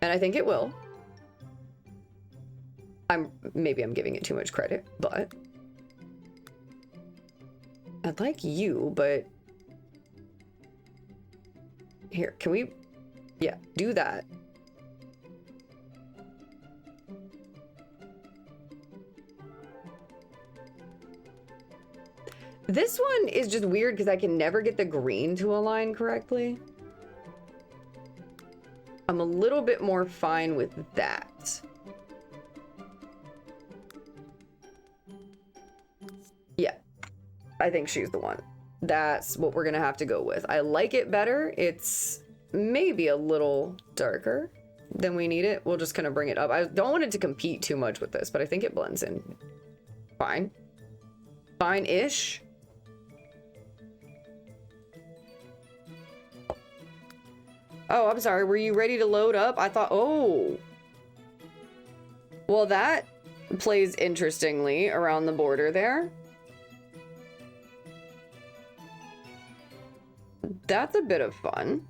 And I think it will. Maybe I'm giving it too much credit, but I'd like you, but here, can we, yeah, do that. This one is just weird because I can never get the green to align correctly. I'm a little bit more fine with that. Yeah, I think she's the one. That's what we're gonna have to go with. I like it better. It's maybe a little darker than we need it. We'll just kind of bring it up. I don't want it to compete too much with this, but I think it blends in fine. Fine-ish. Oh, I'm sorry. Were you ready to load up? I thought, oh. Well, that plays interestingly around the border there. That's a bit of fun.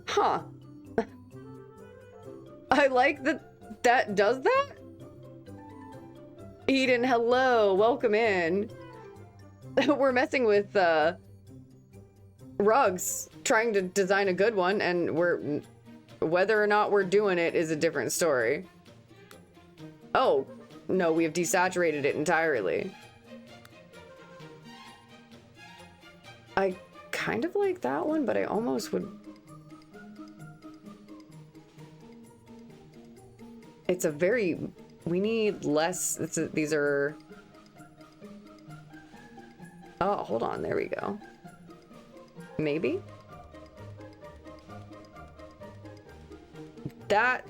Huh. I like that that does that. Eden, hello. Welcome in. We're messing with rugs, trying to design a good one, and whether or not we're doing it is a different story. Oh, no, we have desaturated it entirely. I kind of like that one, but I almost would... It's a very... We need less... These are... Oh, hold on. There we go. Maybe? That's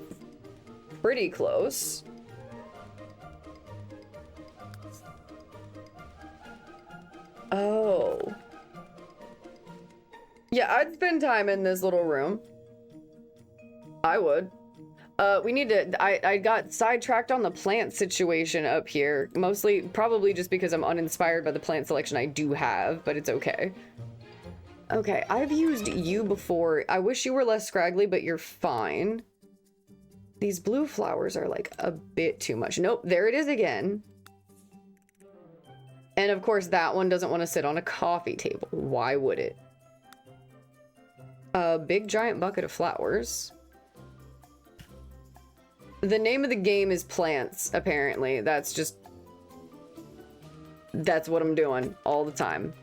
pretty close. Oh. Yeah, I'd spend time in this little room. I would. We need to... I got sidetracked on the plant situation up here. Mostly, probably just because I'm uninspired by the plant selection I do have, but it's okay. Okay, I've used you before. I wish you were less scraggly, but you're fine. These blue flowers are like a bit too much. Nope, there it is again. And of course, that one doesn't want to sit on a coffee table. Why would it? A big giant bucket of flowers. The name of the game is plants, apparently. That's what I'm doing all the time.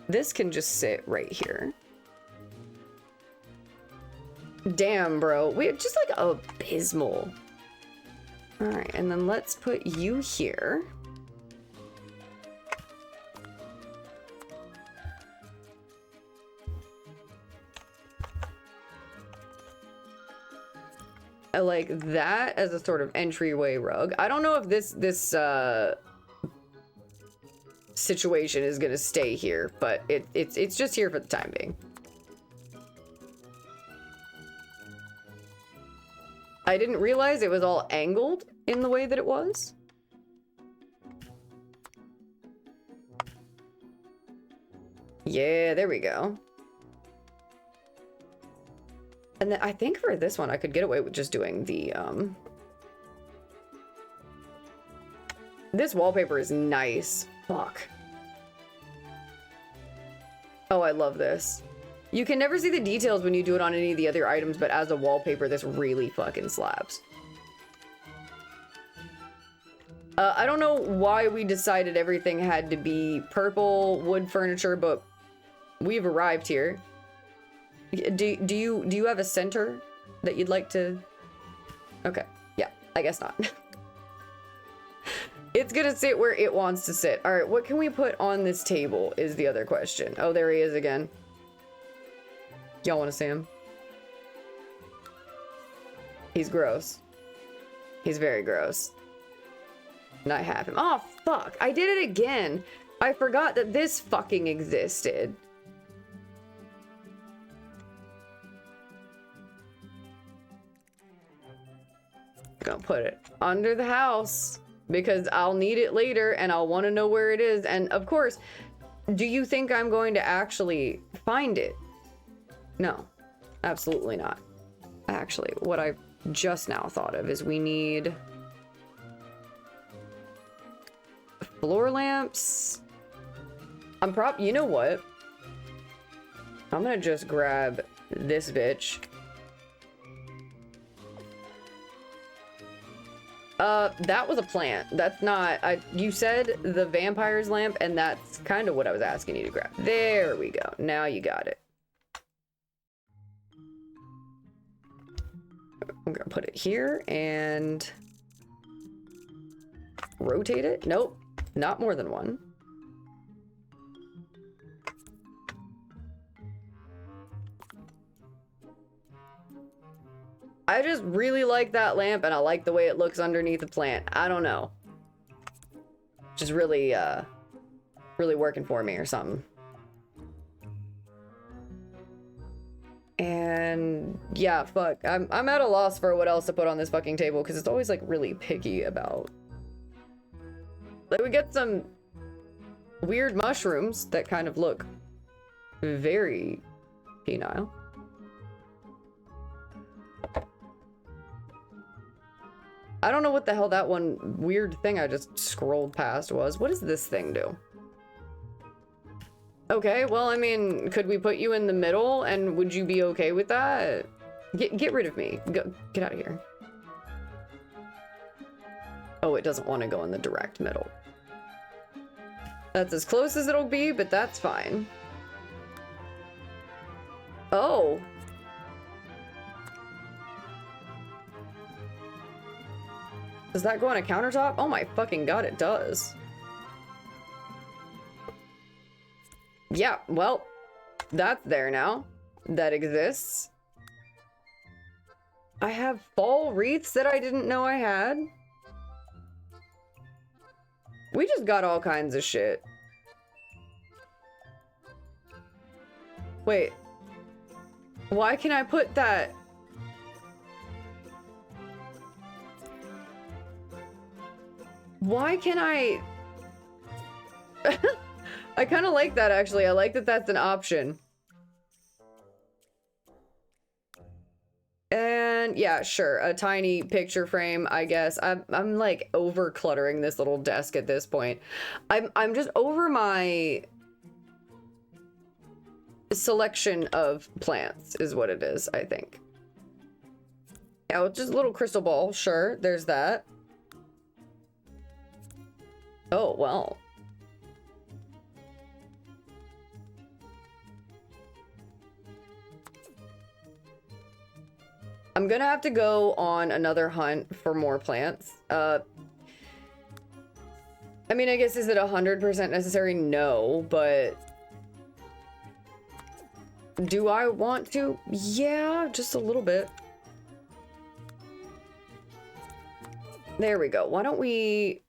This can just sit right here. Damn, bro. We're just like abysmal. All right, and then let's put you here. I like that as a sort of entryway rug. I don't know if this situation is gonna stay here, but it's just here for the time being. I didn't realize it was all angled in the way that it was. Yeah, there we go. And then I think for this one, I could get away with just doing the, this wallpaper is nice. Fuck. Oh, I love this. You can never see the details when you do it on any of the other items, but as a wallpaper, this really fucking slaps. I don't know why we decided everything had to be purple wood furniture, but we've arrived here. Do you have a center that you'd like to? Okay, yeah, I guess not. It's gonna sit where it wants to sit. All right, what can we put on this table is the other question. Oh, there he is again. Y'all want to see him? He's gross. He's very gross. And I have him. Oh, fuck. I did it again. I forgot that this fucking existed. Gonna put it under the house because I'll need it later and I'll want to know where it is. And of course, do you think I'm going to actually find it? No, absolutely not. Actually, what I just now thought of is we need floor lamps. You know what? I'm gonna just grab this bitch. That was a plant. That's not, you said the vampire's lamp, and that's kind of what I was asking you to grab. There we go. Now you got it. I'm gonna put it here and rotate it. Nope, not more than one. I just really like that lamp, and I like the way it looks underneath the plant. I don't know. Just really, really working for me or something. And yeah, fuck. I'm at a loss for what else to put on this fucking table because it's always like really picky about. Like we get some weird mushrooms that kind of look very penile. I don't know what the hell that one weird thing I just scrolled past was. What does this thing do? Okay, well, I mean, could we put you in the middle and would you be okay with that? Get rid of me. Get out of here. Oh, it doesn't want to go in the direct middle. That's as close as it'll be, but that's fine. Oh. Does that go on a countertop? Oh my fucking god, it does. Yeah, well, that's there now. That exists. I have fall wreaths that I didn't know I had. We just got all kinds of shit. Wait. Why can I put that? Why can I? I kind of like that, actually. I like that that's an option. And yeah, sure, a tiny picture frame, I guess. I'm like over cluttering this little desk at this point. I'm just over my selection of plants is what it is, I think. Yeah, well, just a little crystal ball, sure, there's that. Oh, well. I'm gonna have to go on another hunt for more plants. I mean, I guess, is it 100% necessary? No, but do I want to? Yeah, just a little bit. There we go. Why don't we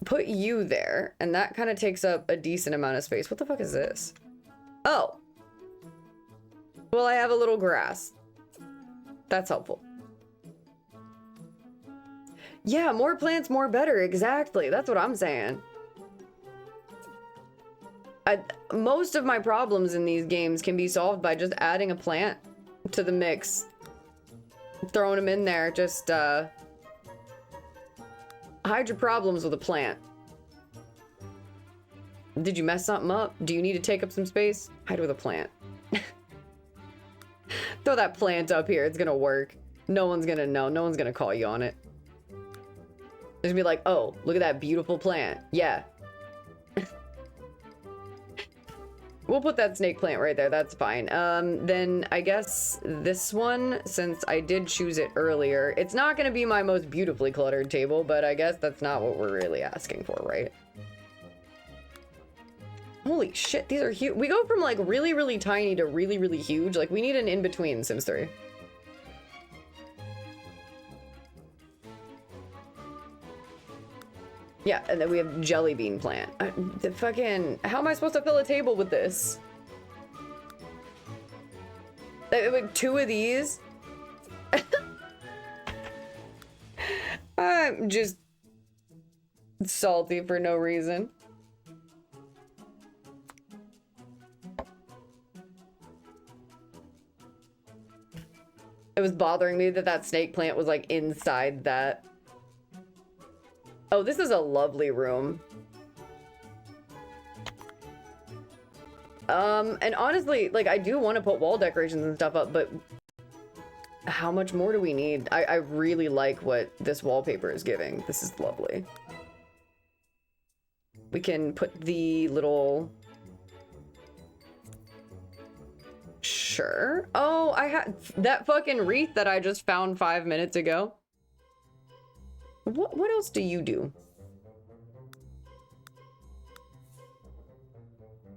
put you there? And that kind of takes up a decent amount of space. What the fuck is this? Oh. Well, I have a little grass. That's helpful. Yeah, more plants, more better. Exactly. That's what I'm saying. Most of my problems in these games can be solved by just adding a plant to the mix. Throwing them in there. Just, hide your problems with a plant. Did you mess something up? Do you need to take up some space? Hide with a plant. Throw that plant up here. It's gonna work. No one's gonna know. No one's gonna call you on it. Just be like, oh, look at that beautiful plant. Yeah. We'll put that snake plant right there. That's fine. Then I guess this one, since I did choose it earlier, it's not going to be my most beautifully cluttered table, but I guess that's not what we're really asking for, right? Holy shit, these are huge. We go from like really, really tiny to really, really huge. Like we need an in-between Sims 3. Yeah, and then we have jelly bean plant. The fucking... How am I supposed to fill a table with this? Like 2 of these? I'm just salty for no reason. It was bothering me that that snake plant was like inside that. Oh, this is a lovely room. And honestly, like, I do want to put wall decorations and stuff up, but how much more do we need? I really like what this wallpaper is giving. This is lovely. We can put the little... Sure. Oh, I had that fucking wreath that I just found 5 minutes ago. What else do you do?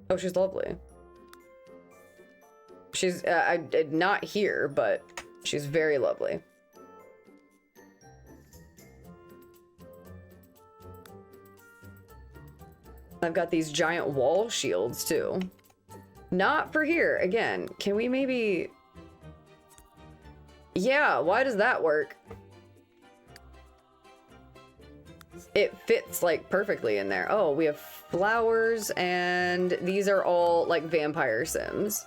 Oh, she's lovely. She's not here, but she's very lovely. I've got these giant wall shields too. Not for here. Again, can we maybe... Yeah, why does that work? It fits like perfectly in there. Oh, we have flowers and these are all like vampire sims.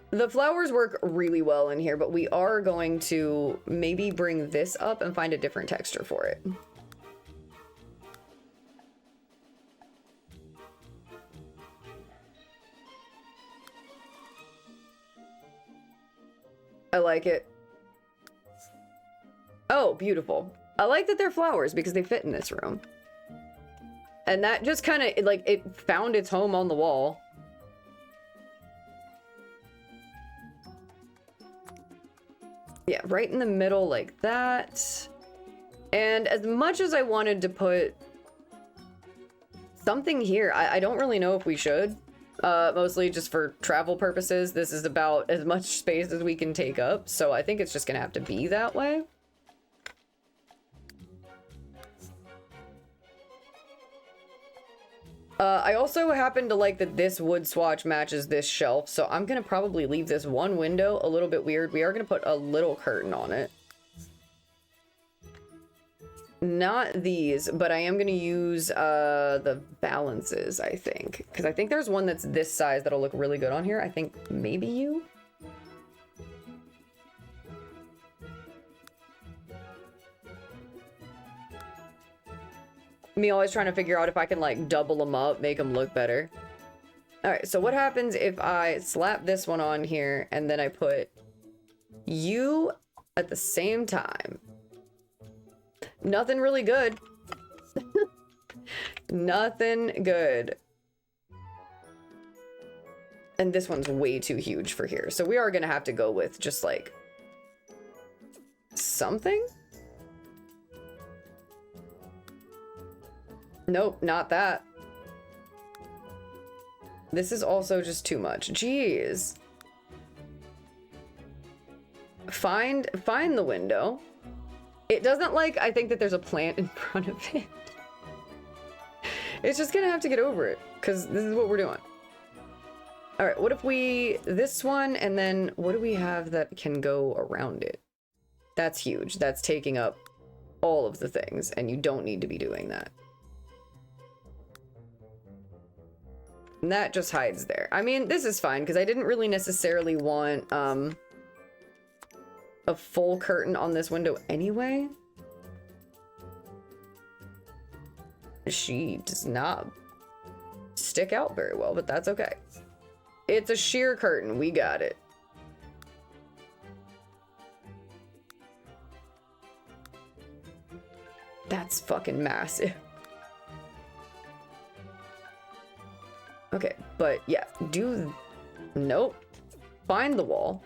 The flowers work really well in here, but we are going to maybe bring this up and find a different texture for it. I like it. Oh, beautiful. I like that they're flowers because they fit in this room. And that just kind of, like, it found its home on the wall. Yeah, right in the middle like that. And as much as I wanted to put something here, I don't really know if we should. Mostly just for travel purposes. This is about as much space as we can take up. So I think it's just gonna have to be that way. I also happen to like that this wood swatch matches this shelf, so I'm gonna probably leave this one window a little bit weird. We are gonna put a little curtain on it. Not these, but I am gonna use the balances, I think. Because I think there's one that's this size that'll look really good on here. I think maybe you? Me always trying to figure out if I can like double them up, make them look better. All right, so what happens if I slap this one on here and then I put you at the same time? Nothing really good. Nothing good. And this one's way too huge for here. So we are gonna have to go with just like something. Nope, not that. This is also just too much. Jeez. Find the window. It doesn't like, I think that there's a plant in front of it. It's just gonna have to get over it, because this is what we're doing. Alright, what if we, this one, and then what do we have that can go around it? That's huge. That's taking up all of the things, and you don't need to be doing that. And that just hides there. I mean, this is fine, because I didn't really necessarily want, a full curtain on this window anyway. She does not stick out very well, but that's okay. It's a sheer curtain. We got it. That's fucking massive. Okay, but yeah, nope. Find the wall.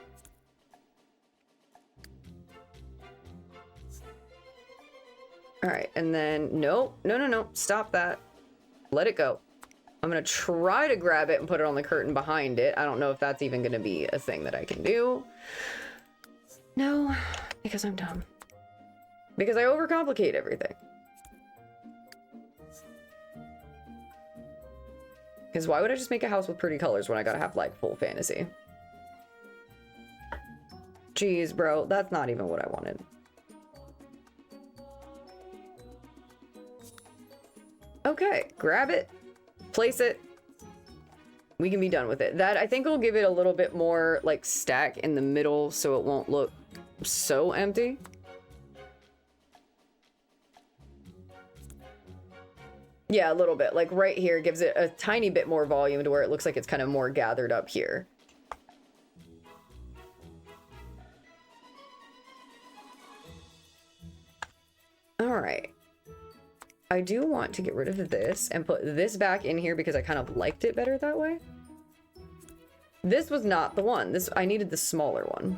All right, and then, nope. No. Stop that. Let it go. I'm gonna try to grab it and put it on the curtain behind it. I don't know if that's even gonna be a thing that I can do. No, because I'm dumb. Because I overcomplicate everything. Because why would I just make a house with pretty colors when I gotta have, like, full fantasy? Jeez, bro, that's not even what I wanted. Okay, grab it, place it. We can be done with it. That, I think, will give it a little bit more, like, stack in the middle so it won't look so empty. Yeah, a little bit. Like, right here gives it a tiny bit more volume to where it looks like it's kind of more gathered up here. All right. I do want to get rid of this and put this back in here because I kind of liked it better that way. This was not the one. I needed the smaller one.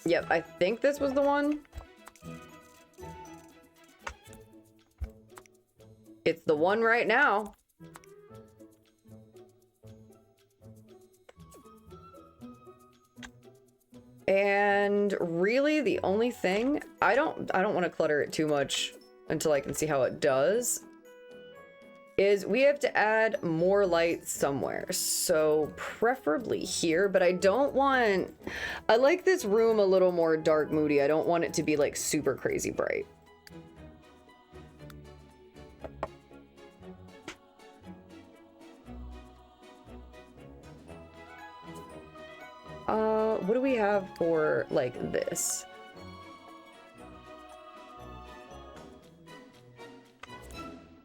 Yep, I think this was the one. It's the one right now. And really the only thing, I don't want to clutter it too much until I can see how it does, is we have to add more light somewhere. So preferably here, but I like this room a little more dark moody. I don't want it to be like super crazy bright. What do we have for, like, this?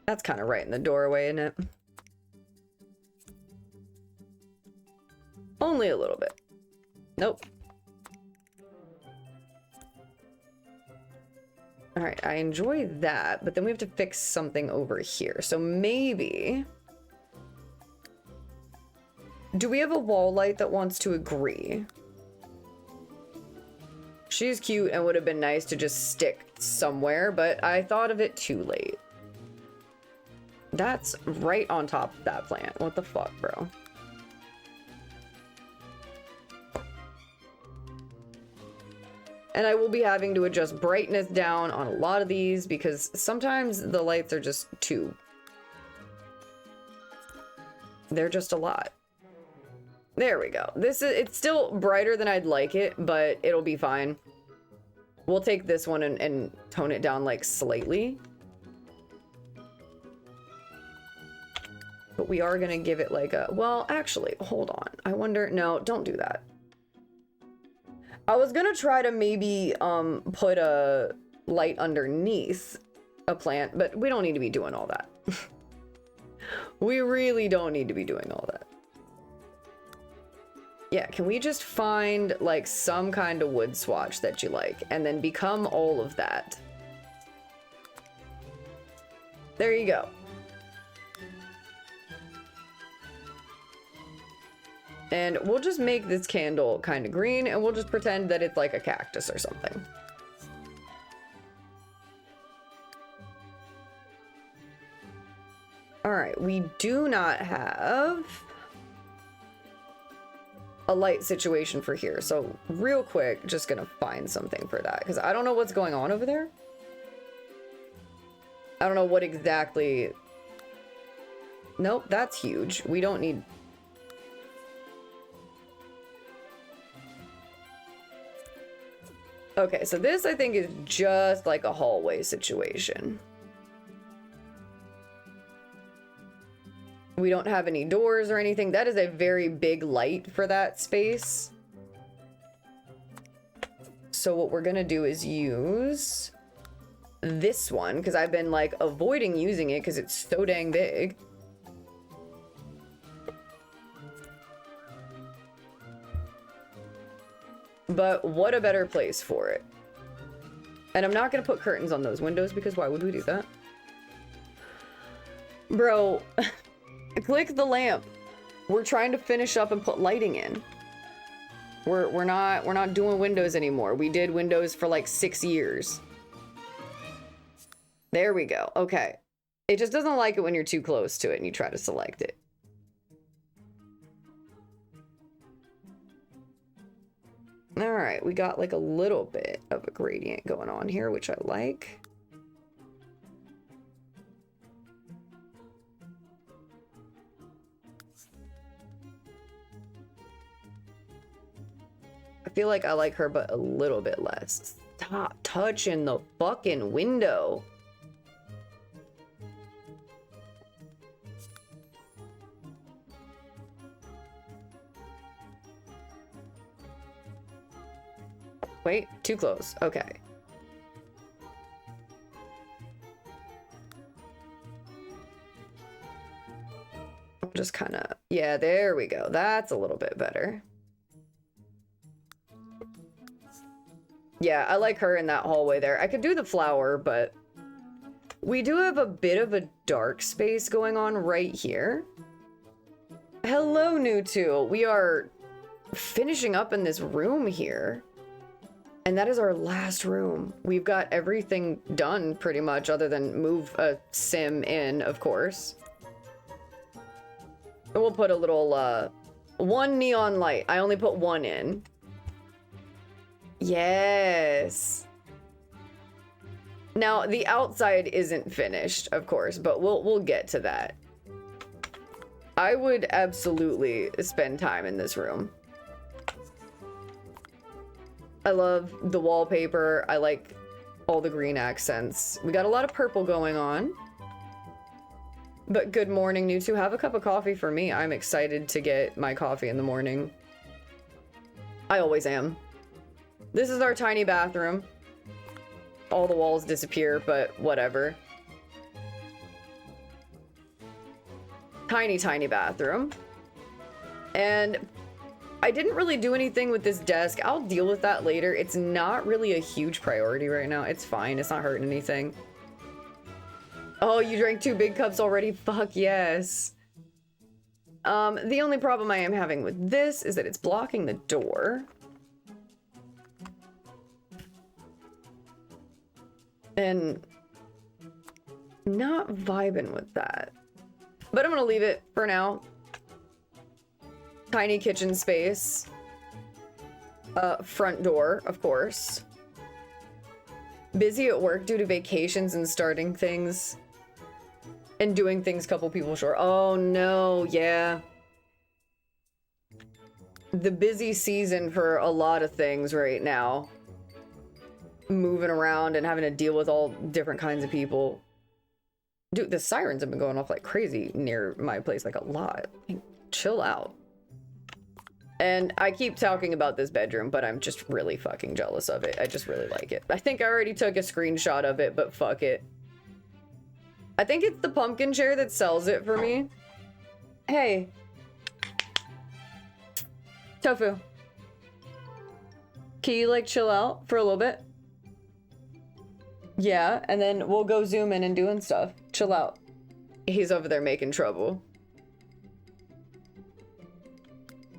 That's kind of right in the doorway, isn't it? Only a little bit. Nope. All right, I enjoy that, but then we have to fix something over here. So maybe... Do we have a wall light that wants to agree? She's cute and would have been nice to just stick somewhere, but I thought of it too late. That's right on top of that plant. What the fuck, bro? And I will be having to adjust brightness down on a lot of these because sometimes the lights are just too... They're just a lot. There we go. It's still brighter than I'd like it, but it'll be fine. We'll take this one and tone it down, like, slightly. But we are gonna give it like a... Well, actually, hold on. I wonder... No, don't do that. I was gonna try to maybe put a light underneath a plant, but we don't need to be doing all that. We really don't need to be doing all that. Yeah, can we just find, like, some kind of wood swatch that you like, and then become all of that? There you go. And we'll just make this candle kind of green, and we'll just pretend that it's like a cactus or something. All right, we do not have a light situation for here. So real quick, just gonna find something for that because I don't know what's going on over there. I don't know what exactly. Nope, that's huge. We don't need. Okay, so this I think is just like a hallway situation. We don't have any doors or anything. That is a very big light for that space. So what we're gonna do is use this one because I've been like avoiding using it because it's so dang big. But what a better place for it. And I'm not gonna put curtains on those windows because why would we do that? Bro, click the lamp. We're trying to finish up and put lighting in. We're not doing windows anymore. We did windows for like 6 years. There we go. Okay. It just doesn't like it when you're too close to it and you try to select it. All right, we got like a little bit of a gradient going on here, which I like. I feel like I like her, but a little bit less. Stop touching the fucking window. Wait, too close. Okay. Just kind of, yeah, there we go. That's a little bit better. Yeah, I like her in that hallway there. I could do the flower, but we do have a bit of a dark space going on right here. Hello, new two. We are finishing up in this room here. And that is our last room. We've got everything done pretty much other than move a sim in, of course. And we'll put a little, one neon light. I only put one in. Yes. Now, the outside isn't finished, of course, but we'll get to that. I would absolutely spend time in this room. I love the wallpaper. I like all the green accents. We got a lot of purple going on. But good morning, new two. Have a cup of coffee for me. I'm excited to get my coffee in the morning. I always am. This is our tiny bathroom. All the walls disappear, but whatever. Tiny, tiny bathroom. And I didn't really do anything with this desk. I'll deal with that later. It's not really a huge priority right now. It's fine. It's not hurting anything. Oh, you drank 2 big cups already? Fuck yes. The only problem I am having with this is that it's blocking the door. And not vibing with that. But I'm gonna leave it for now. Tiny kitchen space. Front door, of course. Busy at work due to vacations and starting things. And doing things couple people short. Oh no, yeah. The busy season for a lot of things right now. Moving around and having to deal with all different kinds of people. Dude, the sirens have been going off like crazy near my place, like a lot. Like, chill out. And I keep talking about this bedroom, but I'm just really fucking jealous of it. I just really like it. I think I already took a screenshot of it, but fuck it. I think it's the pumpkin chair that sells it for me. Hey. Tofu. Can you like chill out for a little bit? Yeah, and then we'll go zoom in and doing stuff. Chill out. He's over there making trouble.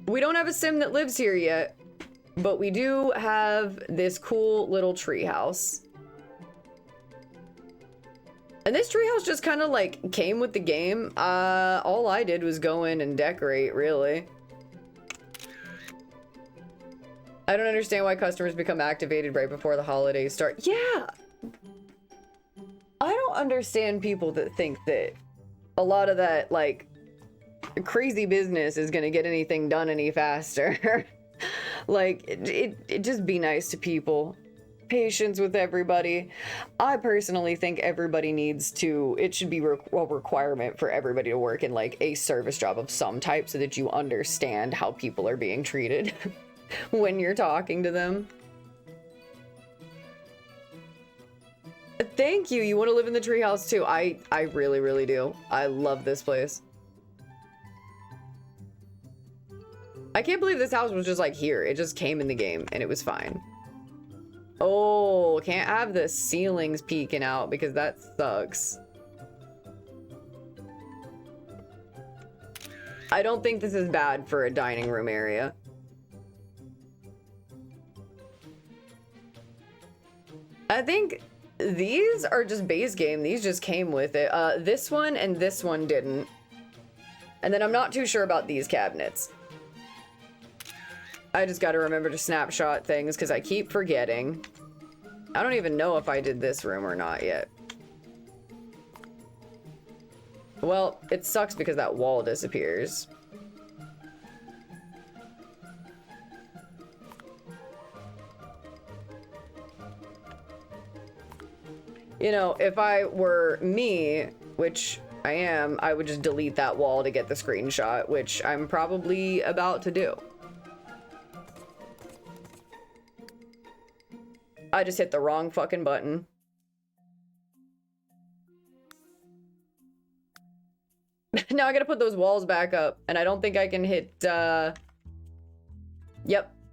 We don't have a sim that lives here yet, but we do have this cool little tree house. And this treehouse just kind of like came with the game. All I did was go in and decorate, really. I don't understand why customers become activated right before the holidays start. Yeah! I don't understand people that think that a lot of that, like, crazy business is gonna get anything done any faster. Like, it just be nice to people. Patience with everybody. I personally think everybody needs to, it should be a requirement for everybody to work in like a service job of some type so that you understand how people are being treated when you're talking to them. Thank you. You want to live in the treehouse too? I really, really do. I love this place. I can't believe this house was just like here. It just came in the game and it was fine. Oh, can't have the ceilings peeking out because that sucks. I don't think this is bad for a dining room area. I think these are just base game. These just came with it. This one and this one didn't. And then I'm not too sure about these cabinets. I just gotta remember to snapshot things because I keep forgetting. I don't even know if I did this room or not yet. Well, it sucks because that wall disappears. You know, if I were me, which I am, I would just delete that wall to get the screenshot, which I'm probably about to do. I just hit the wrong fucking button. Now I gotta put those walls back up, and I don't think I can hit, Yep,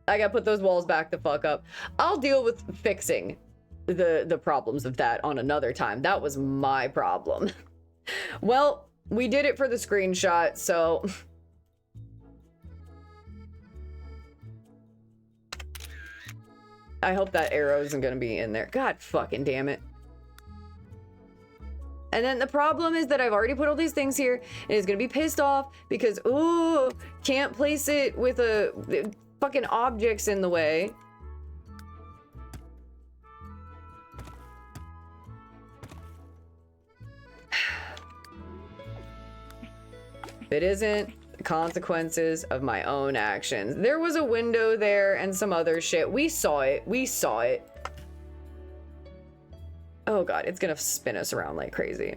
I gotta put those walls back the fuck up. I'll deal with fixing the problems of that on another time. That was my problem. Well, we did it for the screenshot, so... I hope that arrow isn't gonna be in there. God fucking damn it. And then the problem is that I've already put all these things here, and it's gonna be pissed off because, ooh, can't place it with a fucking objects in the way. If it isn't the consequences of my own actions. There was a window there and some other shit. We saw it. We saw it. Oh god, it's gonna spin us around like crazy.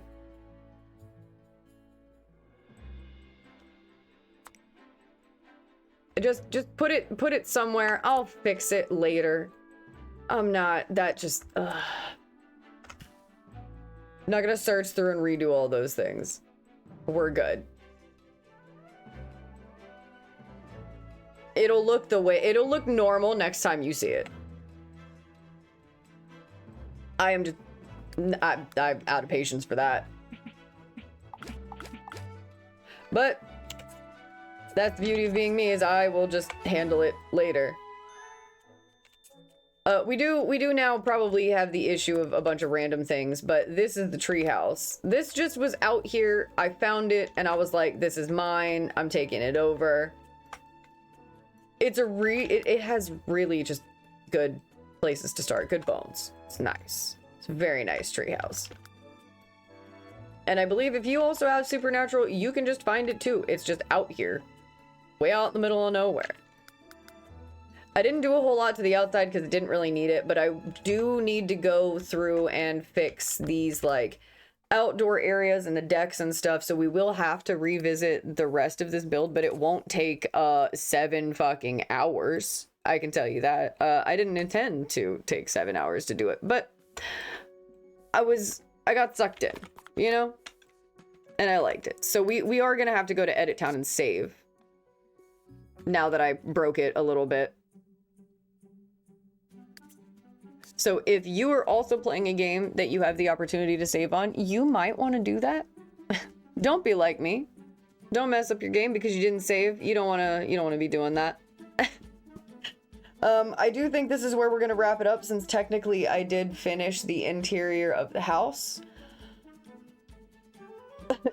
Just put it somewhere. I'll fix it later. I'm not, that just, ugh. I'm not gonna search through and redo all those things. We're good. It'll look it'll look normal next time you see it. I'm out of patience for that. But that's the beauty of being me, is I will just handle it later. We do now probably have the issue of a bunch of random things, but this is the treehouse. This just was out here. I found it and I was like, this is mine. I'm taking it over. It's it has really just good places to start, good bones. It's nice. It's a very nice treehouse. And I believe if you also have Supernatural, you can just find it too. It's just out here, way out in the middle of nowhere. I didn't do a whole lot to the outside because it didn't really need it, but I do need to go through and fix these like outdoor areas and the decks and stuff, so we will have to revisit the rest of this build, but it won't take 7 fucking hours. I can tell you that. I didn't intend to take 7 hours to do it, but I got sucked in, you know? And I liked it. So we are gonna have to go to Edit Town and save now that I broke it a little bit. So if you are also playing a game that you have the opportunity to save on, you might want to do that. Don't be like me. Don't mess up your game because you didn't save. You don't want to be doing that. I do think this is where we're going to wrap it up, since technically I did finish the interior of the house.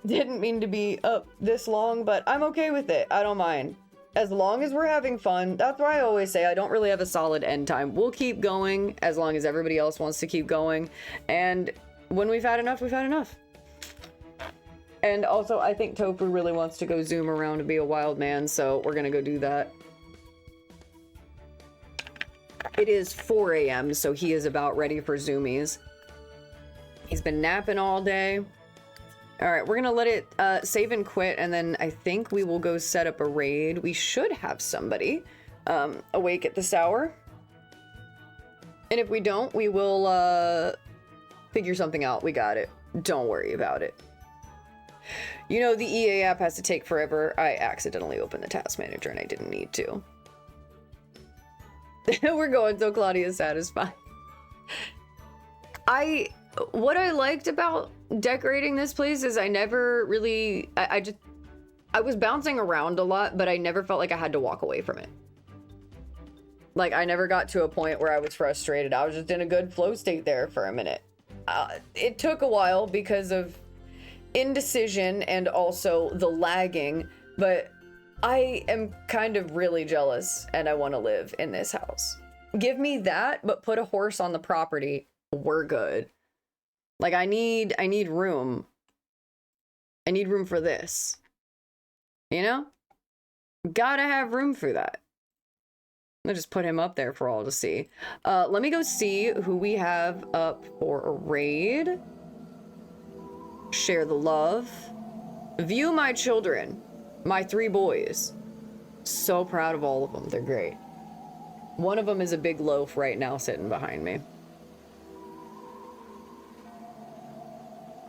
Didn't mean to be up this long, but I'm okay with it. I don't mind. As long as we're having fun. That's why I always say I don't really have a solid end time. We'll keep going as long as everybody else wants to keep going. And when we've had enough, we've had enough. And also, I think Tofu really wants to go zoom around and be a wild man, so we're gonna go do that. It is 4 a.m., so he is about ready for zoomies. He's been napping all day. Alright, we're gonna let it save and quit, and then I think we will go set up a raid. We should have somebody awake at this hour. And if we don't, we will figure something out. We got it. Don't worry about it. You know, the EA app has to take forever. I accidentally opened the task manager and I didn't need to. We're going so Claudia's satisfied. What I liked about decorating this place is I never really, I was bouncing around a lot, but I never felt like I had to walk away from it. Like, I never got to a point where I was frustrated. I was just in a good flow state there for a minute. It took a while because of indecision and also the lagging, but I am kind of really jealous and I want to live in this house. Give me that, but put a horse on the property. We're good. Like, I need room. I need room for this. You know? Gotta have room for that. I'll just put him up there for all to see. Let me go see who we have up for a raid. Share the love. View my children. My 3 boys. So proud of all of them. They're great. One of them is a big loaf right now sitting behind me.